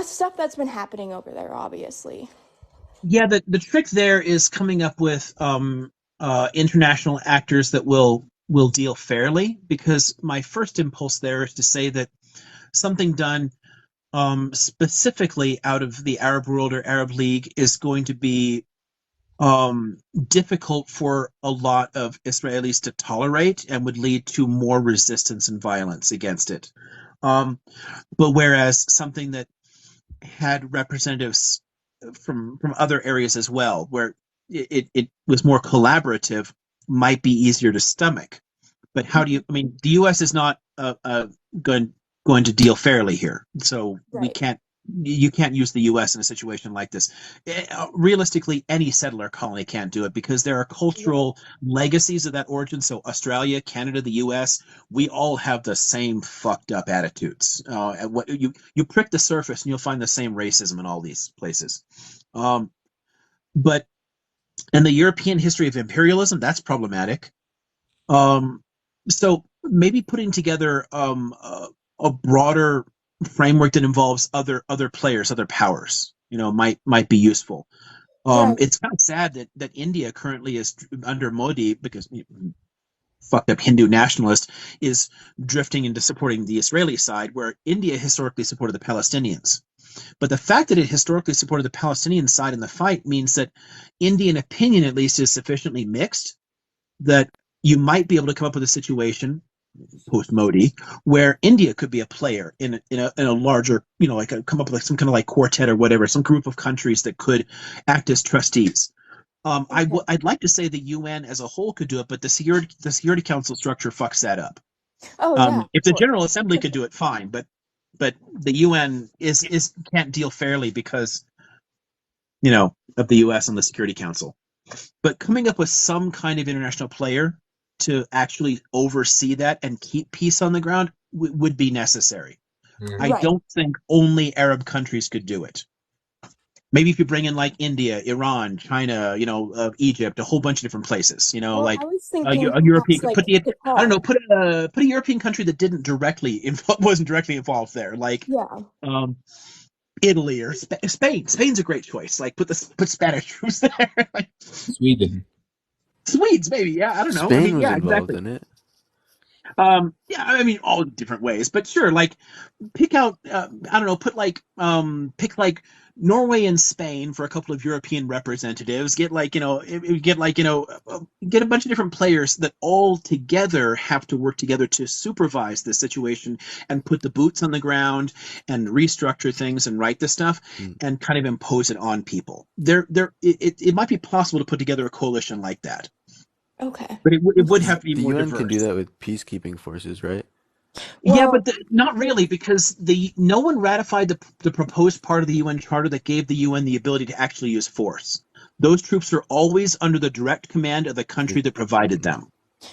stuff that's been happening over there, obviously. Yeah, the trick there is coming up with international actors that will deal fairly, because my first impulse there is to say that something done specifically out of the Arab world or Arab League is going to be difficult for a lot of Israelis to tolerate and would lead to more resistance and violence against it. But whereas something that had representatives from other areas as well, where it was more collaborative, might be easier to stomach. But how do you? I mean, the U.S. is not going to deal fairly here, so we Right. can't. You can't use the U.S. in a situation like this. Realistically, any settler colony can't do it because there are cultural legacies of that origin. So Australia, Canada, the U.S., we all have the same fucked up attitudes. What you prick the surface and you'll find the same racism in all these places. But in the European history of imperialism, that's problematic. So maybe putting together a broader framework that involves other players, other powers, might be useful. Right. It's kind of sad that India currently is under Modi, because fucked up Hindu nationalist, is drifting into supporting the Israeli side, where India historically supported the Palestinians. But the fact that it historically supported the Palestinian side in the fight means that Indian opinion, at least, is sufficiently mixed that you might be able to come up with a situation post Modi where India could be a player in a larger, come up with some kind of like quartet or whatever, some group of countries that could act as trustees. I'd like to say the UN as a whole could do it, but the Security Council structure fucks that up. Oh yeah. If the General Assembly could do it, fine, but the UN can't deal fairly because of the US and the Security Council. But coming up with some kind of international player to actually oversee that and keep peace on the ground would be necessary. I Right. don't think only Arab countries could do it. Maybe if you bring in like India, Iran, China, Egypt, a whole bunch of different places, Well, like I was a thinking European, perhaps like I don't know, Qatar. put a European country that wasn't directly involved there, like Yeah. Italy or Spain. Spain's a great choice. Like put Spanish troops there. Like, Sweden. Swedes, maybe. Yeah, I don't know. I Spain mean, was yeah, involved exactly. in it. Yeah, I mean, all different ways, but sure. Like, pick out. I don't know. Pick like Norway and Spain for a couple of European representatives. Get like get a bunch of different players that all together have to work together to supervise this situation and put the boots on the ground and restructure things and write the stuff and kind of impose it on people. It might be possible to put together a coalition like that. Okay. But it would have to be The more UN can do diverse. that with peacekeeping forces, right? Yeah, Well, but not really, because no one ratified the proposed part of the UN Charter that gave the UN the ability to actually use force. Those troops are always under the direct command of the country that provided them.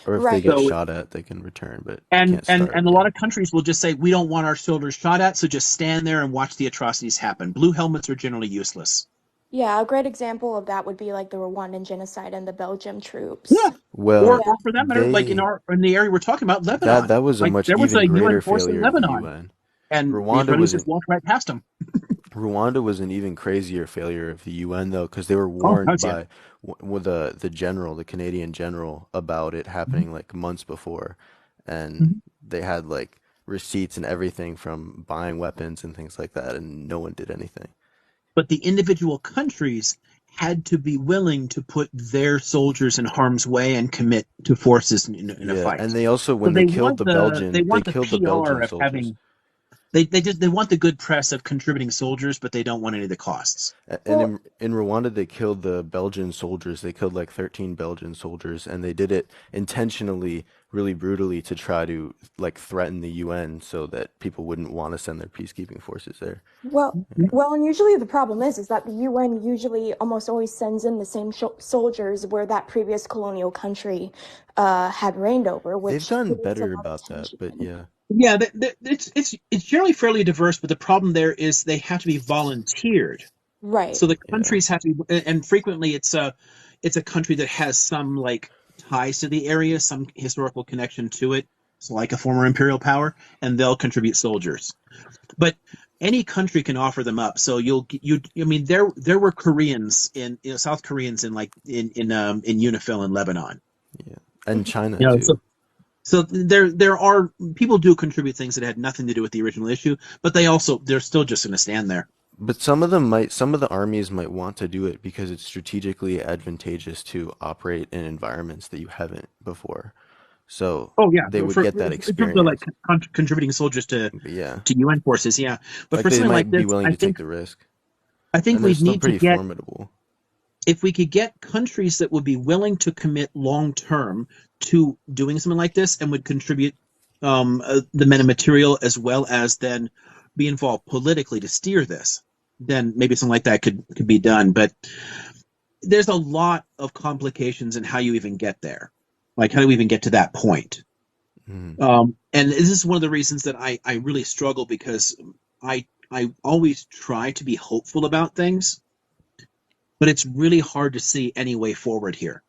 Or if they right. get So shot at, they can return, but and can't and start. and a lot of countries will just say we don't want our soldiers shot at, so just stand there and watch the atrocities happen. Blue helmets are generally useless. Yeah, a great example of that would be like the Rwandan genocide and the Belgium Yeah. troops. Well, Yeah. Or for that matter, like in they the area we're talking about, Lebanon. that was a Like much there was even a UN greater force in failure of the Lebanon, UN. and the Rwanda Israelis was just an walked right past them. Rwanda was an even crazier failure of the UN though, because they were Oh, warned that's yeah. by the general, the Canadian general, about it happening like months before, and Mhm. they had like receipts and everything from buying weapons and things like that, and no one did anything. But the individual countries had to be willing to put their soldiers in harm's way and commit to forces in a Yeah, fight. and they also So when they killed the they Belgian, they want the killed the PR Belgian of soldiers. having they want the good press of contributing soldiers, but they don't want any of the costs. And Well, in Rwanda, they killed the Belgian soldiers. They killed like 13 Belgian soldiers, and they did it intentionally, really brutally, to try to like threaten the UN so that people wouldn't want to send their peacekeeping forces there. and usually the problem is that the UN usually almost always sends in the same soldiers where that previous colonial country had reigned over, They've which gotten creates a better lot of about that, but tension. yeah, Yeah, it's generally fairly diverse, but the problem there is they have to be volunteered. Right. So the yeah. countries have to be, and frequently it's a country that has some like ties to the area, some historical connection to it, so like a former imperial power, and they'll contribute soldiers. But any country can offer them up. So I mean there were Koreans South Koreans in UNIFIL in Lebanon. Yeah, and China You know, too. so there are people do contribute things that had nothing to do with the original issue, but they're still just going to stand there. But some of the armies might want to do it because it's strategically advantageous to operate in environments that you haven't before. So Oh yeah, they would for get that in terms of like experience. contributing soldiers to But yeah, UN forces, yeah. But like for they something like might be this, willing to take the risk, I think and they're we'd still need to pretty get formidable. if we could get countries that would be willing to commit long term to doing something like this and would contribute the men and material as well as then be involved politically to steer this, then maybe something like that could be done. But there's a lot of complications in how you even get there. Like how do we even get to that point? Mhm. And this is one of the reasons that I really struggle because I always try to be hopeful about things, but it's really hard to see any way forward here.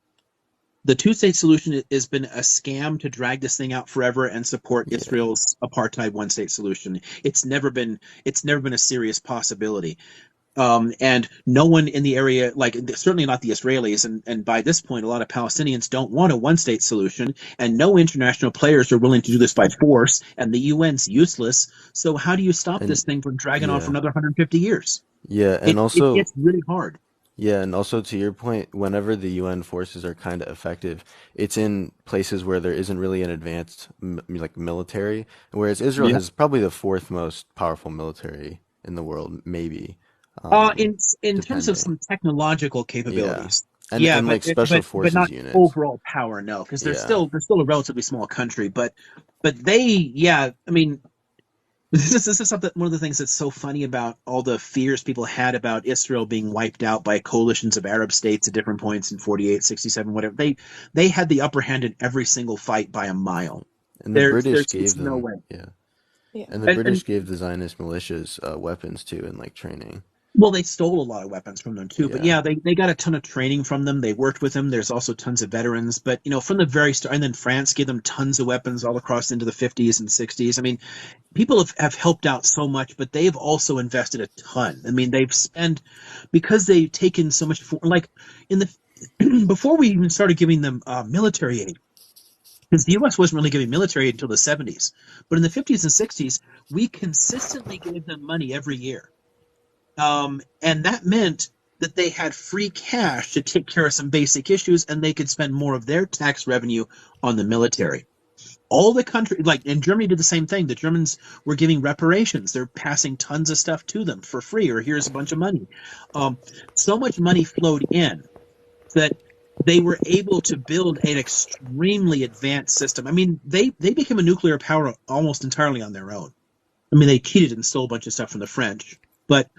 The two-state solution has been a scam to drag this thing out forever and support Yeah, Israel's apartheid one-state solution. It's never been a serious possibility. And no one in the area, like certainly not the Israelis, and by this point, a lot of Palestinians don't want a one-state solution, and no international players are willing to do this by force, and the UN's useless. So how do you stop and this thing from dragging on for yeah, another 150 years? yeah, and It also gets really hard. yeah, and also to your point, whenever the UN forces are kind of effective, it's in places where there isn't really an advanced like military, whereas Israel Yeah. has probably the fourth most powerful military in the world, maybe, In terms of depending. some technological Yeah, capabilities, and yeah, like special but forces not units. overall power, no, because Yeah, they're still a relatively small country. But they, yeah, I mean, this is something one of the things that's so funny about all the fears people had about Israel being wiped out by coalitions of Arab states at different points in 48, 67, whatever. They had the upper hand in every single fight by a mile. and the British There's gave just no them way. yeah, Yeah. and the And British gave the Zionist militias weapons too and like training. Well, they stole a lot of weapons from them too, but Yeah. yeah, they got a ton of training from them. They worked with them. There's also tons of veterans, but from the very start, and then France gave them tons of weapons all across into the 50s and 60s. I mean, people have helped out so much, but they've also invested a ton. I mean, they've spent because they've taken so much like in the before we even started giving them military aid. Because the U.S. wasn't really giving military aid until the 70s. But in the 50s and 60s, we consistently gave them money every year. And that meant that they had free cash to take care of some basic issues, and they could spend more of their tax revenue on the military. All the country, and Germany did the same thing. The Germans were giving reparations. They're passing tons of stuff to them for free, or here's a bunch of money. So much money flowed in that they were able to build an extremely advanced system. I mean, they became a nuclear power almost entirely on their own. I mean, they cheated and stole a bunch of stuff from the French, but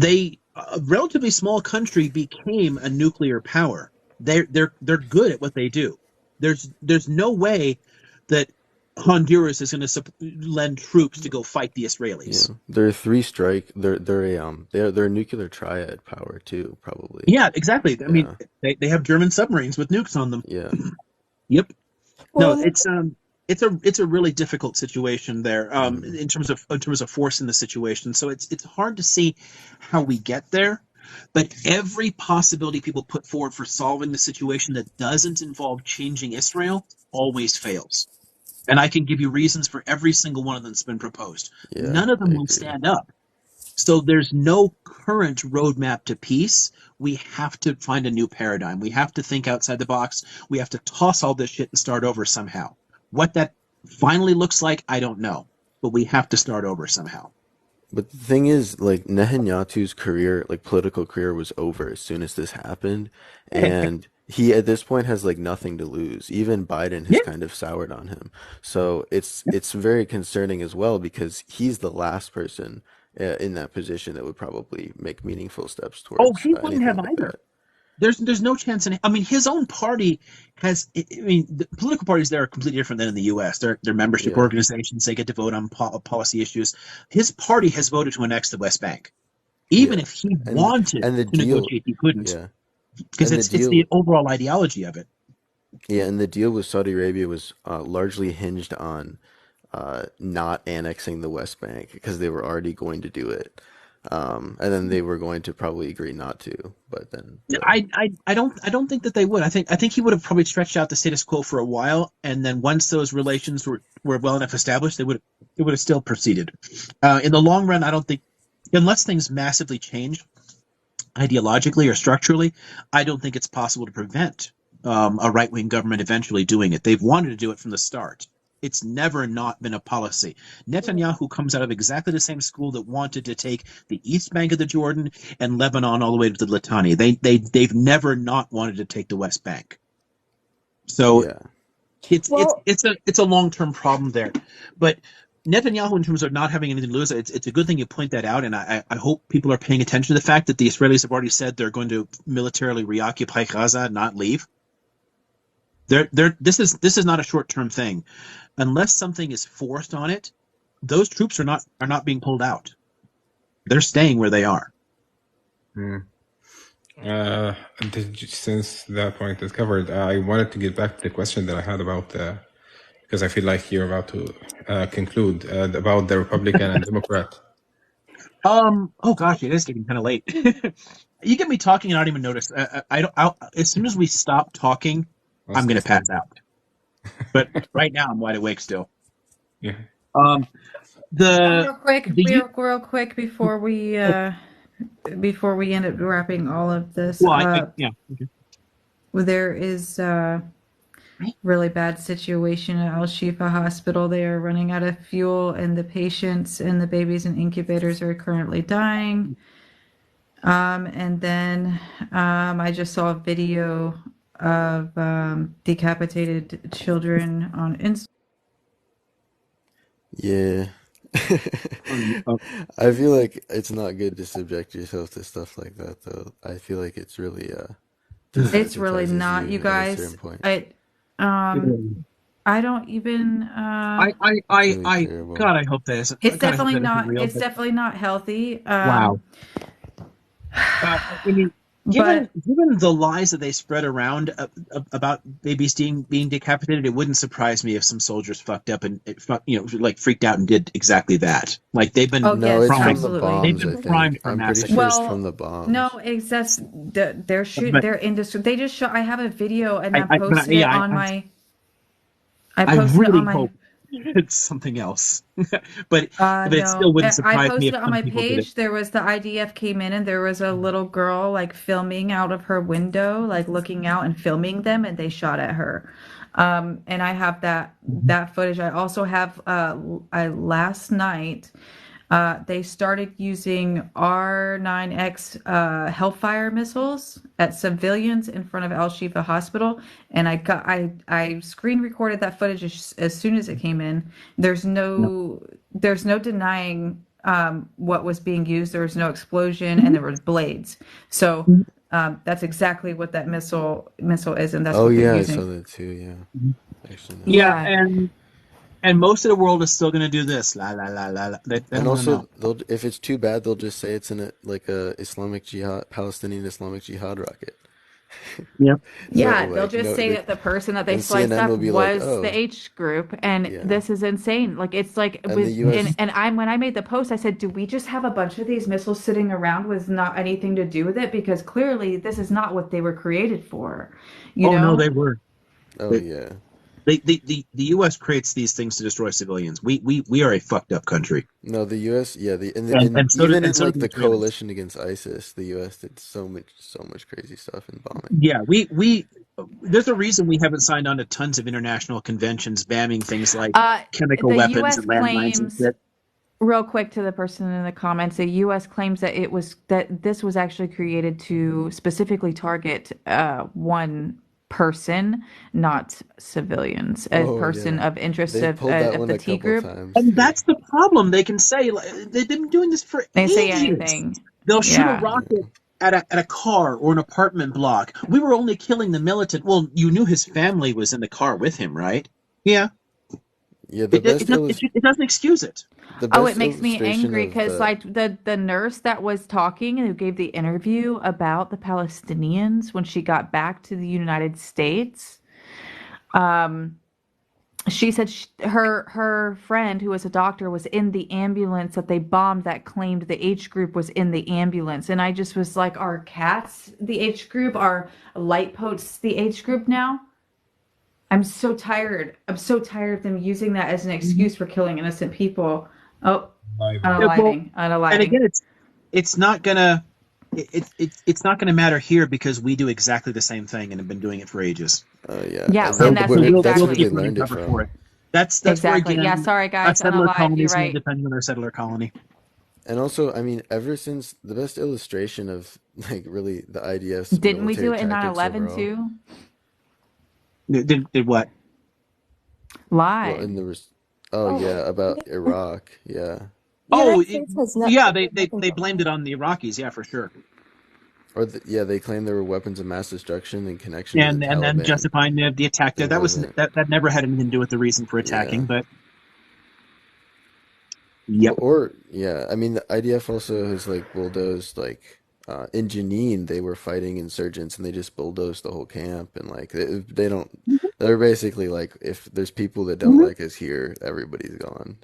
a relatively small country became a nuclear power. They're good at what they do. There's no way that Honduras is going to lend troops to go fight the Israelis. Yeah. They're three strike. They're a nuclear triad power too, probably. Yeah, exactly. I mean, Yeah. they have German submarines with nukes on them. Yeah. Yep. Well, No, it's a really difficult situation there in terms of force in the situation. So it's hard to see how we get there, but every possibility people put forward for solving the situation that doesn't involve changing Israel always fails. And I can give you reasons for every single one of them that's been proposed. Yeah, None of them I will agree. stand up. So there's no current roadmap to peace. We have to find a new paradigm. We have to think outside the box. We have to toss all this shit and start over somehow. What that finally looks like, I don't know. But we have to start over somehow. But the thing is, like, Netanyahu's career, like political career, was over as soon as this happened, and he at this point has like nothing to lose. Even Biden has Yeah. kind of soured on him, so it's very concerning as well because he's the last person in that position that would probably make meaningful steps Oh, towards he wouldn't anything have like either. that. There's no chance in. I mean, his own party has. I mean, the political parties there are completely different than in the U.S. They're membership Yeah, organizations. They get to vote on policy issues. His party has voted to annex the West Bank. Even yeah, if he and wanted the to deal, negotiate, he couldn't yeah, because and the it's deal. the overall ideology of it. Yeah, and the deal with Saudi Arabia was largely hinged on not annexing the West Bank because they were already going to do it, and then they were going to probably agree not to. But then, I don't think that they would. I think he would have probably stretched out the status quo for a while, and then once those relations were well enough established, it would have still proceeded. In the long run, I don't think, unless things massively change ideologically or structurally, I don't think it's possible to prevent a right wing government eventually doing it. They've wanted to do it from the start. It's never not been a policy. Netanyahu comes out of exactly the same school that wanted to take the east bank of the Jordan and Lebanon all the way to the Litani. They've never not wanted to take the West Bank. So yeah, well, it's a long term problem there. But Netanyahu, in terms of not having anything to lose, it's a good thing you point that out, and I hope people are paying attention to the fact that the Israelis have already said they're going to militarily reoccupy Gaza, not leave. This is not a short term thing, unless something is forced on it. Those troops are not being pulled out. They're staying where they are. Hmm. Since that point is covered, I wanted to get back to the question that I had about because I feel like you're about to conclude about the Republican and Democrat. Oh gosh, it is getting kind of late. You get me talking, and I don't even notice. I don't. As soon as we stop talking, I'll I'm still going to say, pass out. But right now, I'm wide awake still. yeah. Um, the the Real quick before we end up wrapping all of this well, up, yeah. Okay. there is a really bad situation at Al Shifa Hospital. They are running out of fuel, and the patients and the babies in incubators are currently dying. And then I just saw a video of decapitated children on Instagram. yeah. Oh, I feel like it's not good to subject yourself to stuff like that, though. I feel like it's really It's really desensitizes not, you you at a guys. certain point. I don't even. It's really terrible. God, I hope that isn't. It's God, I hope definitely that isn't not. real. It's But definitely not healthy. wow. I mean, But given the lies that they spread around about babies being decapitated, it wouldn't surprise me if some soldiers fucked up and like freaked out and did exactly that. Like oh No, yes, it's from the primed, absolutely. they've bombs, been I think. primed for I'm pretty massacre. sure it's from Well, the no, bombs. it's just they're shooting. But They're industry. They just show. I have a video and yeah, I I posted it on really my. hope it's something else. but it still No, wouldn't I surprise me posted if it on some my people did it. page. There was the IDF came in and there was a little girl like filming out of her window, like looking out and filming them, and they shot at her. And I have that footage. I also have last night they started using R9X Hellfire missiles at civilians in front of Al Shifa Hospital, and I screen recorded that footage as soon as it came in. There's no denying what was being used. There was no explosion, and there was blades. So that's exactly what that missile is, and that's Oh what they're yeah, I saw using. that too. Yeah, actually, no. Yeah, Yeah. and most of the world is still going to do this. La la la la. La. They And don't want to also, know. they'll if it's too bad, they'll just say it's in a like a Islamic Jihad, Palestinian Islamic Jihad rocket. Yep. Yeah, So they'll like just no, say they that the person that they and sliced CNN up will be like, was the oh H group, and yeah, this is insane. Like it's like and the with U.S. and I'm when I made the post, I said, "Do we just have a bunch of these missiles sitting around with not anything to do with it? Because clearly this is not what they were created for, you Oh no, know?" they were. Oh They, yeah, the U.S. creates these things to destroy civilians. We are a fucked up country, no, the U.S. Yeah, and even in so do like the the Israelis. coalition against ISIS, the U.S. did so much crazy stuff in bombing. Yeah, we there's a reason we haven't signed on to tons of international conventions banning things like Uh, chemical the weapons U.S. and landmines and claims shit. real quick to the person in the comments, the U.S. claims that this was actually created to specifically target one person, not civilians, a Oh person yeah, of interest they've pulled that of one the a T couple group. times And too. that's the problem. They can say like, they've been doing this for They say ages. anything. They'll shoot a Yeah. rocket at a car or an apartment block. We were only killing the militant. Well, you knew his family was in the car with him, right? Yeah. Yeah, It doesn't excuse it. the Oh, it best makes me illustration angry of because the like the nurse that was talking and who gave the interview about the Palestinians when she got back to the United States, um, she said her friend who was a doctor was in the ambulance that they bombed that claimed the H group was in the ambulance, and I just was like, are cats the H group? Are light posts the H group now? I'm so tired. I'm so tired of them using that as an excuse for killing innocent people. Oh, Yeah, well, and unaliving. again, it's not gonna it's not gonna matter here because we do exactly the same thing and have been doing it for ages. yeah, Yeah, and and then that's that's We'll where they keep exactly running learned it cover for from. it. That's where exactly. Yeah, again sorry a guys, settler unalive. colony You're is going to right. depend on their settler colony. And also, I mean, ever since the best illustration of like really the IDF's Didn't we military do it in tactics 9/11 overall, too? Did what? well, in Lied. the oh Oh, yeah, about Iraq, yeah, the Oh, United States has yeah, nothing they going blamed on. it on the Iraqis, yeah, for sure. or yeah, they claimed there were weapons of mass destruction in connection to the And then Taliban. justifying the attack there. There That was wasn't. that never had anything to do with the reason for Yeah. attacking, but yep. Or yeah, I mean the IDF also has like bulldozed like in Jenin they were fighting insurgents and they just bulldozed the whole camp and like they don't they're basically like if there's people that don't like us here, everybody's gone.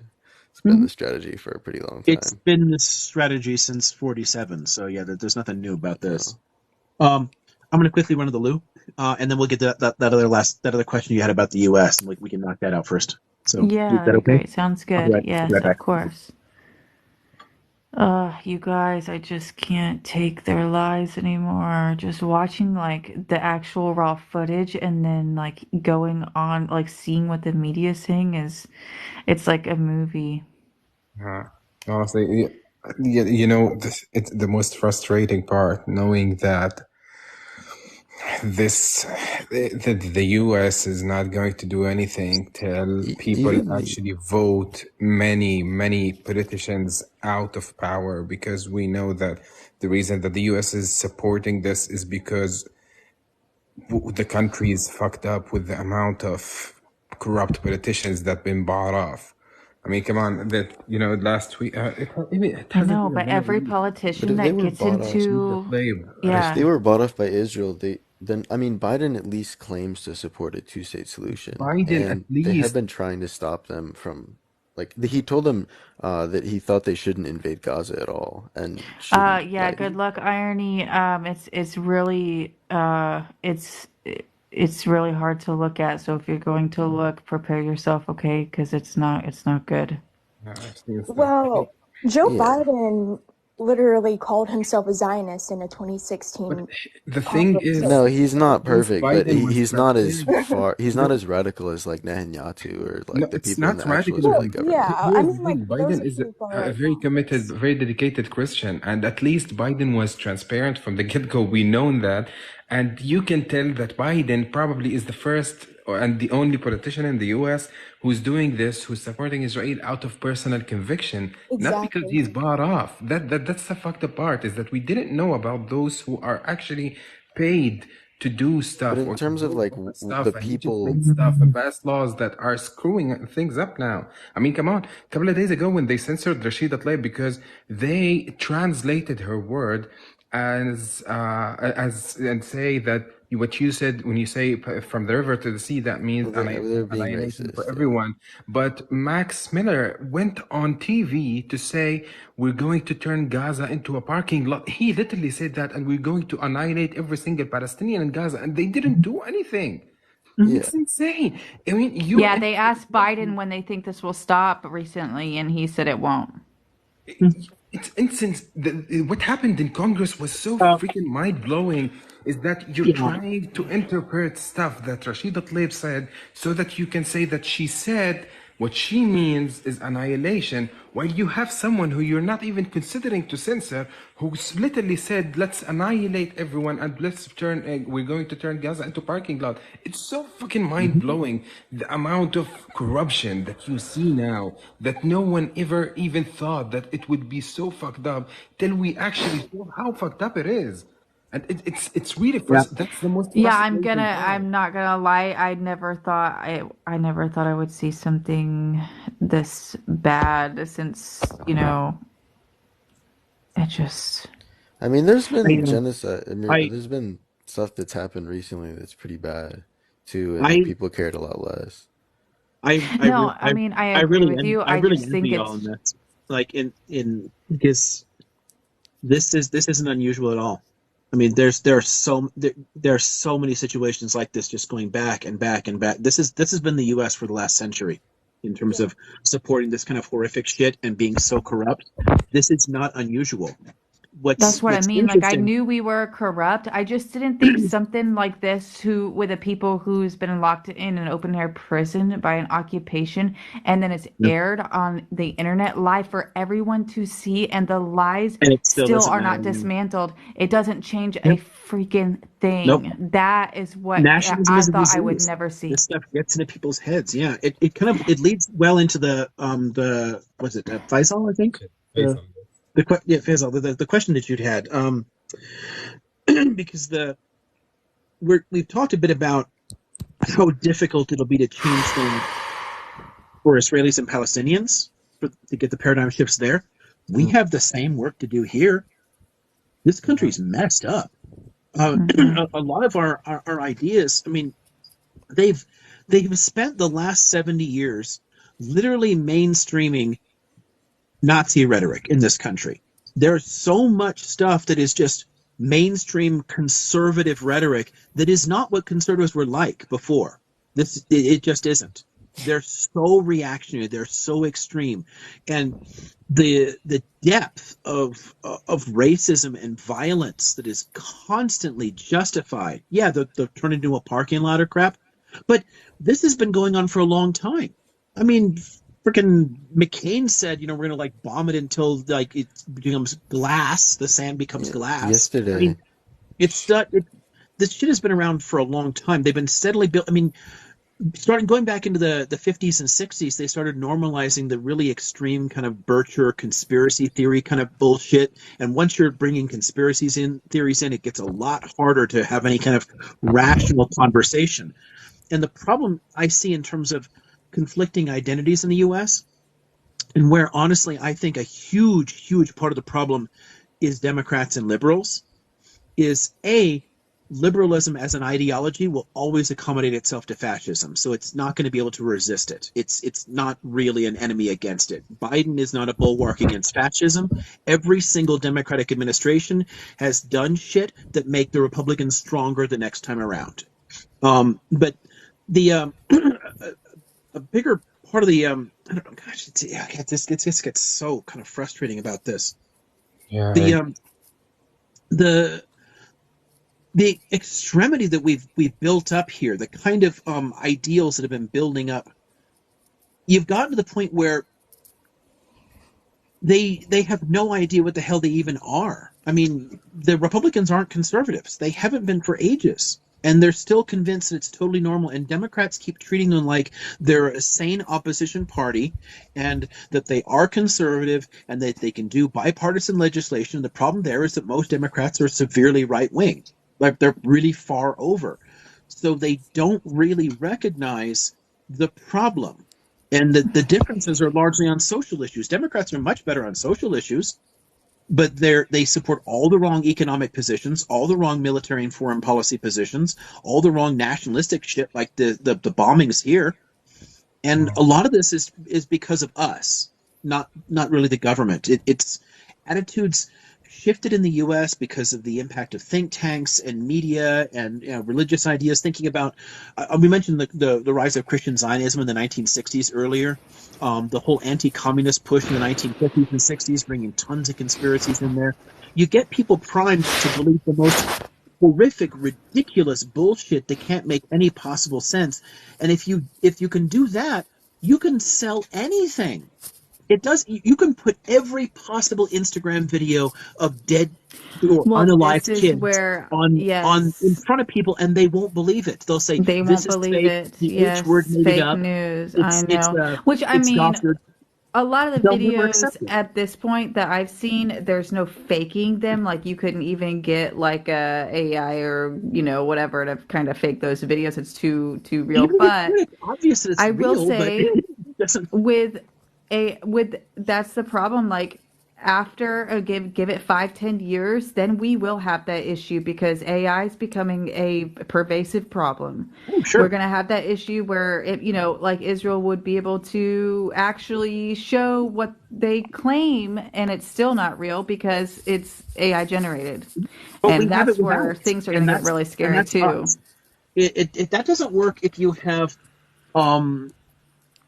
It's been the strategy for a pretty long It's time. been this strategy since 47, so yeah, there's nothing new about this. No. I'm going to quickly run to the loo, and then we'll get to that other question you had about the U.S. and we can knock that out first. So Yeah, is that that'd be okay? great. Sounds I'll good. be right Yes, of back. course. You guys, I just can't take their lies anymore. Just watching like the actual raw footage and then like going on like seeing what the media is saying it's like a movie. Honestly, you know, it's the most frustrating part, knowing that the U.S. is not going to do anything till people Even the actually vote many politicians out of power, because we know that the reason that the U.S. is supporting this is because the country is fucked up with the amount of corrupt politicians that been bought off. I mean, come on, that last week, it I hasn't know, even but been a every week. But politician if they that were gets bought off, Jesus into, slave. if yeah, they were bought off by Israel, then I mean, Biden at least claims to support a two-state solution, Biden at and they have least. been trying to stop them from, like, he told them that he thought they shouldn't invade Gaza at all, and shouldn't yeah, like. good luck, irony. It's really it's really hard to look at. So if you're going to look, prepare yourself, okay? Because it's not good. I've seen stuff. Well, Joe Yeah, Biden literally called himself a Zionist in a But 2016 the thing Congress. is, no, he's at not least perfect, but Biden was he's not as transparent. far. He's not No, as radical as like Netanyahu or no, like the it's people in not the actual radical. Well, Israeli government. yeah, I Here's mean, the like, thing: those Biden are is people a like very committed, Congress. very dedicated Christian, and at least Biden was transparent from the get-go. We known that, and you can tell that Biden probably is the first and the only politician in the U.S. who's doing this, who's supporting Israel out of personal conviction, not because Exactly. he's bought off. That's the fucked up part, is that we didn't know about those who are actually paid to do But stuff in or to terms of vote like for the stuff, and he just people, made stuff and passed laws that are screwing things up now. I mean, come on. A couple of days ago when they censored Rashida Tlaib because they translated her word as and say that what you said when you say from the river to the sea, that means they're being annihilation for racist. Yeah. everyone. But Max Miller went on TV to say we're going to turn Gaza into a parking lot. He literally said that, and we're going to annihilate every single Palestinian in Gaza, and they didn't do anything. Yeah. It's insane. I mean, Yeah, they asked Biden when they think this will stop recently, and he said it won't. it's instance what happened in Congress was so Uh, freaking mind-blowing, is that you're yeah, trying to interpret stuff that Rashida Tlaib said so that you can say that she said what she means is annihilation, while you have someone who you're not even considering to censor who's literally said let's annihilate everyone and we're going to turn Gaza into parking lot. It's so fucking mind-blowing, the amount of corruption that you see now, that no one ever even thought that it would be so fucked up till we actually saw how fucked up it is. And it's really yeah. that's the most Yeah, frustrating part. I'm not gonna lie. I never thought I would see something this bad since, it just, I mean, there's I, been genocide. I mean, I, there's been stuff that's happened recently that's pretty bad too, and I, people cared a lot less. no, I mean, I I agree with you. I I really just think envy y'all in it's, this. Like because this isn't unusual at all. I mean, there are so many situations like this just going back and back and back. This has been the U.S. for the last century in terms Yeah. of supporting this kind of horrific shit and being so corrupt. This is not unusual. that's what I What's mean. Like, I interesting? knew we were corrupt. I just didn't think something like this, with a people who's been locked in an open air prison by an occupation, and then it's Yeah. aired on the internet live for everyone to see, and the lies And it still still doesn't are matter. not dismantled. It doesn't change Yeah. a freaking Nope. thing. That is what Nationalism I is a thought I would disease. never see. This stuff gets into people's heads. Yeah, it leads well into the what's it Faisal, I think. Faisal, the question that you'd had because we've talked a bit about how difficult it'll be to change things for Israelis and Palestinians to get the paradigm shifts there. We have the same work to do here. This country's messed up. Hmm. A lot of our ideas. I mean, they've spent the last 70 years literally mainstreaming Nazi rhetoric in this country. There's so much stuff that is just mainstream conservative rhetoric that is not what conservatives were like before. It just isn't. They're so reactionary. They're so extreme, and the depth of racism and violence that is constantly justified. Yeah, the turn into a parking lot or crap, but this has been going on for a long time. I mean, freaking McCain said, we're gonna like bomb it until like it becomes glass. The sand becomes glass. I Yesterday, mean, this shit has been around for a long time. They've been steadily built. I mean, starting going back into the 50s and 60s, they started normalizing the really extreme kind of Bircher conspiracy theory kind of bullshit. And once you're bringing theories in, it gets a lot harder to have any kind of rational conversation. And the problem I see in terms of conflicting identities in the U.S. and where honestly I think a huge part of the problem is Democrats and liberals, is liberalism as an ideology will always accommodate itself to fascism, so it's not going to be able to resist it. It's not really an enemy against it. Biden is not a bulwark against fascism. Every single Democratic administration has done shit that make the Republicans stronger the next time around. But the a bigger part of the I don't know, gosh, it just gets so kind of frustrating about this. Yeah. The extremity that we've built up here, the kind of ideals that have been building up, you've gotten to the point where they have no idea what the hell they even are. I mean, the Republicans aren't conservatives. They haven't been for ages. And they're still convinced that it's totally normal. And Democrats keep treating them like they're a sane opposition party and that they are conservative and that they can do bipartisan legislation. The problem there is that most Democrats are severely right-wing. Like, they're really far over. So they don't really recognize the problem. And the differences are largely on social issues. Democrats are much better on social issues, but they support all the wrong economic positions, all the wrong military and foreign policy positions, all the wrong nationalistic shit like the bombings here. And a lot of this is because of us, not really the government. It's attitudes shifted in the U.S. because of the impact of think tanks and media and religious ideas. Thinking about, we mentioned the rise of Christian Zionism in the 1960s earlier, the whole anti-communist push in the 1950s and 60s, bringing tons of conspiracies in there. You get people primed to believe the most horrific, ridiculous bullshit that can't make any possible sense. And if you can do that, you can sell anything. It does. You can put every possible Instagram video of dead or unalived kids in front of people, and they won't believe it. They'll say They this won't is believe fake. it. The Yes, H word made it fake up. news. I know. Which I mean, doctored. A lot of the They'll never videos accept it. at this point that I've seen, there's no faking them. Like, you couldn't even get like a AI or whatever to kind of fake those videos. It's too real. Even But it's obvious it's I will real, say, but it doesn't. with that's the problem. Like, after give it 5-10 years, then we will have that issue because AI is becoming a pervasive problem. Oh, sure. We're going to have that issue where like Israel would be able to actually show what they claim, and it's still not real because it's AI generated. But and we have that's it where without. things are going to get really scary too. That doesn't work if you have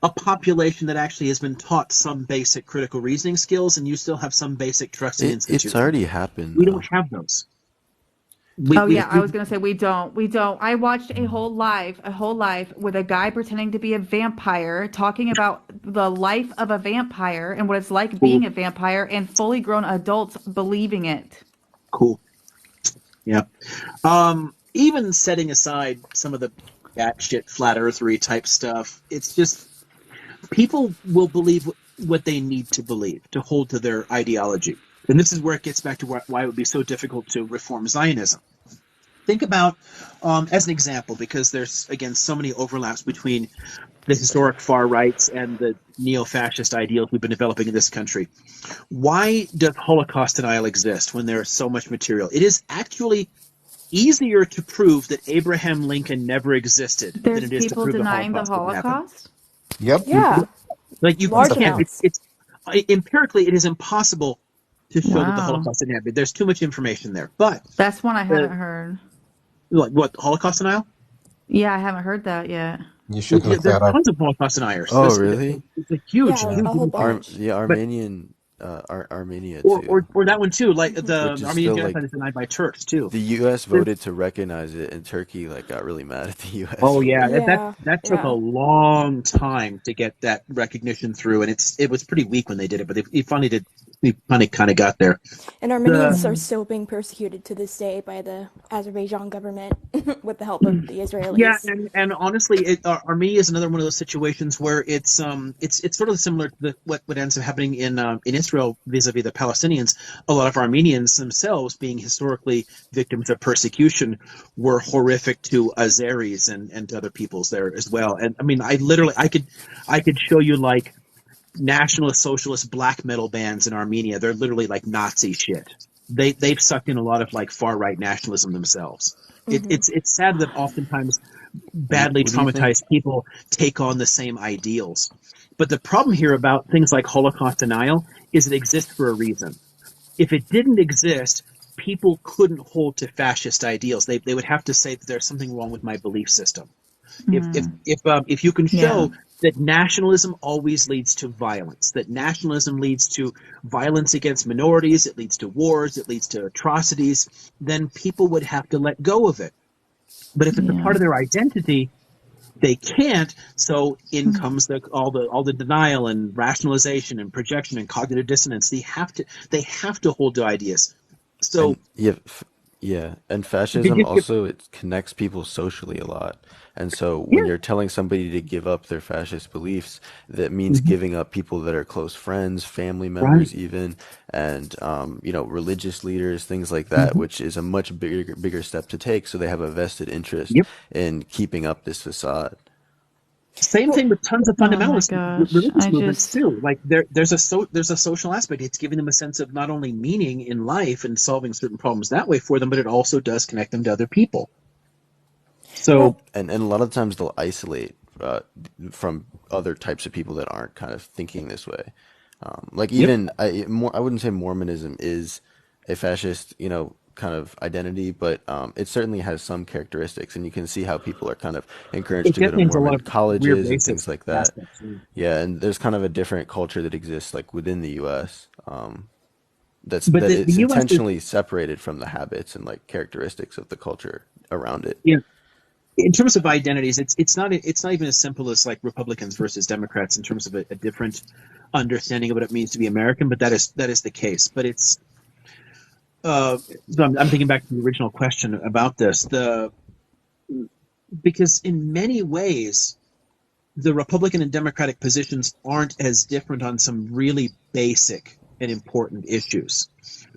a population that actually has been taught some basic critical reasoning skills, and you still have some basic trust in institutions. It's already happened. We don't have those. I was going to say we don't. I watched a whole live with a guy pretending to be a vampire, talking about the life of a vampire and what it's like being a vampire, and fully grown adults believing it. Cool. Yeah. Even setting aside some of the batshit flat earthery type stuff, it's just people will believe what they need to believe to hold to their ideology. And this is where it gets back to why it would be so difficult to reform Zionism. Think about, as an example, because there's, again, so many overlaps between the historic far rights and the neo-fascist ideals we've been developing in this country. Why does Holocaust denial exist when there's so much material? It is actually easier to prove that Abraham Lincoln never existed than it is to prove denying the Holocaust. Yep. Yeah. Like you Large can't. amounts. It's empirically, it is impossible to show that the Wow. Holocaust didn't happen. There's too much information there. But That's one I haven't heard. what Holocaust denial? Yeah, I haven't heard that yet. You should look There's that up. tons of Holocaust deniers. Oh, really? It's a huge, Yeah, huge a whole bunch. bunch. Armenian, Armenia too. Or that one too. Like the Which is Armenian still, genocide is denied by Turks too. The U.S. voted to recognize it, and Turkey got really mad at the U.S. Oh yeah, Yeah, that took a long time to get that recognition through, and it was pretty weak when they did it, but they finally did. We finally kind of got there. And Armenians are still being persecuted to this day by the Azerbaijan government with the help of the Israelis. Yeah, and honestly, Armenia is another one of those situations where it's sort of similar to what ends up happening in Israel vis-a-vis the Palestinians. A lot of Armenians themselves, being historically victims of persecution, were horrific to Azeris and to other peoples there as well. And I mean, I could show you nationalist, socialist black metal bands in Armenia. They're literally like Nazi shit. They've sucked in a lot of like far right nationalism themselves. It's sad that oftentimes badly What do you think? traumatized people take on the same ideals. But the problem here about things like Holocaust denial is it exists for a reason. If it didn't exist, people couldn't hold to fascist ideals. They would have to say that there's something wrong with my belief system. If you can Yeah. show that nationalism always leads to violence, that nationalism leads to violence against minorities, it leads to wars, it leads to atrocities, then people would have to let go of it. But if it's a Yeah. part of their identity, they can't. So in comes all the denial and rationalization and projection and cognitive dissonance. They have to hold to ideas. So And yeah, and did fascism you? also, it connects people socially a lot. And so Yeah. when you're telling somebody to give up their fascist beliefs, that means Mhm. giving up people that are close friends, family Right. members even, and religious leaders, things like that, Mhm. which is a much bigger step to take. So they have a vested interest Yep. in keeping up this facade. Same thing with tons of Oh my fundamentalist gosh. religious movements too. Like there's a social aspect. It's giving them a sense of not only meaning in life and solving certain problems that way for them, but it also does connect them to other people. So And a lot of times they'll isolate from other types of people that aren't kind of thinking this way. Like yep. even I wouldn't say Mormonism is a fascist, kind of identity, but it certainly has some characteristics, and you can see how people are kind of encouraged It to go to definitely has a lot Mormon of weird colleges and things racist like that. aspects. Yeah, and there's kind of a different culture that exists like within the U.S. But That the it's U.S. is, intentionally separated from the habits and like characteristics of the culture around it. you know, in terms of identities, it's not even as simple as like Republicans versus Democrats in terms of a different understanding of what it means to be American. But that is the case. But it's so I'm thinking back to the original question about this. Because in many ways the Republican and Democratic positions aren't as different on some really basic and important issues,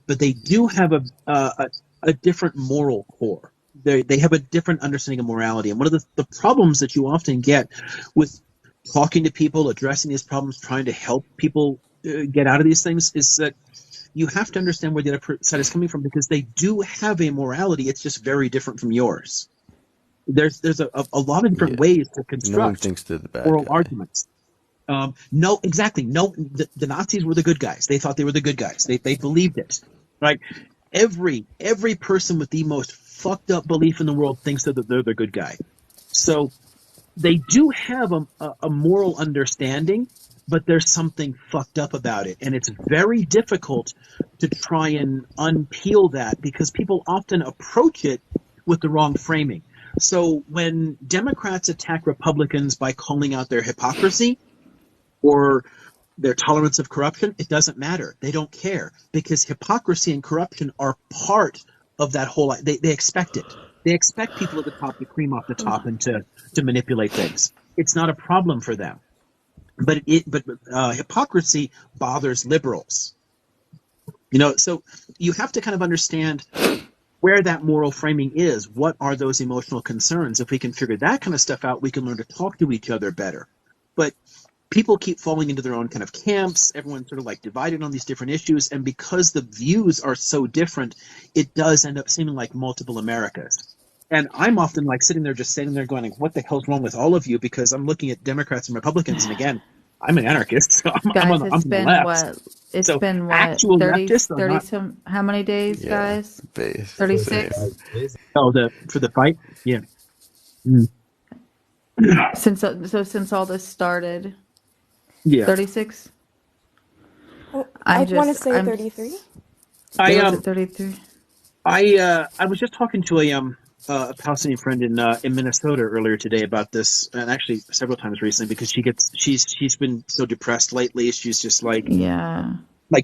but they do have a different moral core. They have a different understanding of morality. And one of the problems that you often get with talking to people, addressing these problems, trying to help people get out of these things is that you have to understand where the other side is coming from because they do have a morality. It's just very different from yours. There's a lot of different Yeah, ways to no one construct thinks they're the bad oral guy. arguments. No, exactly. No, the Nazis were the good guys. They thought they were the good guys. They believed it, right? Every person with the most fucked up belief in the world thinks that they're the good guy. So they do have a moral understanding, but there's something fucked up about it, and it's very difficult to try and unpeel that because people often approach it with the wrong framing. So when Democrats attack Republicans by calling out their hypocrisy, or their tolerance of corruption, it doesn't matter. They don't care because hypocrisy and corruption are part of that whole. They expect it. They expect people at the top to cream off the top and to manipulate things. It's not a problem for them. But hypocrisy bothers liberals. So you have to kind of understand where that moral framing is. What are those emotional concerns? If we can figure that kind of stuff out, we can learn to talk to each other better. But people keep falling into their own kind of camps. Everyone's sort of like divided on these different issues. And because the views are so different, it does end up seeming like multiple Americas. And I'm often like sitting there, just sitting there going, like, what the hell's wrong with all of you? Because I'm looking at Democrats and Republicans. And again, I'm an anarchist, so I'm Guys, on it's the been left. what? It's So been what? actual 30, leftists are 30 not. some, how many days, Yeah, guys? base, same. 36? Oh, for the fight? Yeah. Mm. Since all this started, Yeah. 36? I want to I'm say 33. Was it 33? I was just talking to a Palestinian friend in Minnesota earlier today about this, and actually several times recently because she's been so depressed lately. She's just like Yeah.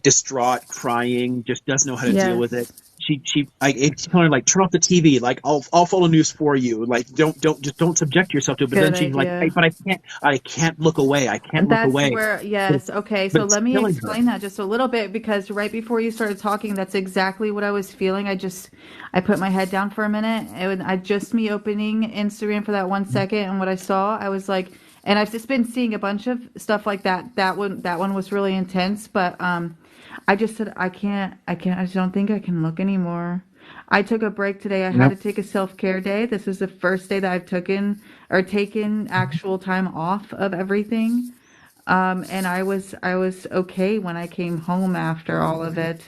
distraught, crying, just doesn't know how to deal with it. Yes. It's telling her like turn off the TV, like I'll follow news for you, like don't subject yourself to it. But then Good she's like, idea. but I can't look away, I can't look That's away. where, But, yes. Okay. but So it's let me killing her. explain that just a little bit because right before you started talking, that's exactly what I was feeling. I put my head down for a minute. I just me opening Instagram for that 1 second and what I saw, I was like, and I've just been seeing a bunch of stuff like that. That one was really intense, but I just said I just don't think I can look anymore. I took a break today. I had Yep. to take a self-care day. This was the first day that I've taken actual time off of everything. And I was okay when I came home after all of it.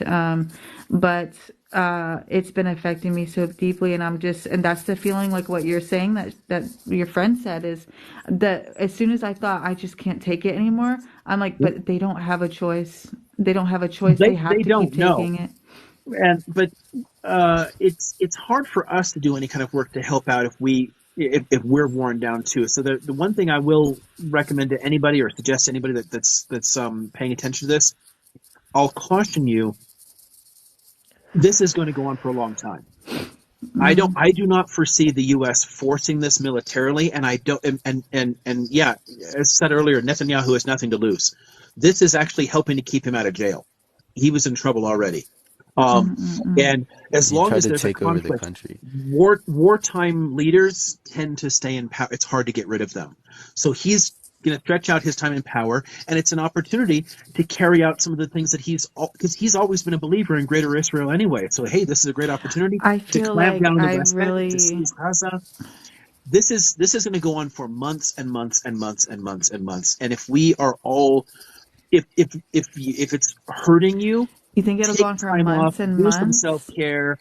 But it's been affecting me so deeply, and and that's the feeling, like what you're saying, that your friend said, is that as soon as I thought I just can't take it anymore, I'm like, but they don't have a choice. They don't have a choice. They have They to keep don't know. taking it. But it's hard for us to do any kind of work to help out if we're worn down too. So the one thing I will recommend to anybody, or suggest to anybody that's paying attention to this, I'll caution you, this is going to go on for a long time. I do not foresee the U.S. forcing this militarily, and I don't. And yeah, as said earlier, Netanyahu has nothing to lose. This is actually helping to keep him out of jail. He was in trouble already. And as He long tried as to there's a take over the conflict, country. wartime leaders tend to stay in power. It's hard to get rid of them. So he's going to stretch out his time in power, and it's an opportunity to carry out some of the things that because he's always been a believer in Greater Israel anyway. So hey, this is a great opportunity I to feel clamp like down on the I West Bank, to really. seize Gaza. This is going to go on for months and months and months and months and months. And if we are all, if it's hurting you, You think it'll go take on for time off, months and do some months? self-care.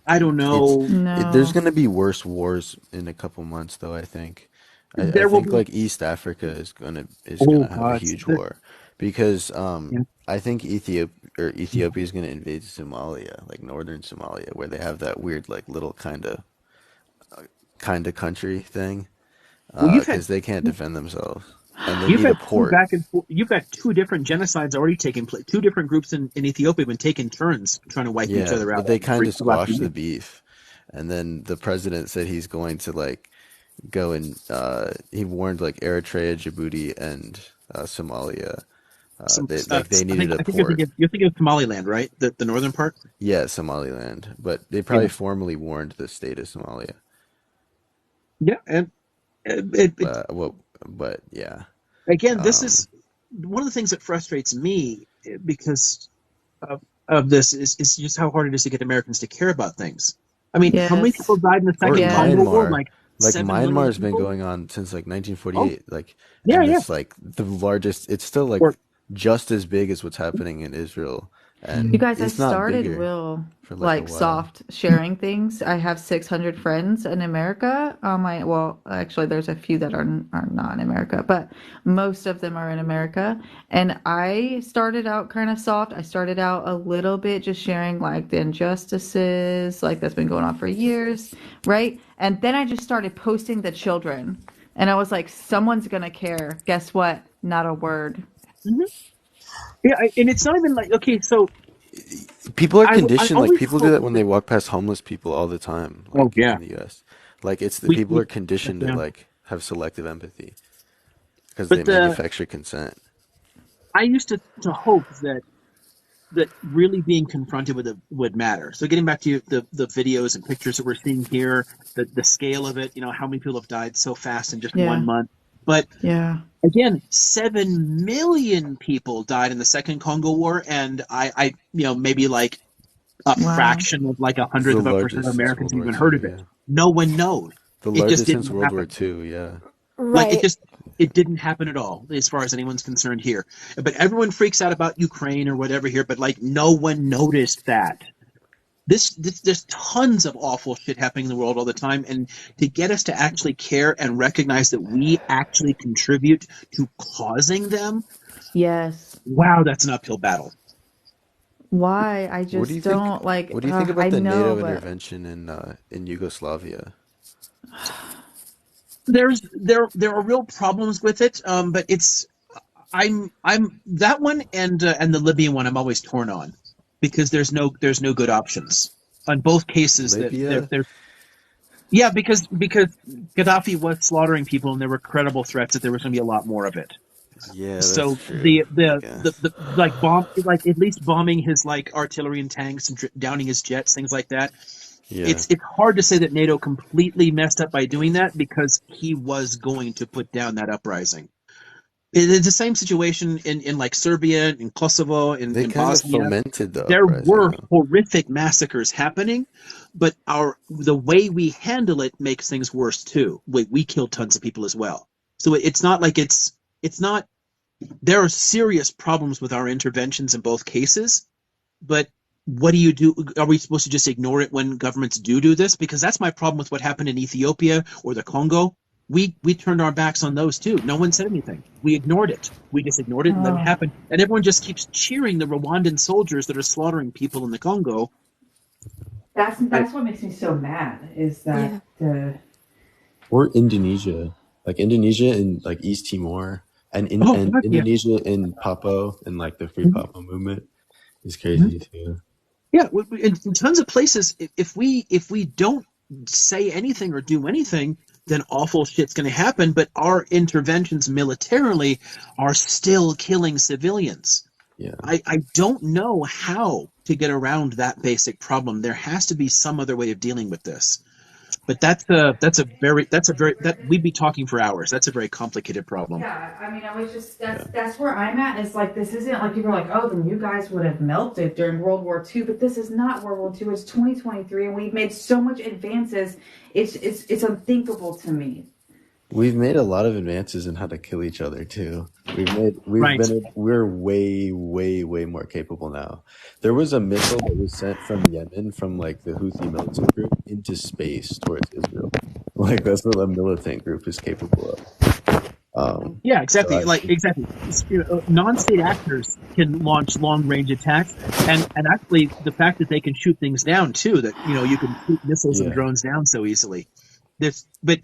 I don't It's know. there's No. gonna be worse wars in a couple months, though. I think. I There will think be. like East Africa is Oh gonna have a God. huge war, because Yeah. I think Ethiopia is gonna invade Somalia, like northern Somalia, where they have that weird like little kind of country thing, Well, because they can't defend themselves and they you've need a had two port. back and forth. You've got two different genocides already taking place. Two different groups in Ethiopia have been taking turns trying to wipe each Yeah, other out but they for kind of the last few squashed the years. beef, and then the president said he's going to like go and he warned like Eritrea, Djibouti, and Somalia. They needed a I think port. you're thinking of Somaliland, right? The northern part. Yeah, Somaliland, but they Yeah. probably formally warned the state of Somalia. Yeah, and it Well, but yeah, again, this um, is one of the things that frustrates me, because of this is just how hard it is to get Americans to care about things. I mean, how many Yes. people died in the or Second Yes. Congo War? Myanmar. Like Like 7 million Myanmar's been people. going on since like Oh, 1948. Like, yeah, and yeah. it's like the largest. It's still Or like just as big as what's happening in Israel, You and guys, I it's not started bigger real for like a like while. soft sharing things. I have 600 friends in America. Well, actually, there's a few that are not in America, but most of them are in America. And I started out kind of soft. I started out a little bit just sharing like the injustices, like that's been going on for years, right? And then I just started posting the children, and I was like, someone's gonna care. Guess what? Not a word. Mhm. Yeah, and it's not even like, okay. So People are I conditioned. Like always people do hope that when that. they walk past homeless people all the time, Oh like yeah, in the U.S. Like it's the we, people we are conditioned to yeah. like have selective empathy because they But manufacture consent. I used to hope that really being confronted with it would matter. So getting back to the videos and pictures that we're seeing here, the scale of it, how many people have died so fast in just Yeah, 1 month. But yeah. again, 7 million people died in the Second Congo War, and I maybe like a Wow. fraction of like a It's hundredth the of a percent of largest since Americans World have War even heard II. of it. Yeah, No one knows. the It just largest since didn't World War happen. II. Yeah. Like Right. it didn't happen at all as far as anyone's concerned here. But everyone freaks out about Ukraine or whatever here, but like no one noticed that. This there's tons of awful shit happening in the world all the time, and to get us to actually care and recognize that we actually contribute to causing them, Yes. wow, that's an uphill battle. Why? I What do you just think? don't like, What do you think I about the know, NATO but intervention in Yugoslavia? There are real problems with it, but I'm that one and the Libyan one I'm always torn on, because there's no good options on both cases. That Libya? they're Yeah, because Gaddafi was slaughtering people, and there were credible threats that there was going to be a lot more of it. Yeah, that's So true. I guess. the like bomb like at least bombing his like artillery and tanks and downing his jets, things like that. Yeah. It's hard to say that NATO completely messed up by doing that because he was going to put down that uprising. It's the same situation in like Serbia, in Kosovo, They in kind of Bosnia. fomented the There uprising, were though. horrific massacres happening, but the way we handle it makes things worse too. We kill tons of people as well. So it's not like it's not. There are serious problems with our interventions in both cases, but what do you do? Are we supposed to just ignore it when governments do this? Because that's my problem with what happened in Ethiopia or the Congo. We turned our backs on those too. No one said anything. We ignored it. We just ignored it and let it Oh, happen. And everyone just keeps cheering the Rwandan soldiers that are slaughtering people in the Congo. that's what makes me so mad is Yeah. that the Or Indonesia, like Indonesia and like East Timor, and oh and God, yeah. Indonesia in Papo and like the Free Mhm. Papo movement is Mhm. crazy too. Yeah, in tons of places, if we don't say anything or do anything, then awful shit's going to happen. But our interventions militarily are still killing civilians. Yeah. I don't know how to get around that basic problem. There has to be some other way of dealing with this. But that's a very that we'd be talking for hours. That's a very complicated problem. yeah, I mean, I was just Yeah. that's where I'm at. Is like this isn't like people are like, oh, then you guys would have melted during World War II, but this is not World War II. It's 2023, and we've made so much advances. It's unthinkable to me. We've made a lot of advances in how to kill each other too. Right. We're way more capable now. There was a missile that was sent from Yemen from like the Houthi militant group into space towards Israel. Like that's what a militant group is capable of. Yeah, So exactly. Like exactly. Non-state actors can launch long-range attacks, and actually the fact that they can shoot things down too. That you can shoot missiles and yeah, drones down so easily. But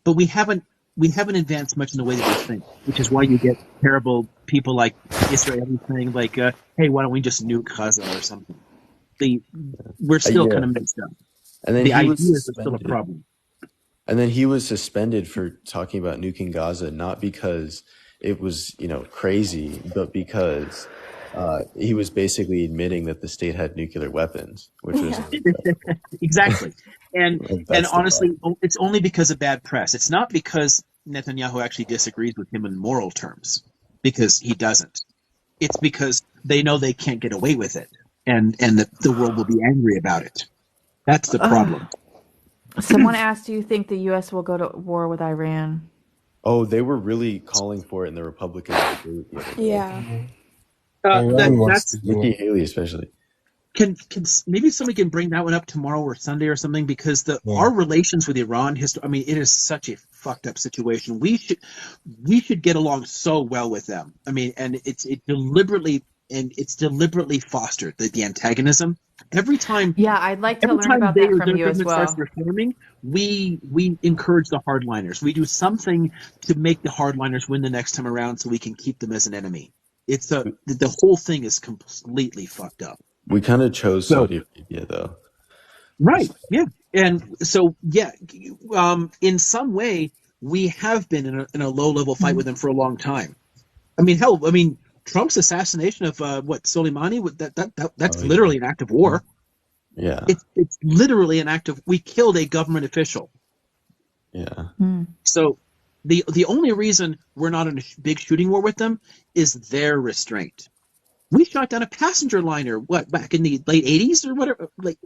we haven't advanced much in the way that we think, which is why you get terrible people like Israelis saying like, "Hey, why don't we just nuke Gaza or something?" We're still yeah. kind of mixed up. And then The he was ideas are still a suspended. problem. And then he was suspended for talking about nuking Gaza, not because it was, crazy, but because he was basically admitting that the state had nuclear weapons, which was Yeah. Exactly. And like, that's the honestly, problem. it's only because of bad press. It's not because Netanyahu actually disagrees with him in moral terms, because he doesn't. It's because they know they can't get away with it, and the world will be angry about it. That's the problem. Someone asked, do you think the U.S. will go to war with Iran? Oh, they were really calling for it in the Republican debate the other day. Yeah. Iran wants That's to do Nikki it. Haley, especially. can maybe somebody can bring that one up tomorrow or Sunday or something, because Yeah. our relations with Iran I mean, it is such a fucked up situation. We should get along so well with them. I mean, and it's deliberately fostered the antagonism. Every time Yeah, I'd like to learn about they that or from their you as government starts well. reforming, we encourage the hardliners. We do something to make the hardliners win the next time around, so we can keep them as an enemy. It's the whole thing is completely fucked up. We kind of chose So Saudi Arabia, though. right, yeah, and so yeah, in some way we have been in a low level fight with them for a long time. I mean, hell, Trump's assassination of Soleimani, that's Oh, yeah. literally an act of war. Yeah. It's literally an act of, we killed a government official. Yeah. So the only reason we're not in a big shooting war with them is their restraint. We shot down a passenger liner, back in the late 80s or whatever, like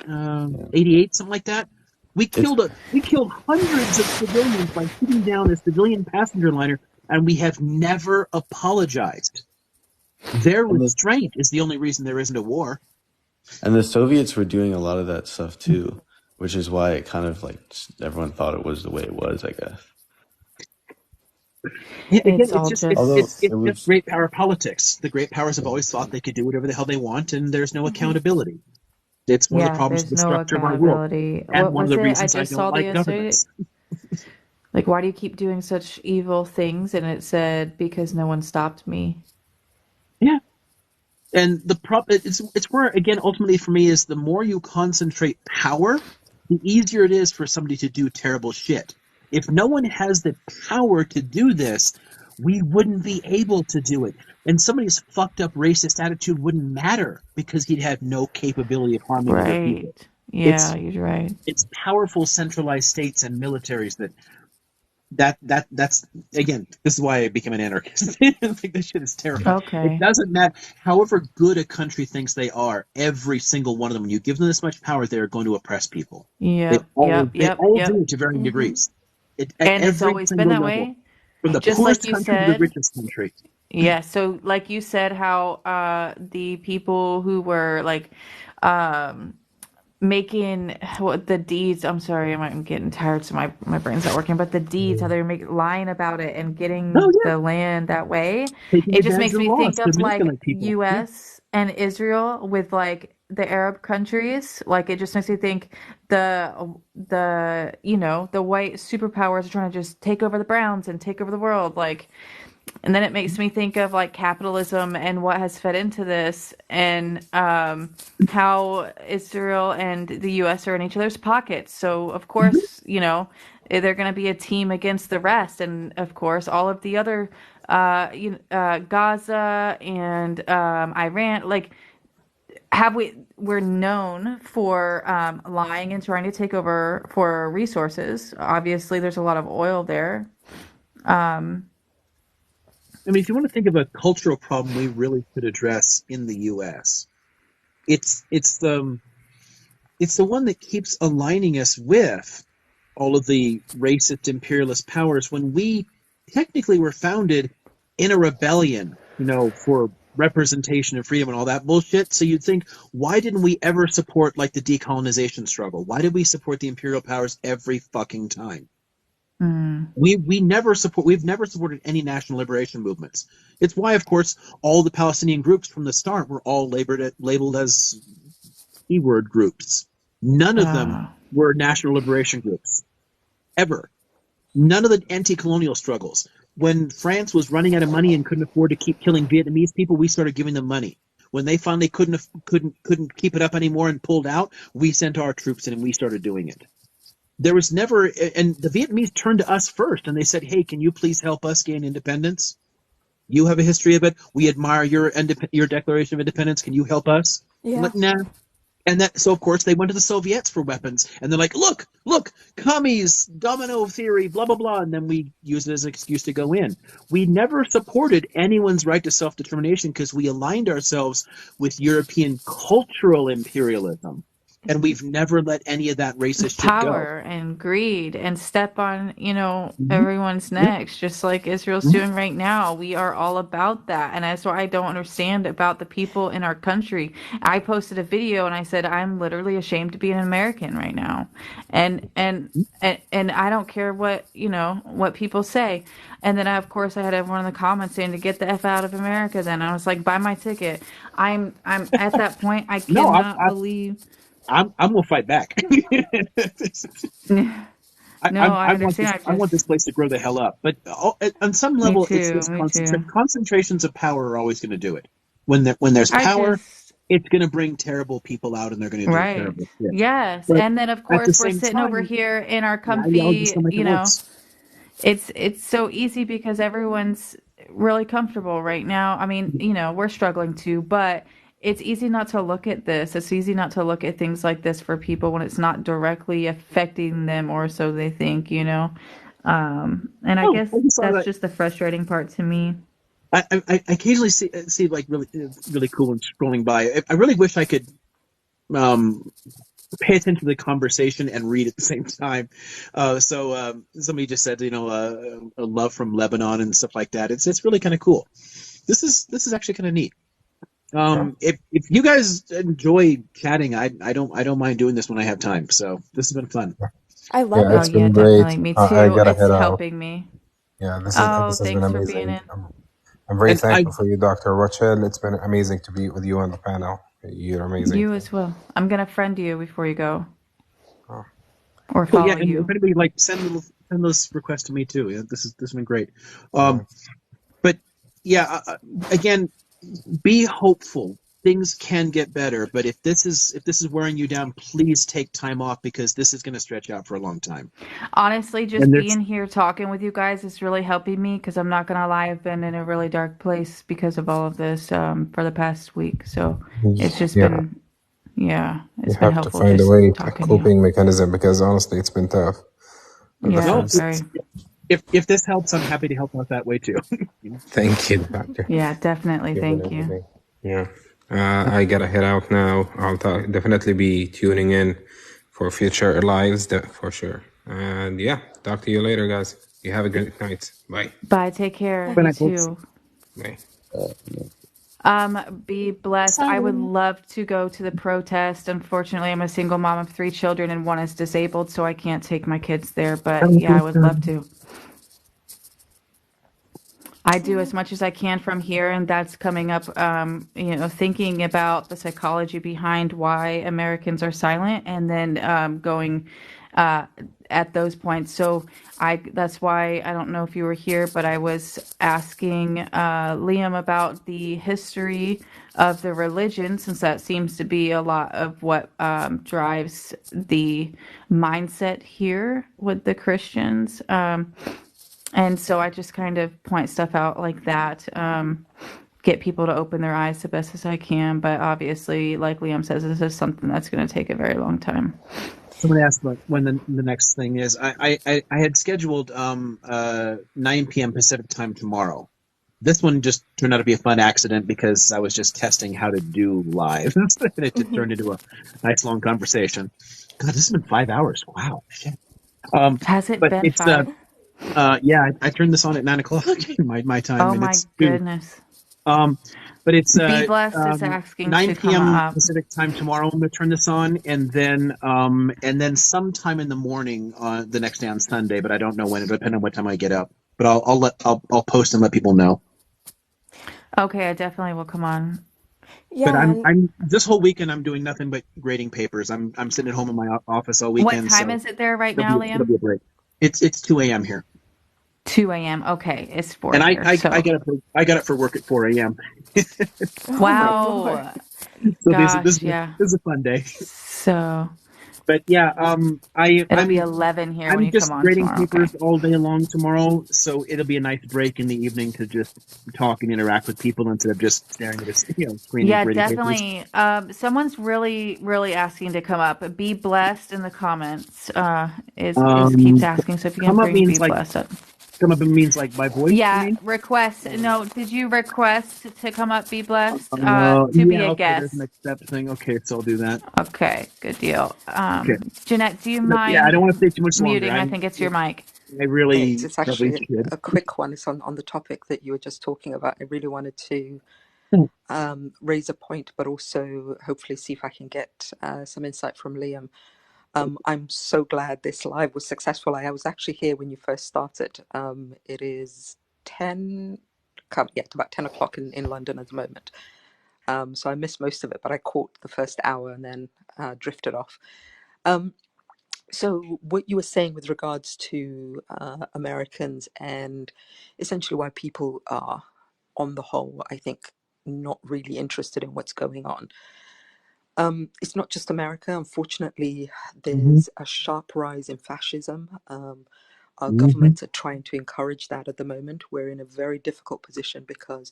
88, something like that. We killed hundreds of civilians by shooting down a civilian passenger liner, and we have never apologized. Their restraint is the only reason there isn't a war. And the Soviets were doing a lot of that stuff too, which is why it kind of like everyone thought it was the way it was, I guess. Yeah, again, It's all just it's it was just great power politics. The great powers have always thought they could do whatever the hell they want, and there's no accountability. It's one of the problems with the there's no structure of our world, accountability. and What one of was the it? I reasons I just don't saw the like answer. governments. Like, why do you keep doing such evil things? And it said, because no one stopped me. Yeah, and the problem it's where, again, ultimately for me, is the more you concentrate power, the easier it is for somebody to do terrible shit. If no one has the power to do this, we wouldn't be able to do it. And somebody's fucked up racist attitude wouldn't matter, because he'd have no capability of harming other people. Right. Yeah, you're right. It's powerful centralized states and militaries that's again, this is why I became an anarchist. I think this shit is terrifying. It Okay. doesn't matter however good a country thinks they are, every single one of them, when you give them this much power, they're going to oppress people. They Yep, all yep, they yep, all yep. do it to varying Hmm. degrees. At And it's every always been single that level. way. From the Just like poorest you country to the said. richest country. Yeah, so like you said, how the people who were like um making what the deeds, I'm sorry, I'm getting tired, so my brain's not working, but the deeds, how they were lying about it and Oh getting yeah. the land that way, Taking it just advantage makes of the me think laws to of like manipulate people. Yeah. US and Israel with like the Arab countries. Like it just makes me think the white superpowers are trying to just take over the browns and take over the world. Like, and then it makes me think of like capitalism and what has fed into this, and how Israel and the US are in each other's pockets. So, of course, they're going to be a team against the rest. And, of course, all of the other, Gaza and Iran, like, we're known for lying and trying to take over for resources. Obviously, there's a lot of oil there. Um, I mean, if you want to think of a cultural problem we really could address in the US, it's the one that keeps aligning us with all of the racist imperialist powers when we technically were founded in a rebellion, for representation and freedom and all that bullshit. So you'd think, why didn't we ever support like the decolonization struggle? Why did we support the imperial powers every fucking time? mm, We've never supported any national liberation movements. It's why, of course, all the Palestinian groups from the start were all labeled as E-word groups. None of them uh, were national liberation groups ever. None of the anti-colonial struggles. When France was running out of money and couldn't afford to keep killing Vietnamese people, we started giving them money. When they finally couldn't keep it up anymore and pulled out, we sent our troops in and we started doing it. There was never, and the Vietnamese turned to us first and they said, "Hey, can you please help us gain independence? You have a history of it. We admire your Declaration of Independence. Can you help us?" I'm Yeah. like, nah. And so of course they went to the Soviets for weapons, and they're like, look, commies, domino theory, blah blah blah, and then we use it as an excuse to go in. We never supported anyone's right to self-determination because we aligned ourselves with European cultural imperialism, and we've never let any of that racist shit go. power and greed and step on, Mm-hmm. everyone's Yep. necks, just like Israel's Mm-hmm. doing right now. We are all about that. And that's what I don't understand about the people in our country. I posted a video and I said, I'm literally ashamed to be an American right now. And I don't care what people say. And then of course I had everyone in the comments saying to get the F out of America. Then I was like, buy my ticket. I'm at that point. I No, cannot believe. I'm gonna fight back. No, I understand. I want this place to grow the hell up. But on some Me level, it's too, this me too. concentrations of power are always going to do it. When there's I power, just, it's going to bring terrible people out, and they're going to do right. terrible shit. Yes. But And then of at the course we're same sitting over time, here in our now y'all just comfy, gonna make it worse. it's so easy because everyone's really comfortable right now. I mean, we're struggling too, but it's easy not to look at this. It's easy not to look at things like this for people when it's not directly affecting them, or so they think. And I Oh, guess I just thought that's that just the frustrating part to me. I occasionally see like really cool and scrolling by. I really wish I could um pay attention to the conversation and read at the same time. So somebody just said, a love from Lebanon and stuff like that. It's really kind of cool. This is actually kind of neat. Yeah. If you guys enjoy chatting, I don't mind doing this when I have time. So this has been fun. I love Yeah, Oh it's it. yeah, been great. definitely. Me I too. gotta It's head out. helping me. Yeah, Oh, this has been thanks for being amazing. in. I'm very And I thankful for you, Dr. Rochelle. It's been amazing to be with you on the panel. You're amazing. You as well. I'm gonna friend you before you go, Oh, or cool, yeah. follow And if you. anybody like send those requests to me too. Yeah, this has been great. yeah. Um, but yeah, again, be hopeful. Things can get better, but if this is wearing you down, please take time off because this is going to stretch out for a long time. Honestly, just And there's being here talking with you guys is really helping me because I'm not gonna lie, I've been in a really dark place because of all of this for the past week. So it's just Yeah. been. Yeah, You it's been have to helpful find a just way, a talking to you. coping mechanism, because honestly, it's been tough for the Yeah, No, first. very. if this helps, I'm happy to help out that way too. Thank you, doctor. Yeah, definitely. You've been Thank you. amazing. Yeah. I gotta head out now. I'll definitely be tuning in for future lives, for sure. And yeah, talk to you later, guys. You have a good night. Bye. Bye. Take care. Bye. Good You night, folks. too. Bye. Be blessed. I would love to go to the protest. Unfortunately, I'm a single mom of 3 children and one is disabled, so I can't take my kids there. But yeah, I would love to. I do as much as I can from here, and that's coming up, thinking about the psychology behind why Americans are silent, and then going at those points. So that's why I don't know if you were here, but I was asking Liam about the history of the religion, since that seems to be a lot of what drives the mindset here with the Christians. And so I just kind of point stuff out like that, get people to open their eyes the best as I can. But obviously, like Liam says, this is something that's going to take a very long time. Somebody asked about when the next thing is. I had scheduled 9 p.m. Pacific time tomorrow. This one just turned out to be a fun accident because I was just testing how to do live, and it just turned into a nice long conversation. God, this has been 5 hours. Wow, shit. Has it But been it's 5? yeah, I turned this on at 9:00 my time, Oh and my it's 2. goodness. But it's Be blessed is asking 9 to come p.m. up. Pacific time tomorrow. I'm gonna turn this on, and then sometime in the morning the next day on Sunday. But I don't know when. It depends on what time I get up. But I'll post and let people know. Okay, I definitely will come on. But Yeah, and I'm this whole weekend I'm doing nothing but grading papers. I'm sitting at home in my office all What weekend, time so is it there right it'll now, be Liam? a break. It's 2 a.m. here, 2 a.m. Okay, it's 4 and I here. I, I So, got up for work at 4 a.m. oh my lord. wow. So Gosh, yeah. this is a fun day. So, But yeah, it'll be 11 here when I'm you come just on grading tomorrow. Okay. papers all day long tomorrow, so it'll be a nice break in the evening to just talk and interact with people instead of just staring at a screen and Yeah, grading papers. definitely. Someone's really, really asking to come up. Be blessed in the comments. Is keeps asking. So if you can Come up bring means be like blessed up. by voice. You Yeah, mean? request. No, did you request to come up? Be blessed. To be Yeah. a Okay, there's an guest. accept thing. Okay, so I'll do that. Okay, good deal. Okay. Jeanette, do you But yeah, I mind don't want to stay too much longer. muting? I think it's your mic. I really It's probably actually should. a quick one. It's on the topic that you were just talking about. I really wanted to raise a point, but also hopefully see if I can get some insight from Liam. I'm so glad this live was successful. I was actually here when you first started. It is 10, it's about 10 o'clock in London at the moment. So I missed most of it, but I caught the first hour and then drifted off. So what you were saying with regards to Americans and essentially why people are, on the whole, I think, not really interested in what's going on. It's not just America. Unfortunately, Mm-hmm. there's a sharp rise in fascism. Our Mm-hmm. governments are trying to encourage that at the moment. We're in a very difficult position because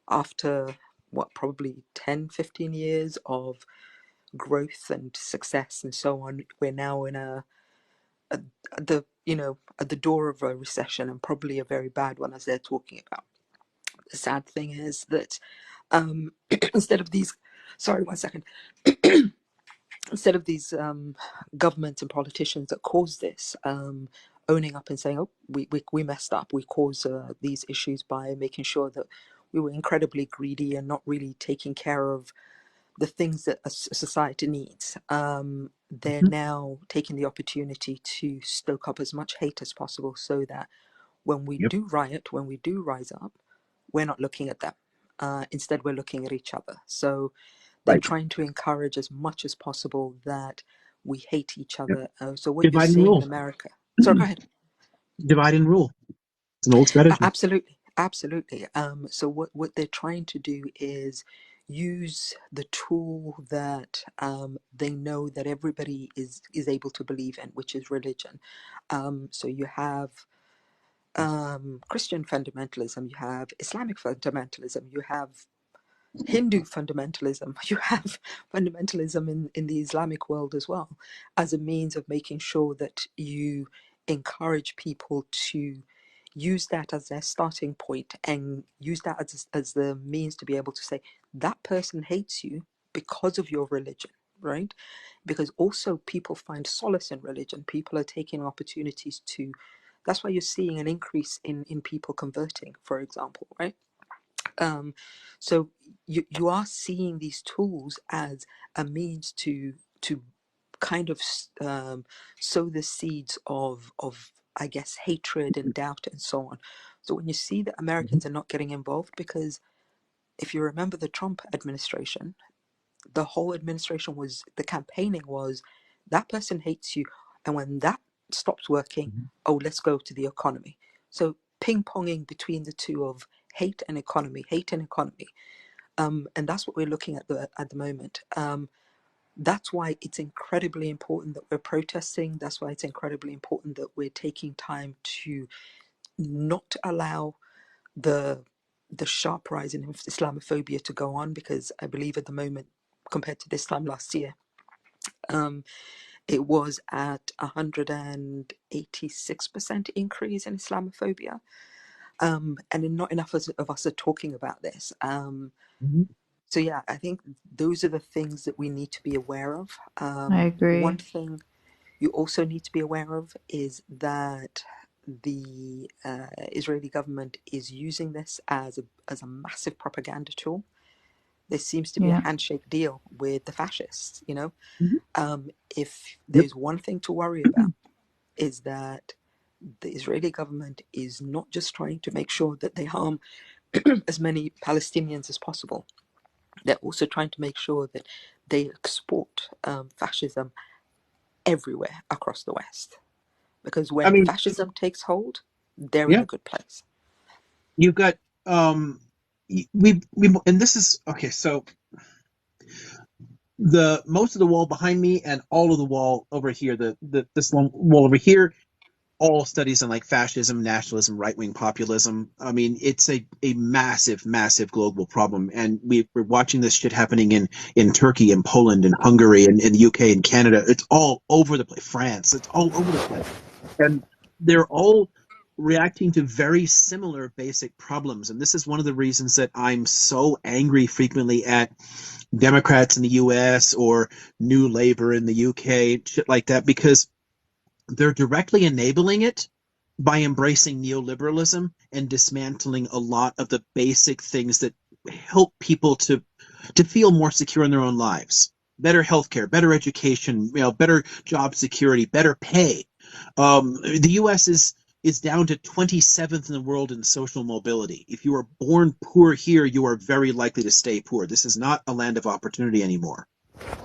after probably 10, 15 years of growth and success and so on, we're now in at at the door of a recession, and probably a very bad one, as they're talking about. The sad thing is that instead of these, sorry, 1 second, instead of these governments and politicians that caused this, owning up and saying, oh, we messed up, we caused these issues by making sure that we were incredibly greedy and not really taking care of the things that a society needs. They're now taking the opportunity to stoke up as much hate as possible so that when we Yep. do riot, when we do rise up, we're not looking at them. Instead, we're looking at each other. So they're Right. trying to encourage as much as possible that we hate each Yep. other. So what you're Divide and seeing in rule. America. Sorry, go ahead. Divide and rule. It's an old strategy. Absolutely, absolutely. So what they're trying to do is use the tool that they know that everybody is able to believe in, which is religion. So you have Christian fundamentalism, you have Islamic fundamentalism, you have Hindu fundamentalism. You have fundamentalism in the Islamic world as well, as a means of making sure that you encourage people to use that as their starting point and use that as the means to be able to say that person hates you because of your religion, right? Because also people find solace in religion. People are taking opportunities to, that's why you're seeing an increase in people converting, for example, right? Um, so you are seeing these tools as a means to kind of sow the seeds of I guess hatred and doubt and so on. So when you see that Americans are not getting involved, because if you remember the Trump administration, the whole administration was, the campaigning was, that person hates you, and when that stops working, oh, let's go to the economy. So ping-ponging between the two of hate and economy, and that's what we're looking at the moment. That's why it's incredibly important that we're protesting. That's why it's incredibly important that we're taking time to not allow the sharp rise in Islamophobia to go on, because I believe at the moment, compared to this time last year, it was at 186% increase in Islamophobia, and not enough of us are talking about this. So yeah, I think those are the things that we need to be aware of. I agree. One thing you also need to be aware of is that the Israeli government is using this as a massive propaganda tool. There seems to be a Yeah. handshake deal with the fascists. Mhm. If Yep. there's one thing to worry about, is that the Israeli government is not just trying to make sure that they harm as many Palestinians as possible. They're also trying to make sure that they export fascism everywhere across the West. Because I when mean, fascism takes hold, they're in yeah, a good place. you've got we and this is okay. So the most of the wall behind me and all of the wall over here, this wall over here, all studies on like fascism, nationalism, right wing populism. I mean, it's a massive, massive global problem, and we're watching this shit happening in Turkey and Poland and Hungary and in the UK and Canada. It's all over the place. France, it's all over the place, and they're all reacting to very similar basic problems. And this is one of the reasons that I'm so angry frequently at Democrats in the US or New Labour in the UK, shit like that, because they're directly enabling it by embracing neoliberalism and dismantling a lot of the basic things that help people to feel more secure in their own lives. Better healthcare, better education, better job security, better pay. The U.S. is down to 27th in the world in social mobility. If you are born poor here, you are very likely to stay poor. This is not a land of opportunity anymore.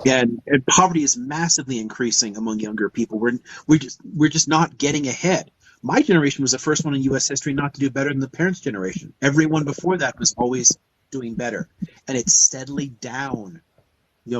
And poverty is massively increasing among younger people. We're just not getting ahead. My generation was the first one in U.S. history not to do better than the parents' generation. Everyone before that was always doing better, and it's steadily down.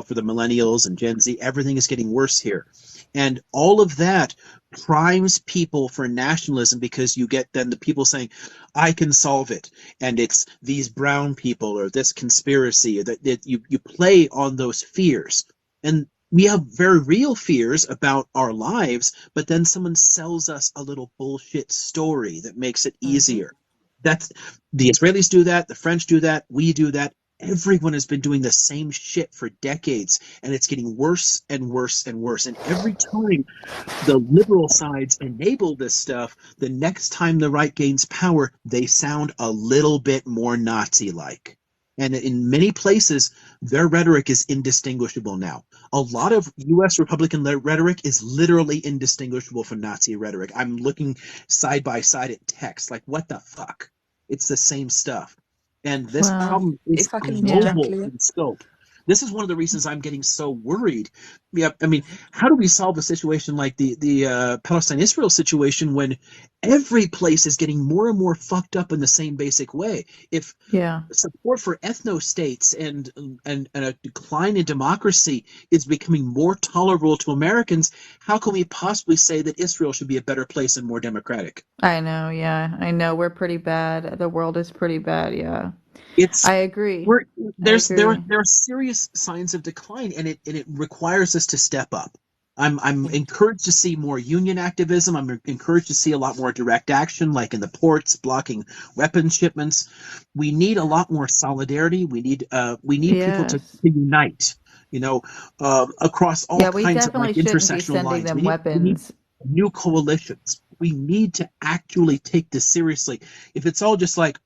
For the millennials and Gen Z, everything is getting worse here, and all of that primes people for nationalism, because you get then the people saying, "I can solve it," and it's these brown people or this conspiracy, or that you play on those fears, and we have very real fears about our lives, but then someone sells us a little bullshit story that makes it easier. That's the Israelis do that, the French do that, we do that. Everyone has been doing the same shit for decades, and it's getting worse and worse and worse. And every time the liberal sides enable this stuff, the next time the right gains power, they sound a little bit more Nazi-like. And in many places, their rhetoric is indistinguishable now. A lot of U.S. Republican rhetoric is literally indistinguishable from Nazi rhetoric. I'm looking side by side at text, like, what the fuck? It's the same stuff. And this Wow. problem is If I can interject, global Leah. in scope. This is one of the reasons I'm getting so worried. Yeah, I mean, how do we solve a situation like the Palestine-Israel situation when every place is getting more and more fucked up in the same basic way? If Yeah. support for ethno-states and a decline in democracy is becoming more tolerable to Americans, how can we possibly say that Israel should be a better place and more democratic? I know. Yeah. I know we're pretty bad. The world is pretty bad. Yeah. It's I agree. we're agree. there are serious signs of decline, and it requires us to step up. I'm And encouraged to see more union activism. I'm encouraged to see a lot more direct action, like in the ports, blocking weapons shipments. We need a lot more solidarity. We need people to Yes. unite, you know, across all Yeah, we kinds of like definitely shouldn't be intersectional sending lines. them We need weapons. new coalitions. We need to actually take this seriously. If it's all just like,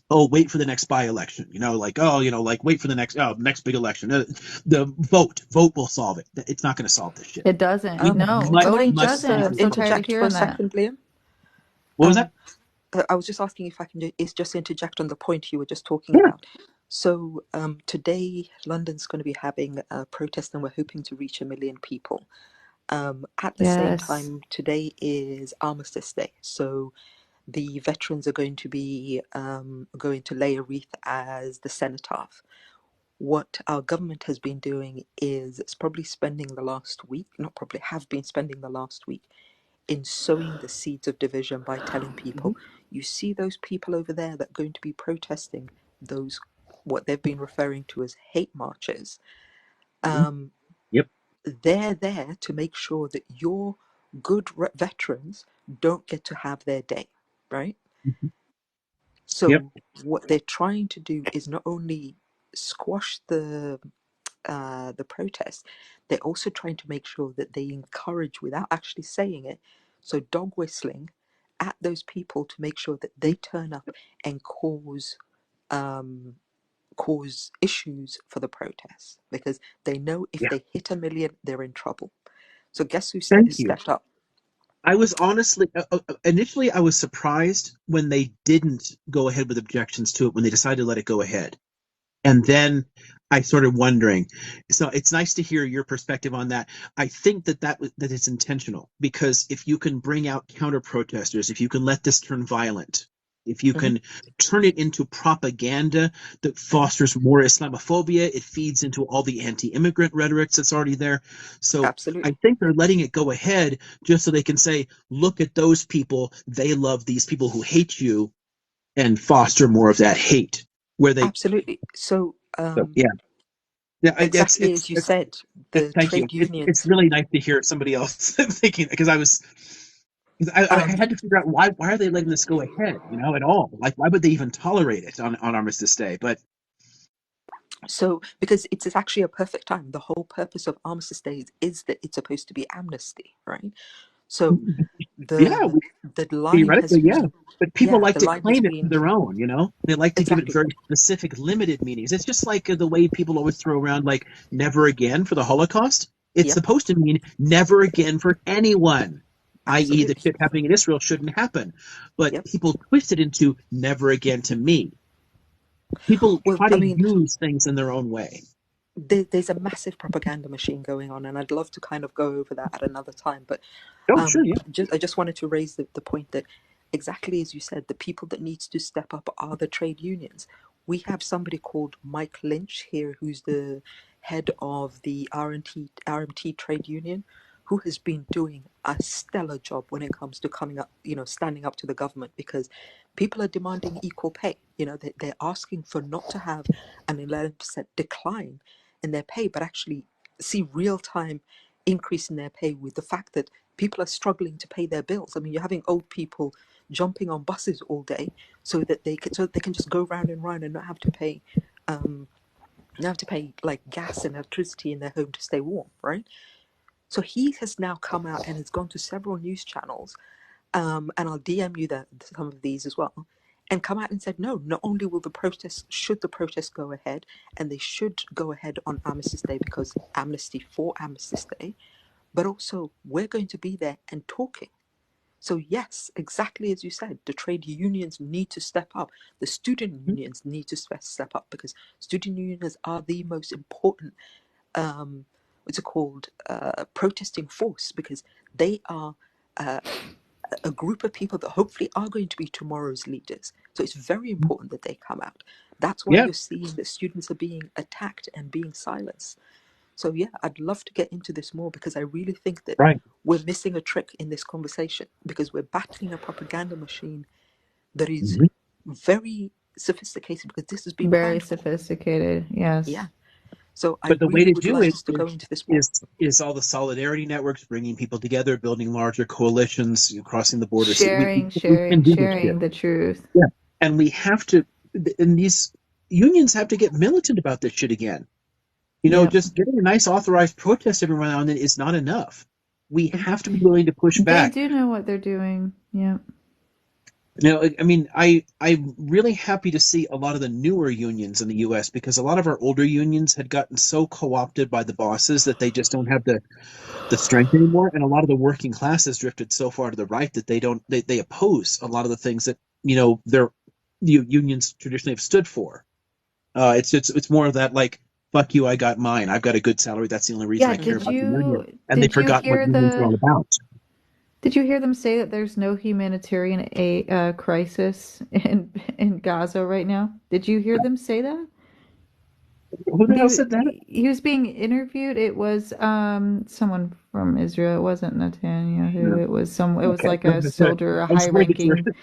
oh, wait for the next by-election, like, oh, like wait for the next big election. The vote will solve it. It's not going to solve this shit. It doesn't. We have No, can much, I voting much just doesn't. I'm deeper so tired of problems. interject for a hearing that. second, Liam? What was that? Um, I was just asking if I can is just interject on the point you were just talking Yeah. about. So today, London's going to be having a protest, and we're hoping to reach 1 million people. At the same Yes. time, today is Armistice Day, so the veterans are going to be going to lay a wreath as the cenotaph. What our government has been doing is it's probably spending the last week, not probably, have been spending the last week in sowing the seeds of division by telling people, you see those people over there that are going to be protesting those, what they've been referring to as hate marches. Yep. They're there to make sure that your good veterans don't get to have their day, right? Yep. So what they're trying to do is not only squash the protest, they're also trying to make sure that they encourage, without actually saying it, so dog whistling at those people to make sure that they turn up and um, cause issues for the protests, because they know if Yeah. they hit 1 million, they're in trouble. So guess who Thank you. stepped up? I was honestly, initially, I was surprised when they didn't go ahead with objections to it, when they decided to let it go ahead. And then I started wondering. So it's nice to hear your perspective on that. I think that it's intentional, because if you can bring out counter protesters, if you can let this turn violent, if you Mm-hmm. can turn it into propaganda that fosters more Islamophobia, it feeds into all the anti-immigrant rhetoric that's already there. So Absolutely. I think they're letting it go ahead just so they can say, look at those people. They love these people who hate you, and foster more of that hate. Where they Absolutely. So yeah. Yeah, exactly as you said, the thank you. trade It's unions. really nice to hear somebody else thinking, because I had to figure out why are they letting this go ahead, at all? Like, why would they even tolerate it on Armistice Day? But So, because it's actually a perfect time. The whole purpose of Armistice Day is that it's supposed to be amnesty, right? So yeah, the line has theoretically, yeah. been, But people like the to line has claim it for been their own, They like to give it exactly, very specific, limited meanings. It's just like the way people always throw around like "never again" for the Holocaust. It's yep, supposed to mean never again for anyone, i.e., the absolutely, shit happening in Israel shouldn't happen. But yep. people twist it into "never again to me." People Well, try I to mean, use things in their own way. there's a massive propaganda machine going on, and I'd love to kind of go over that at another time. But Oh, sure, yeah. I just wanted to raise the point that exactly as you said, the people that needs to step up are the trade unions. We have somebody called Mike Lynch here, who's the head of the RMT trade union, who has been doing a stellar job when it comes to coming up, standing up to the government, because people are demanding equal pay. They're asking for not to have an 11% decline in their pay, but actually see real time increase in their pay, with the fact that people are struggling to pay their bills. I mean, you're having old people jumping on buses all day so that they can just go round and round and not have to pay like gas and electricity in their home to stay warm, right? So he has now come out and has gone to several news channels, and I'll DM you some of these as well, and come out and said, no, not only should the protest go ahead, and they should go ahead on Armistice Day because amnesty for Armistice Day, but also we're going to be there and talking. So yes, exactly as you said, the trade unions need to step up. The student unions need to step up, because student unions are the most important, what's it called, protesting force, because they are a group of people that hopefully are going to be tomorrow's leaders. So it's very important that they come out. That's why Yeah, you're seeing that students are being attacked and being silenced. So yeah, I'd love to get into this more, because I really think that right. we're missing a trick in this conversation, because we're battling a propaganda machine that is Mhm. very sophisticated because this has been Very planned for. sophisticated. Yes. Yeah. So I But the way really to would do like it us to go into this war. is all the solidarity networks, bringing people together, building larger coalitions, crossing the borders. Sharing, We can sharing, do this shit. sharing the truth. Yeah. And we have to, and these unions have to get militant about this shit again. Yep. Just getting a nice authorized protest every now and then is not enough. We have to be willing to push They back. do know what they're doing. Yeah. I mean, I'm really happy to see a lot of the newer unions in the U.S. because a lot of our older unions had gotten so co-opted by the bosses that they just don't have the strength anymore, and a lot of the working classes drifted so far to the right that they oppose a lot of the things that their unions traditionally have stood for. It's more of that, like, fuck you, I got mine, I've got a good salary, that's the only reason Yeah. I care Did about the union, and they've you forgotten what hear unions are all about. Did you hear them say that there's no humanitarian crisis in Gaza right now? Did you hear them say that? Who the hell said that? He was being interviewed. It was someone from Israel. It wasn't Netanyahu. No. It was it was Okay. like a soldier, a I was worried high-ranking. that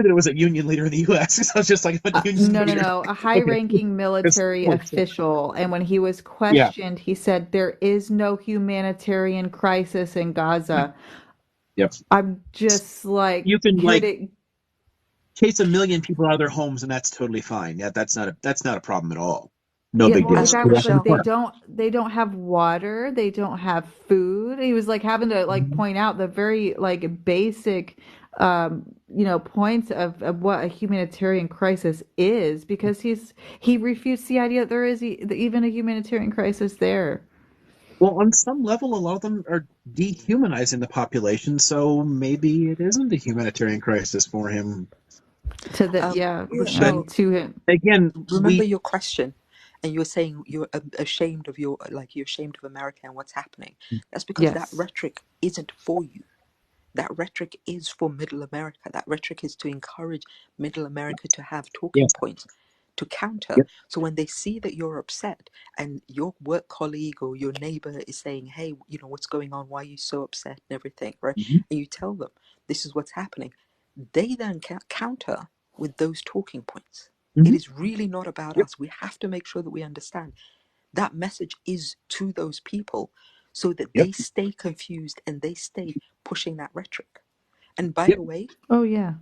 it was a union leader in the U.S. I was just like, what unions No, are no, you? no, a Okay. high-ranking military official. And when he was Yeah. questioned, he said, "There is no humanitarian crisis in Gaza." Yep. I'm just like, You can get it. chase 1 million people out of their homes, and that's totally fine. Yeah, that's not a problem at all. No Yeah, big well, deal. the Just guy go was walk in the like, Michelle, park. they don't have water, they don't have food. He was like having to like Mhm. point out the very like basic, points of what a humanitarian crisis is because he refutes the idea that there is even a humanitarian crisis there. Well, on some level, a lot of them are dehumanizing the population, so maybe it isn't a humanitarian crisis for him. To the um, yeah, I But mean Michelle, to him. again, remember your question, and you were saying you're ashamed of you're ashamed of America and what's happening. That's because that Yes. rhetoric isn't for you. That rhetoric is for Middle America. That rhetoric is to encourage Middle America to have talking yes, points to counter. yep, So when they see that you're upset and your work colleague or your neighbor is saying, hey, what's going on? Why are you so upset and everything, right? mhm, And you tell them this is what's happening. They then counter with those talking points. It mhm, is really not about yep, us. We have to make sure that we understand that message is to those people so that yep, they stay confused and they stay pushing that rhetoric. And by yep, the way, Oh yeah,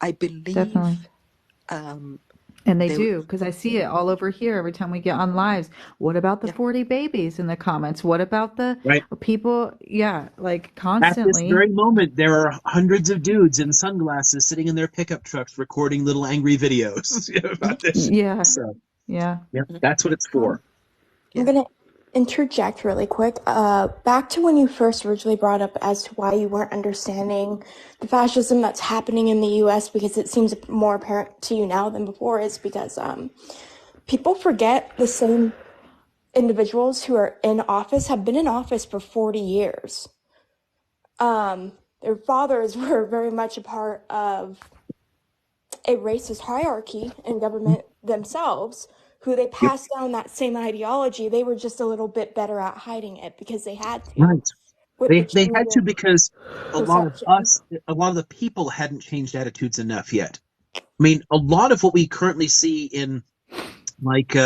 I definitely. believe And they there, do, because I see it all over here every time we get on lives. What about the yeah, 40 babies in the comments? What about the right. people? Yeah, like At this constantly. very moment, there are hundreds of dudes in sunglasses sitting in their pickup trucks recording little angry videos about this. Yeah, So, yeah. yeah, mhm, that's what it's for. I'm yeah. gonna interject really quick. Back to when you first originally brought up as to why you weren't understanding the fascism that's happening in the U.S. because it seems more apparent to you now than before. Is because people forget the same individuals who are in office have been in office for 40 years. Their fathers were very much a part of a racist hierarchy in government themselves, who they Yep, passed down that same ideology. They were just a little bit better at hiding it because they had to right. with the They had to changing because perception. a lot of the people hadn't changed attitudes enough yet. I mean, a lot of what we currently see in, like,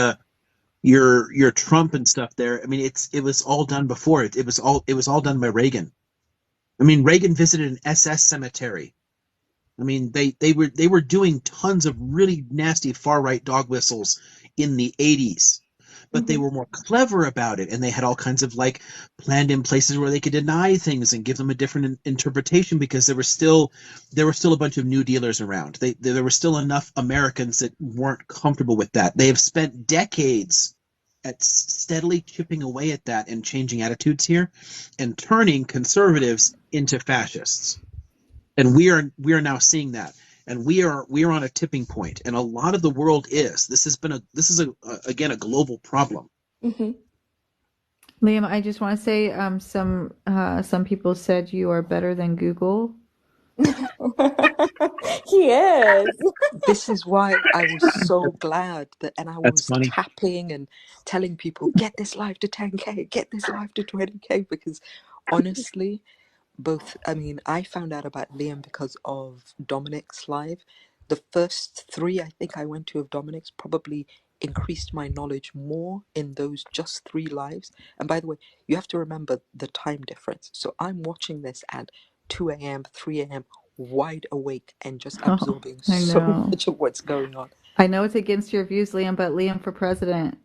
your Trump and stuff there. I mean, it was all done before it. It was all done by Reagan. I mean, Reagan visited an SS cemetery. I mean, they were doing tons of really nasty far right dog whistles in the 80s, but they Mm-hmm. were more clever about it, and they had all kinds of, like, planned in places where they could deny things and give them a different interpretation because there were still a bunch of New Dealers around. There were still enough Americans that weren't comfortable with that. They have spent decades at steadily chipping away at that and changing attitudes here, and turning conservatives into fascists, and we are now seeing that, and we are on a tipping point, and a lot of the world is. This is again a global problem. Mm-hmm. Liam, I just want to say, some people said you are better than Google. He is. This is why I was so glad that, and I That's was funny. tapping and telling people, get this live to 10K, get this live to 20K, because honestly, I mean, I found out about Liam because of Dominic's live. The first three I think I went to of Dominic's probably increased my knowledge more in those just three lives. And by the way, you have to remember the time difference. So I'm watching this at 2 a.m., 3 a.m., wide awake and just Oh, absorbing I so know. much of what's going on. I know it's against your views, Liam, but Liam for president.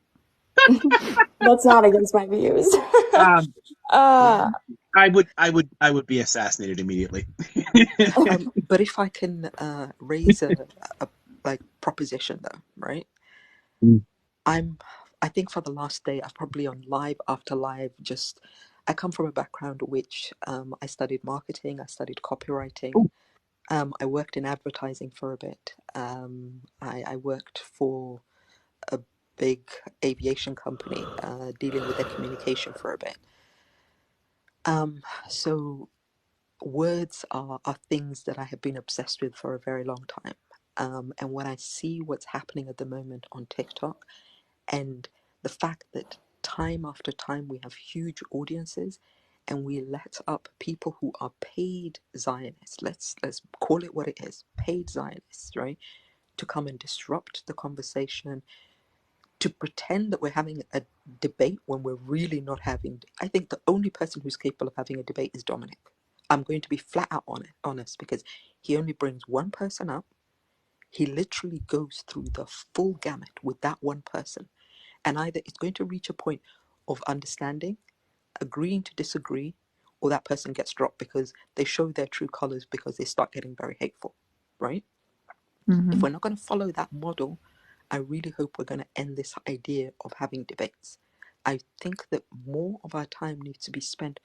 That's not against my views. Um, uh, I would be assassinated immediately. But if I can raise a like proposition though, right? I think for the last day I've probably on live after live just I come from a background which I studied marketing, I studied copywriting, I worked in advertising for a bit. I worked for a big aviation company dealing with their communication for a bit. So words are things that I have been obsessed with for a very long time. And when I see what's happening at the moment on TikTok and the fact that time after time we have huge audiences and we let up people who are paid Zionists, let's call it what it is, paid Zionists, right? To come and disrupt the conversation, to pretend that we're having a debate when we're really not having. I think the only person who's capable of having a debate is Dominic. I'm going to be flat out honest because he only brings one person up. He literally goes through the full gamut with that one person. And either it's going to reach a point of understanding, agreeing to disagree, or that person gets dropped because they show their true colors because they start getting very hateful, right? If we're not going to follow that model, I really hope we're going to end this idea of having debates. I think that more of our time needs to be spent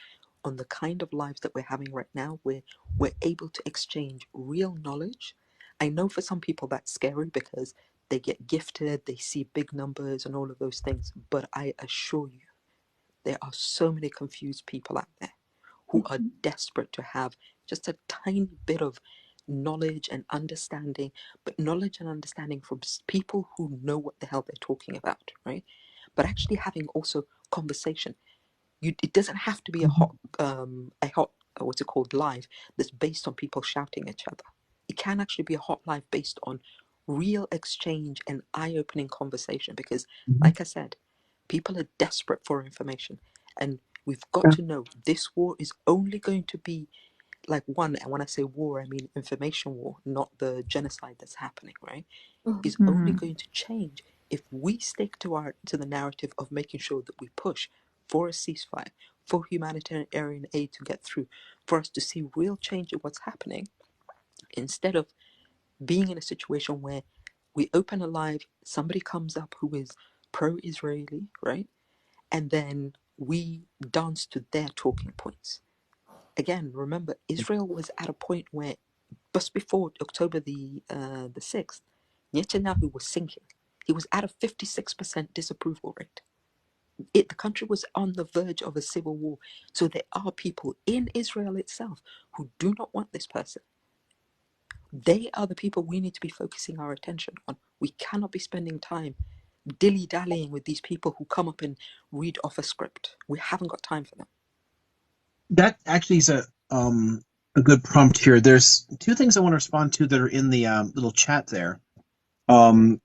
on the kind of lives that we're having right now where we're able to exchange real knowledge. I know for some people that's scary because they get gifted, they see big numbers and all of those things, but I assure you, there are so many confused people out there who are desperate to have just a tiny bit of knowledge and understanding, but knowledge and understanding from people who know what the hell they're talking about, right? But actually having also conversation. It doesn't have to be a hot what's it called, live that's based on people shouting at each other. It can actually be a hot live based on real exchange and eye-opening conversation because, like I said, people are desperate for information, and we've got to know this war is only going to be like one. And when I say war, I mean information war, not the genocide that's happening, right? Is only going to change if we stick to the narrative of making sure that we push for a ceasefire, for humanitarian aid to get through, for us to see real change in what's happening, instead of being in a situation where we open a live, somebody comes up who is pro-Israeli, right? And then we dance to their talking points. Again, remember, Israel was at a point where just before October the 6th, Netanyahu was sinking. He was at a 56% disapproval rate. The country was on the verge of a civil war. So there are people in Israel itself who do not want this person. They are the people we need to be focusing our attention on. We cannot be spending time dilly-dallying with these people who come up and read off a script. We haven't got time for them. That actually is a good prompt here. There's two things I want to respond to that are in the little chat there, and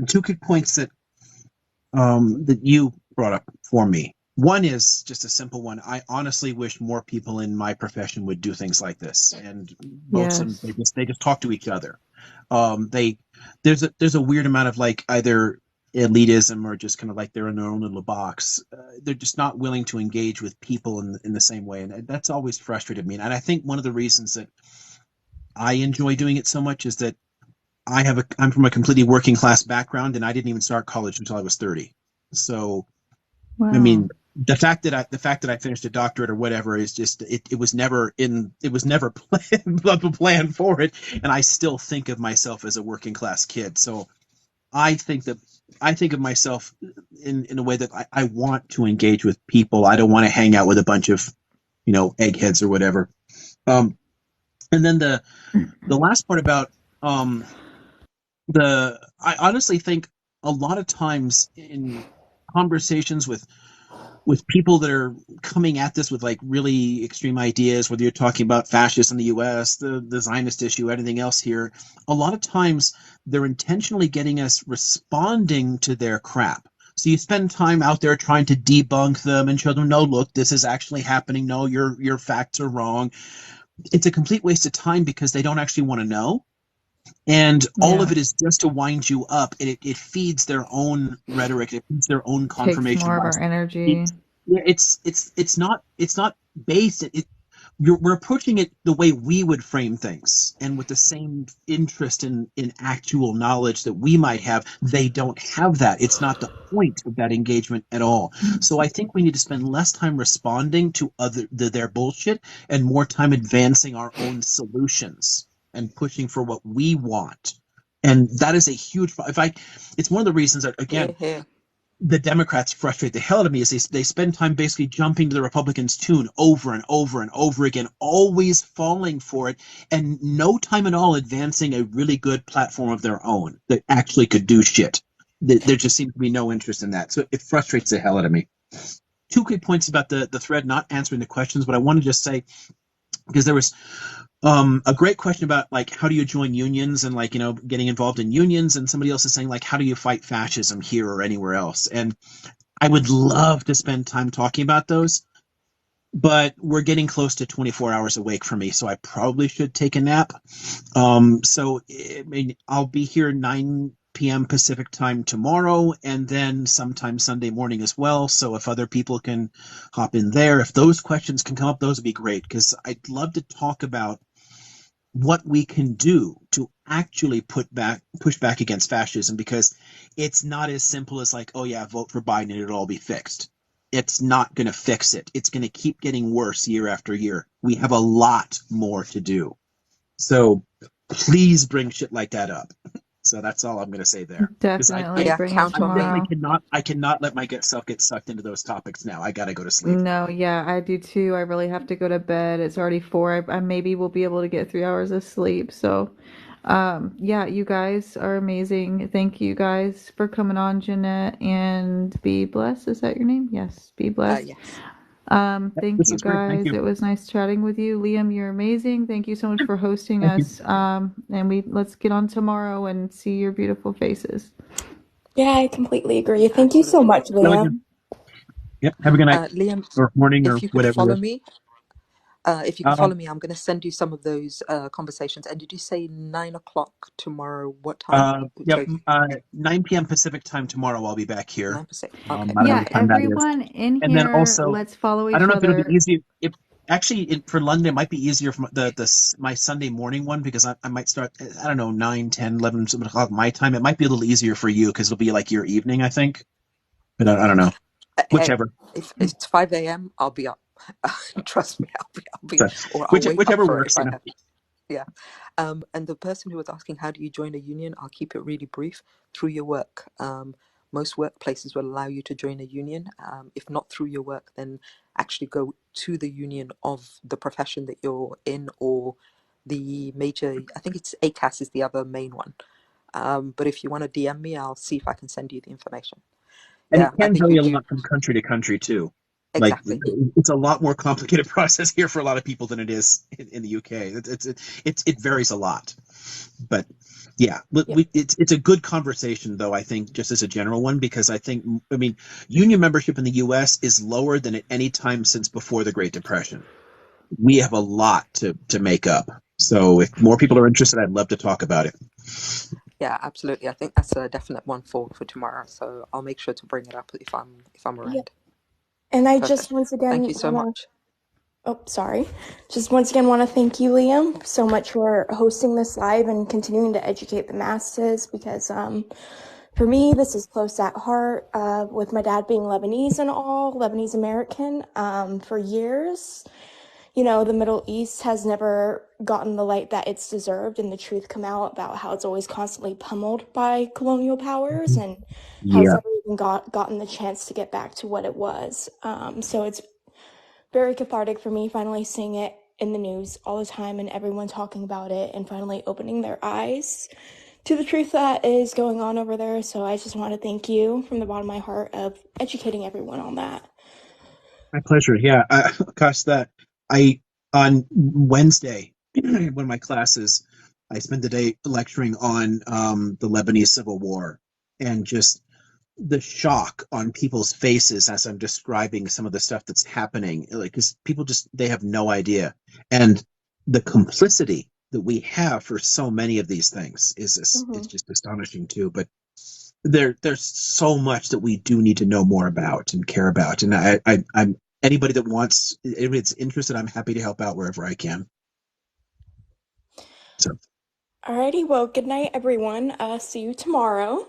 two good points that you brought up for me. One is just a simple one. I honestly wish more people in my profession would do things like this, and most of them they just talk to each other. There's a weird amount of like either elitism or just kind of like they're in their own little box. They're just not willing to engage with people in the same way, and that's always frustrated me. And I think one of the reasons that I enjoy doing it so much is that I'm from a completely working class background, and I didn't even start college until I was 30. So, I mean, the fact that I finished a doctorate or whatever is just it was never planned for it, and I still think of myself as a working class kid. So I think of myself in a way that I want to engage with people. I don't want to hang out with a bunch of eggheads or whatever. And then the last part about I honestly think a lot of times in conversations with with people that are coming at this with like really extreme ideas, whether you're talking about fascists in the US, the Zionist issue, anything else here, a lot of times they're intentionally getting us responding to their crap. So you spend time out there trying to debunk them and show them, no, look, this is actually happening. No, your facts are wrong. It's a complete waste of time because they don't actually want to know. And all of Yeah. it is just to wind you up. It feeds their own rhetoric. It feeds their own Takes confirmation more of bias. our energy. It's not based. We're approaching it the way we would frame things, and with the same interest in actual knowledge that we might have. They don't have that. It's not the point of that engagement at all. So I think we need to spend less time responding to their bullshit and more time advancing our own solutions and pushing for what we want. And that is a huge. It's one of the reasons that, Here, again, here. the Democrats frustrate the hell out of me is they spend time basically jumping to the Republicans' tune over and over and over again, always falling for it, and no time at all advancing a really good platform of their own that actually could do shit. There just seems to be no interest in that. So it frustrates the hell out of me. Two quick points about the thread, not answering the questions, but I want to just say, because there was a great question about like how do you join unions and like getting involved in unions, and somebody else is saying like how do you fight fascism here or anywhere else, and I would love to spend time talking about those, but we're getting close to 24 hours awake for me, so I probably should take a nap. So I mean, I'll be here 9 p.m. Pacific time tomorrow, and then sometime Sunday morning as well. So if other people can hop in there, if those questions can come up, those would be great, because I'd love to talk about what we can do to actually push back against fascism, because it's not as simple as like, oh yeah, vote for Biden and it'll all be fixed. It's not going to fix it. It's going to keep getting worse year after year. We have a lot more to do. So please bring shit like that up. So that's all I'm going to say there. Because Definitely Yeah, bring it count I on me. tomorrow. I cannot let myself get sucked into those topics now. I got to go to sleep. No, yeah, I do too. I really have to go to bed. It's already 4. I maybe will be able to get 3 hours of sleep. So, yeah, you guys are amazing. Thank you guys for coming on, Jeanette, and Be Blessed. Is that your name? Yes, Be Blessed. Yes. Thank This you is great. Thank guys. you. It was nice chatting with you. Liam, you're amazing. Thank you so much for hosting Thank you. us. And let's get on tomorrow and see your beautiful faces. Yeah, I completely agree. Thank you so Absolutely. much, Liam. Yep. Have a good night Liam, or morning or if you can whatever it follow is. me, I'm going to send you some of those conversations. And did you say 9 o'clock tomorrow? What time? Yep. So 9 p.m. Pacific time tomorrow. I'll be back here. 9%. Okay, I don't know Yeah, what perfect. time that is. everyone in And then here, also, let's follow I don't each know if it'll be other. easier. If actually for London, it might be easier for my Sunday morning one, because I might start. I don't know, 9, 10, 11, 7 o'clock my time. It might be a little easier for you because it'll be like your evening, I think. But I don't know. Hey, Whichever. if it's 5 a.m., I'll be up. Trust me, I'll be, So, or I'll wake up whichever for it works. if I have. Yeah. And the person who was asking, how do you join a union? I'll keep it really brief. Through your work. Most workplaces will allow you to join a union. If not through your work, then actually go to the union of the profession that you're in, or the major, I think it's ACAS is the other main one. But if you want to DM me, I'll see if I can send you the information. And Yeah, it I can think vary you a do. lot from country to country too. Like Exactly. it's a lot more complicated process here for a lot of people than it is in the UK. It varies a lot, but yeah, Yep. it's a good conversation though. I think just as a general one, because I mean union membership in the US is lower than at any time since before the Great Depression. We have a lot to make up. So if more people are interested, I'd love to talk about it. Yeah, absolutely. I think that's a definite one for tomorrow. So I'll make sure to bring it up if I'm Yep. around. And I Perfect. just once Thank again you so want to, much. oh, sorry. Just once again want to thank you, Liam, so much for hosting this live and continuing to educate the masses, because for me, this is close at heart, with my dad being Lebanese and all, Lebanese American, for years. You know, the Middle East has never gotten the light that it's deserved, and the truth come out about how it's always constantly pummeled by colonial powers, and how it's Yeah. never even gotten the chance to get back to what it was. So it's very cathartic for me finally seeing it in the news all the time and everyone talking about it and finally opening their eyes to the truth that is going on over there. So I just want to thank you from the bottom of my heart of educating everyone on that. My pleasure. Yeah, gosh, that I on Wednesday, one of my classes, I spent the day lecturing on the Lebanese Civil War, and just the shock on people's faces as I'm describing some of the stuff that's happening. Like, because people just they have no idea, and the complicity that we have for so many of these things is just astonishing too. But there's so much that we do need to know more about and care about, and I'm anybody that wants, if it's interested, I'm happy to help out wherever I can. So Alrighty, well, good night, everyone. See you tomorrow.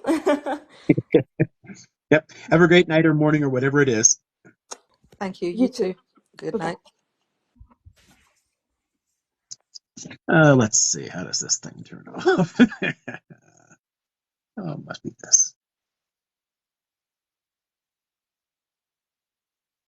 yep, have a great night or morning or whatever it is. Thank you. You You too. too. Good Bye-bye. night. Let's see, how does this thing turn off? Oh, must be this.